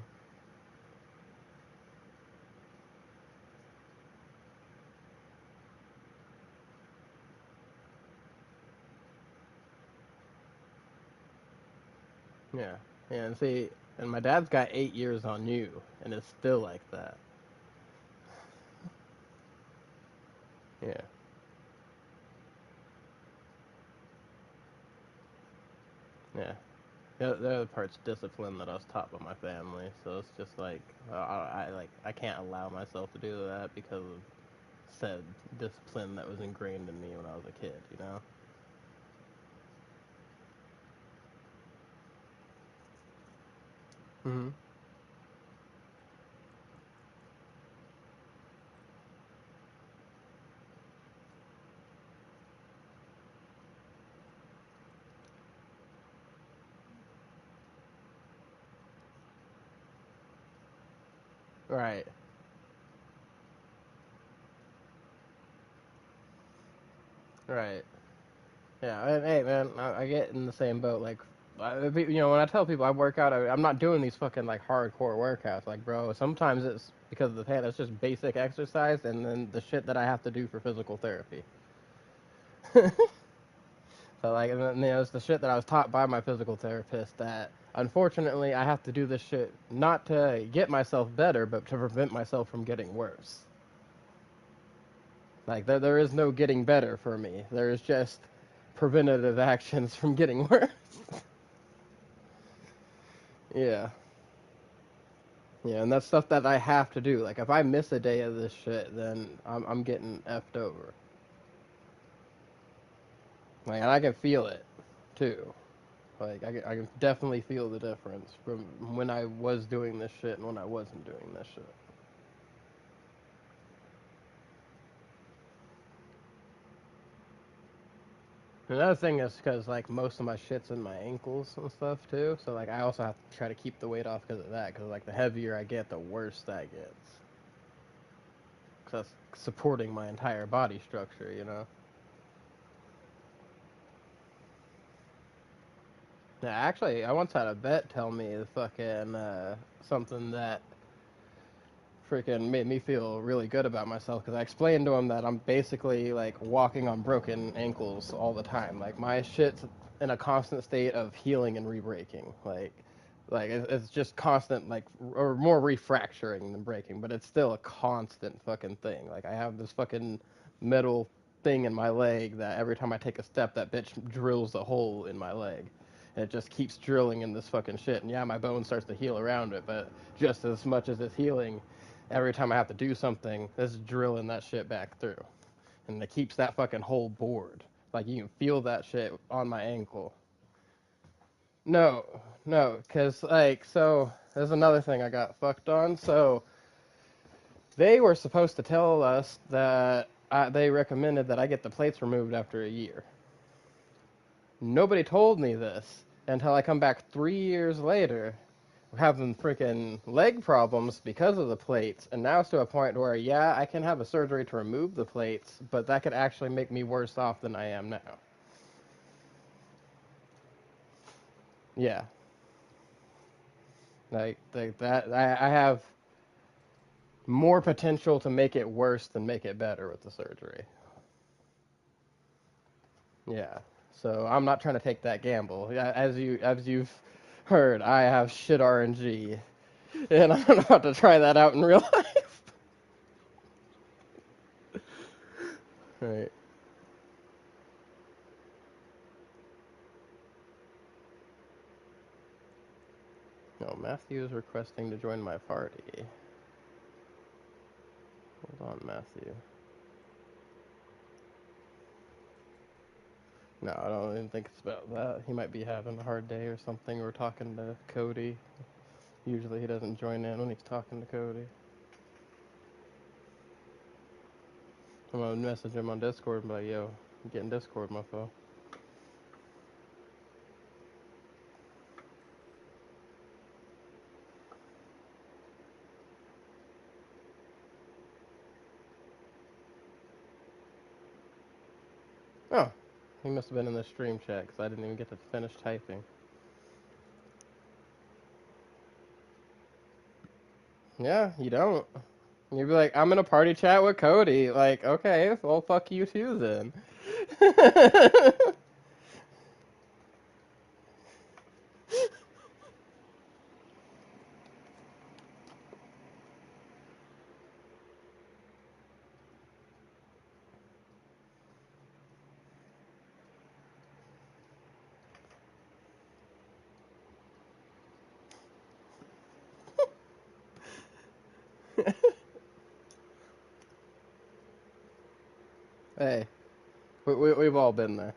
Speaker 1: yeah, yeah. And see, and my dad's got 8 years on you, and it's still like that. Yeah, yeah. The other part's discipline that I was taught by my family, so it's just like I can't allow myself to do that because of said discipline that was ingrained in me when I was a kid. You know. hmm Right. Right. Yeah. And, hey, man, I get in the same boat. Like, when I tell people I work out, I'm not doing these fucking like hardcore workouts. Like, bro, sometimes it's because of the pain. It's just basic exercise, and then the shit that I have to do for physical therapy. So like, and then, it's the shit that I was taught by my physical therapist that unfortunately I have to do this shit not to get myself better, but to prevent myself from getting worse. Like there is no getting better for me. There is just preventative actions from getting worse. Yeah. Yeah, and that's stuff that I have to do. Like if I miss a day of this shit, then I'm getting effed over. Like and I can feel it too. Like I can definitely feel the difference from when I was doing this shit and when I wasn't doing this shit. Another thing is because like most of my shit's in my ankles and stuff too, so like I also have to try to keep the weight off because of that. Because like the heavier I get, the worse that gets. Because that's supporting my entire body structure, you know. Yeah, actually, I once had a vet tell me the fucking something that freaking made me feel really good about myself because I explained to him that I'm basically like walking on broken ankles all the time. Like my shit's in a constant state of healing and re-breaking. Like it's just constant, like, or more refracturing than breaking, but it's still a constant fucking thing. Like I have this fucking metal thing in my leg that every time I take a step, that bitch drills a hole in my leg. And it just keeps drilling in this fucking shit. And yeah, my bone starts to heal around it, but just as much as it's healing, every time I have to do something, it's drilling that shit back through. And it keeps that fucking hole bored. Like you can feel that shit on my ankle. No, no, because, like, so there's another thing I got fucked on. So they were supposed to tell us that they recommended that I get the plates removed after a year. Nobody told me this until I come back 3 years later, having freaking leg problems because of the plates, and now it's to a point where, yeah, I can have a surgery to remove the plates, but that could actually make me worse off than I am now. Yeah, like that. I have more potential to make it worse than make it better with the surgery. Yeah. So I'm not trying to take that gamble. Yeah, as you've heard, I have shit RNG, and I'm about to try that out in real life. Right. No, Matthew is requesting to join my party. Hold on, Matthew. No, I don't even think it's about that. He might be having a hard day or something. We're talking to Cody. Usually he doesn't join in when he's talking to Cody. I'm gonna message him on Discord and be like, yo, get in Discord, mofo. Oh, he must have been in the stream chat because I didn't even get to finish typing. Yeah, you don't. You'd be like, I'm in a party chat with Cody. Like, okay, well, fuck you too then. Hey, we've all been there.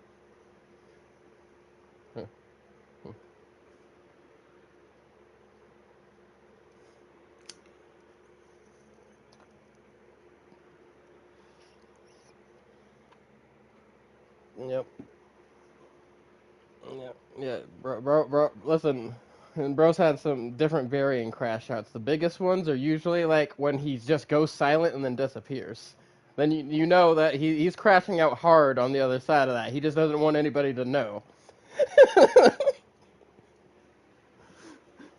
Speaker 1: Yep. Yeah, yeah, bro. Listen, and bro's had some different varying crash outs. The biggest ones are usually like when he just goes silent and then disappears. Then you know that he's crashing out hard on the other side of that. He just doesn't want anybody to know.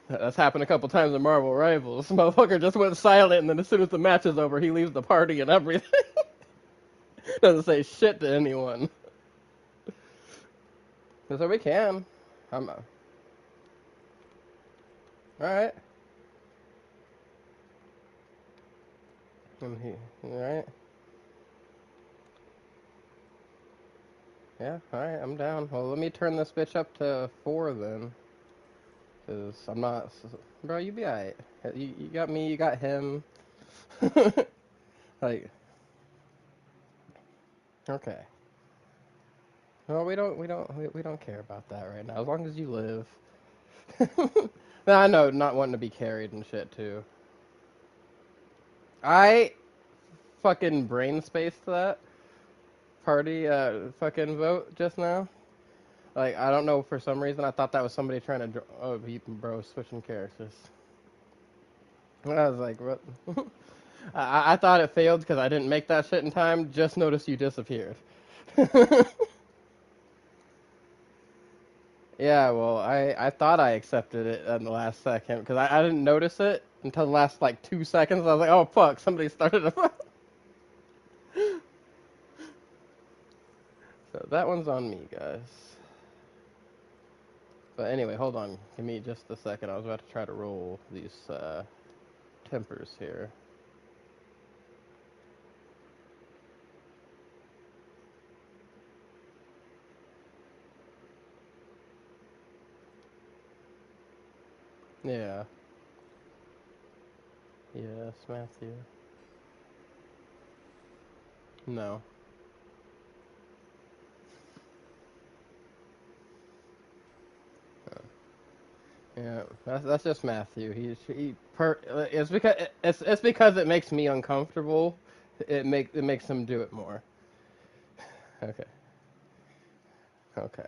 Speaker 1: That's happened a couple times in Marvel Rivals. Motherfucker just went silent, and then as soon as the match is over, he leaves the party and everything. Doesn't say shit to anyone. So we can. I'm all right. All right. Yeah, alright, I'm down. Well, let me turn this bitch up to 4 then. Because I'm not. Bro, you be alright. You got me, you got him. Like, okay. Well, we don't care about that right now. As long as you live. Nah, I know, not wanting to be carried and shit too. I fucking brain spaced that party fucking vote just now. Like, I don't know, for some reason I thought that was somebody trying to. Oh, bro, switching characters. I was like, what? I thought it failed because I didn't make that shit in time. Just noticed you disappeared. Yeah, well, I thought I accepted it in the last second because I didn't notice it until the last like 2 seconds. I was like, oh fuck, somebody started a. So that one's on me, guys. But anyway, hold on. Give me just a second. I was about to try to roll these tempers here. Yeah. Yes, Matthew. No. Yeah, that's just Matthew. It's because it makes me uncomfortable. It makes him do it more. Okay. Okay.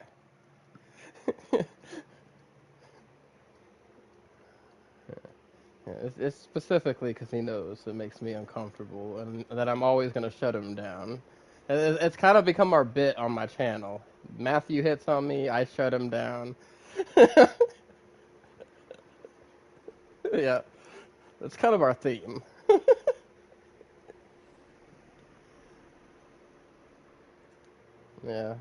Speaker 1: Yeah, it's specifically because he knows it makes me uncomfortable, and that I'm always gonna shut him down. It's kind of become our bit on my channel. Matthew hits on me, I shut him down. Yeah, that's kind of our theme. Yeah,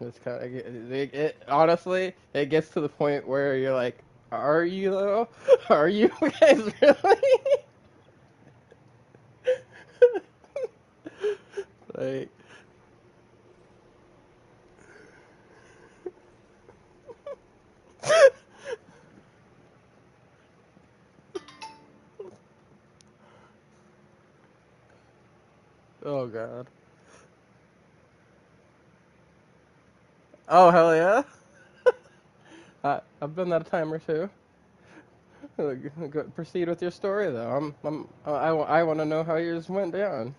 Speaker 1: it's kind of honestly, it gets to the point where you're like, are you though? Are you guys really? Like, oh god. Oh hell yeah. I've been that a time or two. Proceed with your story though. I want to know how yours went down.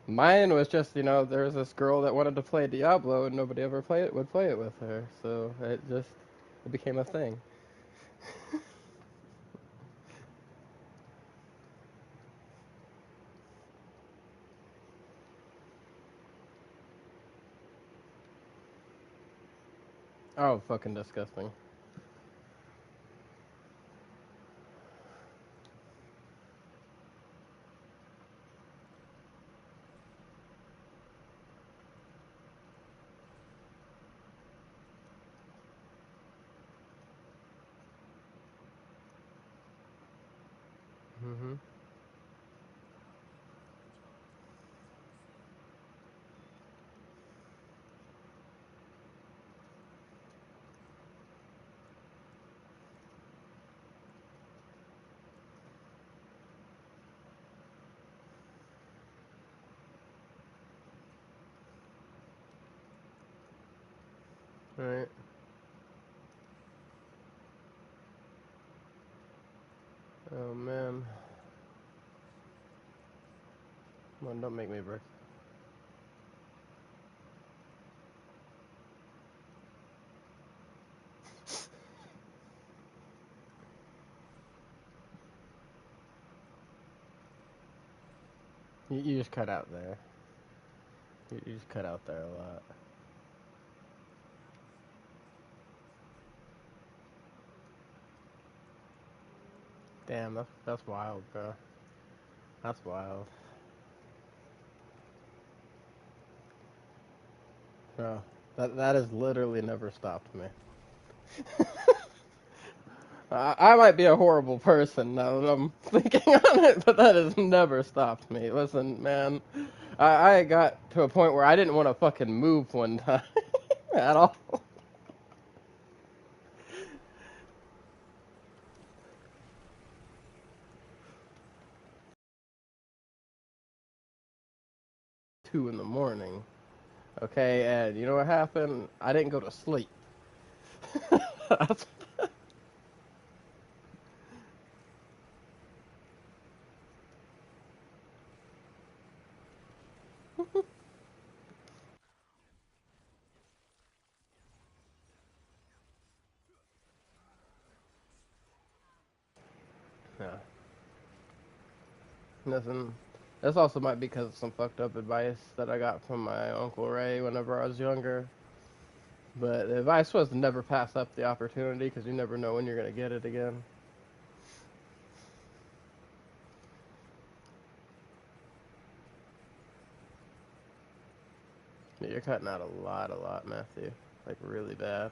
Speaker 1: Mine was just, there was this girl that wanted to play Diablo and nobody ever would play it with her, so it became a thing. Oh, fucking disgusting. Mhm. All right. Oh man. Come on, don't make me break. You just cut out there. You just cut out there a lot. Damn, that's wild, bro. That's wild. Bro, that has literally never stopped me. I might be a horrible person now that I'm thinking on it, but that has never stopped me. Listen, man, I got to a point where I didn't want to fucking move one time at all. 2 in the morning, okay, and you know what happened? I didn't go to sleep. That's- yeah, listen, this also might be because of some fucked up advice that I got from my Uncle Ray whenever I was younger. But the advice was to never pass up the opportunity because you never know when you're gonna get it again. Yeah, you're cutting out a lot, Matthew. Like really bad.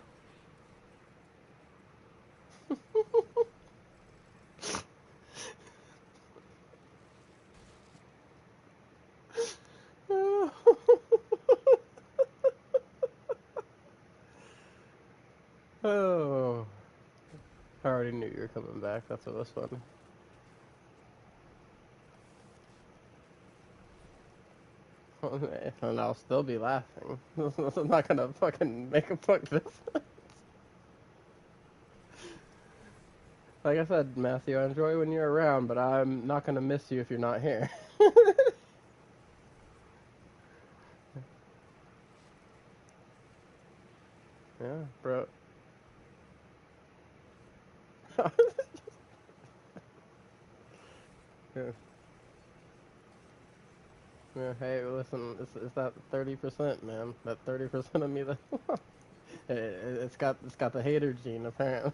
Speaker 1: Oh, I already knew you were coming back. That's what was funny. And I'll still be laughing. I'm not gonna fucking make a fuck this. Like I said, Matthew, I enjoy when you're around, but I'm not gonna miss you if you're not here. Yeah, bro. Yeah. Yeah, hey, listen, it's that 30%, man. That 30% of me that it's got the hater gene apparently.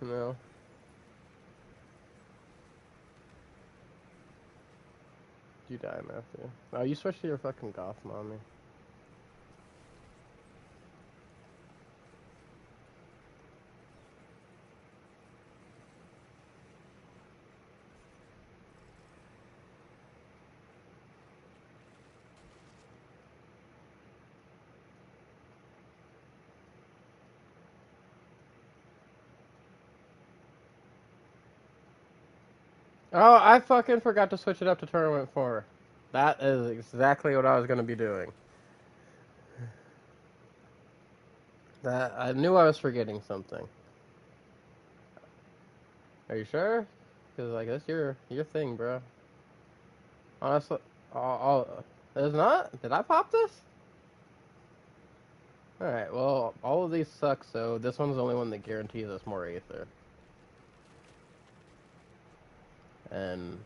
Speaker 1: You know. You die, Matthew. Oh, you switched to your fucking goth mommy. Oh, I fucking forgot to switch it up to tournament 4. That is exactly what I was gonna be doing. That I knew I was forgetting something. Are you sure? Because like that's your thing, bro. Honestly, it's not. Did I pop this? All right. Well, all of these suck. So this one's the only one that guarantees us more Aether. And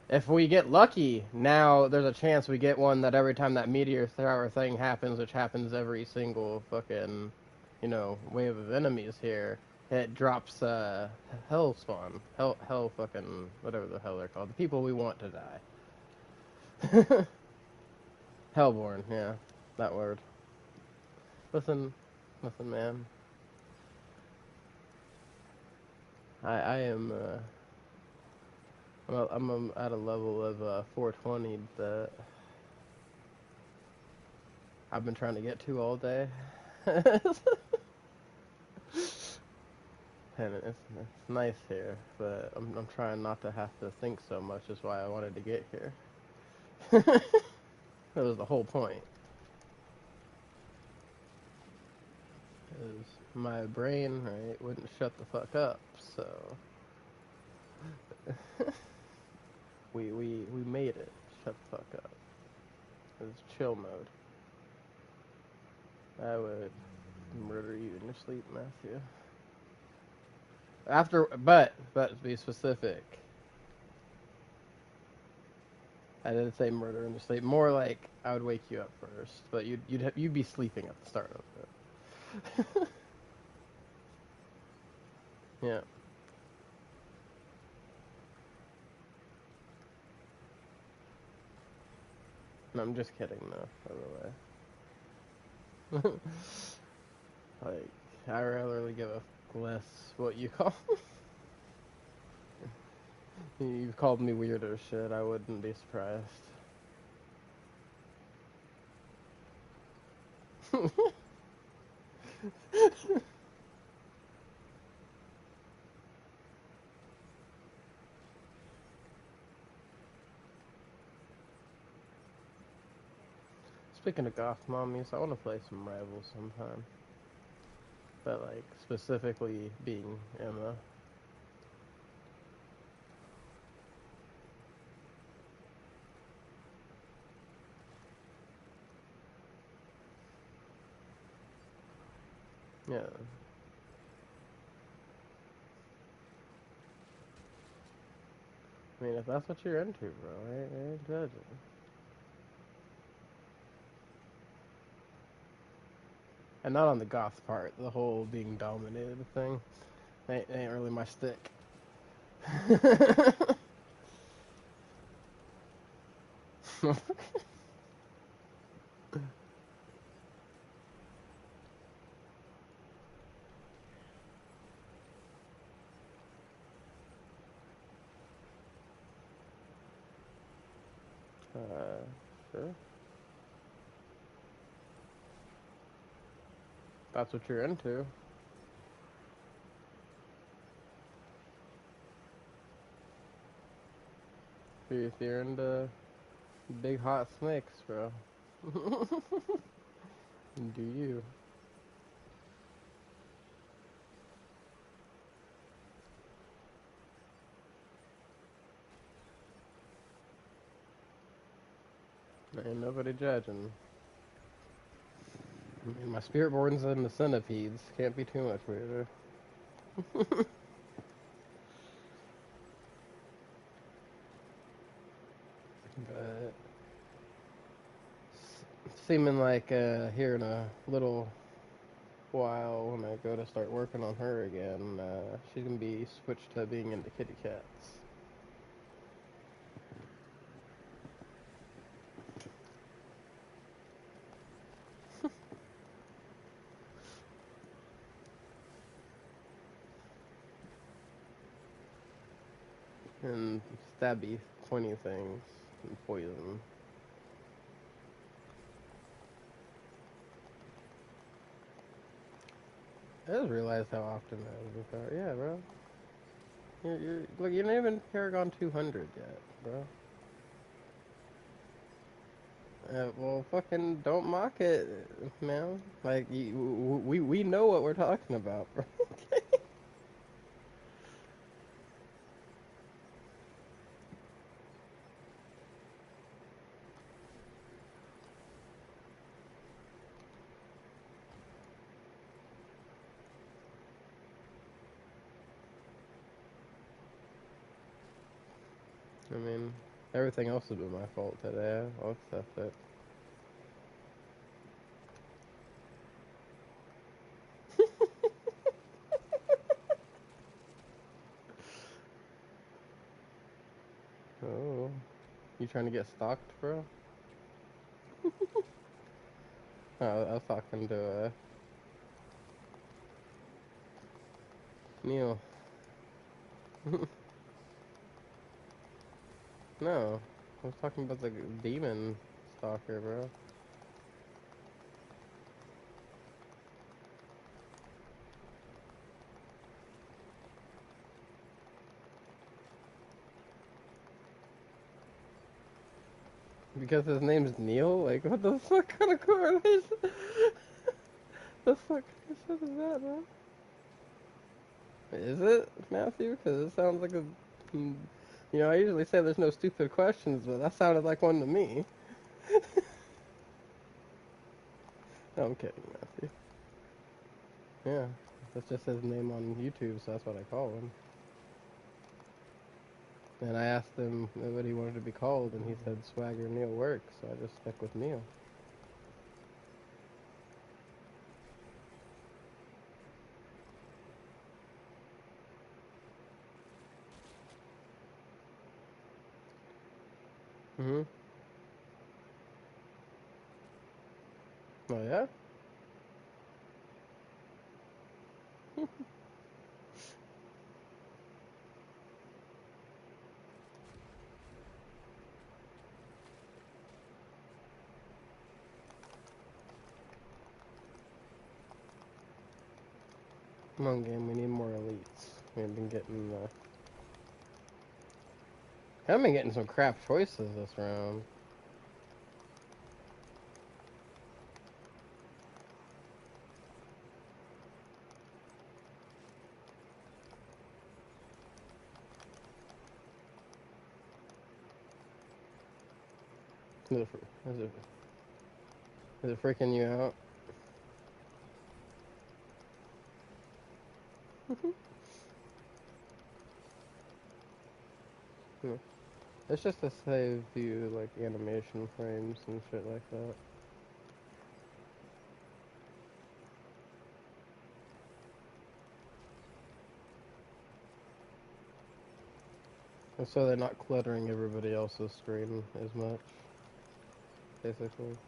Speaker 1: if we get lucky, now there's a chance we get one that every time that meteor shower thing happens, which happens every single fucking, wave of enemies here, it drops hell spawn, hell fucking whatever the hell they're called, the people we want to die. Hellborn, yeah, that word. Listen, listen, man. I am I'm at a level of 420 that I've been trying to get to all day. And it's nice here, but I'm trying not to have to think so much. Is why I wanted to get here. That was the whole point. Is my brain right wouldn't shut the fuck up, so we made it. Shut the fuck up. It was chill mode. I would murder you in your sleep, Matthew. But to be specific, I didn't say murder in your sleep. More like I would wake you up first, but you'd be sleeping at the start of it. Yeah. No, I'm just kidding though, by the way. Like, I rarely give a less what you call. You've called me weird or shit. I wouldn't be surprised. Speaking of goth mommies, I want to play some Rivals sometime. But like specifically being Emma. Yeah. I mean, if that's what you're into, bro, I ain't judging. And not on the goth part. The whole being dominated thing ain't really my stick. Sure. That's what you're into. If you're into big hot snakes, bro. Do you? Ain't nobody judging. I mean, my spiritborn's in the centipedes. Can't be too much weirder. But seeming like here in a little while, when I go to start working on her again, she's gonna be switched to being into kitty cats. And stabby, pointy things and poison. I just realized how often that is before. Yeah, bro. Look, you're not even Paragon 200 yet, bro. Well, fucking don't mock it, man. Like we know what we're talking about, bro. I mean, everything else has been my fault today. I'll accept it. Oh, you trying to get stalked, bro? Oh, I was talking to Neil. No, I was talking about the demon stalker, bro. Because his name's Neil? Like, what the fuck kind of correlation? The fuck kind of shit is that, bro? Is it, Matthew? Because it sounds like a. mm, You know, I usually say there's no stupid questions, but that sounded like one to me. No, I'm kidding, Matthew. Yeah, that's just his name on YouTube, so that's what I call him. And I asked him what he wanted to be called, and he said Swagger Neil works, so I just stuck with Neil. Mm-hmm. Oh, yeah? Come on, game, we need more elites. We've been getting, I've been getting some crap choices this round. Is it, is it, is it freaking you out? Yeah. It's just to save you, like, animation frames and shit like that. So they're not cluttering everybody else's screen as much, basically.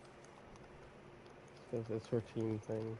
Speaker 1: So it's for team things.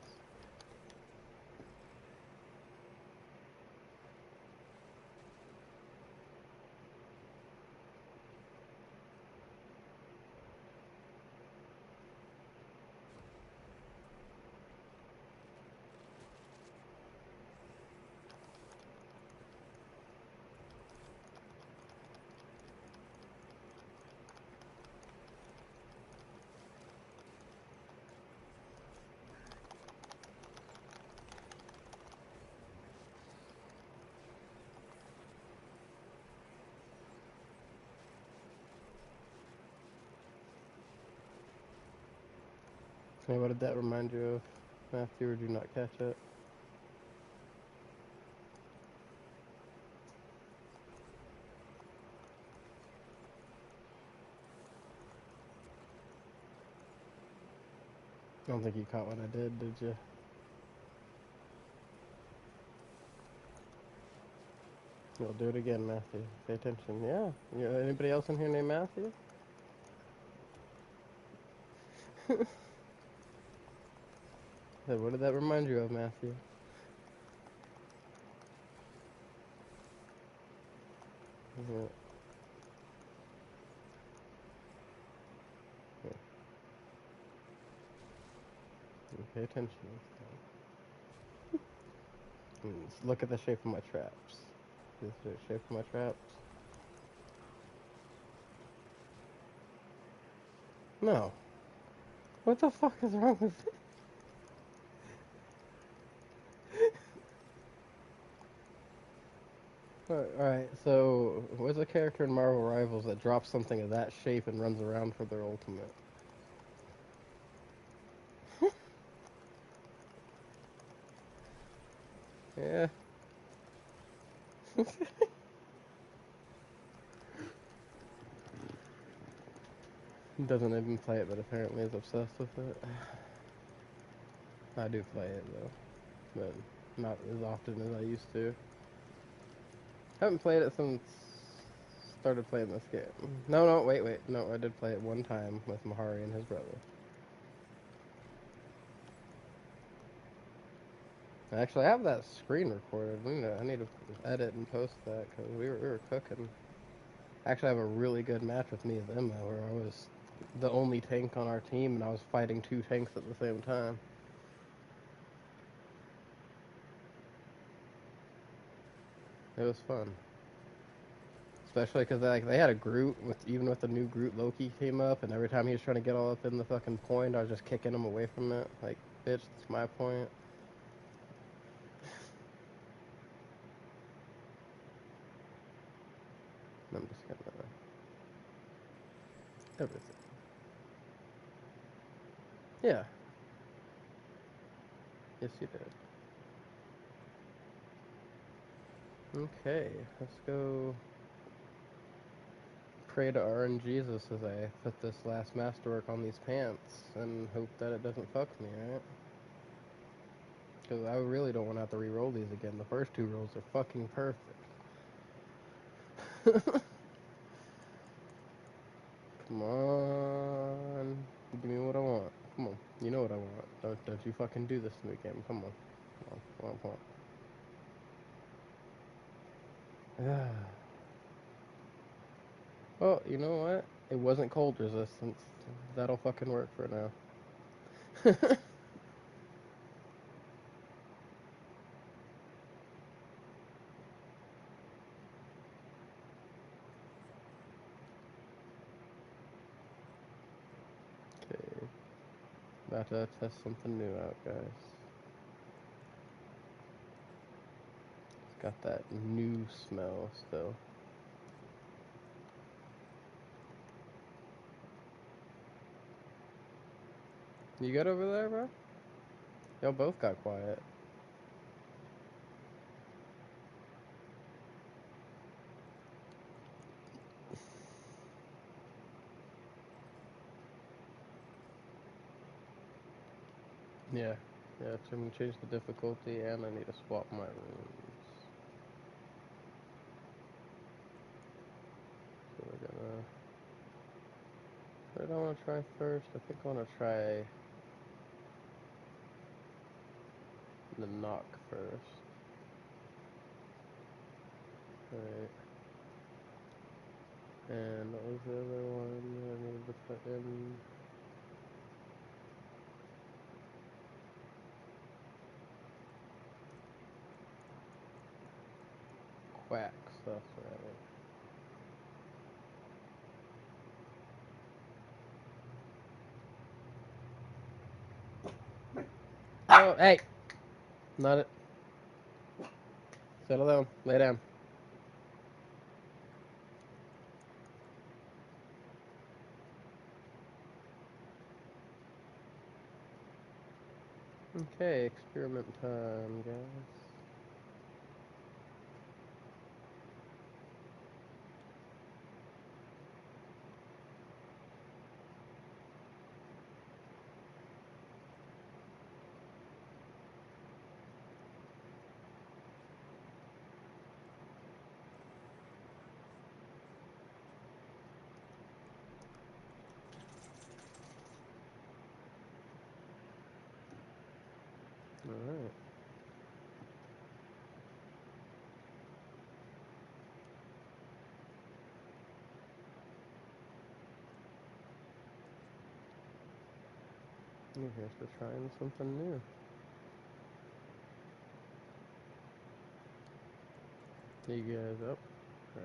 Speaker 1: Hey, what did that remind you of, Matthew, or did you not catch it? I don't think you caught what I did you? You'll do it again, Matthew. Pay attention. Yeah. Anybody else in here named Matthew? Hey, what did that remind you of, Matthew? Yeah. Pay attention. Look at the shape of my traps. This is the shape of my traps. No. What the fuck is wrong with it? Alright, so what's a character in Marvel Rivals that drops something of that shape and runs around for their ultimate? Yeah. Doesn't even play it, but apparently is obsessed with it. I do play it though, but not as often as I used to. Haven't played it since started playing this game. No, wait. No, I did play it one time with Mahari and his brother. I actually have that screen recorded. I need to edit and post that because we were cooking. I actually have a really good match with me and Emma where I was the only tank on our team and I was fighting two tanks at the same time. It was fun. Especially because they had a Groot with the new Groot Loki came up, and every time he was trying to get all up in the fucking point, I was just kicking him away from it. Like, bitch, it's my point. I'm just gonna everything. Yeah, yes you did. Okay, let's go pray to RNGesus as I put this last masterwork on these pants and hope that it doesn't fuck me, right? Because I really don't want to have to re-roll these again. The first two rolls are fucking perfect. Come on. Give me what I want. Come on. You know what I want. Don't you fucking do this to me, game. Come on. Come on. Well, you know what? It wasn't cold resistance. That'll fucking work for now. Okay. About to test something new out, guys. It's got that new smell still. You good over there, bro? Y'all both got quiet. Yeah. Yeah, I'm gonna change the difficulty and I need to swap my rooms. What did I want to try first? I think I want to try the knock first. Right. And what was the other one I needed to put in? Quacks, that's right. Oh, hey! Not it. Settle down. Lay down. Okay, experiment time, guys. Alright. Here's to trying something new. You guys up? Right.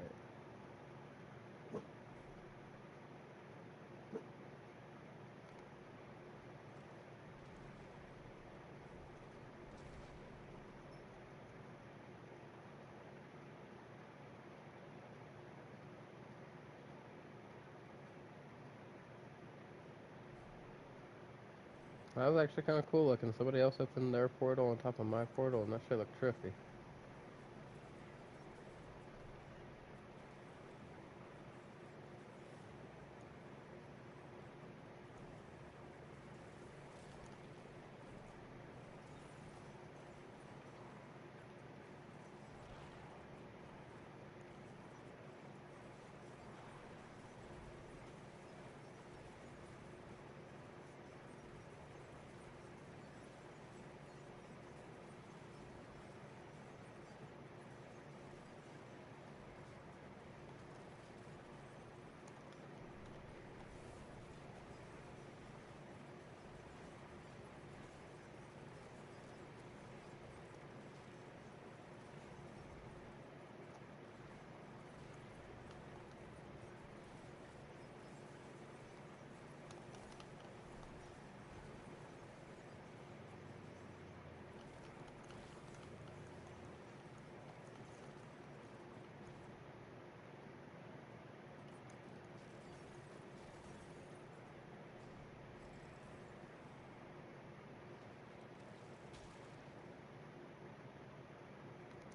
Speaker 1: That was actually kind of cool looking. Somebody else opened their portal on top of my portal, and that shit looked trippy.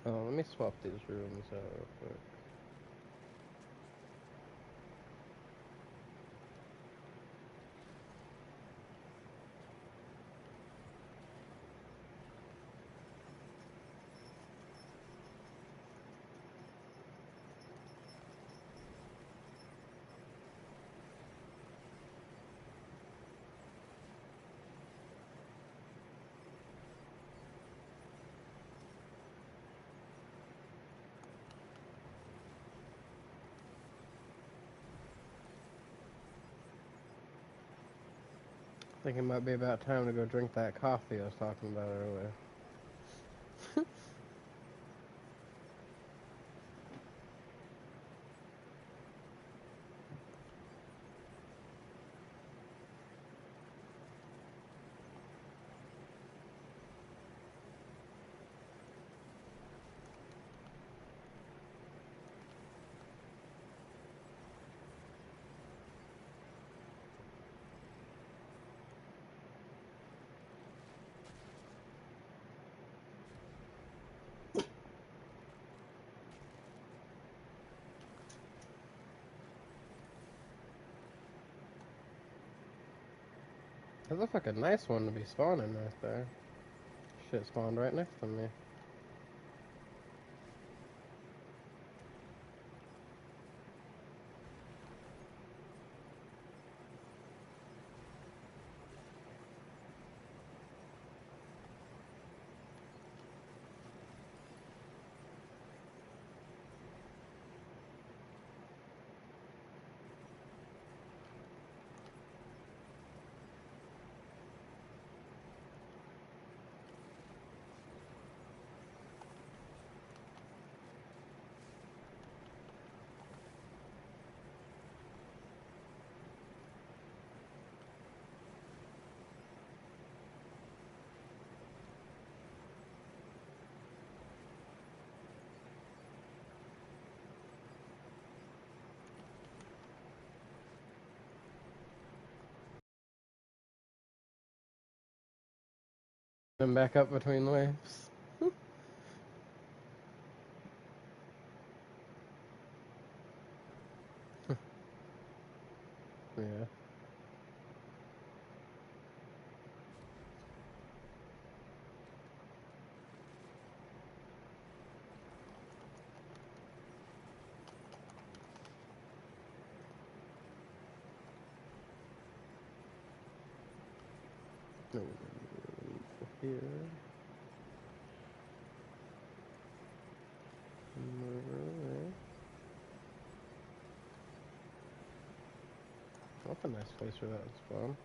Speaker 1: Oh, let me swap these rooms out real quick. I think it might be about time to go drink that coffee I was talking about earlier. That looks like a nice one to be spawning right there. Shit spawned right next to me. Then back up between the waves. Yeah. No, here. Right. That's a nice place for that to spawn.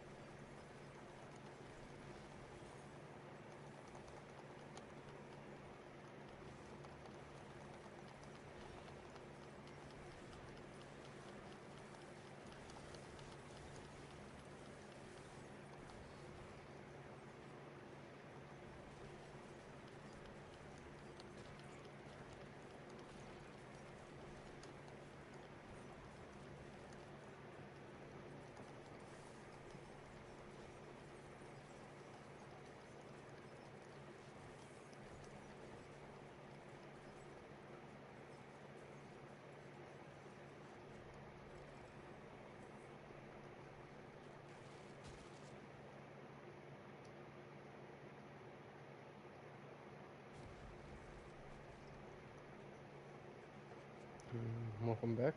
Speaker 1: Welcome back.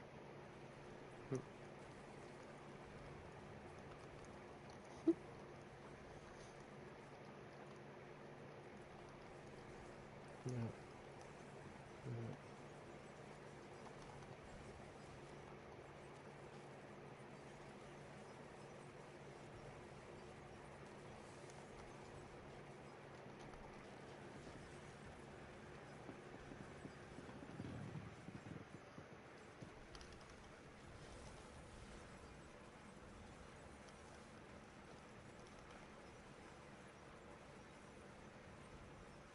Speaker 1: Yeah.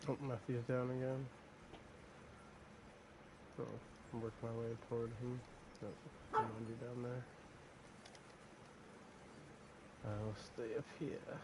Speaker 1: Oh, Matthew's down again. Oh, I'll work my way toward him. Oh, I'm already down there. I'll stay up here.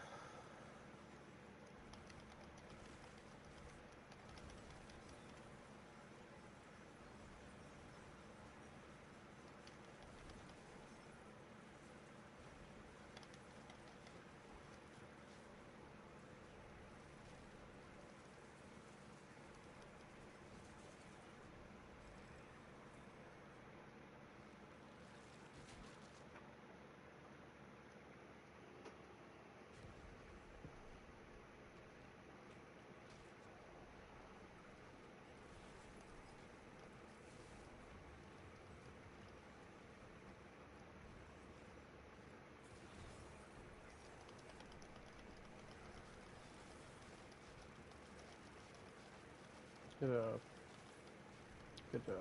Speaker 1: Good job. Good job.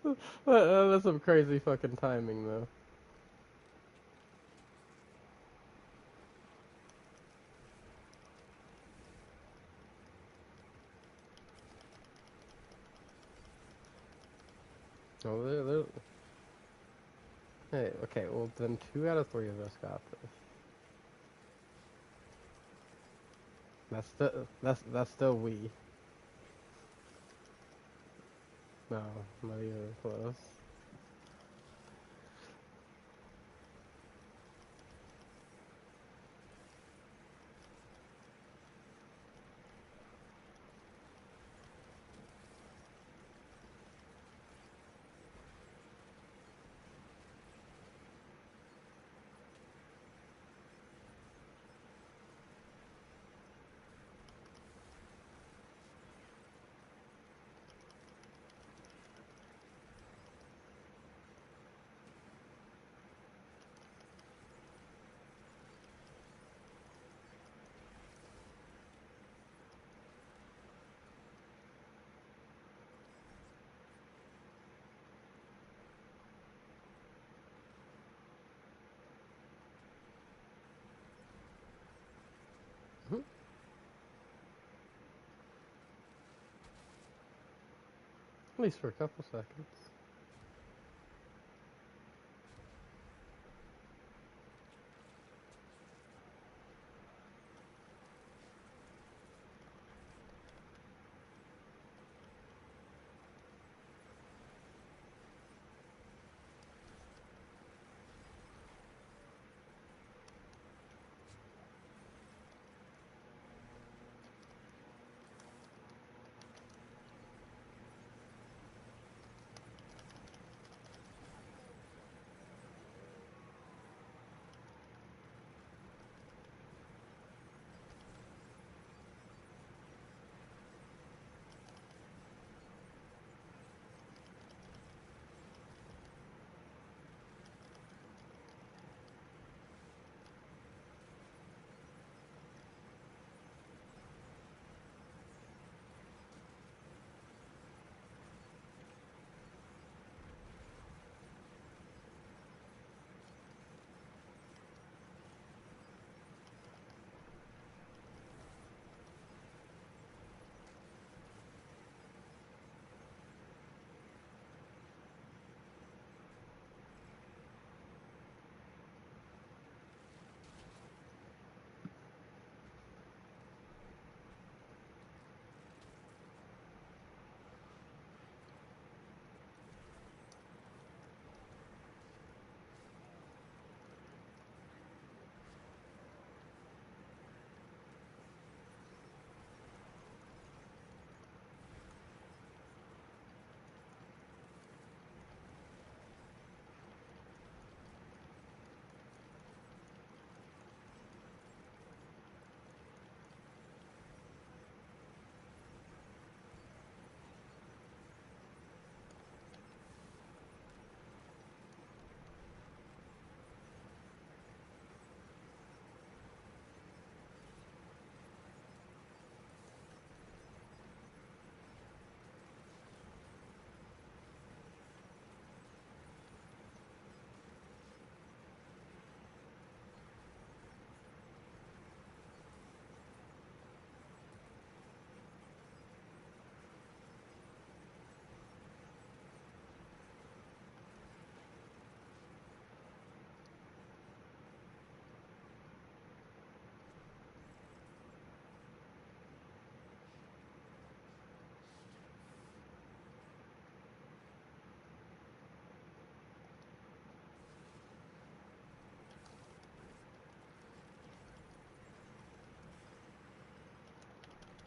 Speaker 1: That's some crazy fucking timing, though. Oh, hey, okay, well then 2 out of 3 of us got this. That's still we. No, not even close. Mhm. At least for a couple seconds.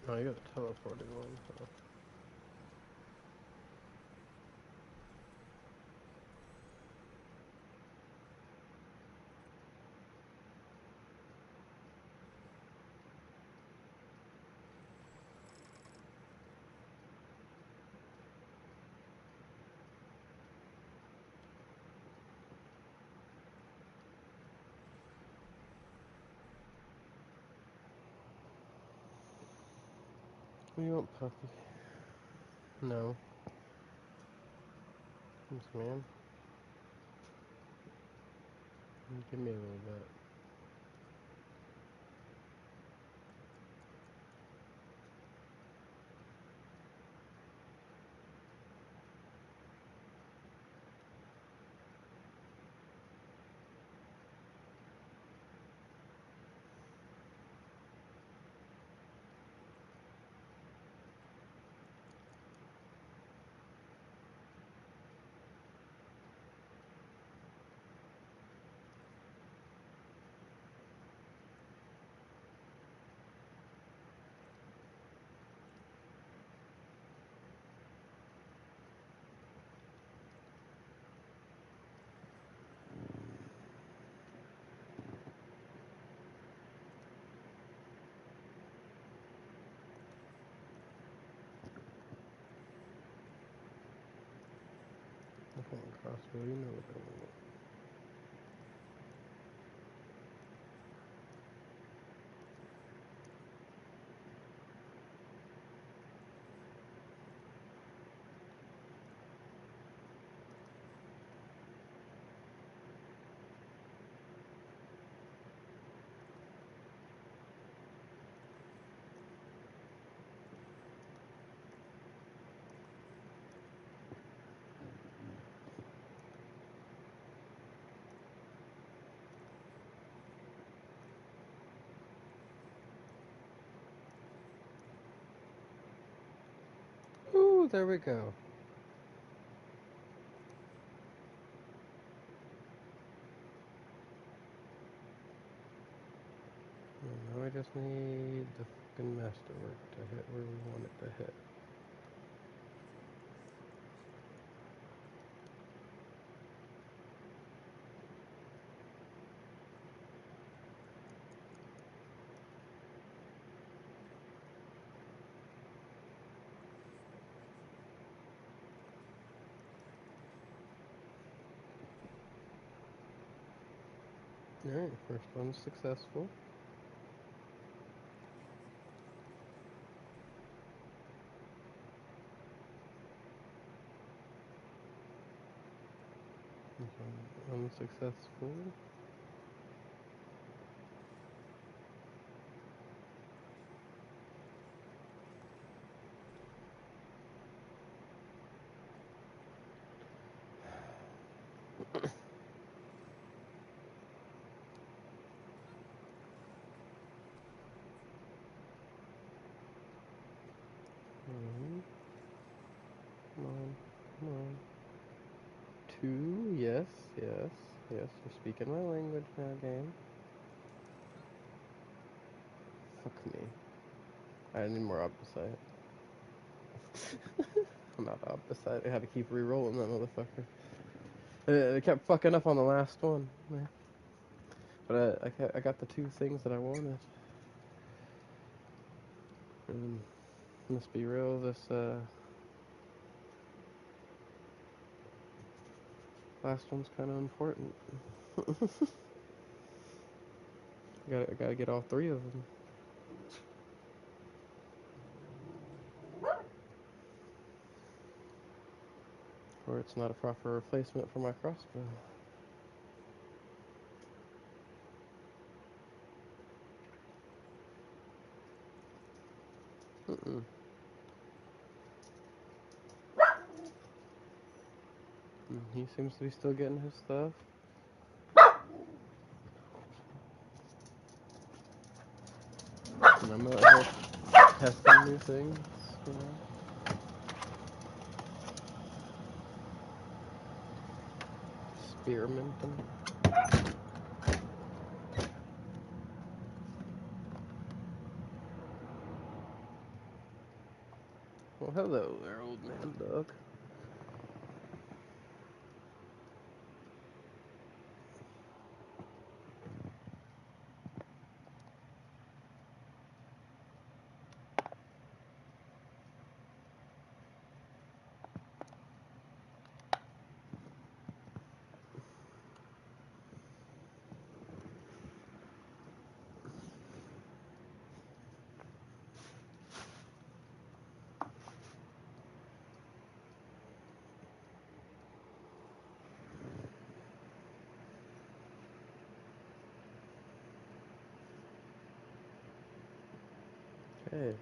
Speaker 1: Oh, you got the teleporting one. Huh? What do you want, puppy? No. Thanks, man. Give me a little bit. Okay, crossbow, you know what I want. Ooh, there we go. And now I just need the fucking masterwork to hit where we want it to hit. Alright, first one's successful. This one unsuccessful. Come on, come on. Two, yes, yes, yes. You're speaking my language now, game. Fuck me. I need more opposite. I'm out of opposite. I had to keep re-rolling that motherfucker. It kept fucking up on the last one. But I got the two things that I wanted. And let's be real, this last one's kind of important. I gotta get all three of them. Or it's not a proper replacement for my crossbow. Mm-mm. He seems to be still getting his stuff. And I'm out here testing new things, you know. Experimenting. Well, hello there, old man dog. Okay.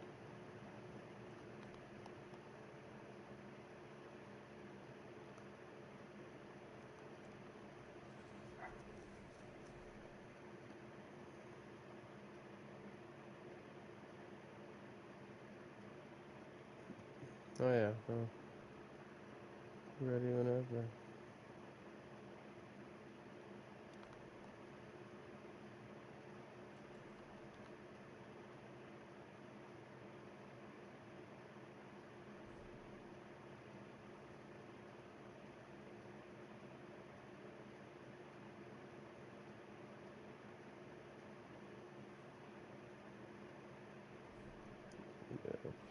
Speaker 1: Oh yeah. Well, ready whenever.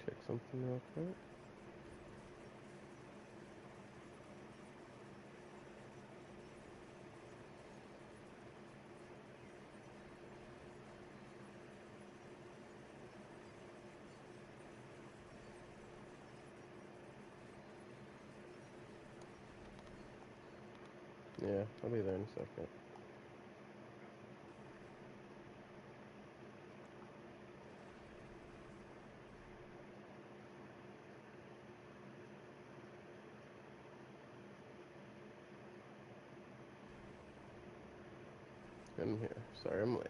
Speaker 1: Check something real quick. Yeah, I'll be there in a second. I'm here. Sorry I'm late.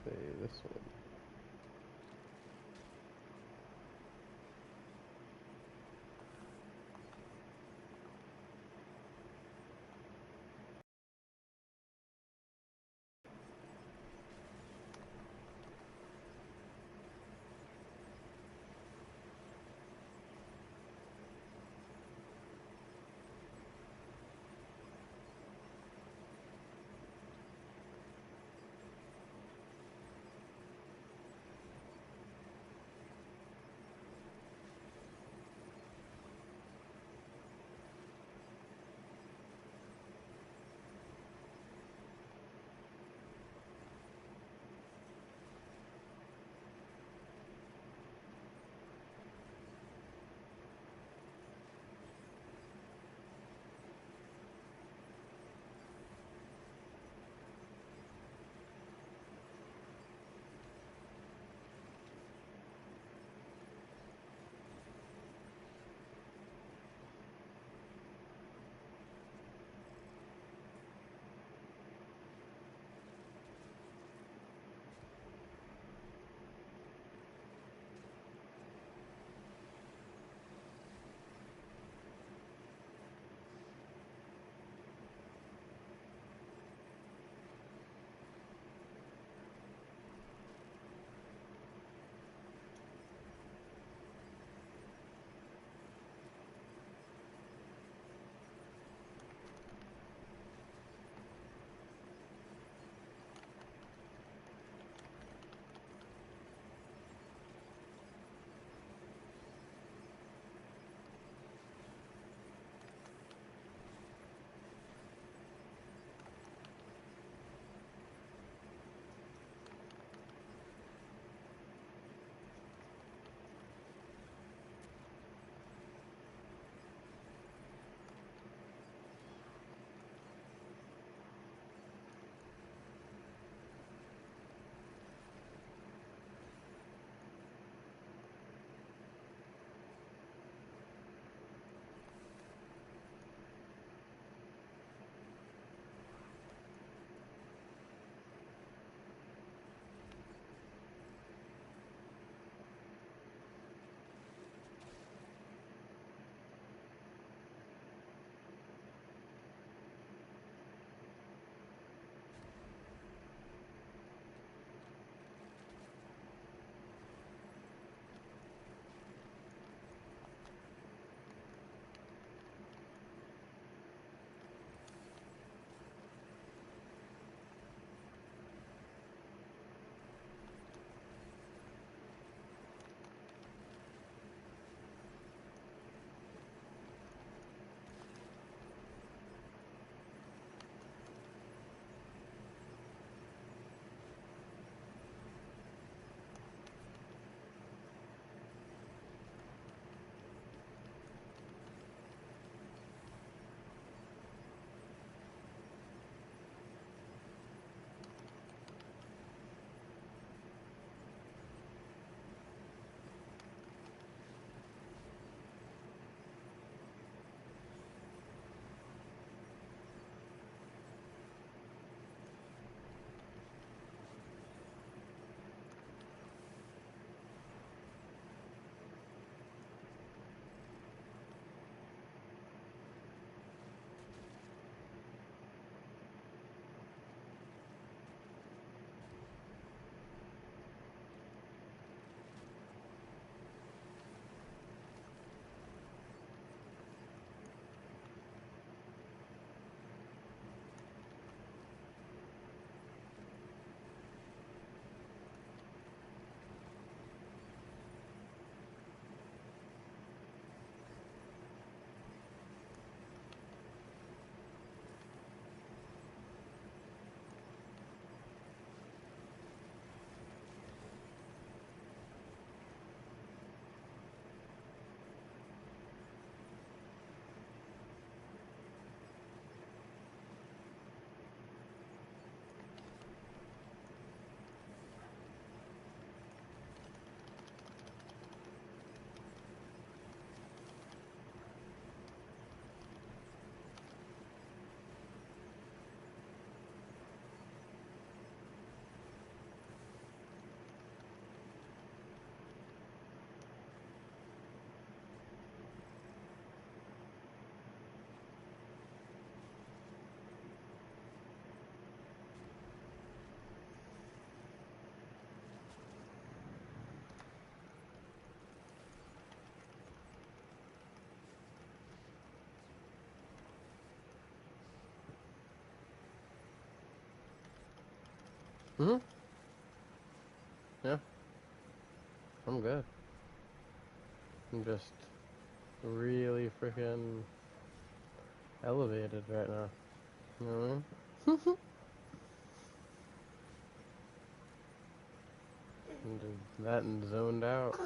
Speaker 1: Say this one. Mhm. Yeah, I'm good. I'm just really freaking elevated right now. You know what I mean? And just that and zoned out.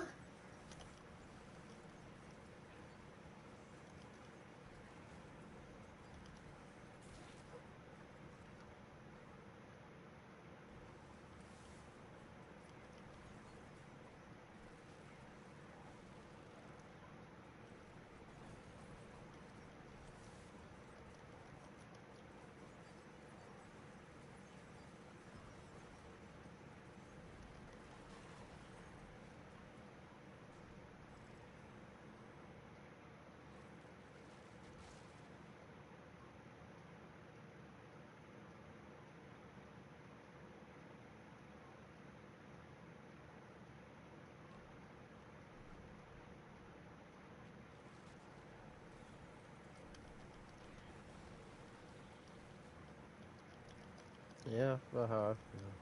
Speaker 1: Yeah, about how I feel.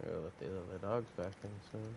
Speaker 1: I gotta let the other dogs back in soon.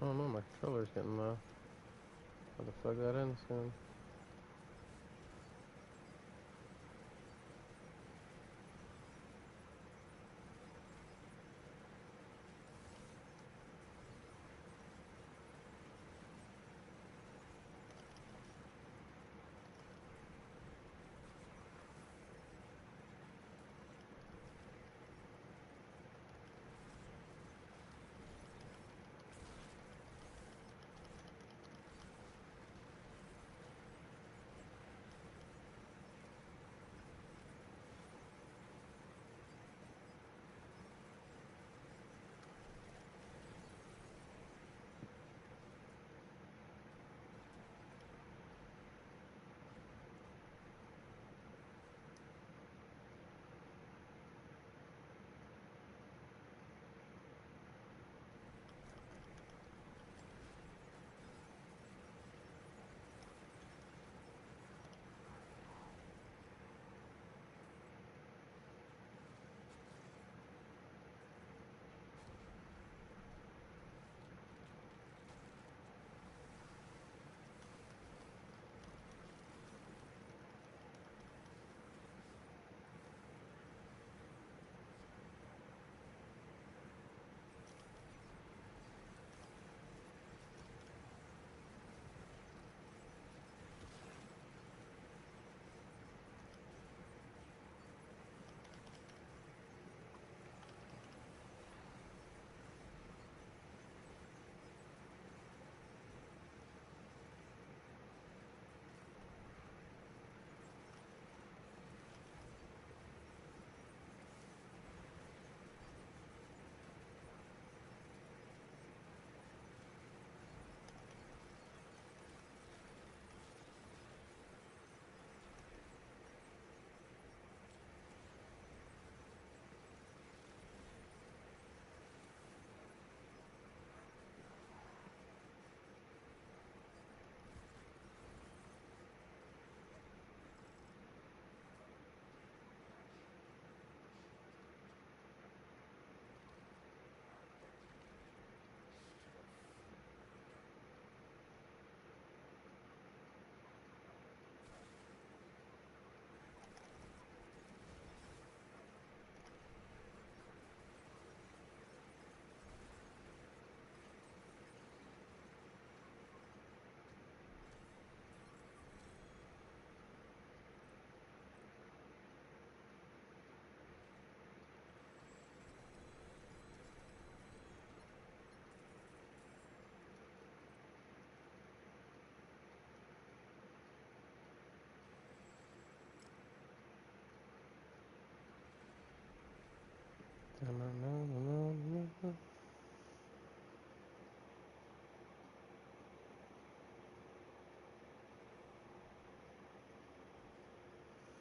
Speaker 1: I don't know, my controller's getting low. How to plug that in soon.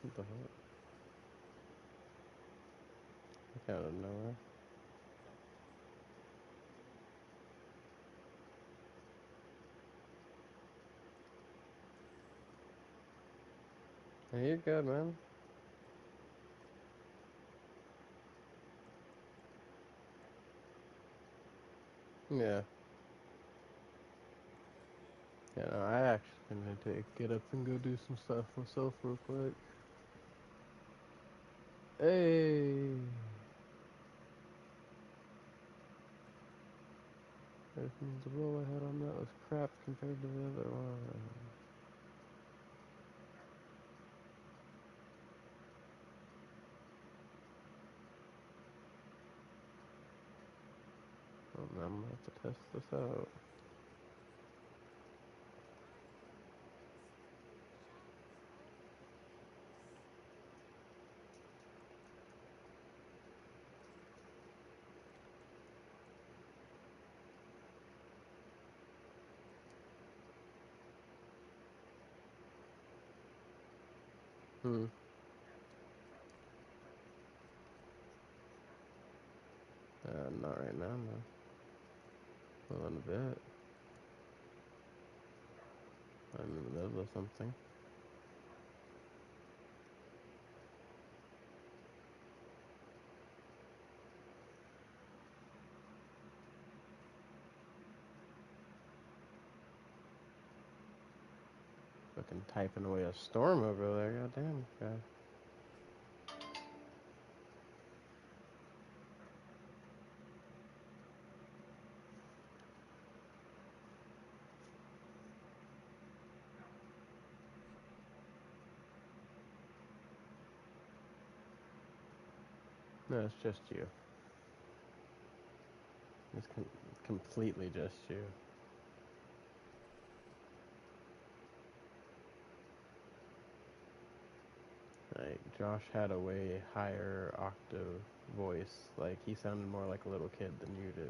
Speaker 1: What the fuck? Like out of nowhere. Hey, you're good, man. Yeah. Yeah, no, I actually need to get up and go do some stuff myself real quick. Hey! Everything's the roll I had on that was crap compared to the other one. Well, now I'm gonna have to test this out. Hmm. Not right now, man. Well, in a bit. I'm in the middle of something. Fucking typing away a storm over there, goddamn guy. No, it's just you. It's completely just you. Like, Josh had a way higher octave voice. Like, he sounded more like a little kid than you do.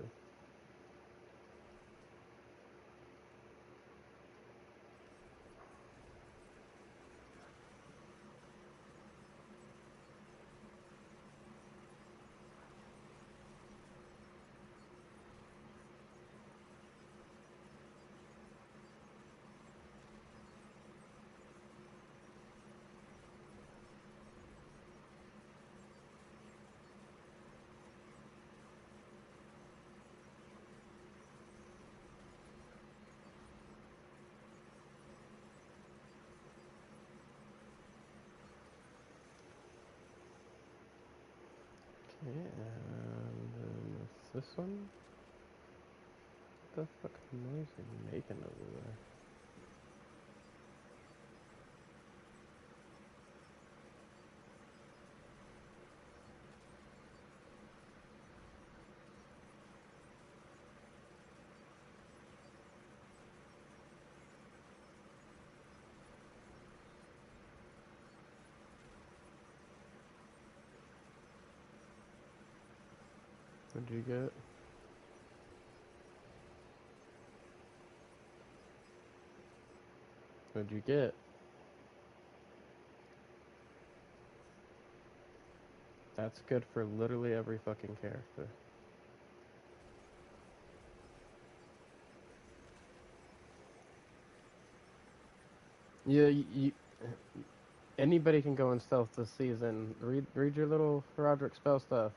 Speaker 1: Okay, and then this one? What the fuck noise are you making over there? What'd you get? What'd you get? That's good for literally every fucking character. Yeah, anybody can go in stealth this season. Read your little Roderick spell stuff.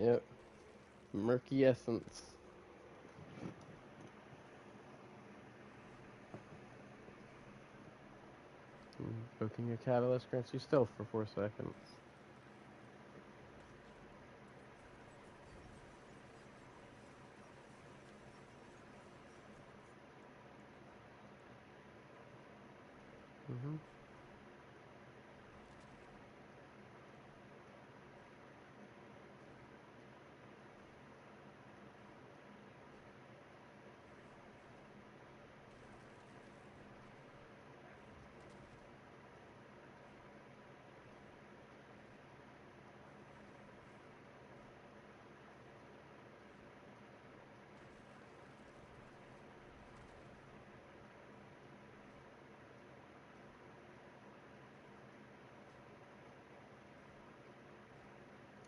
Speaker 1: Yep. Murky Essence. Booking your catalyst grants you stealth for 4 seconds. Mm-hmm.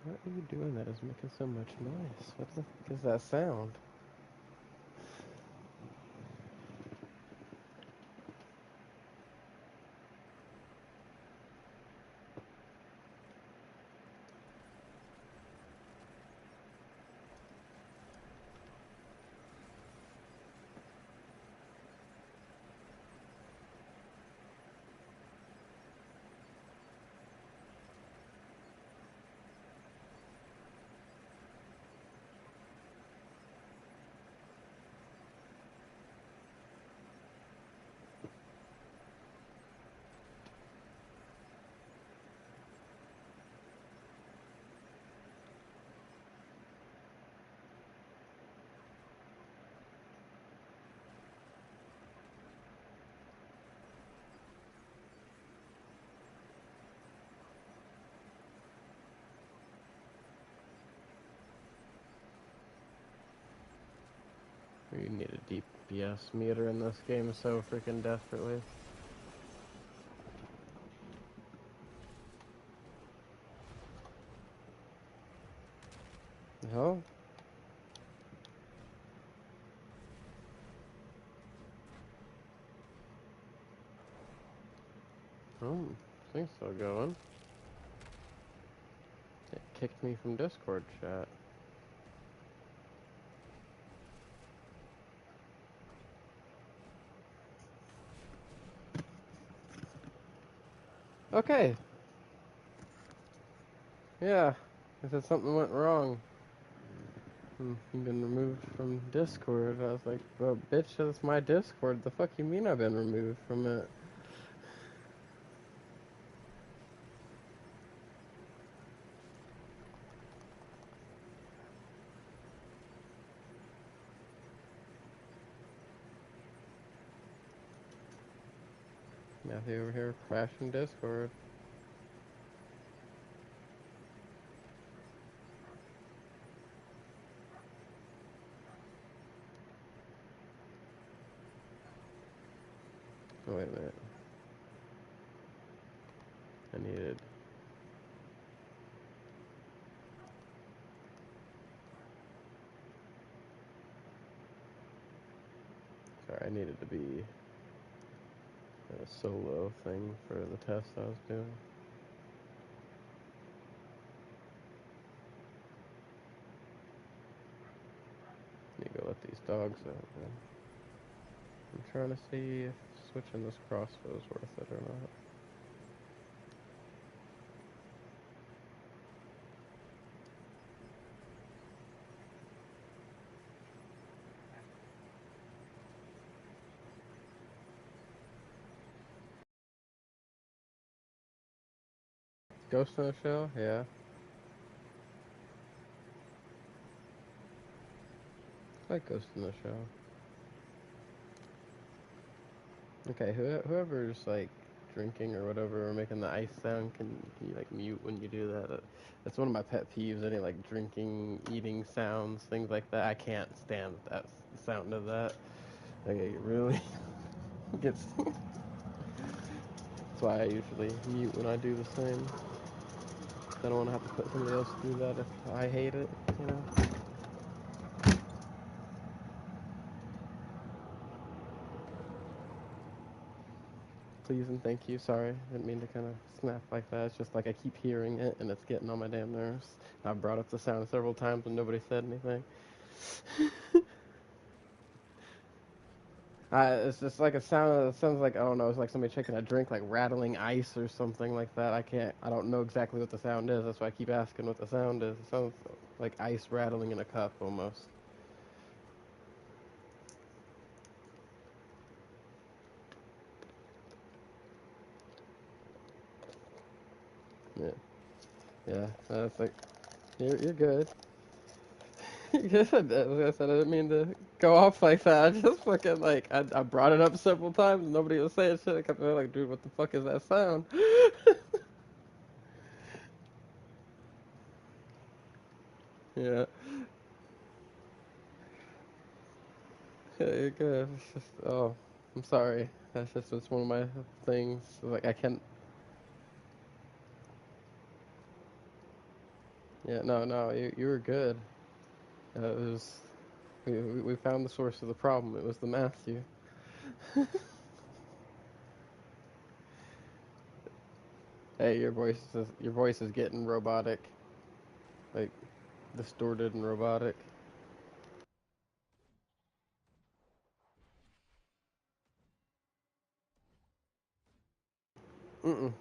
Speaker 1: What are you doing that is making so much noise? What the fuck is that sound? You need a DPS meter in this game so freaking desperately. Oh, oh, thing's still going. It kicked me from Discord chat. Okay, yeah. I said something went wrong. You've been removed from Discord. I was like, well, bitch, that's my Discord. The fuck you mean I've been removed from it? Matthew over here crashing Discord. Oh, wait a minute. I needed. Sorry, I needed to be a solo thing for the test I was doing. Need to go let these dogs out, man. I'm trying to see if switching this crossbow is worth it or not. Ghost in the Shell? Yeah. I like Ghost in the Shell. Okay, whoever's like drinking or whatever or making the ice sound, can you like mute when you do that? That's one of my pet peeves. Any like drinking, eating sounds, things like that. I can't stand that sound of that. Like it really gets. That's why I usually mute when I do the same. I don't want to have to put somebody else through that if I hate it, you know. Please and thank you. Sorry, didn't mean to kind of snap like that. It's just like I keep hearing it and it's getting on my damn nerves. I've brought up the sound several times and nobody said anything. It's just like a sound. It sounds like I don't know. It's like somebody taking a drink, like rattling ice or something like that. I can't. I don't know exactly what the sound is. That's why I keep asking what the sound is. It sounds like ice rattling in a cup almost. Yeah, yeah. That's like you're good. You're good. As I said, I didn't mean to go off like that. I just fucking like I brought it up several times. And nobody was saying shit. I kept like, dude, what the fuck is that sound? Yeah. Yeah, you're good. It's just, oh, I'm sorry. That's just it's one of my things. Like I can't. Yeah, no, you were good. It was we found the source of the problem. It was the Matthew. Hey, your voice is getting robotic, like distorted and robotic. Mm-mm.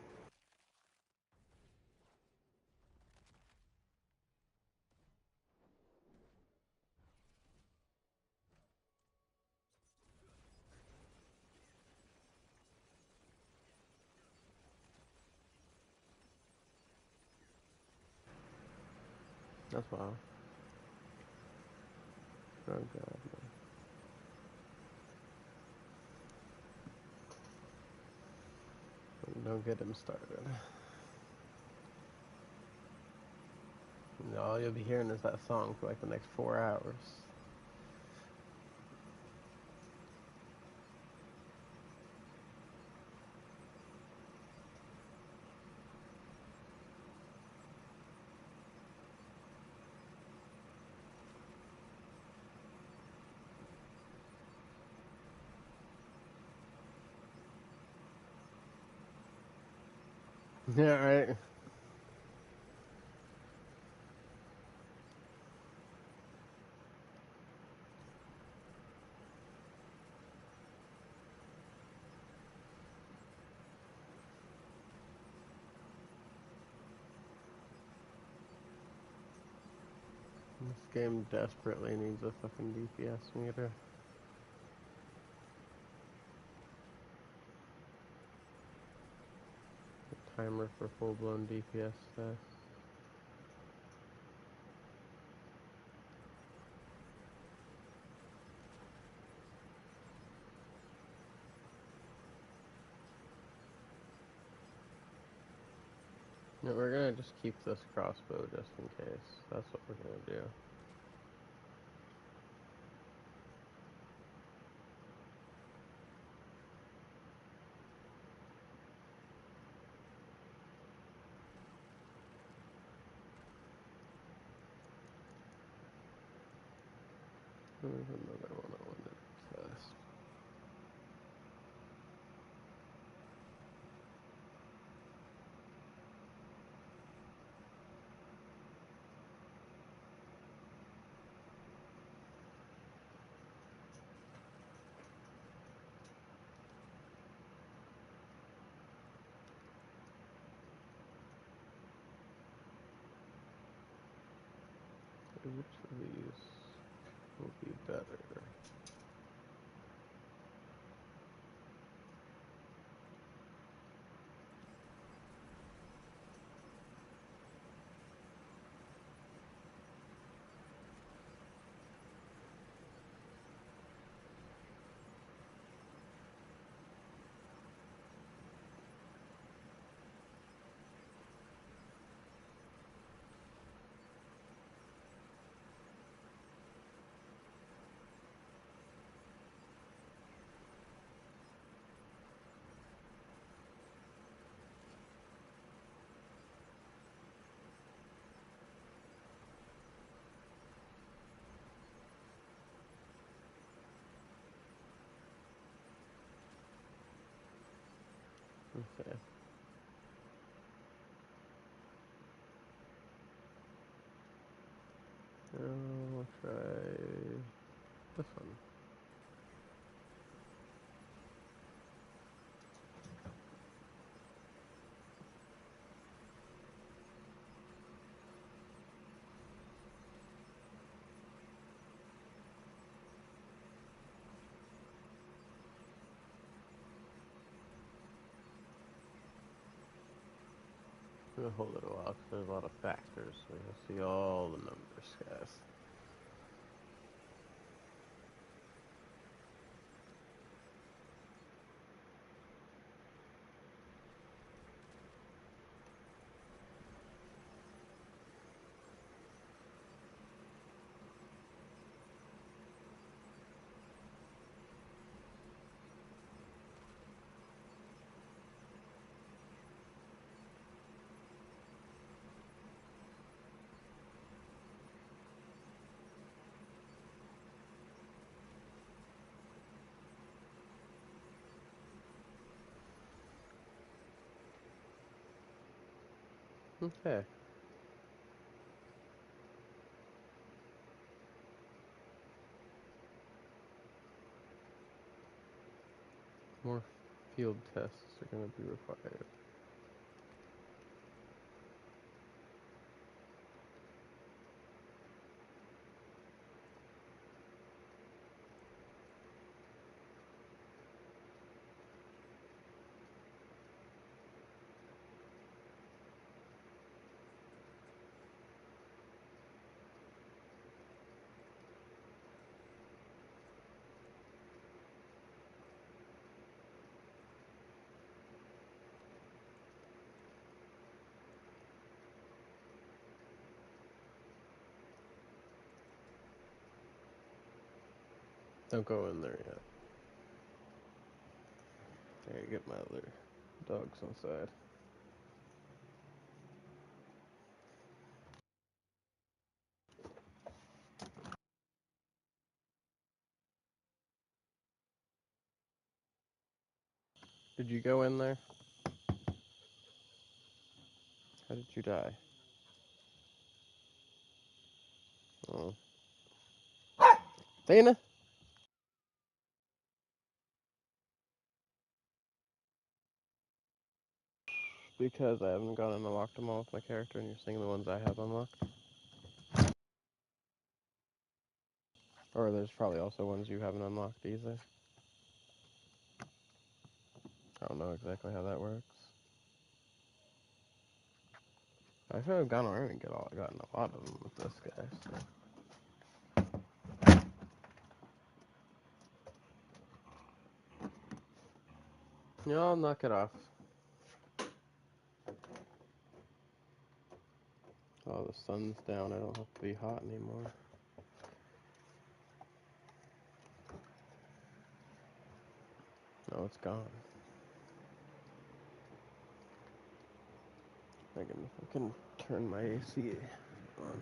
Speaker 1: That's wild. Oh god, don't get him started. All you'll be hearing is that song for like the next 4 hours. Yeah, right. This game desperately needs a fucking DPS meter. A timer for full blown DPS stuff. No, we're gonna just keep this crossbow just in case. That's what we're gonna do. There's another one I wanted to test. Which of these will be better? Okay. I'll try this one. I'm gonna hold it a while because there's a lot of factors, so you'll see all the numbers, guys. Okay. More field tests are going to be required. Don't go in there yet. I gotta get my other dogs inside. Did you go in there? How did you die? Oh. Dana? Because I haven't gone and unlocked them all with my character and you're seeing the ones I have unlocked? Or there's probably also ones you haven't unlocked either. I don't know exactly how that works. I should have gone around and gotten a lot of them with this guy. So. No, I'll knock it off. Oh, the sun's down. I don't have to be hot anymore. No, it's gone. I can turn my AC on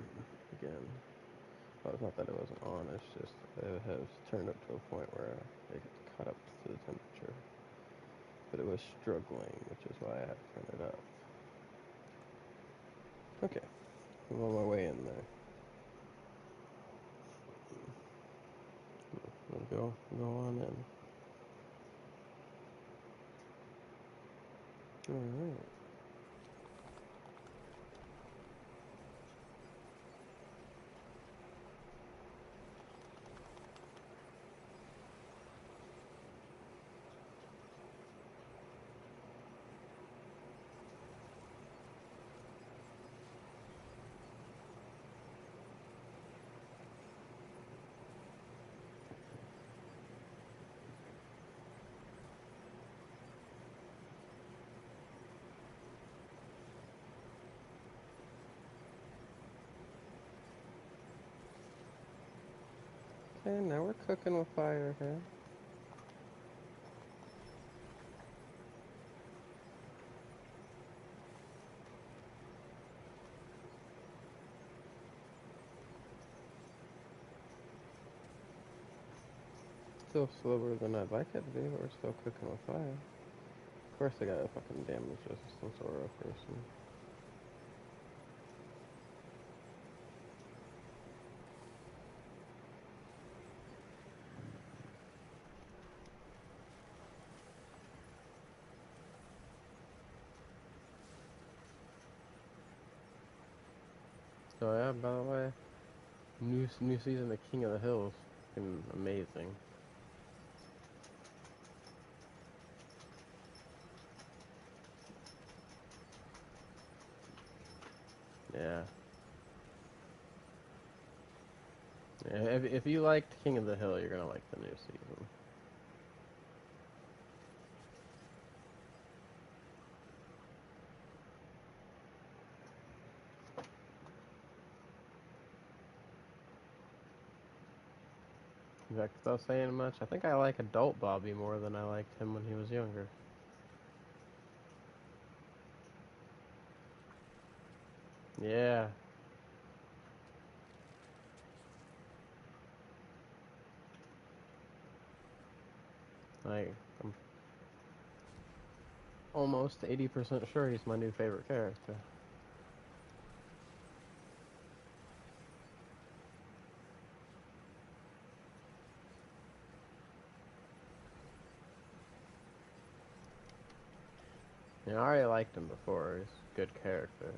Speaker 1: again. Well, it's not that it wasn't on, it's just it has turned up to a point where it caught up to the temperature. But it was struggling, which is why I had to turn it up. Okay, I'm on my way in there. I'll go on in. Alright. Okay, now we're cooking with fire here. Still slower than I'd like it to be, but we're still cooking with fire. Of course I got a fucking damage resistance aura person. So yeah, by the way, new season of King of the Hills, fucking amazing. Yeah. Yeah, if you liked King of the Hill, you're gonna like the new season. In fact, without saying much, I think I like adult Bobby more than I liked him when he was younger. Yeah. Like, I'm almost 80% sure he's my new favorite character. I already liked him before. He's a good character.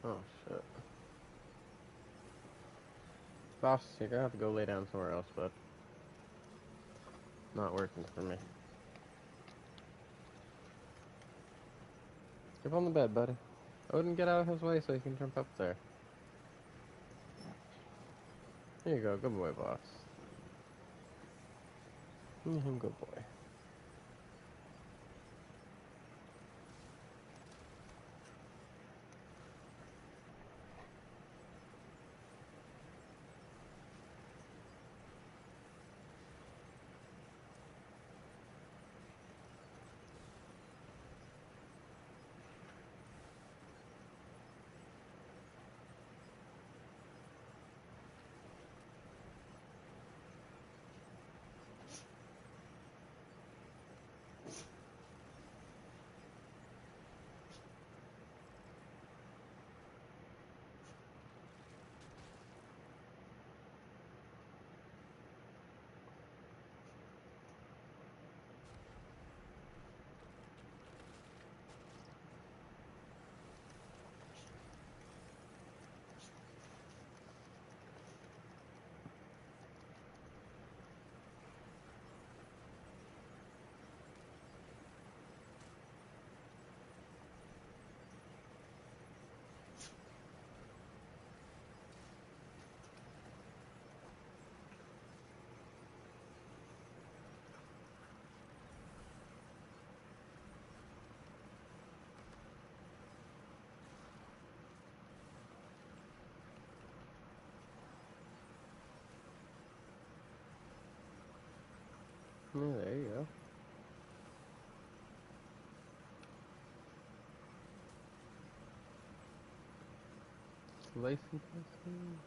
Speaker 1: Oh shit. Boss, you're gonna have to go lay down somewhere else, but not working for me. Get on the bed, buddy. Odin, get out of his way so he can jump up there. Here you go, good boy, boss. Good boy. Yeah, there you go. Slicing testing.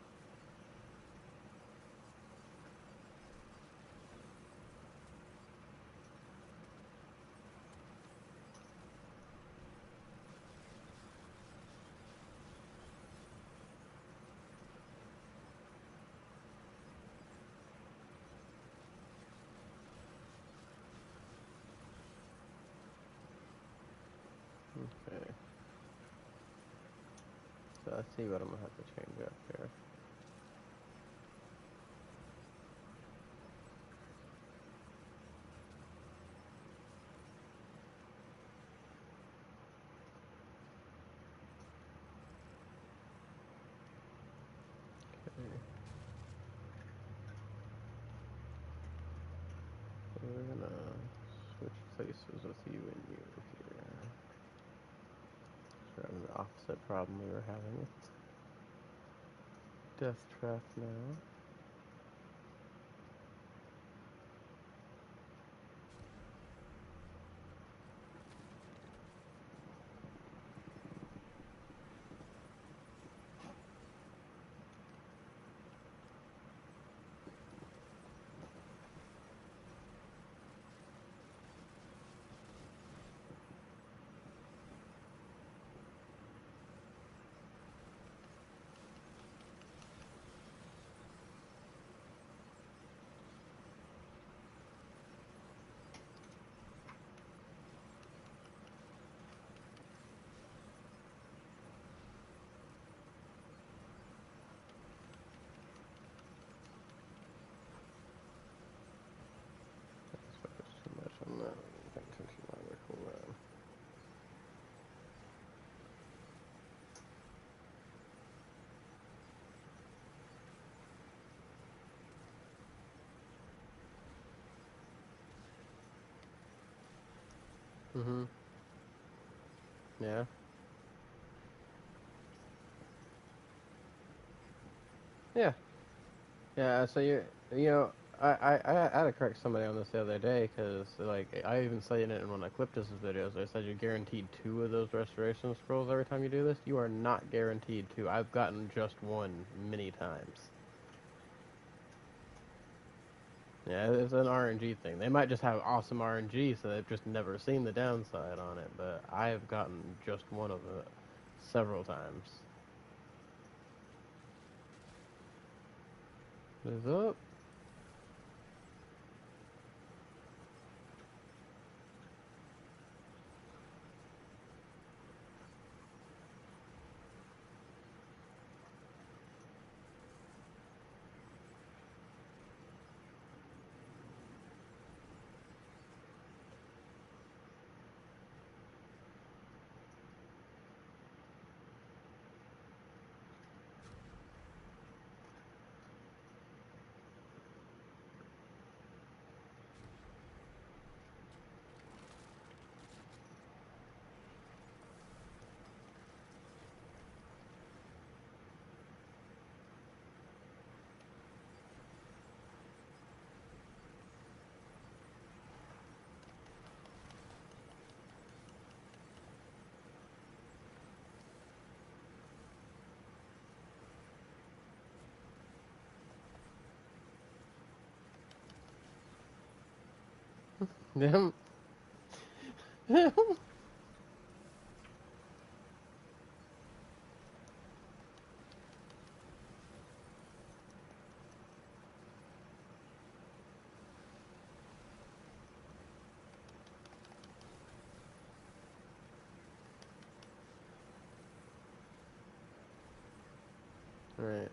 Speaker 1: Okay. So let's see what I'm gonna have to change up here. Okay. So we're gonna switch places with you and you here. having the opposite problem we were having with Death Trap now. Let's focus too much on that. Pay attention to my cooldown. Mm-hmm. Yeah. Yeah. Yeah. So you know, I had to correct somebody on this the other day because like I even said it in one of Ecliptus's videos. I said you're guaranteed 2 of those restoration scrolls every time you do this. You are not guaranteed 2. I've gotten just 1 many times. Yeah, it's an RNG thing. They might just have awesome RNG, so they've just never seen the downside on it. But I have gotten just 1 of it several times. Is up? Them. Right.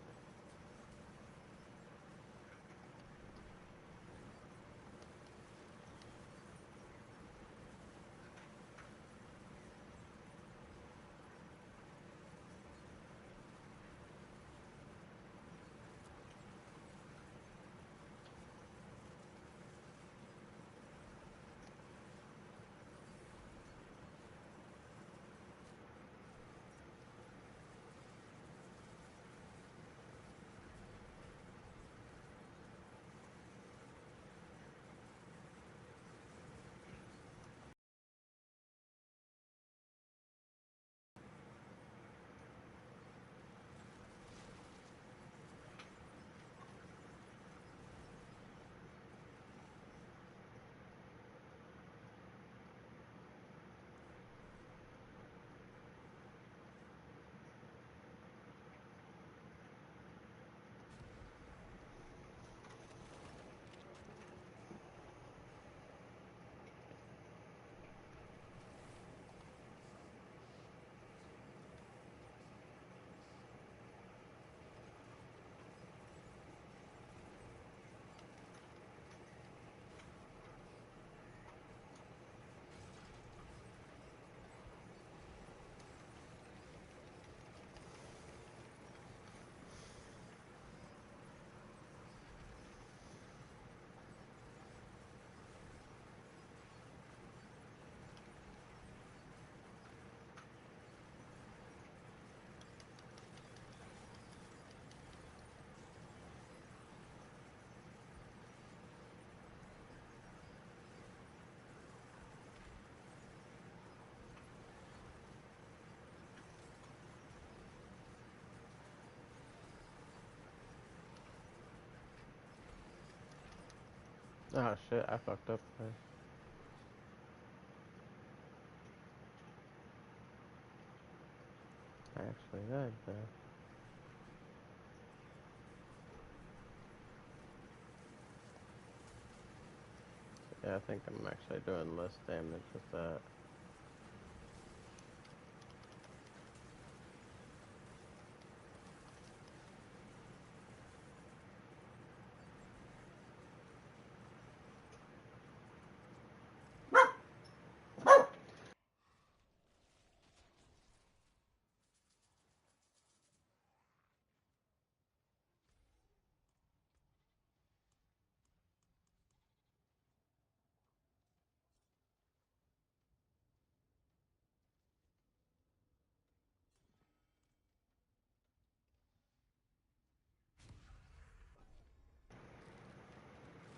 Speaker 1: Oh shit, I fucked up there. I actually died there. Yeah, I think I'm actually doing less damage with that.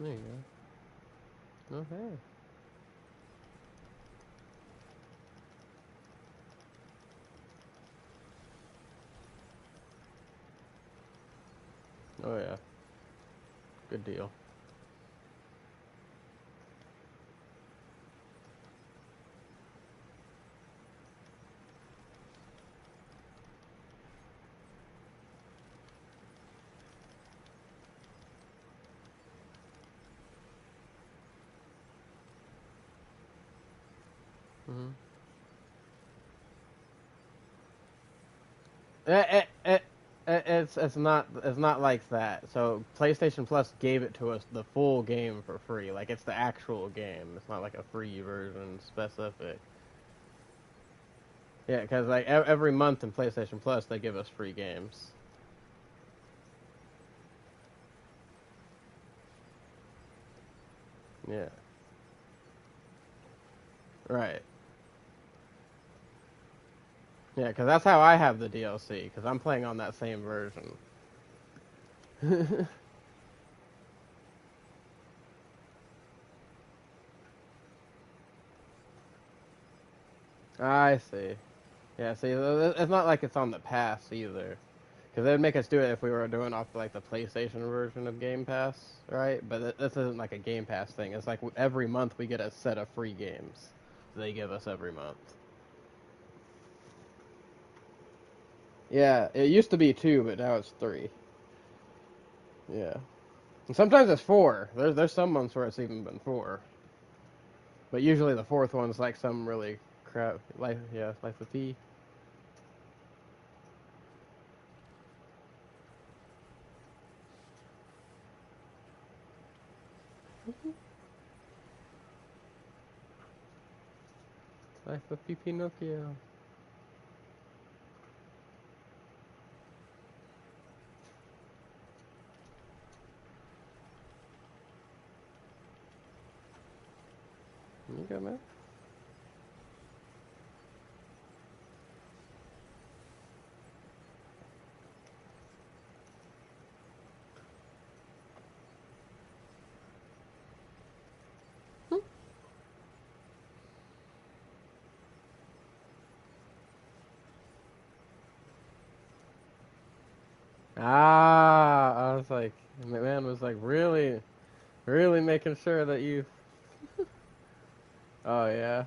Speaker 1: There you go. Okay. Oh yeah. Good deal. Mhm. It's not like that. So PlayStation Plus gave it to us the full game for free. Like it's the actual game. It's not like a free version specific. Yeah, because like every month in PlayStation Plus they give us free games. Yeah. Right. Yeah, because that's how I have the DLC. Because I'm playing on that same version. I see. Yeah, see, it's not like it's on the pass either. Because they'd make us do it if we were doing off like the PlayStation version of Game Pass, right? But this isn't like a Game Pass thing. It's like every month we get a set of free games they give us every month. Yeah, it used to be two, but now it's three. Yeah, and sometimes it's four. There's some months where it's even been four, but usually the fourth one's like some really crap life. Yeah, Life of P. Life of P Pinocchio. You go, man. Ah, I was like, man was like really making sure that you. Oh yeah.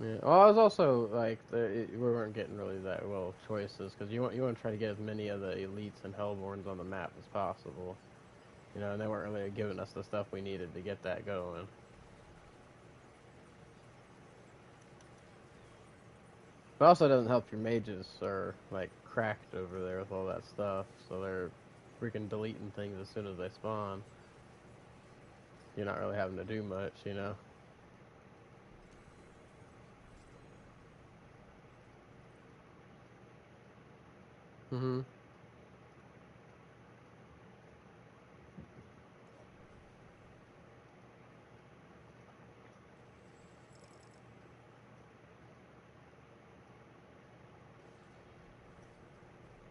Speaker 1: Yeah. Well, I was also like, we weren't getting really that well choices because you want to try to get as many of the elites and hellborns on the map as possible. You know, and they weren't really giving us the stuff we needed to get that going. But also doesn't help your mages are like cracked over there with all that stuff, so they're freaking deleting things as soon as they spawn. You're not really having to do much, you know. Mhm.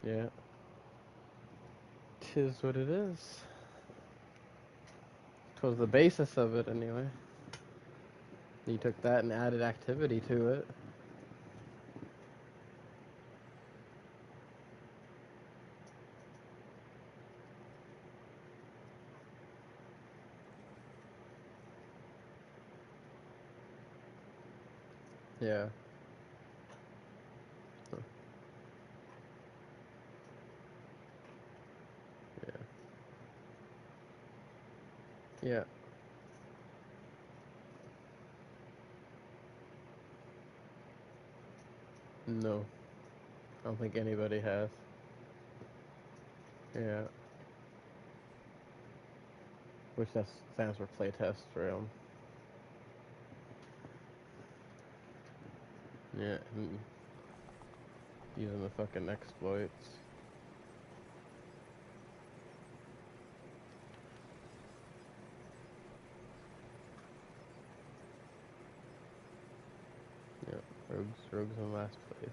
Speaker 1: Yeah. Tis what it is. 'Twas the basis of it, anyway. You took that and added activity to it. Yeah. Huh. Yeah. Yeah. No. I don't think anybody has. Yeah. Which that stands for playtest realm. Yeah. Using the fucking exploits. Yeah. Rogues in last place.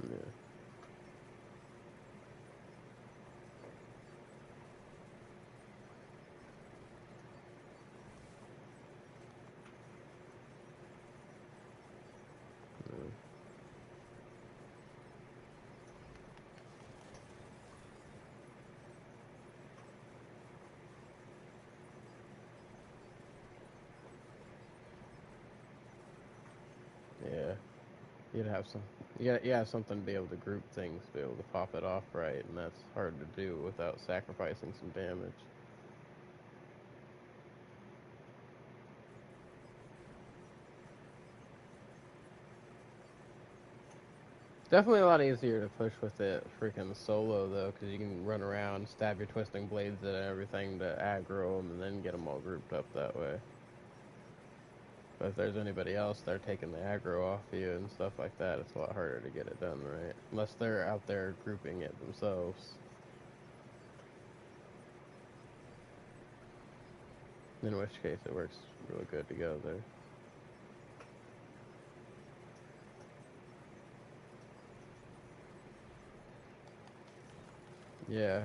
Speaker 1: Yeah. Yeah. You'd have some. You have something to be able to group things, to be able to pop it off right, and that's hard to do without sacrificing some damage. Definitely a lot easier to push with it freaking solo though, because you can run around, stab your twisting blades at everything to aggro them, and then get them all grouped up that way. But if there's anybody else, they're taking the aggro off you and stuff like that. It's a lot harder to get it done right, unless they're out there grouping it themselves. In which case, it works really good to go there. Yeah.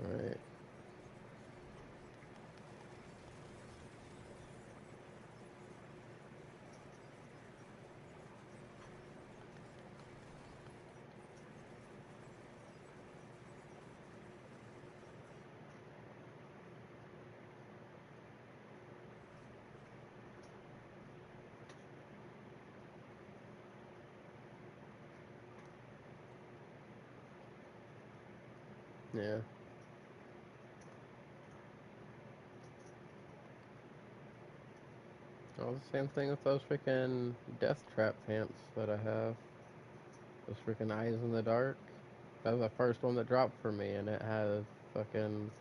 Speaker 1: All right. Yeah. All the same thing with those freaking death trap pants that I have. Those freaking eyes in the dark. That was the first one that dropped for me, and it had fucking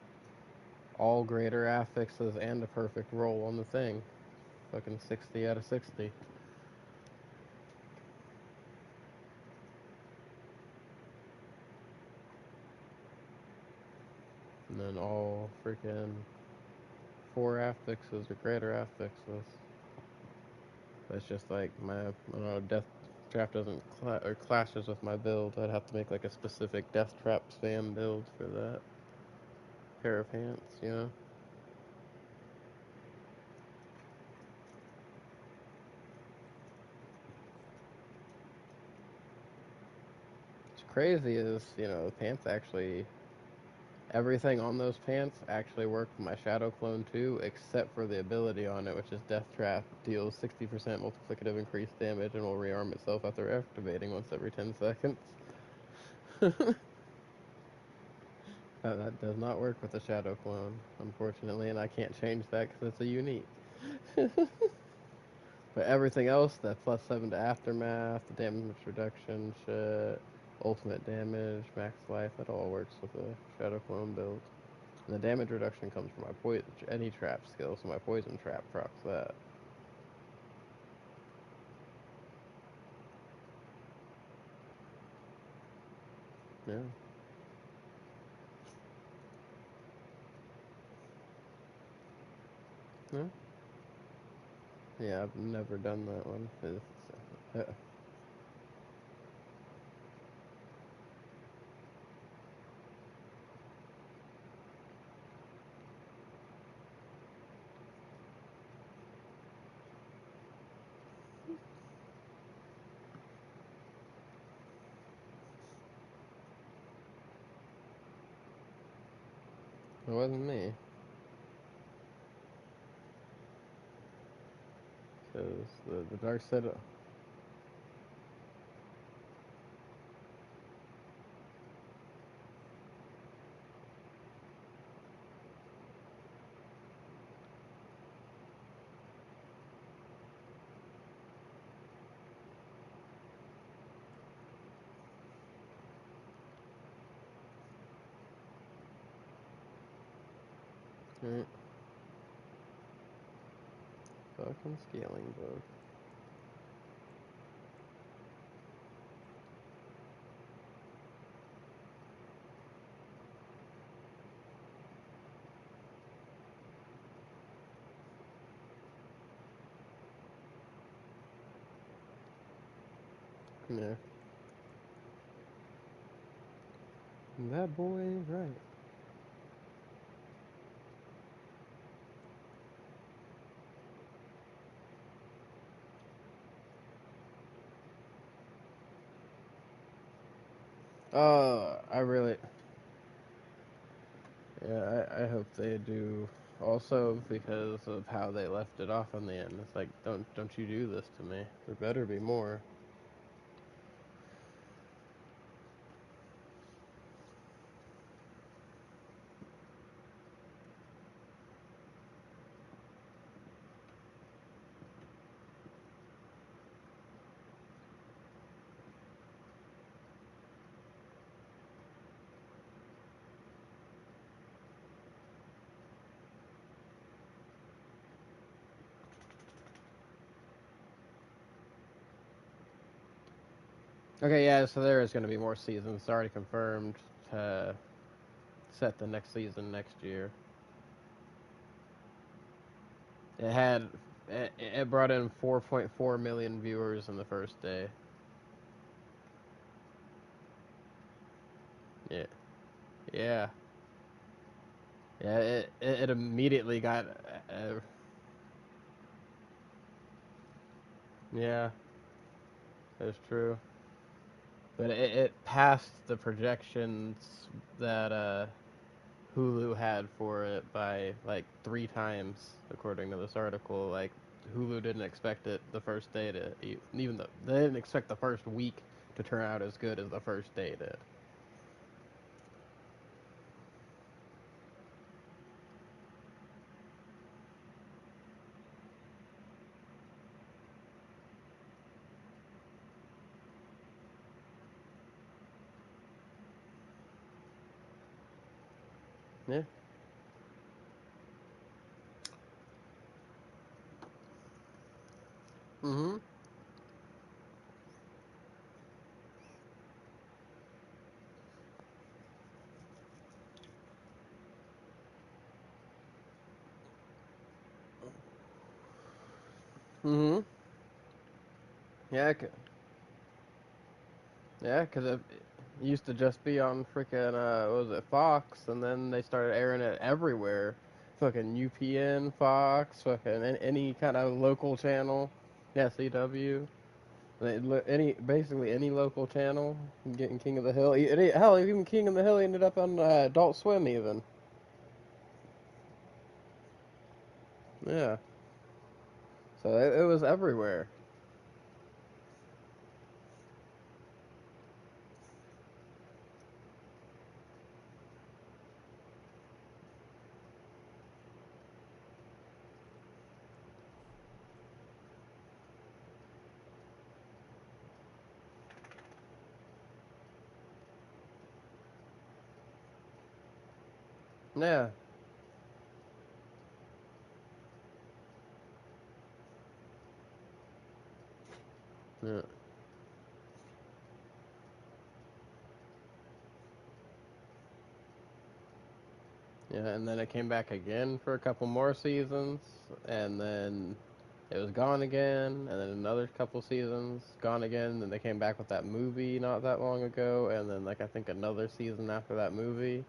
Speaker 1: all greater affixes and a perfect roll on the thing. Fucking 60 out of 60. And then all freaking four affixes or greater affixes. But it's just like my, I don't know, death trap doesn't or clashes with my build. I'd have to make like a specific death trap spam build for that pair of pants, you know? What's crazy is, the pants actually, everything on those pants actually work with my Shadow Clone too, except for the ability on it, which is Death Trap. Deals 60% multiplicative increased damage and will rearm itself after activating once every 10 seconds. That does not work with the Shadow Clone, unfortunately, and I can't change that because it's a unique. But everything else, that +7 to Aftermath, the damage reduction shit, ultimate damage, max life, that all works with a Shadow Clone build. And the damage reduction comes from my any trap skill, so my poison trap procs that. Yeah. Yeah. Yeah, I've never done that one. It wasn't me. Because the dark side. Right. Fucking scaling bug. Yeah. That boy ain't right. I really. Yeah, I hope they do. Also, because of how they left it off in the end, it's like, don't you do this to me? There better be more. Okay, yeah, so there is going to be more seasons. It's already confirmed to set the next season next year. It had it brought in 4.4 million viewers in the first day. Yeah, yeah, yeah. It immediately got. Yeah, that's true. But it passed the projections that Hulu had for it by like 3 times, according to this article. Like Hulu didn't expect it the first day to even though they didn't expect the first week to turn out as good as the first day did. Yeah. Mhm. Mhm. Yeah. Yeah, because it used to just be on freaking what was it, Fox, and then they started airing it everywhere. Fucking UPN, Fox, fucking any kind of local channel. Yeah, CW. Any basically any local channel getting King of the Hill. Hell, even King of the Hill ended up on Adult Swim even. Yeah, so it was everywhere. Yeah, yeah, Yeah, and then it came back again for a couple more seasons, and then it was gone again, and then another couple seasons, gone again. Then they came back with that movie not that long ago, and then like I think another season after that movie,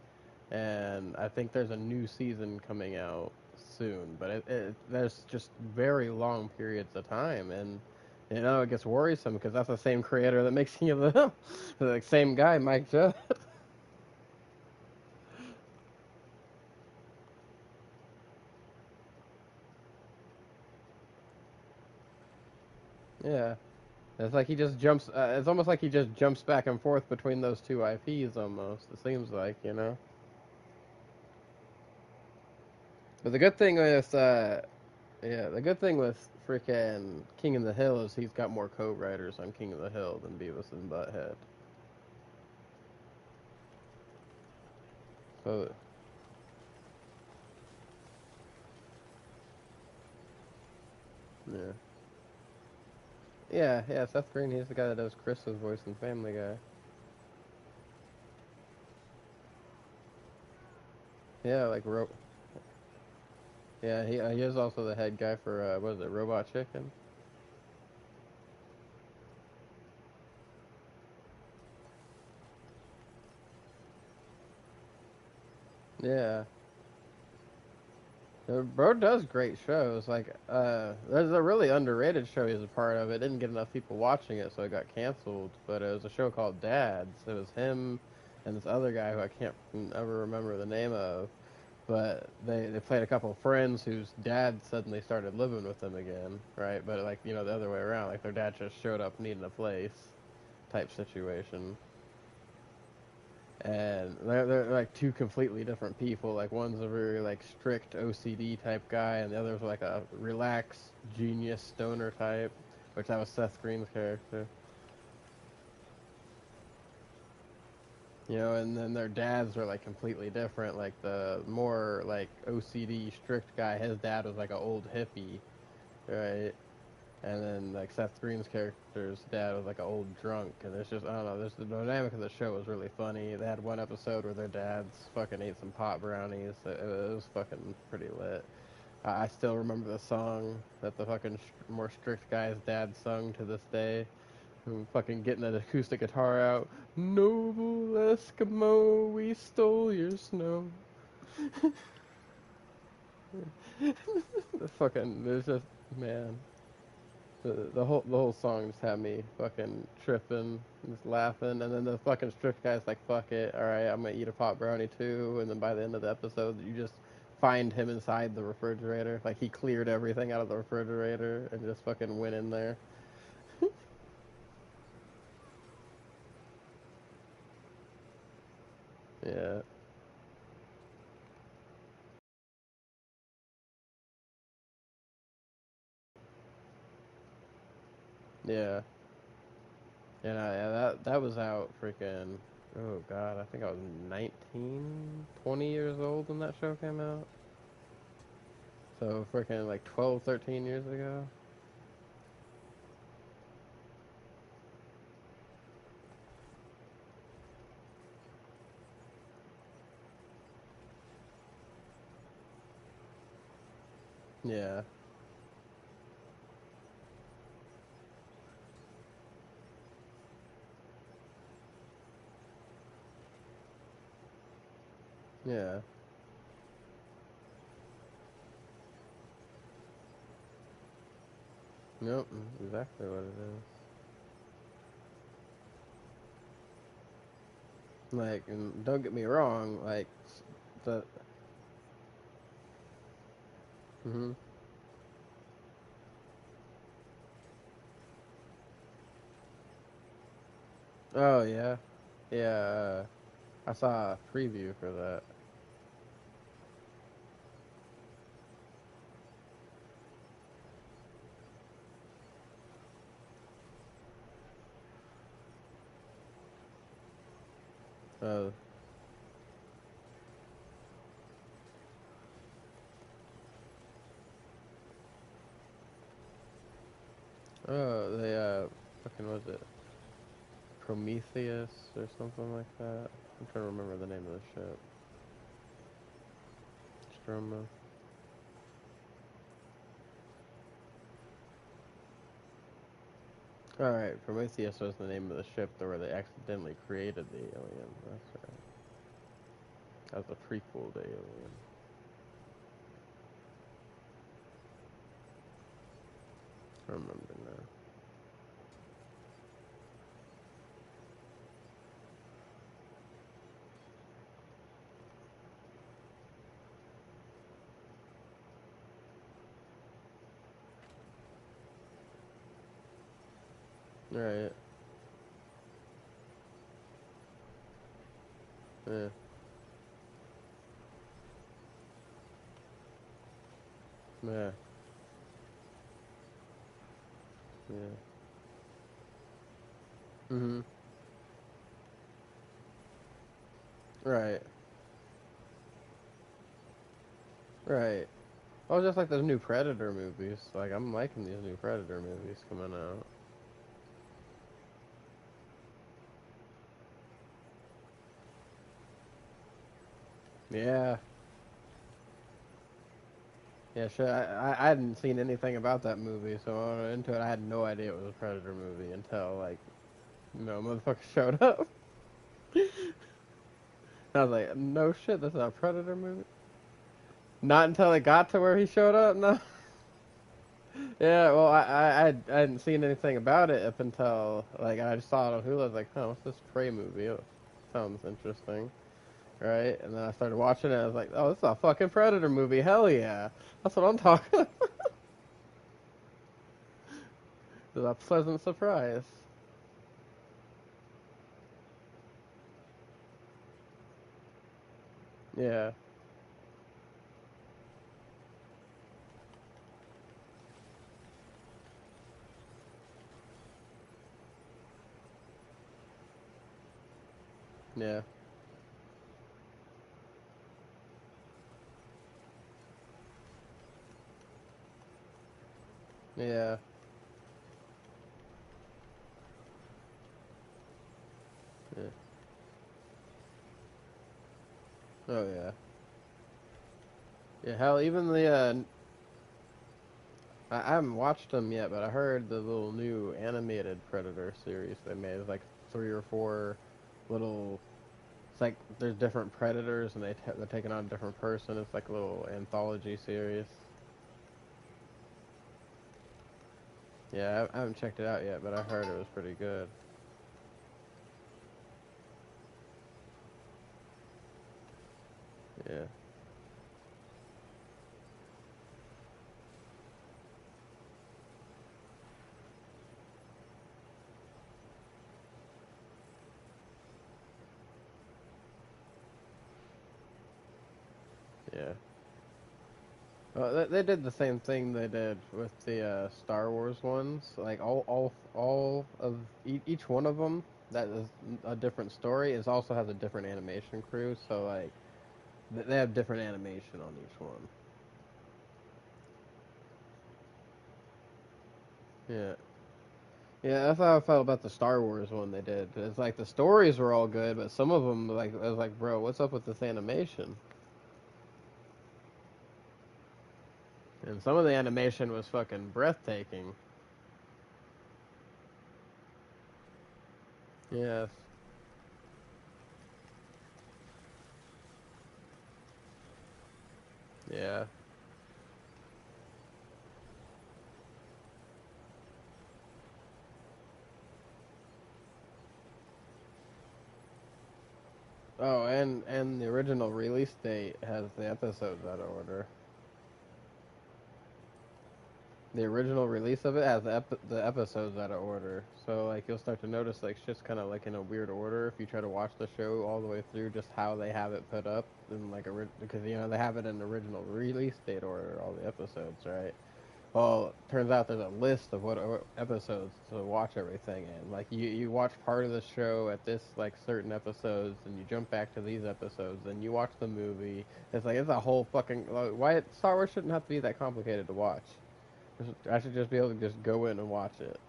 Speaker 1: and I think there's a new season coming out soon. But there's just very long periods of time, and it gets worrisome because that's the same creator that makes King of the Hill, the same guy, Mike Judd. Yeah. It's like he just jumps. It's almost like he just jumps back and forth between those two IPs. Almost, it seems like. But the good thing with, yeah, the good thing with freaking King of the Hill is he's got more co-writers on King of the Hill than Beavis and Butthead. So, yeah, yeah. Seth Green, he's the guy that does Chris's voice in Family Guy. Yeah, yeah, he is also the head guy for what is it, Robot Chicken? Yeah. Bro does great shows. Like, there's a really underrated show he's a part of. It didn't get enough people watching it, so it got canceled. But it was a show called Dads. It was him and this other guy who I can't ever remember the name of. But they played a couple of friends whose dad suddenly started living with them again, right? But like the other way around, like their dad just showed up needing a place, type situation. And they're like two completely different people. Like one's a very like strict OCD type guy, and the other's like a relaxed genius stoner type, which that was Seth Green's character. And then their dads were like completely different. Like the more like OCD strict guy, his dad was like an old hippie, right? And then like Seth Green's character's dad was like an old drunk, and it's just I don't know. There's the dynamic of the show was really funny. They had one episode where their dads fucking ate some pot brownies. It was fucking pretty lit. I still remember the song that the fucking more strict guy's dad sung to this day. Who fucking getting an acoustic guitar out. Noble Eskimo, we stole your snow. The fucking there's just man. The whole song just had me fucking tripping, just laughing, and then the fucking strict guy's like, "Fuck it, all right, I'm gonna eat a pot brownie too." And then by the end of the episode, you just find him inside the refrigerator, like he cleared everything out of the refrigerator and just fucking went in there. Yeah, yeah, yeah. That was out freaking. Oh god, I think I was 19, 20 years old when that show came out. So freaking like 12, 13 years ago. Yeah. Yeah. Nope, exactly what it is. Like, and don't get me wrong, like the. Hmm. Oh yeah, yeah. I saw a preview for that. Oh, they fucking was it Prometheus or something like that? I'm trying to remember the name of the ship. from. All right, Prometheus was the name of the ship where they accidentally created the alien. That's right. That was a prequel to Alien. I remember now. Right. Yeah. Yeah. Yeah. Mhm. Right. Right. Oh, just like those new Predator movies. Like I'm liking these new Predator movies coming out. Yeah. Yeah, sure. I hadn't seen anything about that movie, so when I went into it, I had no idea it was a Predator movie until like, motherfucker showed up. I was like, no shit, this is a Predator movie. Not until it got to where he showed up. No. Yeah, well, I hadn't seen anything about it up until like I just saw it on Hulu. I was like, oh, what's this Prey movie? Oh, sounds interesting, right? And then I started watching it. I was like, oh, this is a fucking Predator movie. Hell yeah, that's what I'm talking about. It was a pleasant surprise. Yeah, yeah, yeah, yeah. Oh yeah, yeah. Hell, even the I haven't watched them yet, but I heard the little new animated Predator series they made. It's like 3 or 4 little. It's like there's different predators and they're taking on a different person. It's like a little anthology series. Yeah, I haven't checked it out yet, but I heard it was pretty good. Yeah. Yeah. Well, they did the same thing they did with the Star Wars ones. Like all of each one of them that is a different story. Is also has a different animation crew. So like they have different animation on each one. Yeah. Yeah, that's how I felt about the Star Wars one they did. It's like the stories were all good, but some of them, like, I was like, bro, what's up with this animation? And some of the animation was fucking breathtaking. Yes. Yeah. Oh, and the original release date has the episodes out of order. The original release of it has the episodes out of order. So like you'll start to notice like shit's kind of like in a weird order if you try to watch the show all the way through, just how they have it put up and like because they have it in original release date order, all the episodes, right? Well, turns out there's a list of what episodes to watch everything in. Like you watch part of the show at this like certain episodes, and you jump back to these episodes, and you watch the movie. It's like it's a whole fucking like, why Star Wars shouldn't have to be that complicated to watch. I should just be able to just go in and watch it.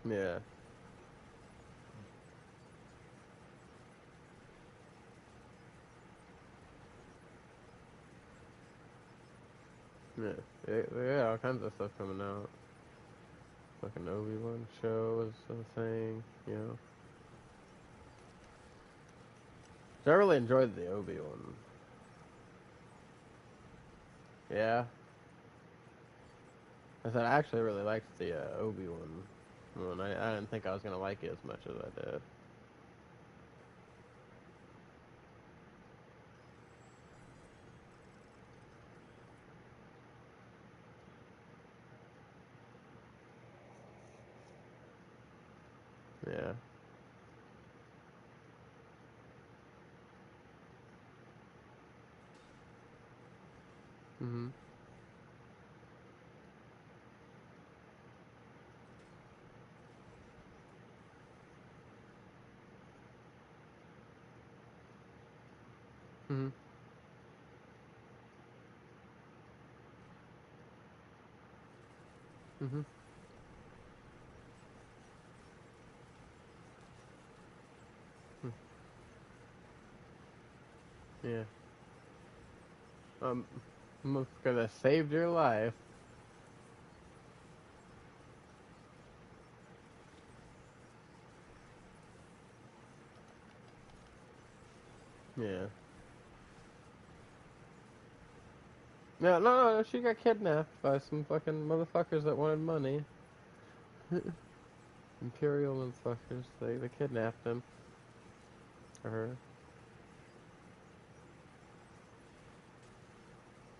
Speaker 1: Yeah. Yeah. Yeah, all kinds of stuff coming out. Fucking Obi-Wan show is a thing, you know. So I really enjoyed the Obi-Wan. Yeah. I said I actually really liked the Obi-Wan one. I didn't think I was gonna like it as much as I did. Yeah. Mhm. Mhm. Mhm. Mhm. Yeah. Um, Motherfucker saved your life. Yeah. No, no, no, she got kidnapped by some fucking motherfuckers that wanted money. Imperial motherfuckers. They kidnapped him. Or her.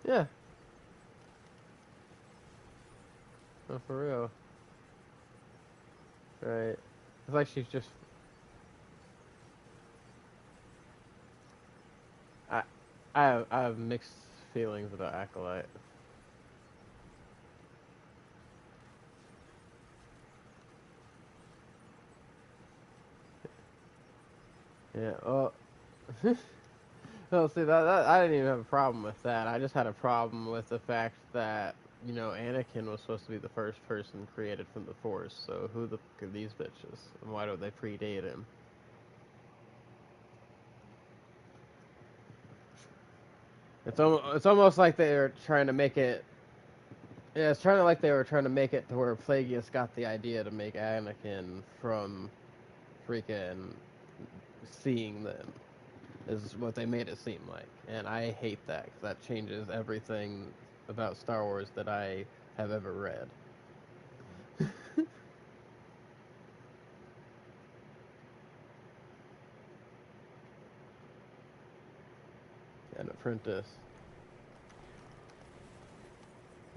Speaker 1: Yeah. No, for real. Right. It's like she's just. I, I have mixed feelings about Acolyte. Yeah. Well. Well, see that I didn't even have a problem with that. I just had a problem with the fact that Anakin was supposed to be the first person created from the Force. So who the fuck are these bitches, and why don't they predate him? It's almost like they were trying to make it. Yeah, it's trying to like they were trying to make it to where Plagueis got the idea to make Anakin from freaking seeing them. Is what they made it seem like, and I hate that because that changes everything about Star Wars that I have ever read. An apprentice.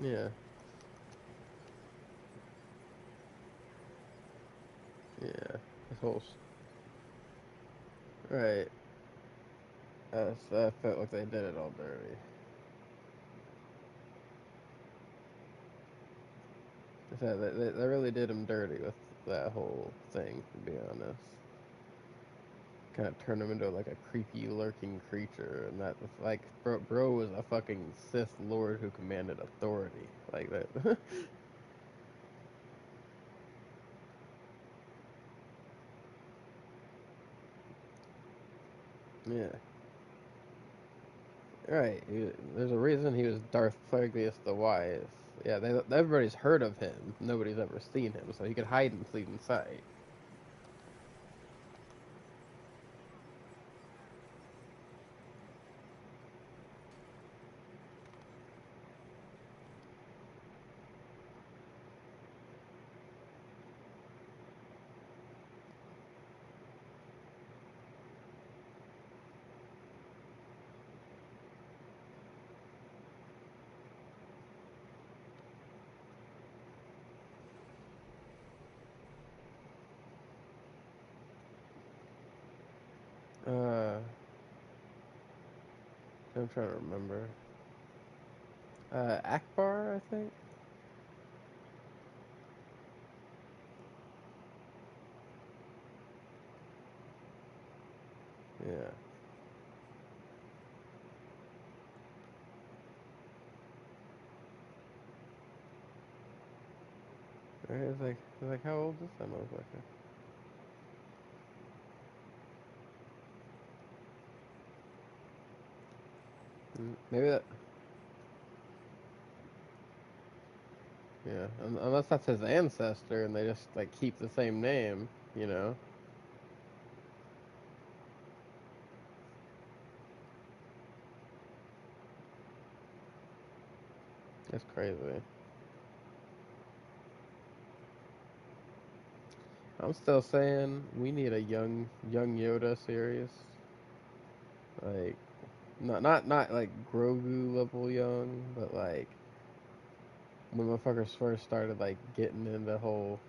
Speaker 1: Yeah, yeah. This whole right. I felt like they did it all dirty. I said they really did him dirty with that whole thing. To be honest, kind of turned him into like a creepy, lurking creature, and that was like bro was a fucking Sith Lord who commanded authority like that. Yeah. Right. There's a reason he was Darth Plagueis the Wise. Yeah, everybody's heard of him. Nobody's ever seen him, so he could hide in plain sight. Uh, I'm trying to remember. Akbar, I think. Yeah. Right? It's like, how old is that motherfucker? Maybe that. Yeah, unless that's his ancestor and they just like keep the same name, you know. It's crazy. I'm still saying we need a young Yoda series, like not like Grogu level young, but like when motherfuckers first started like getting into the whole,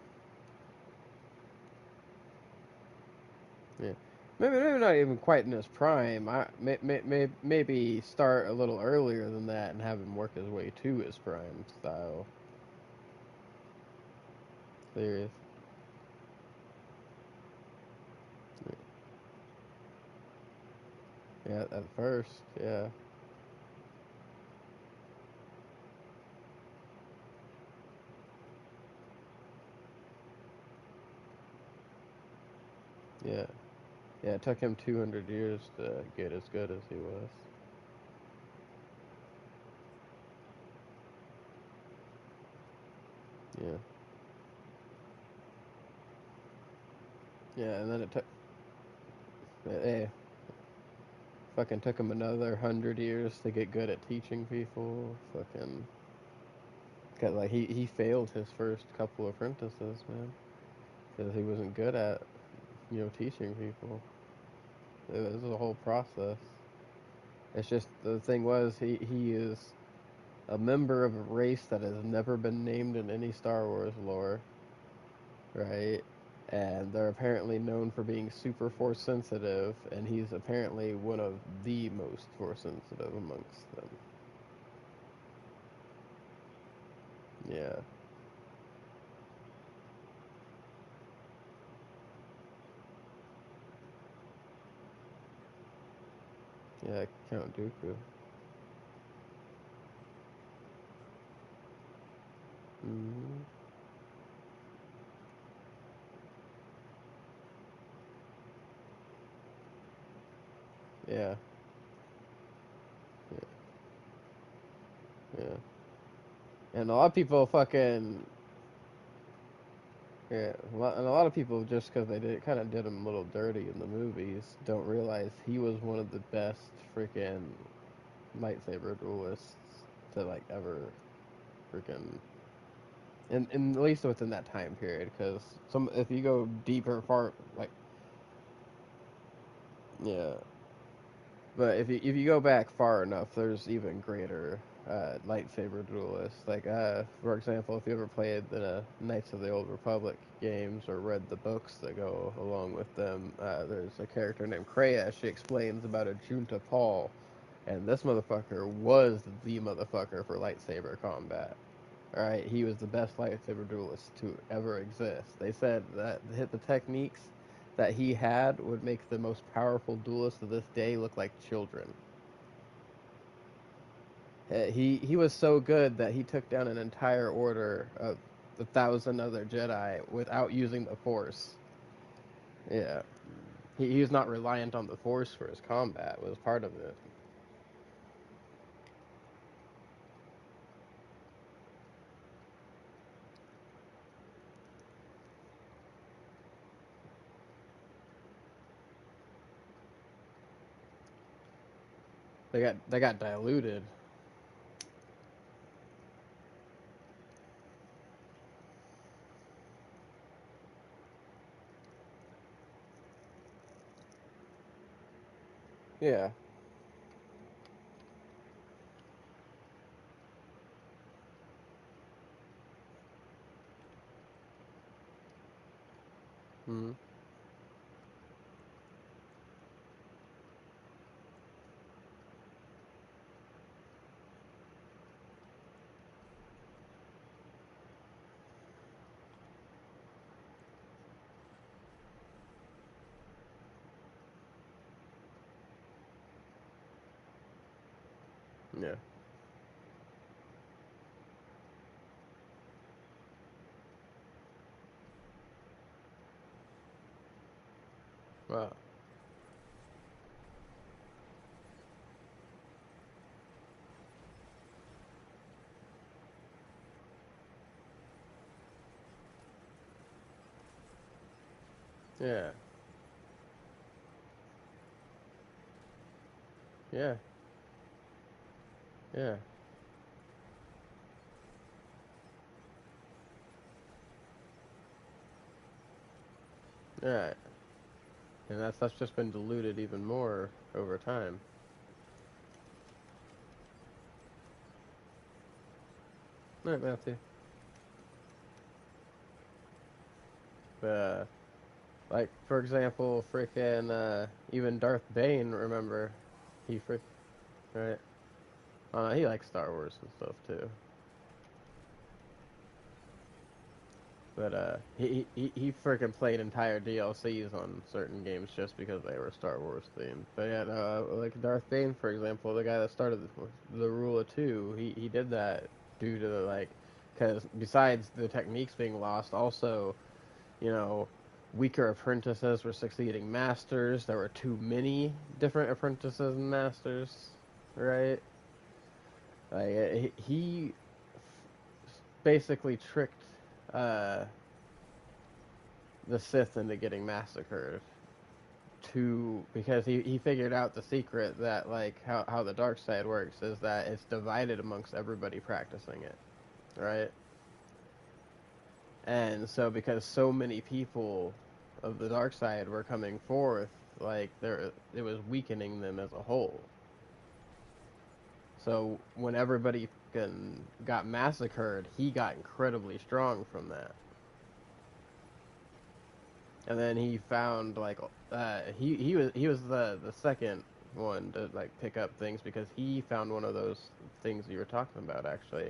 Speaker 1: yeah, maybe not even quite in his prime. Maybe start a little earlier than that and have him work his way to his prime style series. Yeah, at first, yeah, yeah, yeah. It took him 200 years to get as good as he was. Yeah, yeah, and then it took, eh, fucking took him another 100 years to get good at teaching people. Fucking, cause like he failed his first couple apprentices, man, because he wasn't good at teaching people. It was a whole process. It's just the thing was he is a member of a race that has never been named in any Star Wars lore, right? And they're apparently known for being super force sensitive, and he's apparently one of the most force sensitive amongst them. Yeah, yeah, Count Dooku. Hmm. Yeah, yeah, yeah. And a lot of people fucking, yeah, and a lot of people just because they did kind of did him a little dirty in the movies don't realize he was one of the best freaking lightsaber duelists to like ever freaking, and at least within that time period. Because some if you go deeper, far like, yeah, but if you go back far enough, there's even greater lightsaber duelists. Like, for example, if you ever played the Knights of the Old Republic games or read the books that go along with them, there's a character named Kreia. She explains about a Junta Paul, and this motherfucker was the motherfucker for lightsaber combat. All right, he was the best lightsaber duelist to ever exist. They said that the techniques that he had would make the most powerful duelists of this day look like children. He was so good that he took down an entire order of 1,000 other Jedi without using the Force. Yeah, he was not reliant on the Force for his combat. Was part of it. They got diluted. Yeah. Hmm. Yeah. Well, yeah, yeah, yeah, yeah. And that stuff's just been diluted even more over time. Right, Matthew. Uh, like for example, freaking even Darth Bane. Remember, he frick right. He likes Star Wars and stuff too. But he freaking played entire DLCs on certain games just because they were Star Wars themed. But yeah, no, like Darth Bane, for example, the guy that started the Rule of Two, he did that due to like, because besides the techniques being lost, also you know, weaker apprentices were succeeding masters. There were too many different apprentices and masters, right? Like he basically tricked uh, the Sith into getting massacred to because he figured out the secret that like how the dark side works is that it's divided amongst everybody practicing it, right? And so because so many people of the dark side were coming forth, like there it was weakening them as a whole. So when everybody got massacred, he got incredibly strong from that. And then he found like he was the second one to like pick up things because he found one of those things you were talking about actually.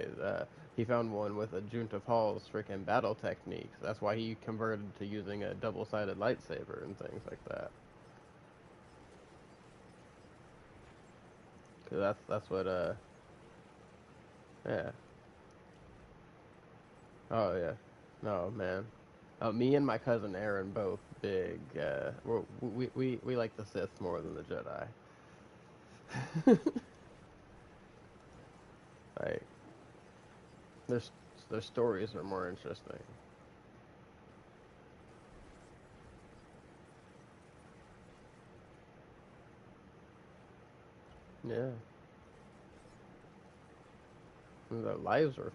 Speaker 1: He found one with a Junta Paul's freaking battle techniques. That's why he converted to using a double-sided lightsaber and things like that. Cause that's what yeah. Oh yeah. No man. Me and my cousin Aaron both big. We like the Sith more than the Jedi. Like their their stories are more interesting. Yeah, and their lives are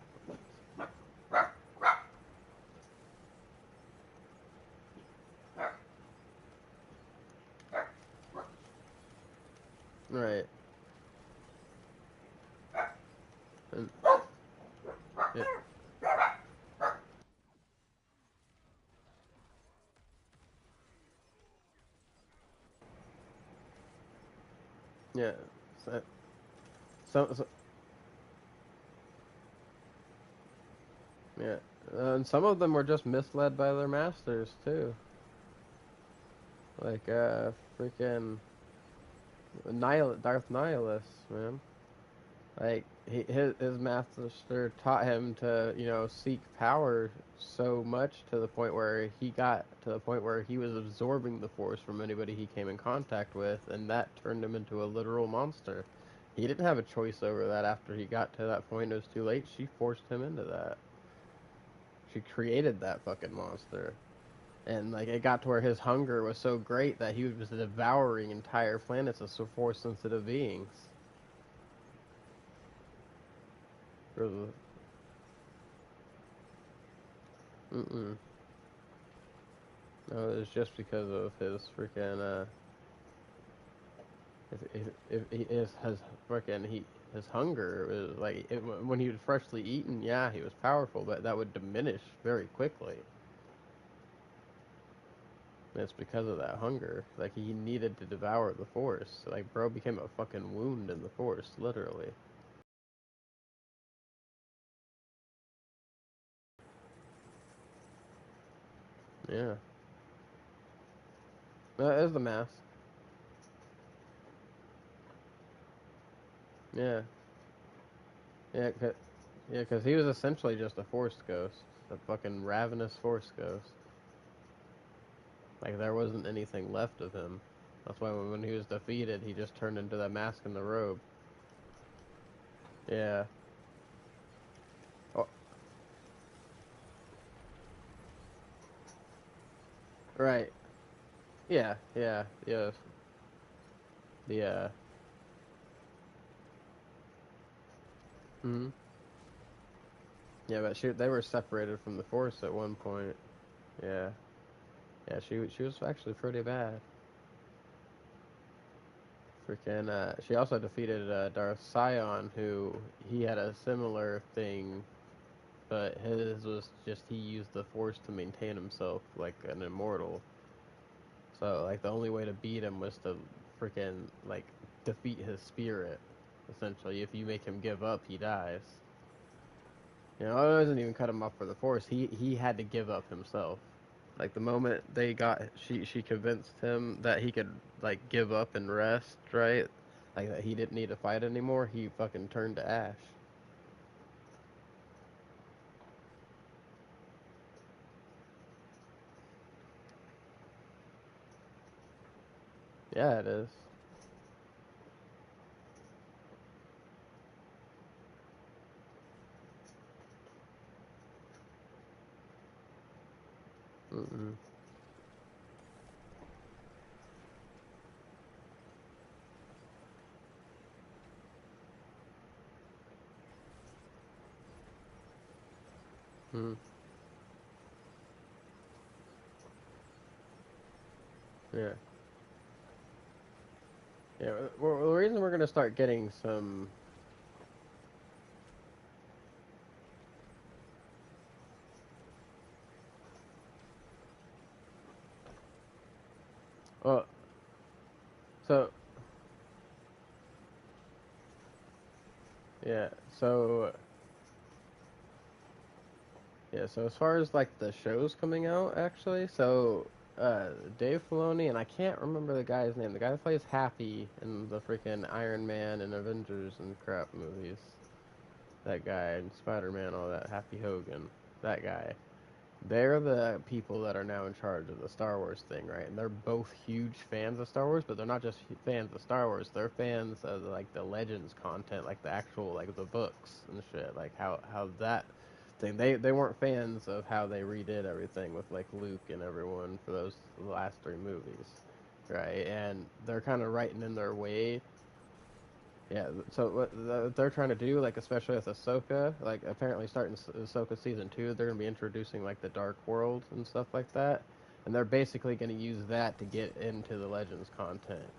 Speaker 1: right. And yeah, yeah. So, so yeah, and some of them were just misled by their masters too. Like freaking Darth Nihilus, man. Like his master taught him to seek power so much to the point where he got to the point where he was absorbing the force from anybody he came in contact with, and that turned him into a literal monster. He didn't have a choice over that after he got to that point. It was too late. She forced him into that. She created that fucking monster. And like it got to where his hunger was so great that he was devouring entire planets of so force sensitive beings. Mm-mm. No, it's just because of his freaking if he is has freaking he his hunger is like when he was freshly eaten, yeah, he was powerful, but that would diminish very quickly. And it's because of that hunger. Like he needed to devour the force. Like bro became a fucking wound in the force, literally. Yeah, that is the mask. Yeah, yeah, yeah, because he was essentially just a force ghost, a fucking ravenous force ghost. Like there wasn't anything left of him. That's why when he was defeated, he just turned into that mask and the robe. Yeah. Oh, right. Yeah. Yeah. Yeah. Yeah. Hmm. Yeah, but they were separated from the Force at one point. Yeah. Yeah. She was actually pretty bad. Freaking. She also defeated Darth Sion, who he had a similar thing, but his was just he used the Force to maintain himself like an immortal. So like the only way to beat him was to freaking like defeat his spirit. Essentially, if you make him give up, he dies. You know, it doesn't even cut him off for the Force. He had to give up himself. Like the moment they got she convinced him that he could like give up and rest, right? Like that he didn't need to fight anymore. He fucking turned to ash. Yeah, it is. Mm-mm. Mm. Yeah. Yeah. Well, the reason we're gonna start getting some. Well, so yeah. So yeah, so as far as like the shows coming out, actually, so uh, Dave Filoni and I can't remember the guy's name. The guy that plays Happy in the freaking Iron Man and Avengers and crap movies. That guy and Spider Man, all that. Happy Hogan, that guy. They're the people that are now in charge of the Star Wars thing, right? And they're both huge fans of Star Wars, but they're not just fans of Star Wars. They're fans of like the Legends content, like the actual like the books and shit, like how that thing. They weren't fans of how they redid everything with like Luke and everyone for those last three movies, right? And they're kind of writing in their way. Yeah, so what they're trying to do, like especially with Ahsoka, like apparently starting Ahsoka season 2, they're gonna be introducing like the Dark World and stuff like that, and they're basically gonna use that to get into the Legends content.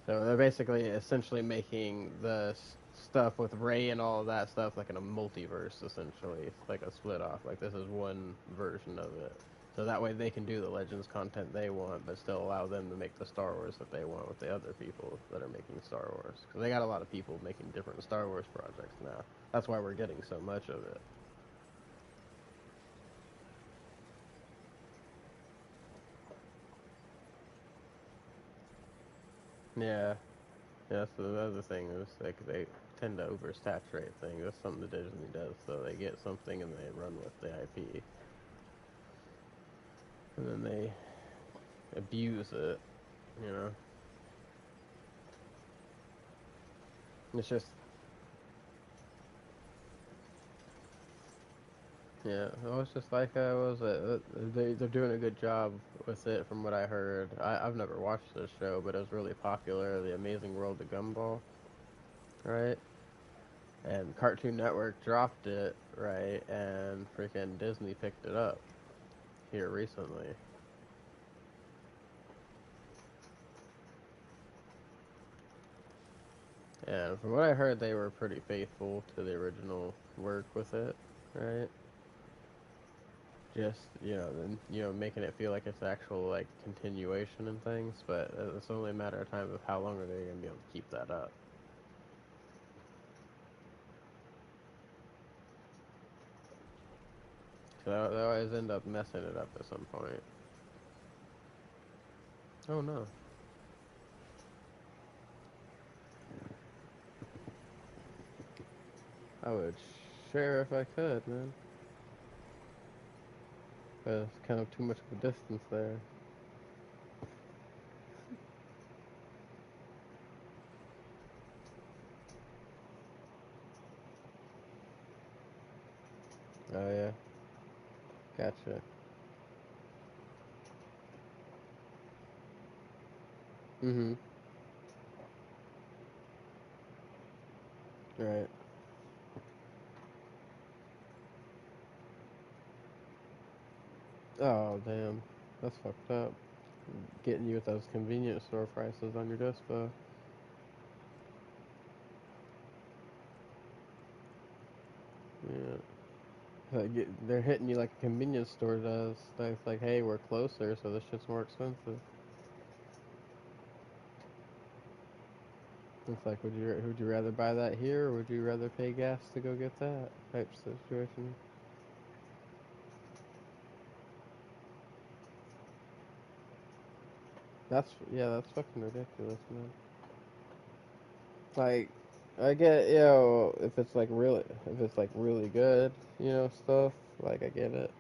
Speaker 1: So they're basically essentially making the stuff with Rey and all of that stuff like in a multiverse, essentially. It's like a split off. Like this is one version of it. So that way they can do the Legends content they want, but still allow them to make the Star Wars that they want with the other people that are making Star Wars. Because they got a lot of people making different Star Wars projects now. That's why we're getting so much of it. Yeah, yeah. So the other thing is like they tend to oversaturate things. That's something that Disney does. So they get something and they run with the IP, and then they abuse it. You know, it's just yeah. Well, it's just like what was it? They're doing a good job with it from what I heard. I've never watched this show, but it was really popular. The Amazing World of Gumball, right? And Cartoon Network dropped it, right? And freaking Disney picked it up here recently. And from what I heard, they were pretty faithful to the original work with it, right? Just making it feel like it's actual like continuation and things, but it's only a matter of time of how long are they gonna be able to keep that up. So they always end up messing it up at some point. Oh no, I would share if I could, man. It's kind of too much of a distance there. Oh yeah, gotcha. Mhm. Right. Oh damn, that's fucked up. Getting you with those convenience store prices on your dispo. Yeah. They're hitting you like a convenience store does. It's like, hey, we're closer, so this shit's more expensive. It's like, would you rather buy that here, or would you rather pay gas to go get that type situation? That's fucking ridiculous, man. Like, I get, if it's like really good, stuff. Like, I get it,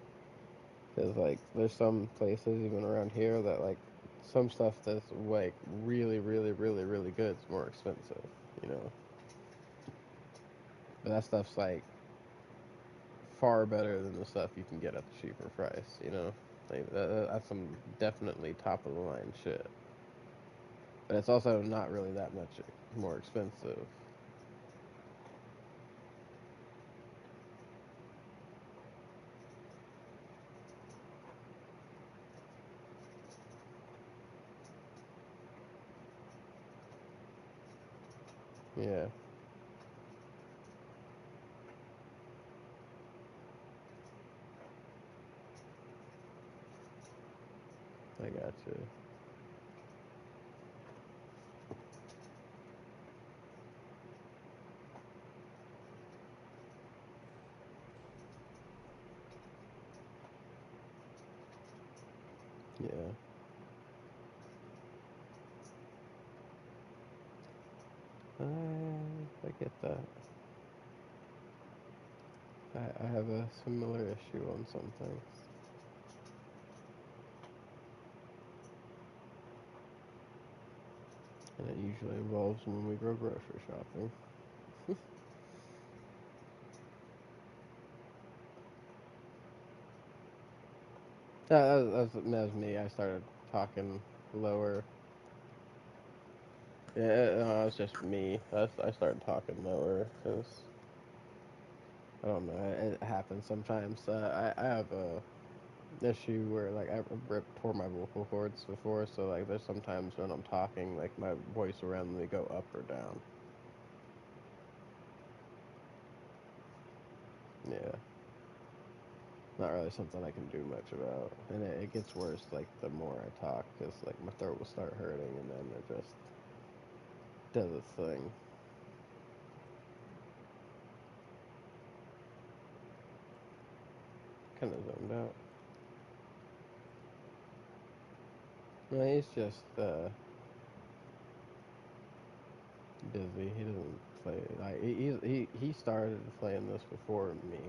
Speaker 1: because like, there's some places even around here that like, some stuff that's like really, really, really, really good is more expensive, you know. But that stuff's like far better than the stuff you can get at the cheaper price, you know. Like, that's some definitely top of the line shit. But it's also not really that much more expensive. Yeah, I got you. Yeah, I get that. I have a similar issue on some things, and it usually involves when we go grocery shopping. That was me. I started talking lower. Yeah, no, it was just me. I started talking lower because I don't know. It happens sometimes. I have a issue where like I tore my vocal cords before, so like there's sometimes when I'm talking, like my voice will randomly go up or down. Yeah, not really something I can do much about, and it gets worse like the more I talk, because like my throat will start hurting, and then it just does its thing. Kind of zoned out. No, he's just busy. He doesn't play. Like he started playing this before me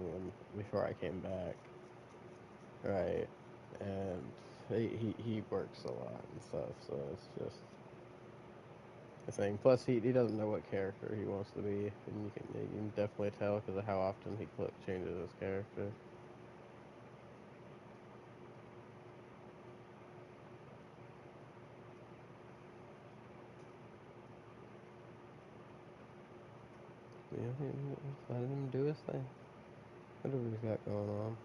Speaker 1: before I came back, right? And he works a lot and stuff, so it's just a thing. Plus, he doesn't know what character he wants to be, and you can definitely tell because of how often he changes his character. Yeah, let him do his thing. Whatever he's got going on.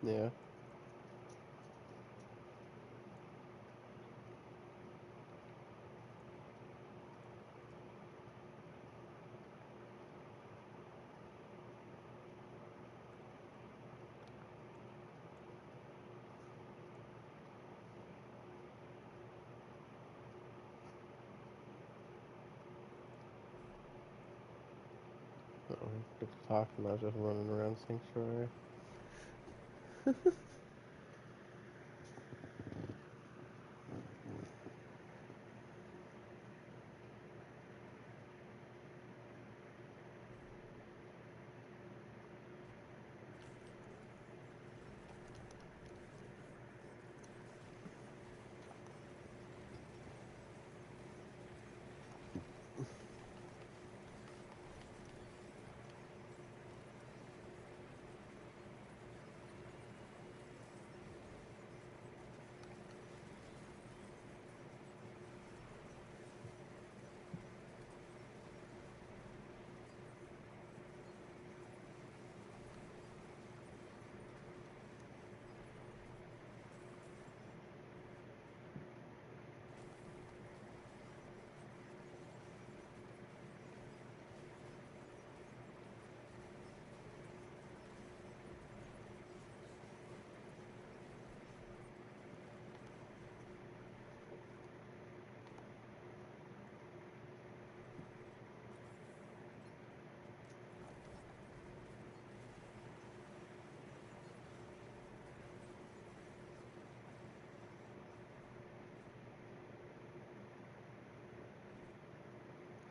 Speaker 1: Yeah, People talking, I was just running around Sanctuary.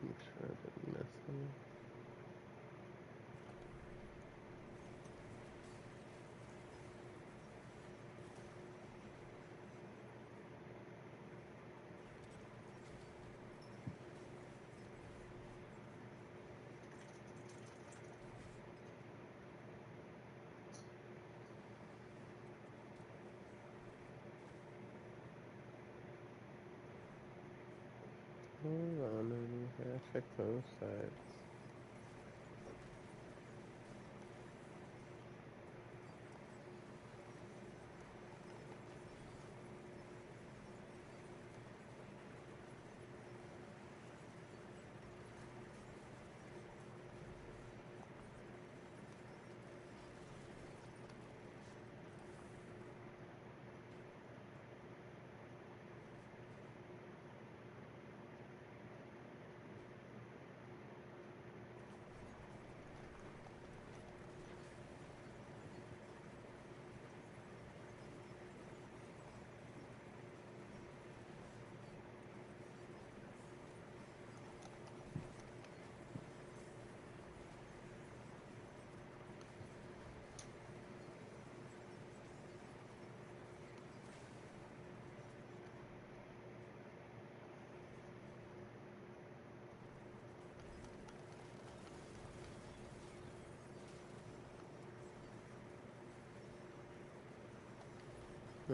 Speaker 1: Make sure I didn't miss any. Hold on, I gotta check those sites.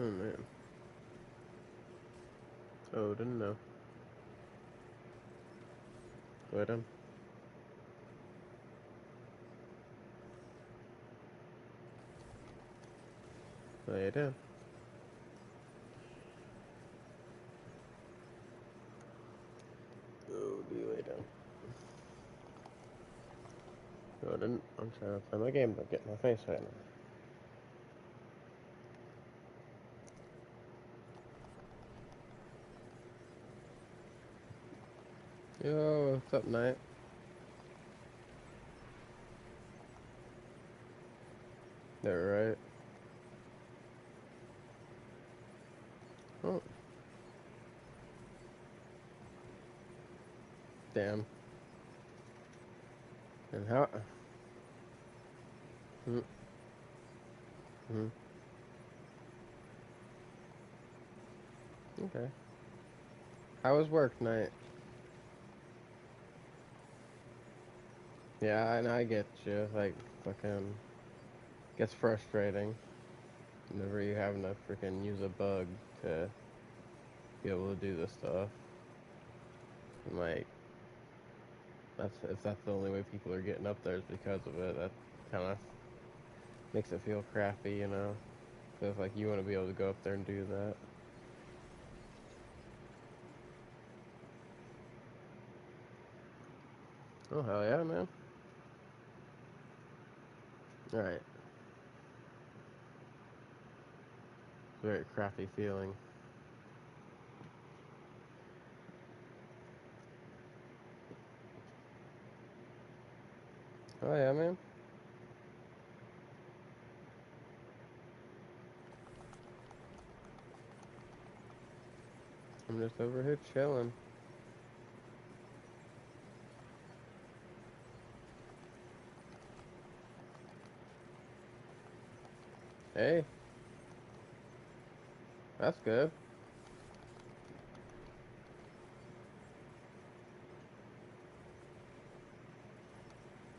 Speaker 1: Oh man. Oh, didn't know. Lay down. Lay down. Oh, do you lay down? No, I didn't. I'm trying to play my game, but get my face right now. Yo, what's up, Knight? They're right. Oh, damn. And how? Mm, mm, okay. How was work, Knight? Yeah, and I get you. Like, fucking gets frustrating whenever you having to freaking use a bug to be able to do this stuff. And like, if that's the only way people are getting up there is because of it, that kind of makes it feel crappy, you know? Because like you want to be able to go up there and do that. Oh hell yeah, man! All right, very crappy feeling. Oh yeah, man. I'm just over here chilling. Hey, that's good.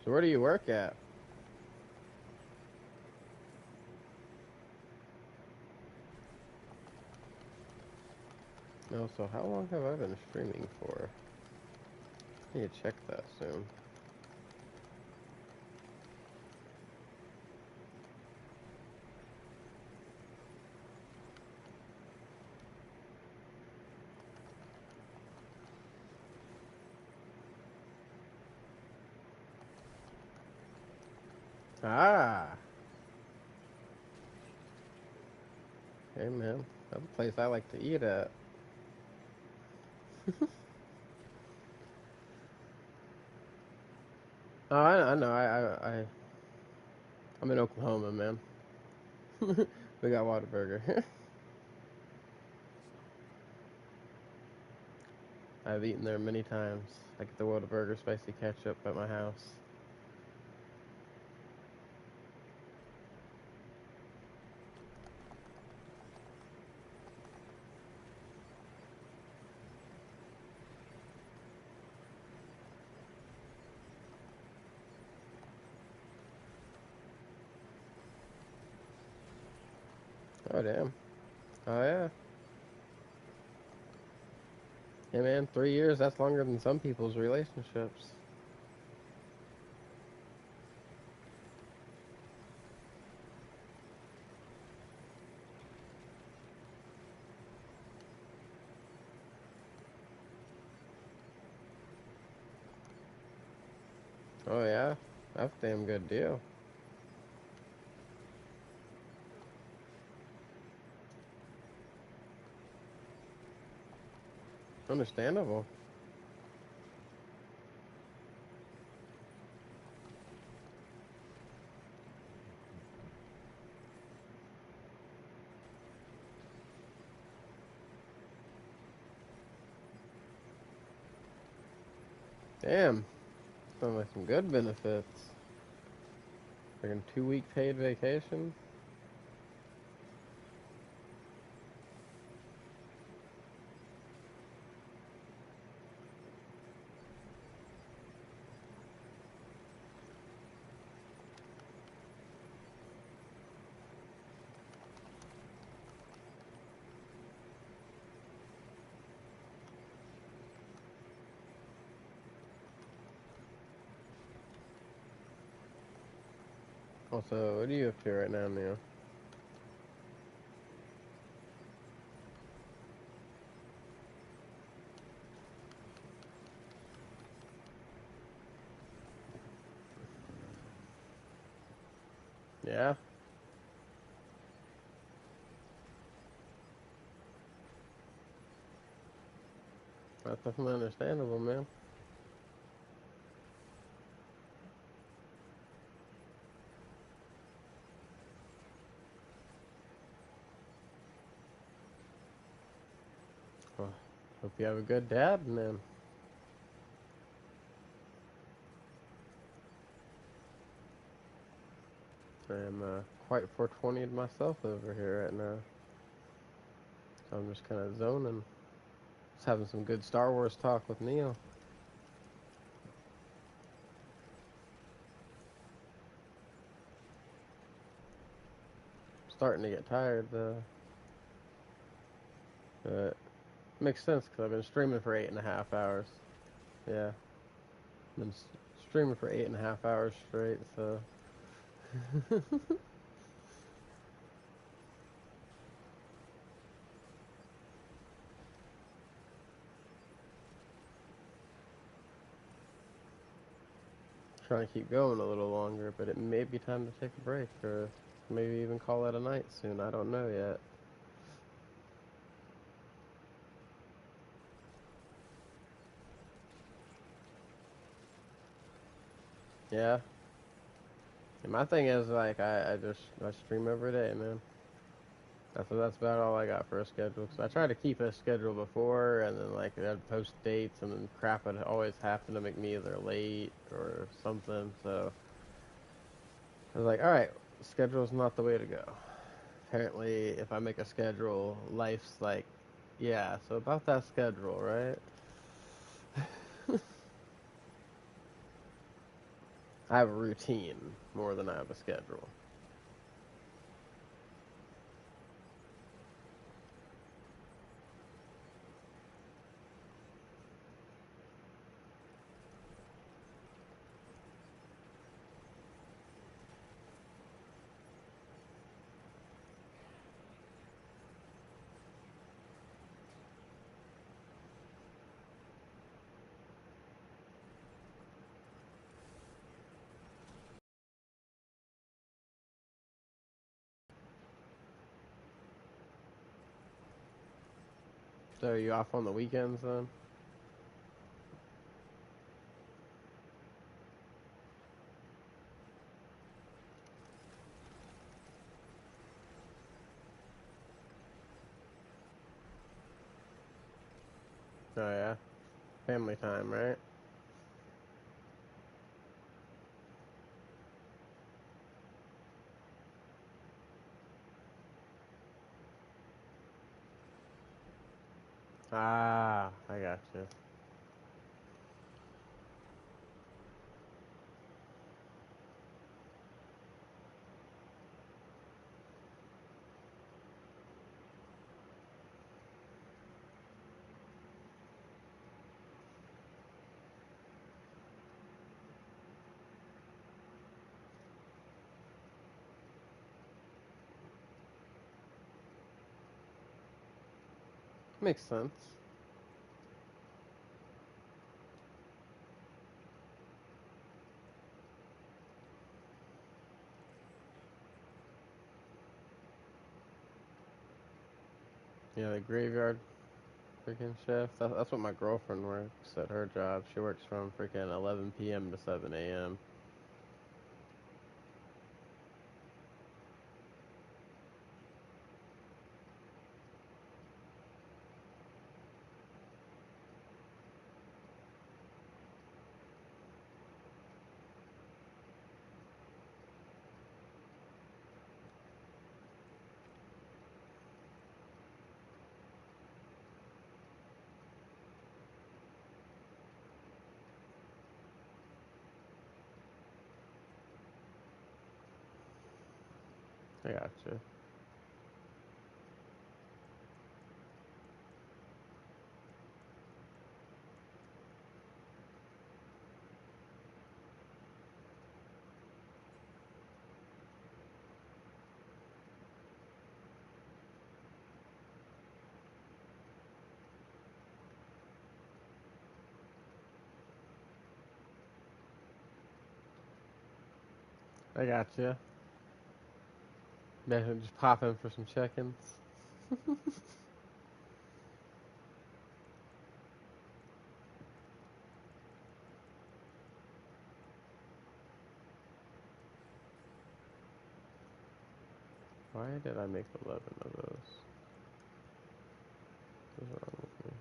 Speaker 1: So where do you work at? No, so how long have I been streaming for? I need to check that soon. Ah, hey man, that's a place I like to eat at. Oh, I know. I'm in Oklahoma, man. We got Whataburger. I've eaten there many times. I get the Whataburger spicy ketchup at my house. Oh damn. Oh yeah. Hey man, 3 years, that's longer than some people's relationships. Oh yeah. That's a damn good deal. Understandable. Damn. Sounds like some good benefits. Like a 2 week paid vacation. Also, what are you up to right now, Neil? Yeah, that's definitely understandable, man. Well, hope you have a good dad, man. I am quite 420 myself over here right now. So I'm just kind of zoning. Just having some good Star Wars talk with Neil. Starting to get tired though. But makes sense because I've been streaming for 8.5 hours. Yeah, been streaming for 8.5 hours straight. So trying to keep going a little longer, but it may be time to take a break or maybe even call it a night soon. I don't know yet. Yeah. And my thing is like I stream every day, man. That's about all I got for a schedule. Cause I try to keep a schedule before, and then like I'd post dates, and then crap would always happen to make me either late or something. So I was like, all right, schedule's not the way to go. Apparently, if I make a schedule, life's like, yeah. So about that schedule, right? I have a routine more than I have a schedule. So are you off on the weekends then? Oh yeah, family time, right? Ah, I got you. Makes sense. Yeah, the graveyard freaking shift. That's what my girlfriend works at her job. She works from freaking 11 p.m. to 7 a.m. I got you. I got you. Yeah, just pop in for some check-ins. Why did I make 11 of those? What's wrong with me?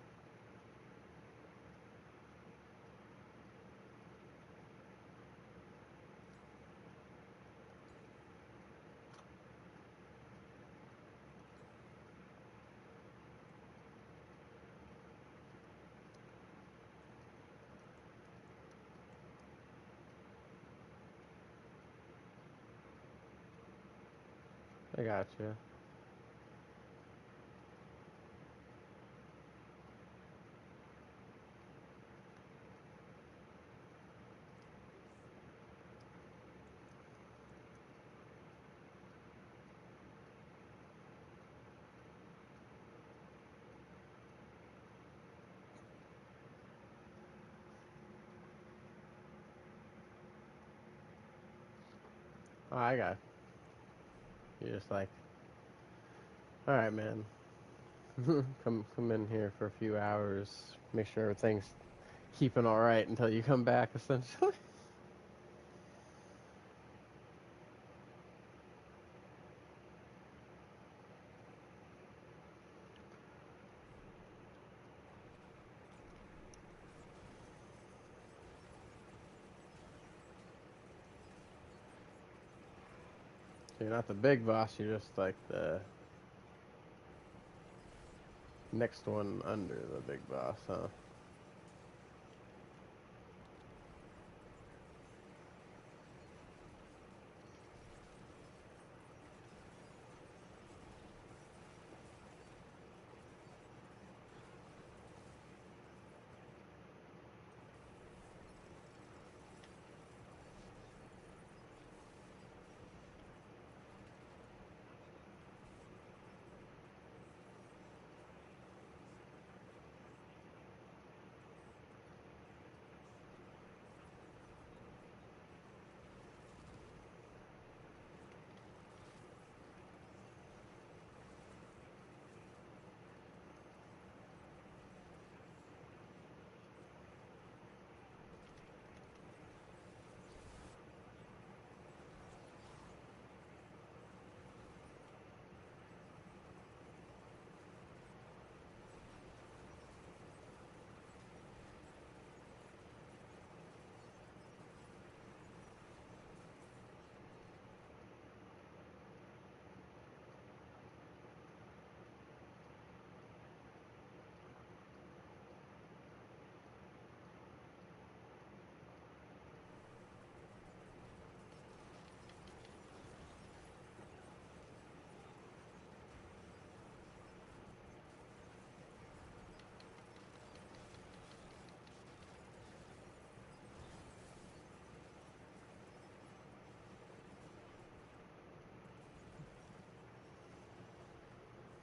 Speaker 1: I got you. Oh, I got you. You're just like, all right, man. come in here for a few hours. Make sure everything's keeping all right until you come back. Essentially. So you're not the big boss, you're just like the next one under the big boss, huh?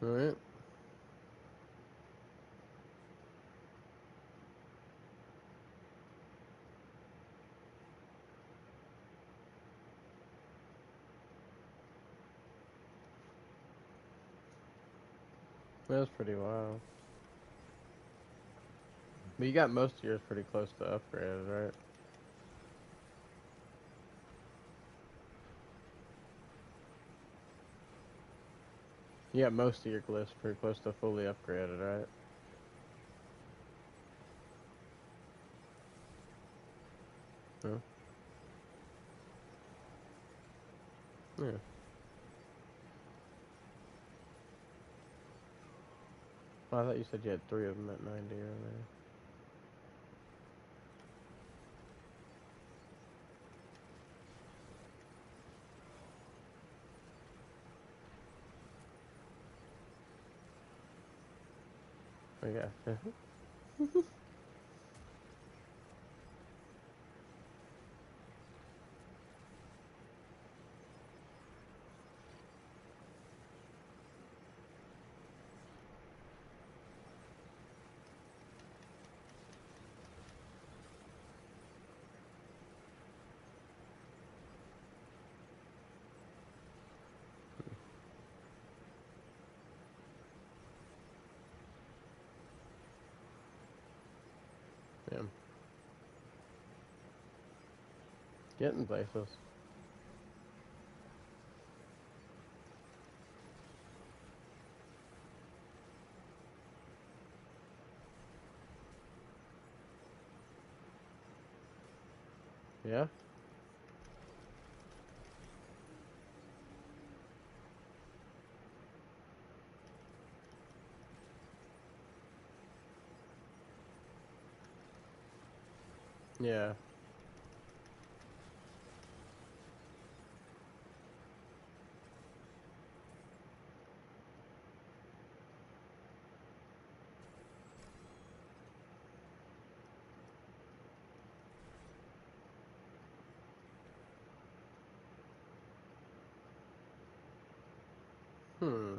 Speaker 1: Alright. That's pretty wild. But you got most of yours pretty close to upgraded, right? You got most of your glyphs pretty close to fully upgraded, right? No? Yeah. Well, I thought you said you had 3 of them at 90 earlier. Oh, yeah. Yeah. Getting places. Yeah? Yeah. Hmm.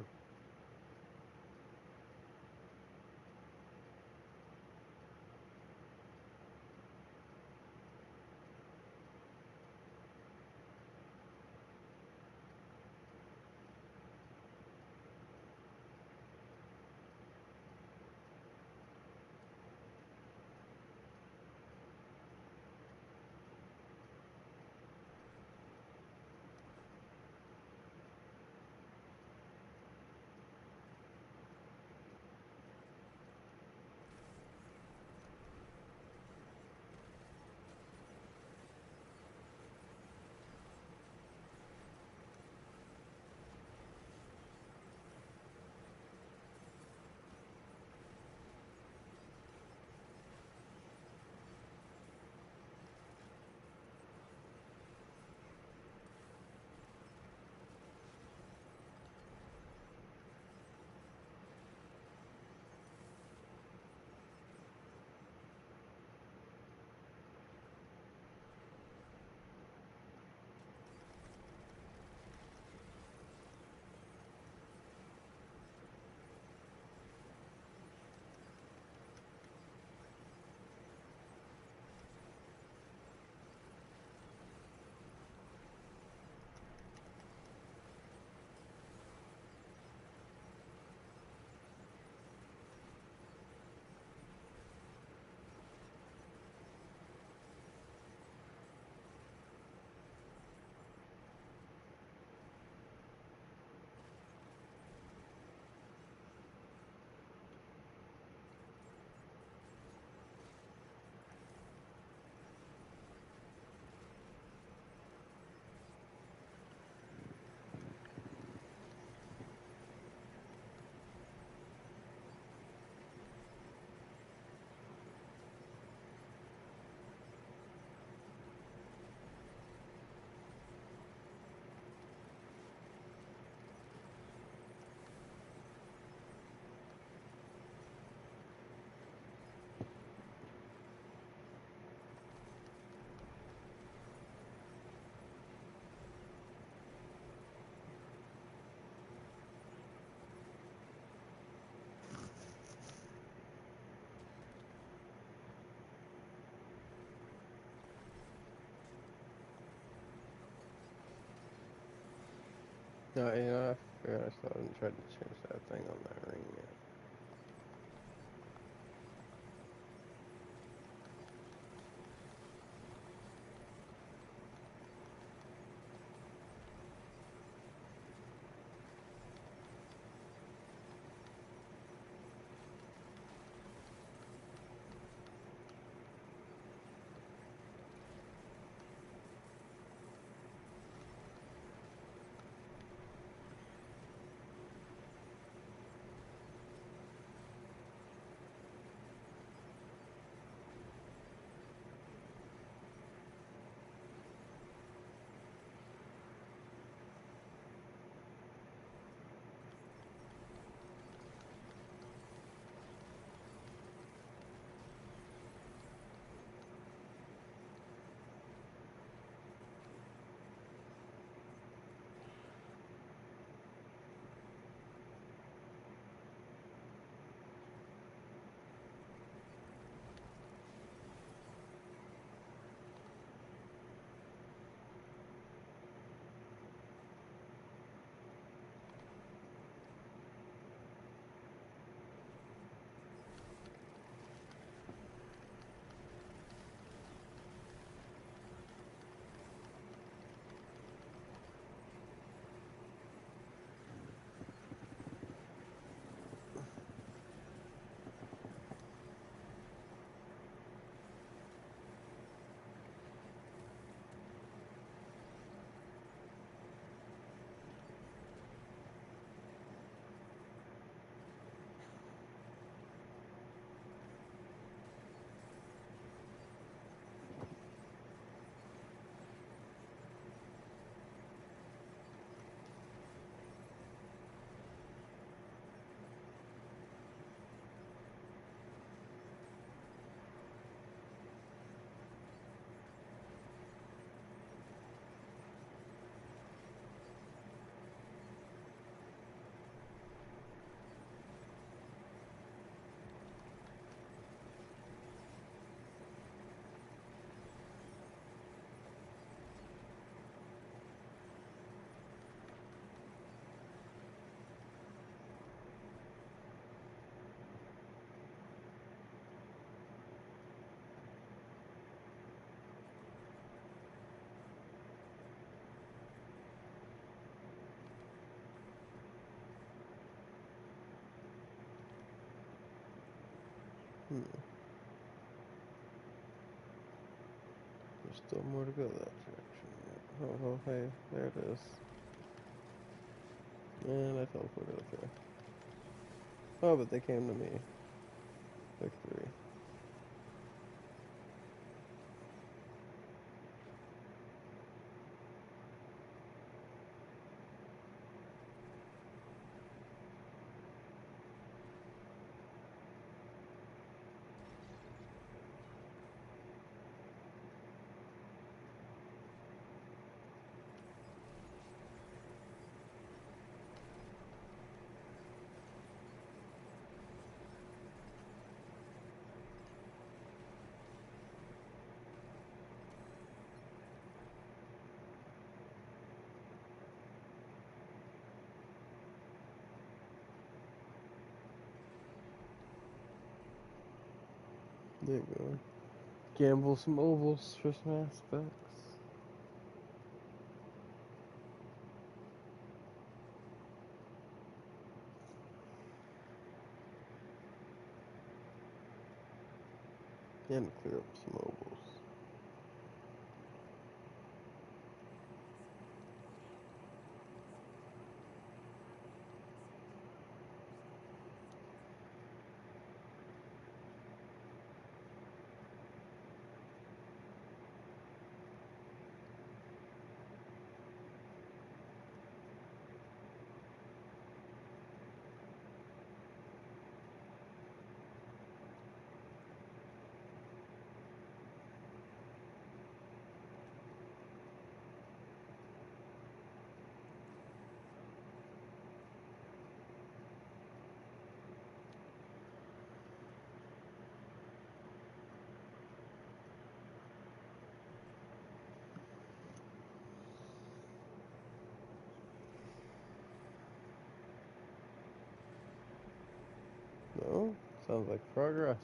Speaker 1: No, you know, I forgot I still haven't tried to change that thing on that ring yet. Hmm. There's still more to go that direction. Yeah. Oh, hey, there it is. And I teleported, okay. Oh, but they came to me. Victory. There you go. Gamble some ovals for some aspects. And clear up some ovals. Sounds like progress.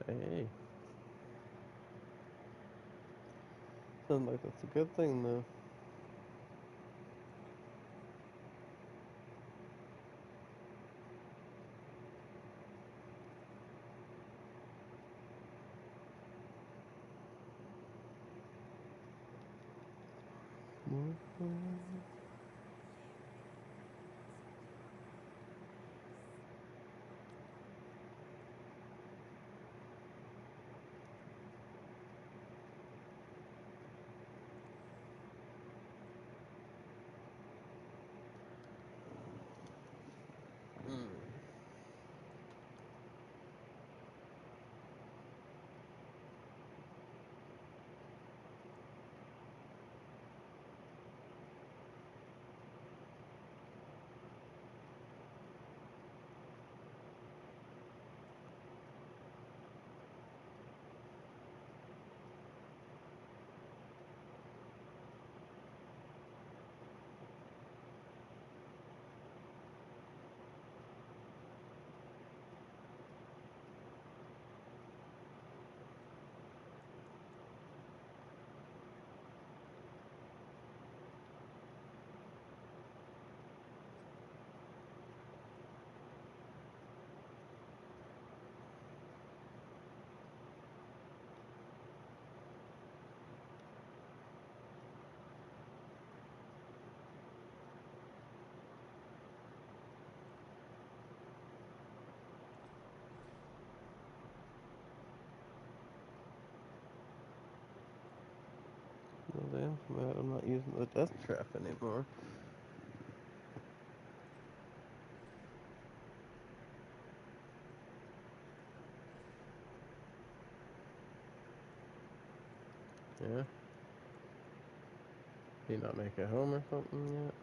Speaker 1: Hey. Sounds like that's a good thing, though. Well then, I'm not using the death trap anymore. Yeah? Do you not make it home or something yet?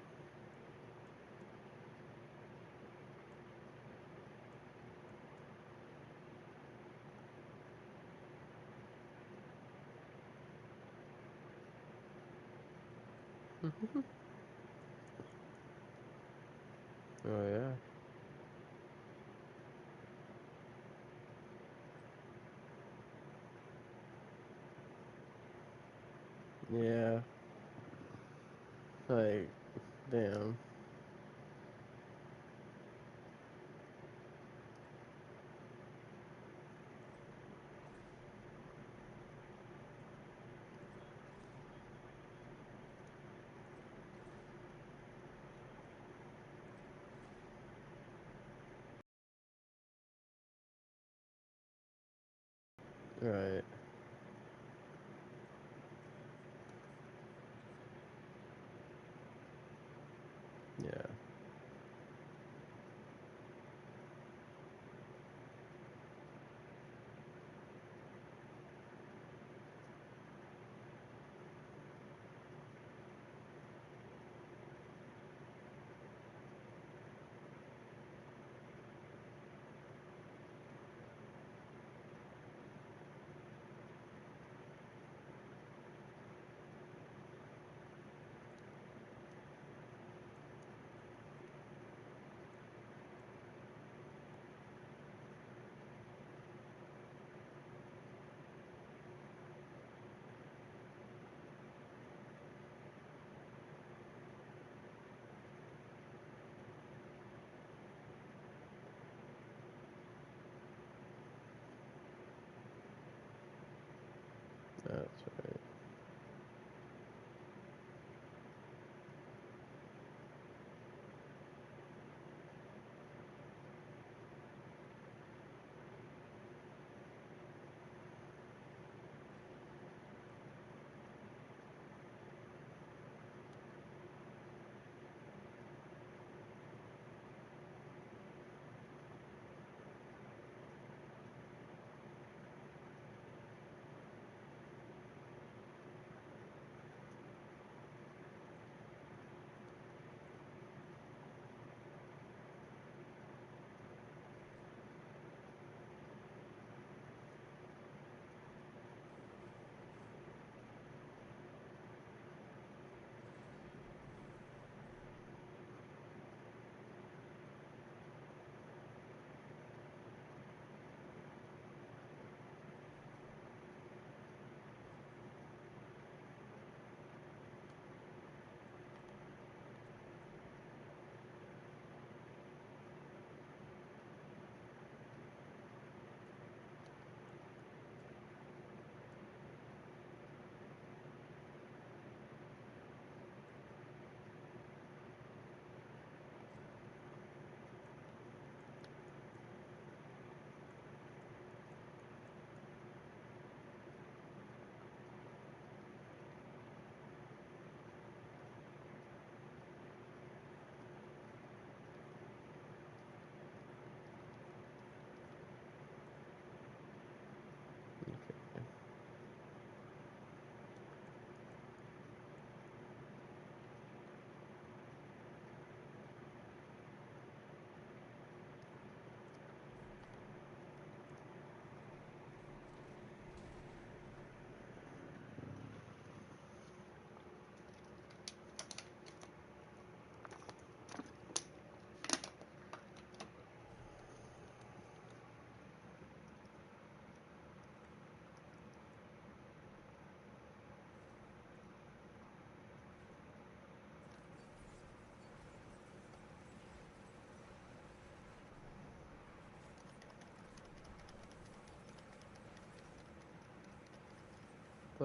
Speaker 1: Oh yeah. Yeah. Like, damn. Right. Yeah.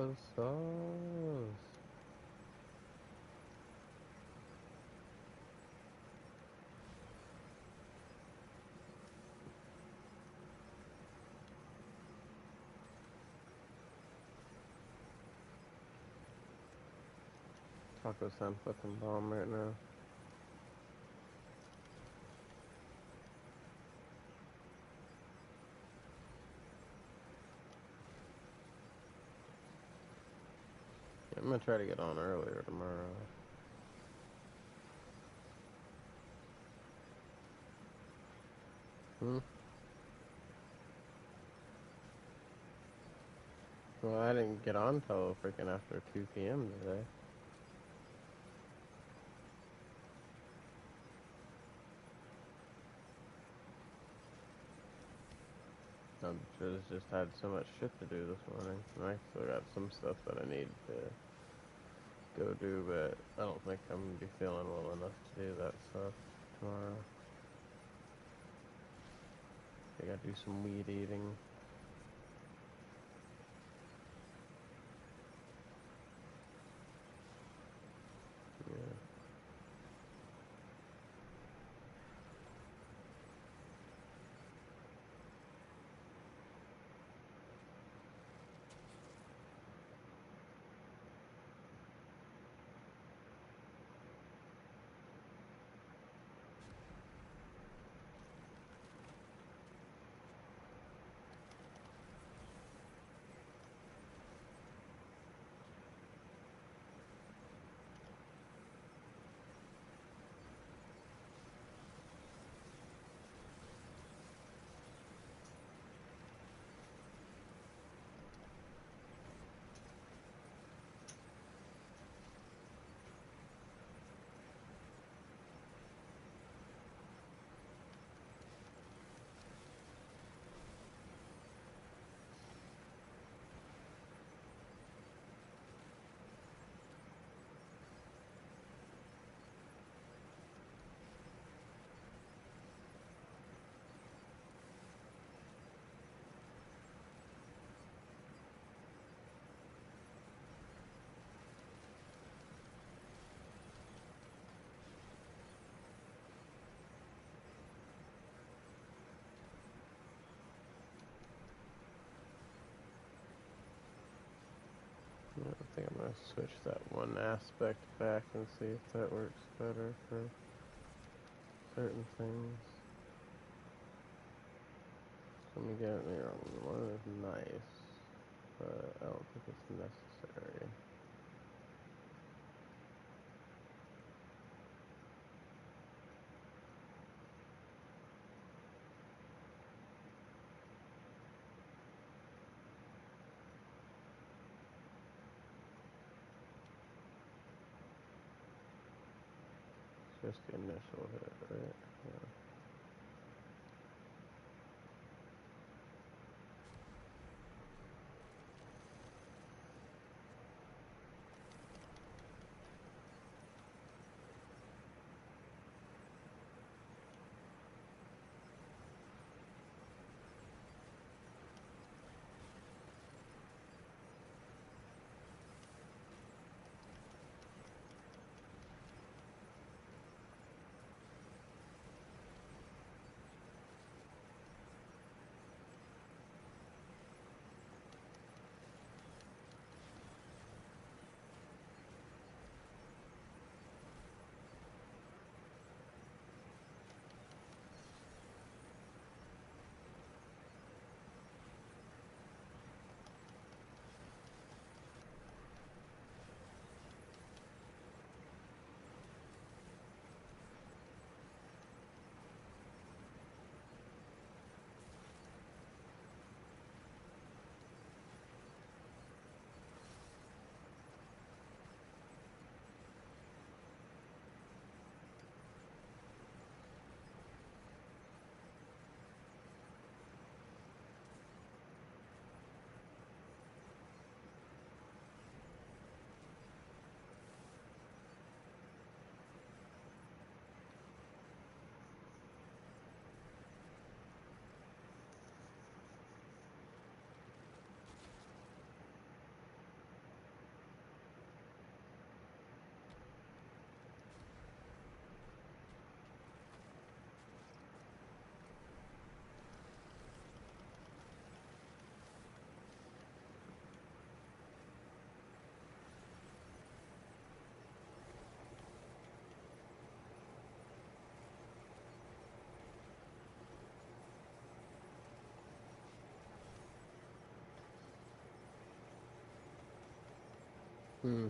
Speaker 1: Taco sauce. Taco sound fucking bomb right now. Yeah, I'm gonna try to get on earlier tomorrow. Hmm? Well, I didn't get on till freaking after 2 p.m. today. I just had so much shit to do this morning. And I still got some stuff that I need to go do, but I don't think I'm gonna be feeling well enough to do that stuff tomorrow. I gotta do some weed eating. Yeah. I think I'm gonna switch that one aspect back and see if that works better for certain things. Let me get me wrong. One is nice, but I don't think it's necessary. It's just the initial hit, right? Yeah. Hmm.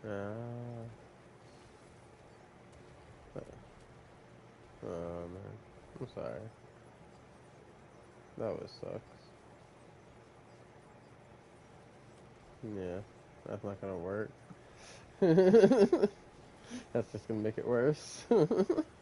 Speaker 1: Ah. Oh man. I'm sorry. That always sucks. Yeah. That's not gonna work. That's just gonna make it worse. I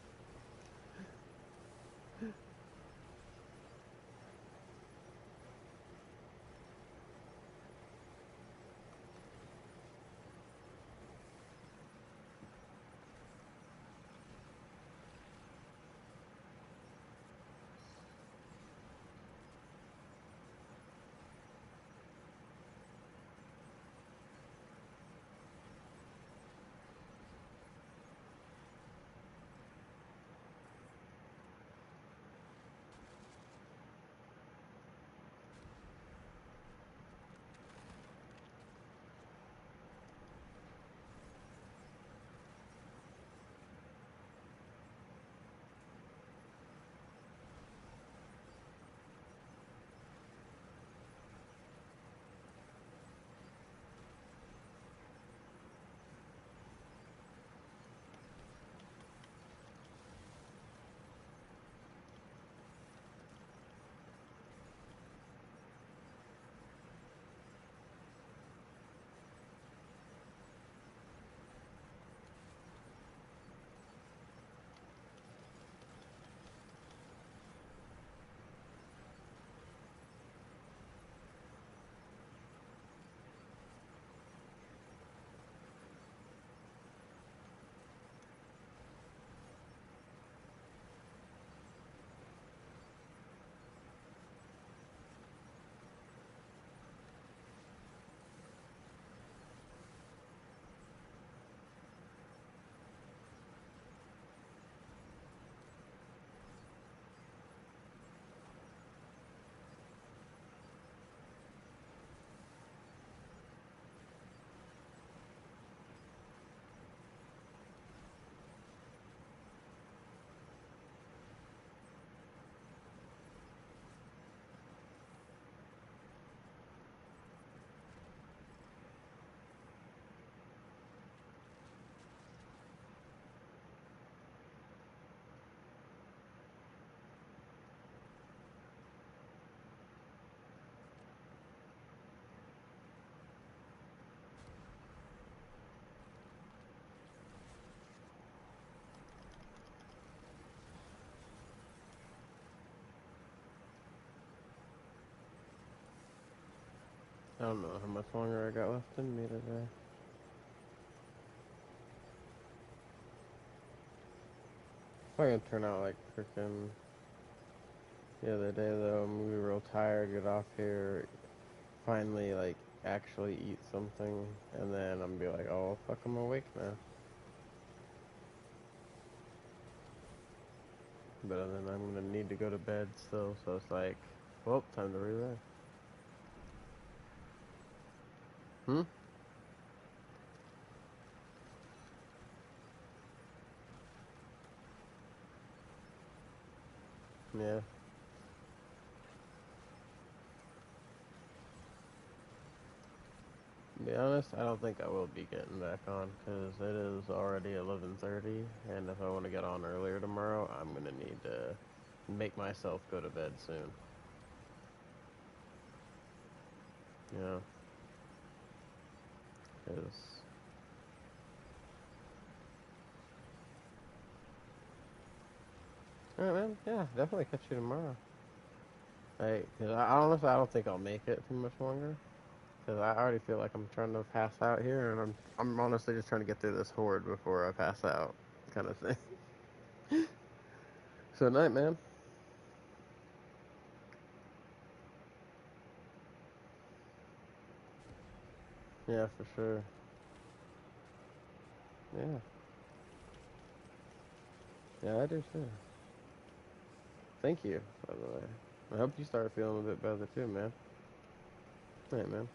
Speaker 1: don't know how much longer I got left in me today. Probably gonna turn out like freaking the other day though. I'm gonna be real tired, get off here, finally like actually eat something, and then I'm gonna be like, oh fuck, I'm awake now. But then I'm gonna need to go to bed still, so it's like, well, time to relax. Hmm? Yeah. To be honest, I don't think I will be getting back on because it is already 11:30, and if I want to get on earlier tomorrow, I'm gonna need to make myself go to bed soon. You know, because all right, man. Yeah, definitely catch you tomorrow. Hey, cause I honestly I don't think I'll make it too much longer. Cause I already feel like I'm trying to pass out here, and I'm honestly just trying to get through this horde before I pass out, kind of thing. So night, man. Yeah, for sure. Yeah, yeah, I do too. Thank you, by the way. I hope you start feeling a bit better too, man. Night, man.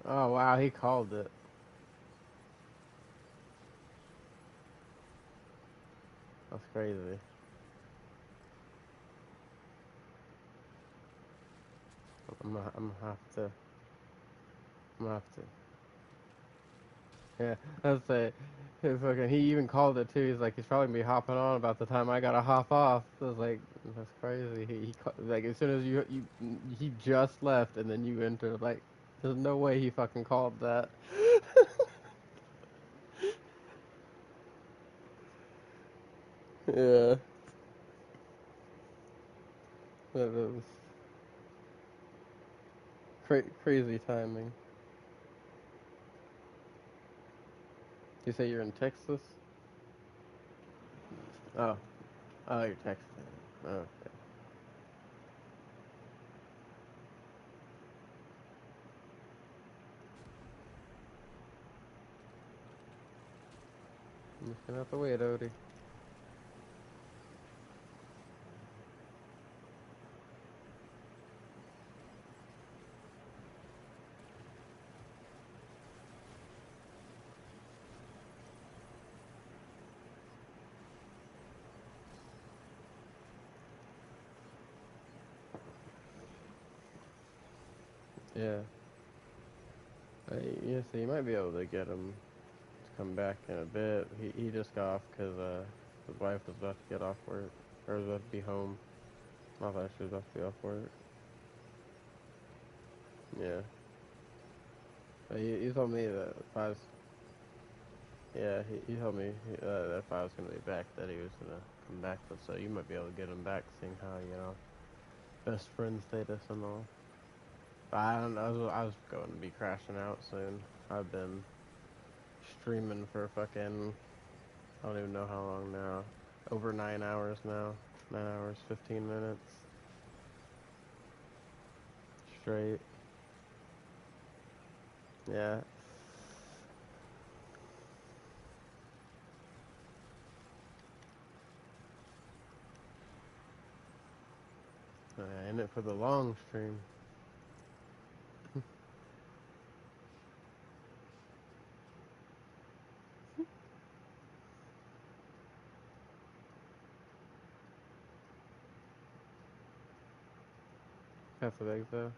Speaker 1: Oh wow, he called it. That's crazy. I'm gonna have to. I'm gonna have to. Yeah, I'd say. He even called it too. He's like, he's probably gonna be hopping on about the time I gotta hop off. I was like, that's crazy. Like as soon as he just left and then you entered. Like, there's no way he fucking called that. Yeah, that was crazy timing. You say you're in Texas? Oh, oh, you're texting. Oh, okay. I'm just gonna have to wait, Odie. Yeah. Yeah, so you might be able to get him to come back in a bit. He just got off because his wife was about to get off work, or was about to be home. I thought she was about to be off work. Yeah. But he told me that if I was, yeah, he told me that if I was gonna be back, that he was gonna come back. But so you might be able to get him back, seeing how best friend status and all. But I don't know. I was going to be crashing out soon. I've been streaming for fucking I don't even know how long now. Over 9 hours now. 9 hours, 15 minutes straight. Yeah. In it for the long stream. Path of Exile.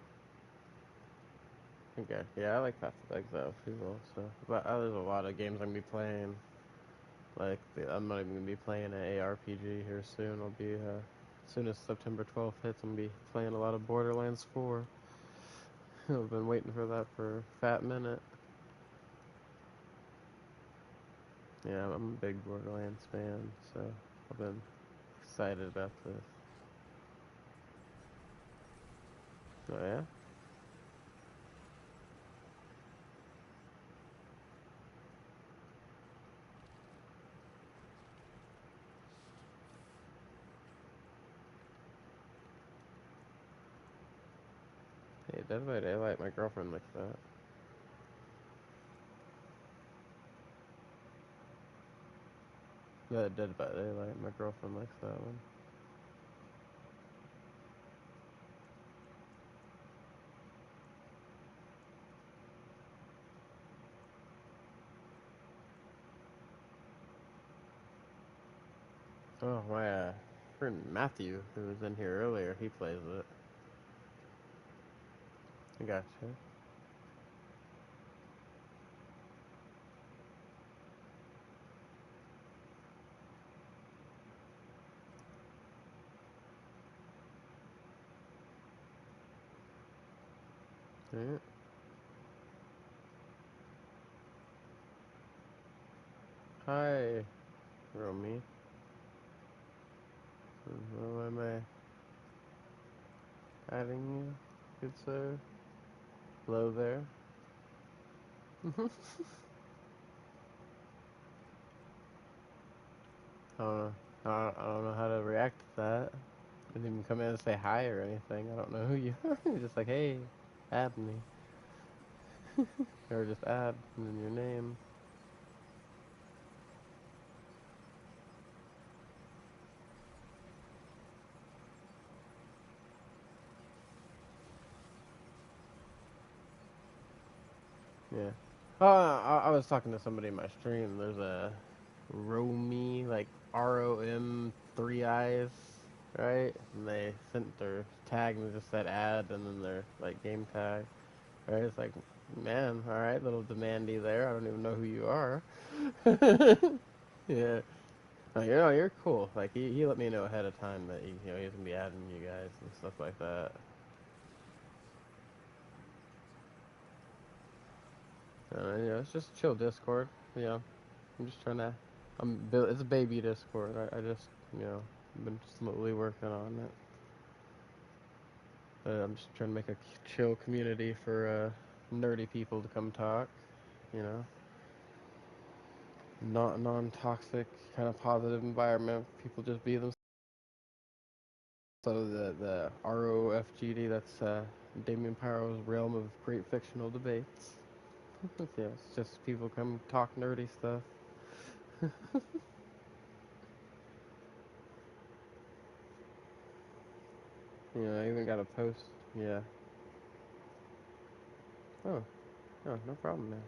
Speaker 1: Okay. Yeah, I like Path of Exile too also. But there's a lot of games I'm gonna be playing. Like I'm not even gonna be playing an ARPG here soon. I'll be as soon as September 12th hits, I'm gonna be playing a lot of Borderlands 4. I've been waiting for that for a fat minute. Yeah, I'm a big Borderlands fan, so I've been excited about this. Oh yeah? Hey, Dead by Daylight, my girlfriend likes that. Yeah, Dead by Daylight, my girlfriend likes that one. Oh, my friend Matthew, who was in here earlier, he plays it. I gotcha. Yeah. Hi, Romy. How am I adding you? Good sir. Hello there. I don't know. I don't know how to react to that. Didn't even come in and say hi or anything. I don't know who you are. You're just like, hey, add me. Or just add and then your name. Yeah. I was talking to somebody in my stream. There's a Romy, like ROM three eyes, right? And they sent their tag and it just said add and then their like game tag. Right? It's like, man, all right, little demandy there. I don't even know who you are. Yeah. Like, you're cool. Like he let me know ahead of time that he's gonna be adding you guys and stuff like that. It's just chill Discord. I'm just trying to. It's a baby Discord. I just been slowly working on it. I'm just trying to make a chill community for nerdy people to come talk. You know, not non-toxic kind of positive environment. People just be themselves. So the ROFGD, that's Damien Pyro's realm of great fictional debates. Yeah, it's just people come talk nerdy stuff. I even got a post. Yeah. Oh, no, no problem, man.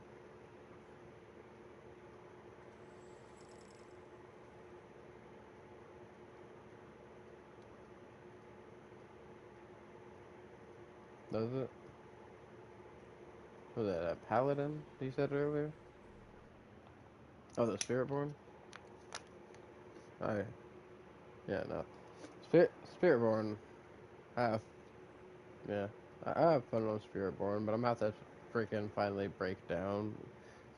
Speaker 1: Does it? Was that a paladin you said earlier? Oh, the Spiritborn? Oh, yeah, no. Spiritborn, I have, yeah. I have fun on Spiritborn, but I'm about to freaking finally break down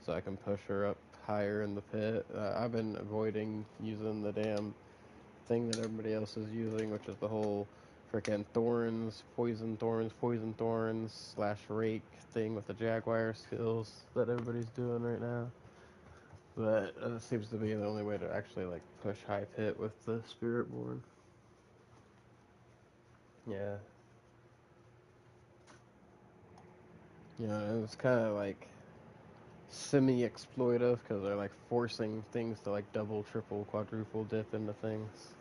Speaker 1: so I can push her up higher in the pit. I've been avoiding using the damn thing that everybody else is using, which is the whole freaking poison thorns slash rake thing with the Jaguar skills that everybody's doing right now. But it seems to be the only way to actually like push high pit with the Spiritborn. Yeah, it was kind of like semi-exploitive because they're like forcing things to like double, triple, quadruple dip into things,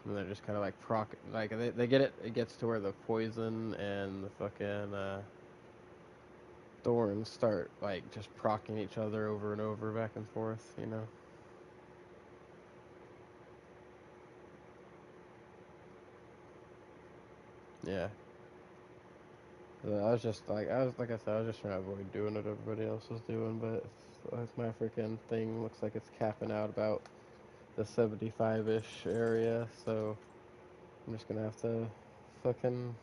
Speaker 1: and they're just kind of like like they get it. It gets to where the poison and the fucking thorns start like just procking each other over and over, back and forth. Yeah. I was like I said, I was just trying to avoid doing what everybody else was doing, but my freaking thing looks like it's capping out about the 75-ish area, so I'm just gonna have to fucking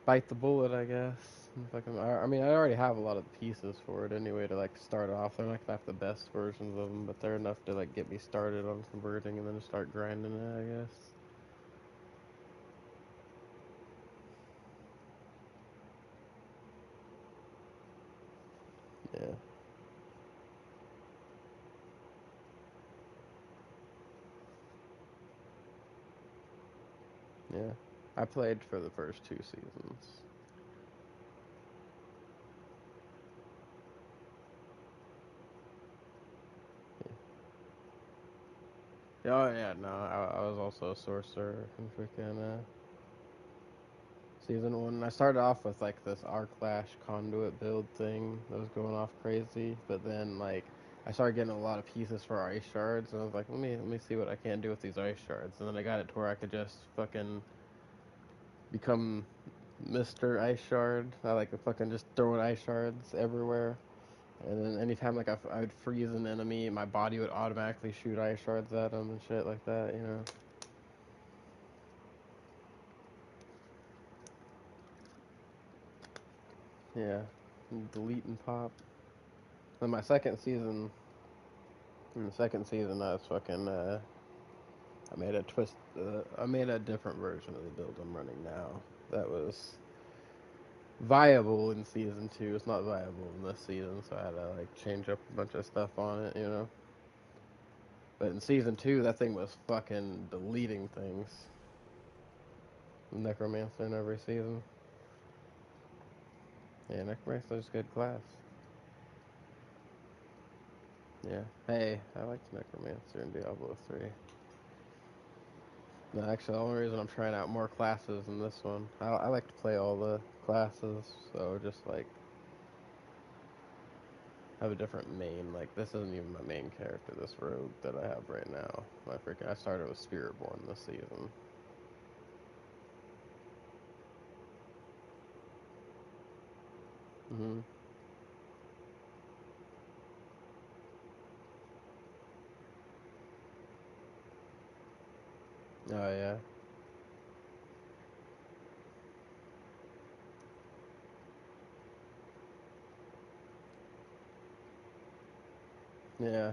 Speaker 1: bite the bullet, I guess. And fucking, I mean, I already have a lot of pieces for it anyway to like start off. They're not gonna have the best versions of them, but they're enough to like get me started on converting and then start grinding it, I guess. Yeah, yeah. I played for the first two seasons. Oh yeah, no, I was also a sorcerer in freaking season one. I started off with like this Arclash conduit build thing that was going off crazy, but then like I started getting a lot of pieces for ice shards, and I was like, let me see what I can do with these ice shards, and then I got it to where I could just fucking become Mr. Ice Shard. I like to fucking just throwing ice shards everywhere. And then anytime like I would freeze an enemy, my body would automatically shoot ice shards at them and shit like that. Yeah, delete and pop. Then my second season, in the second season, I was fucking. I made a twist. I made a different version of the build I'm running now. That was viable in season two. It's not viable in this season, so I had to like change up a bunch of stuff on it. But in season two, that thing was fucking deleting things. Necromancer in every season. Yeah, Necromancer's a good class. Yeah. Hey, I liked Necromancer in Diablo 3. No, actually, the only reason I'm trying out more classes in this one, I like to play all the classes, so just like have a different main. Like this isn't even my main character. This rogue that I have right now. I started with Spiritborn this season. Hmm. Oh yeah, yeah.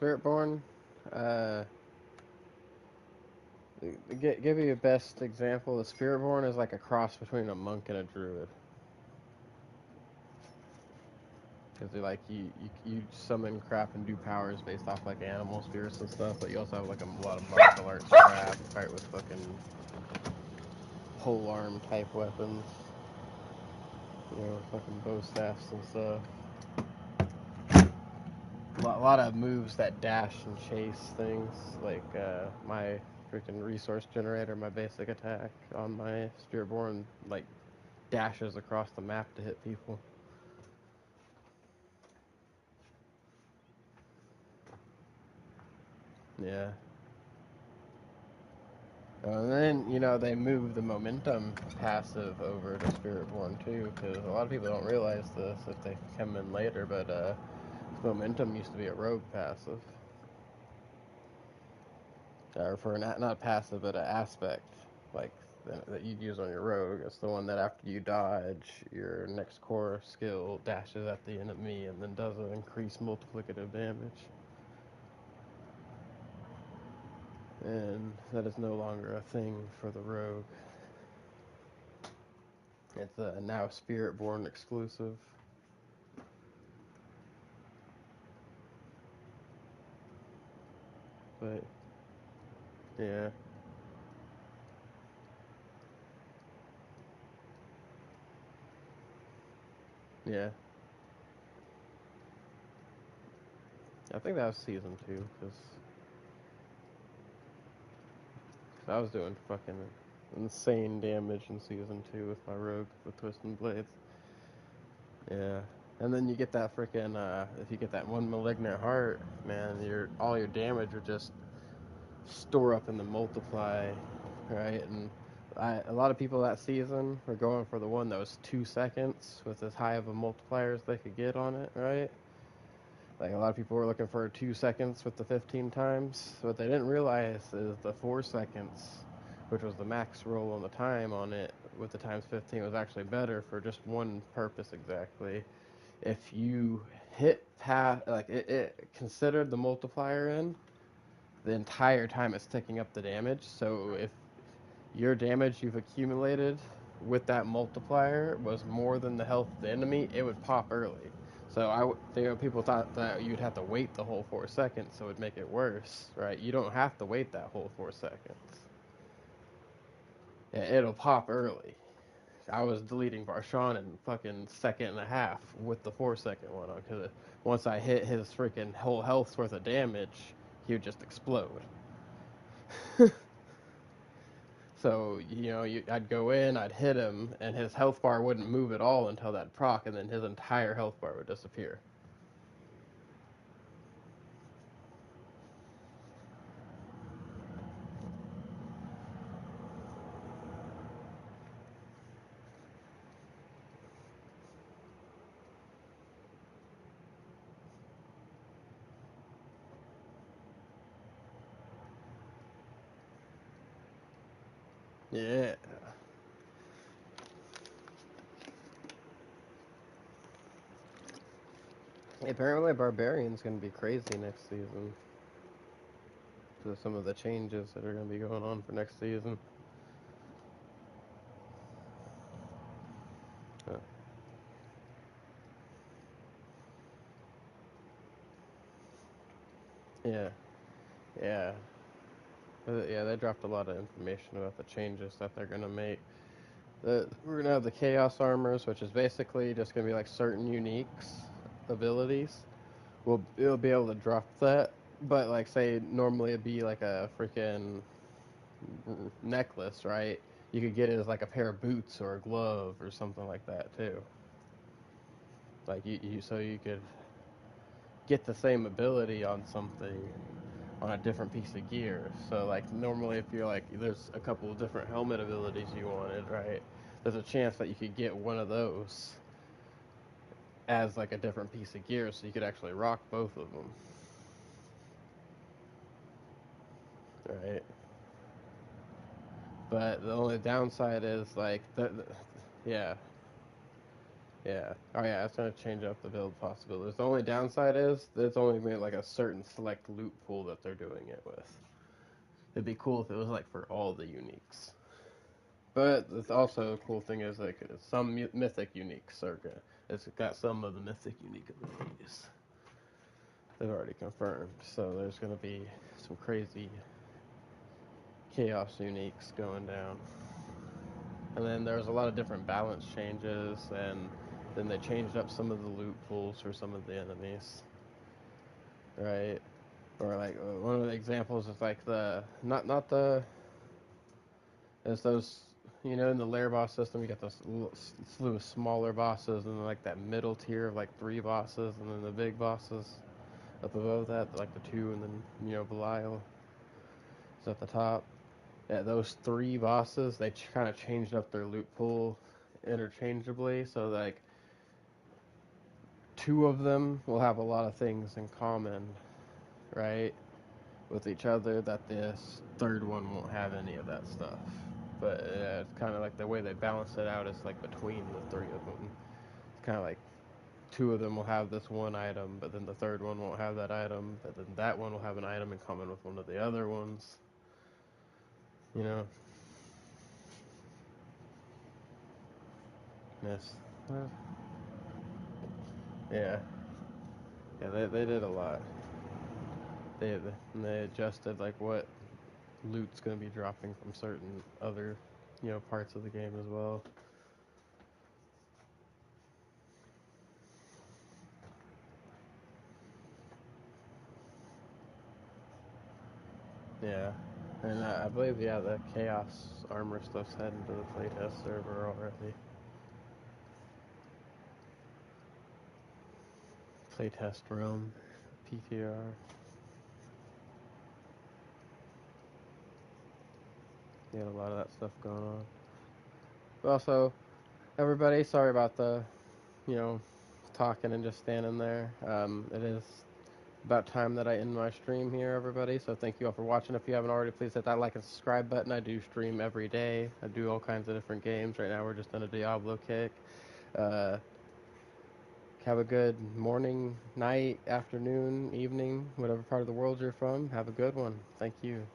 Speaker 1: Spiritborn. Uh, give you a best example. The Spiritborn is like a cross between a monk and a druid. Because you summon crap and do powers based off like animal spirits and stuff, but you also have like a lot of martial arts crap. Fight with fucking pole arm type weapons. Fucking bow staffs and stuff. A lot of moves that dash and chase things. Like my freaking resource generator, my basic attack on my Spiritborn, like dashes across the map to hit people. Yeah. And then, they move the momentum passive over to Spiritborn too, because a lot of people don't realize this if they come in later, but momentum used to be a rogue passive. Or for not passive, but an aspect, like that you'd use on your rogue. It's the one that after you dodge, your next core skill dashes at the enemy and then does an increased multiplicative damage. And that is no longer a thing for the rogue. It's a now Spiritborn exclusive. But yeah, yeah. I think that was season 2, because I was doing fucking insane damage in season 2 with my rogue with twisting blades. Yeah. And then you get that freaking if you get that one malignant heart, man, all your damage would just store up in the multiply, right? And a lot of people that season were going for the one that was 2 seconds with as high of a multiplier as they could get on it, right? Like a lot of people were looking for 2 seconds with the 15 times. What they didn't realize is the 4 seconds, which was the max roll on the time on it with the times 15, was actually better for just one purpose exactly. If you hit past, like it considered the multiplier in the entire time it's ticking up the damage. So if your damage you've accumulated with that multiplier was more than the health of the enemy, it would pop early. So people thought that you'd have to wait the whole 4 seconds, so it would make it worse, right? You don't have to wait that whole 4 seconds. Yeah, it'll pop early. I was deleting Barshawn in fucking second and a half with the 4 second one on, because once I hit his freaking whole health's worth of damage, he would just explode. So, I'd go in, I'd hit him, and his health bar wouldn't move at all until that proc, and then his entire health bar would disappear. Yeah. Apparently, Barbarian's going to be crazy next season. So some of the changes that are going to be going on for next season. Uh, yeah. Yeah. Yeah, they dropped a lot of information about the changes that they're going to make. We're gonna have the Chaos Armors, which is basically just gonna be like certain uniques abilities. It'll be able to drop that, but like say normally it'd be like a freaking necklace, right? You could get it as like a pair of boots or a glove or something like that too. Like so you could get the same ability on something on a different piece of gear. So like normally if you're like there's a couple of different helmet abilities you wanted, right? There's a chance that you could get one of those as like a different piece of gear so you could actually rock both of them. Right? But the only downside is like yeah, yeah. Oh yeah, it's gonna change up the build possibilities. The only downside is that it's only made like a certain select loot pool that they're doing it with. It'd be cool if it was like for all the uniques. But it's also a cool thing is like some mythic uniques are good. It's got some of the mythic unique abilities. They've already confirmed. So there's gonna be some crazy chaos uniques going down. And then there's a lot of different balance changes, and then they changed up some of the loot pools for some of the enemies, right? Or like one of the examples is like the not the it's those in the lair boss system you got those slew of smaller bosses and then like that middle tier of like three bosses and then the big bosses up above that like the two and then Belial is at the top. Yeah, those three bosses they kind of changed up their loot pool interchangeably, so like two of them will have a lot of things in common, right, with each other that this third one won't have any of that stuff. But it's kind of like the way they balance it out is like between the three of them. It's kind of like two of them will have this one item, but then the third one won't have that item, but then that one will have an item in common with one of the other ones. You know? Yes. Uh, yeah. Yeah, they did a lot. They adjusted like what loot's going to be dropping from certain other parts of the game as well. Yeah, and I believe the chaos armor stuff's heading to the playtest server already. Playtest room, PTR. Yeah, a lot of that stuff going on. But also, everybody, sorry about the you know talking and just standing there. It is about time that I end my stream here, everybody. So thank you all for watching. If you haven't already, please hit that like and subscribe button. I do stream every day. I do all kinds of different games. Right now, we're just on a Diablo kick. Uh, have a good morning, night, afternoon, evening, whatever part of the world you're from. Have a good one. Thank you.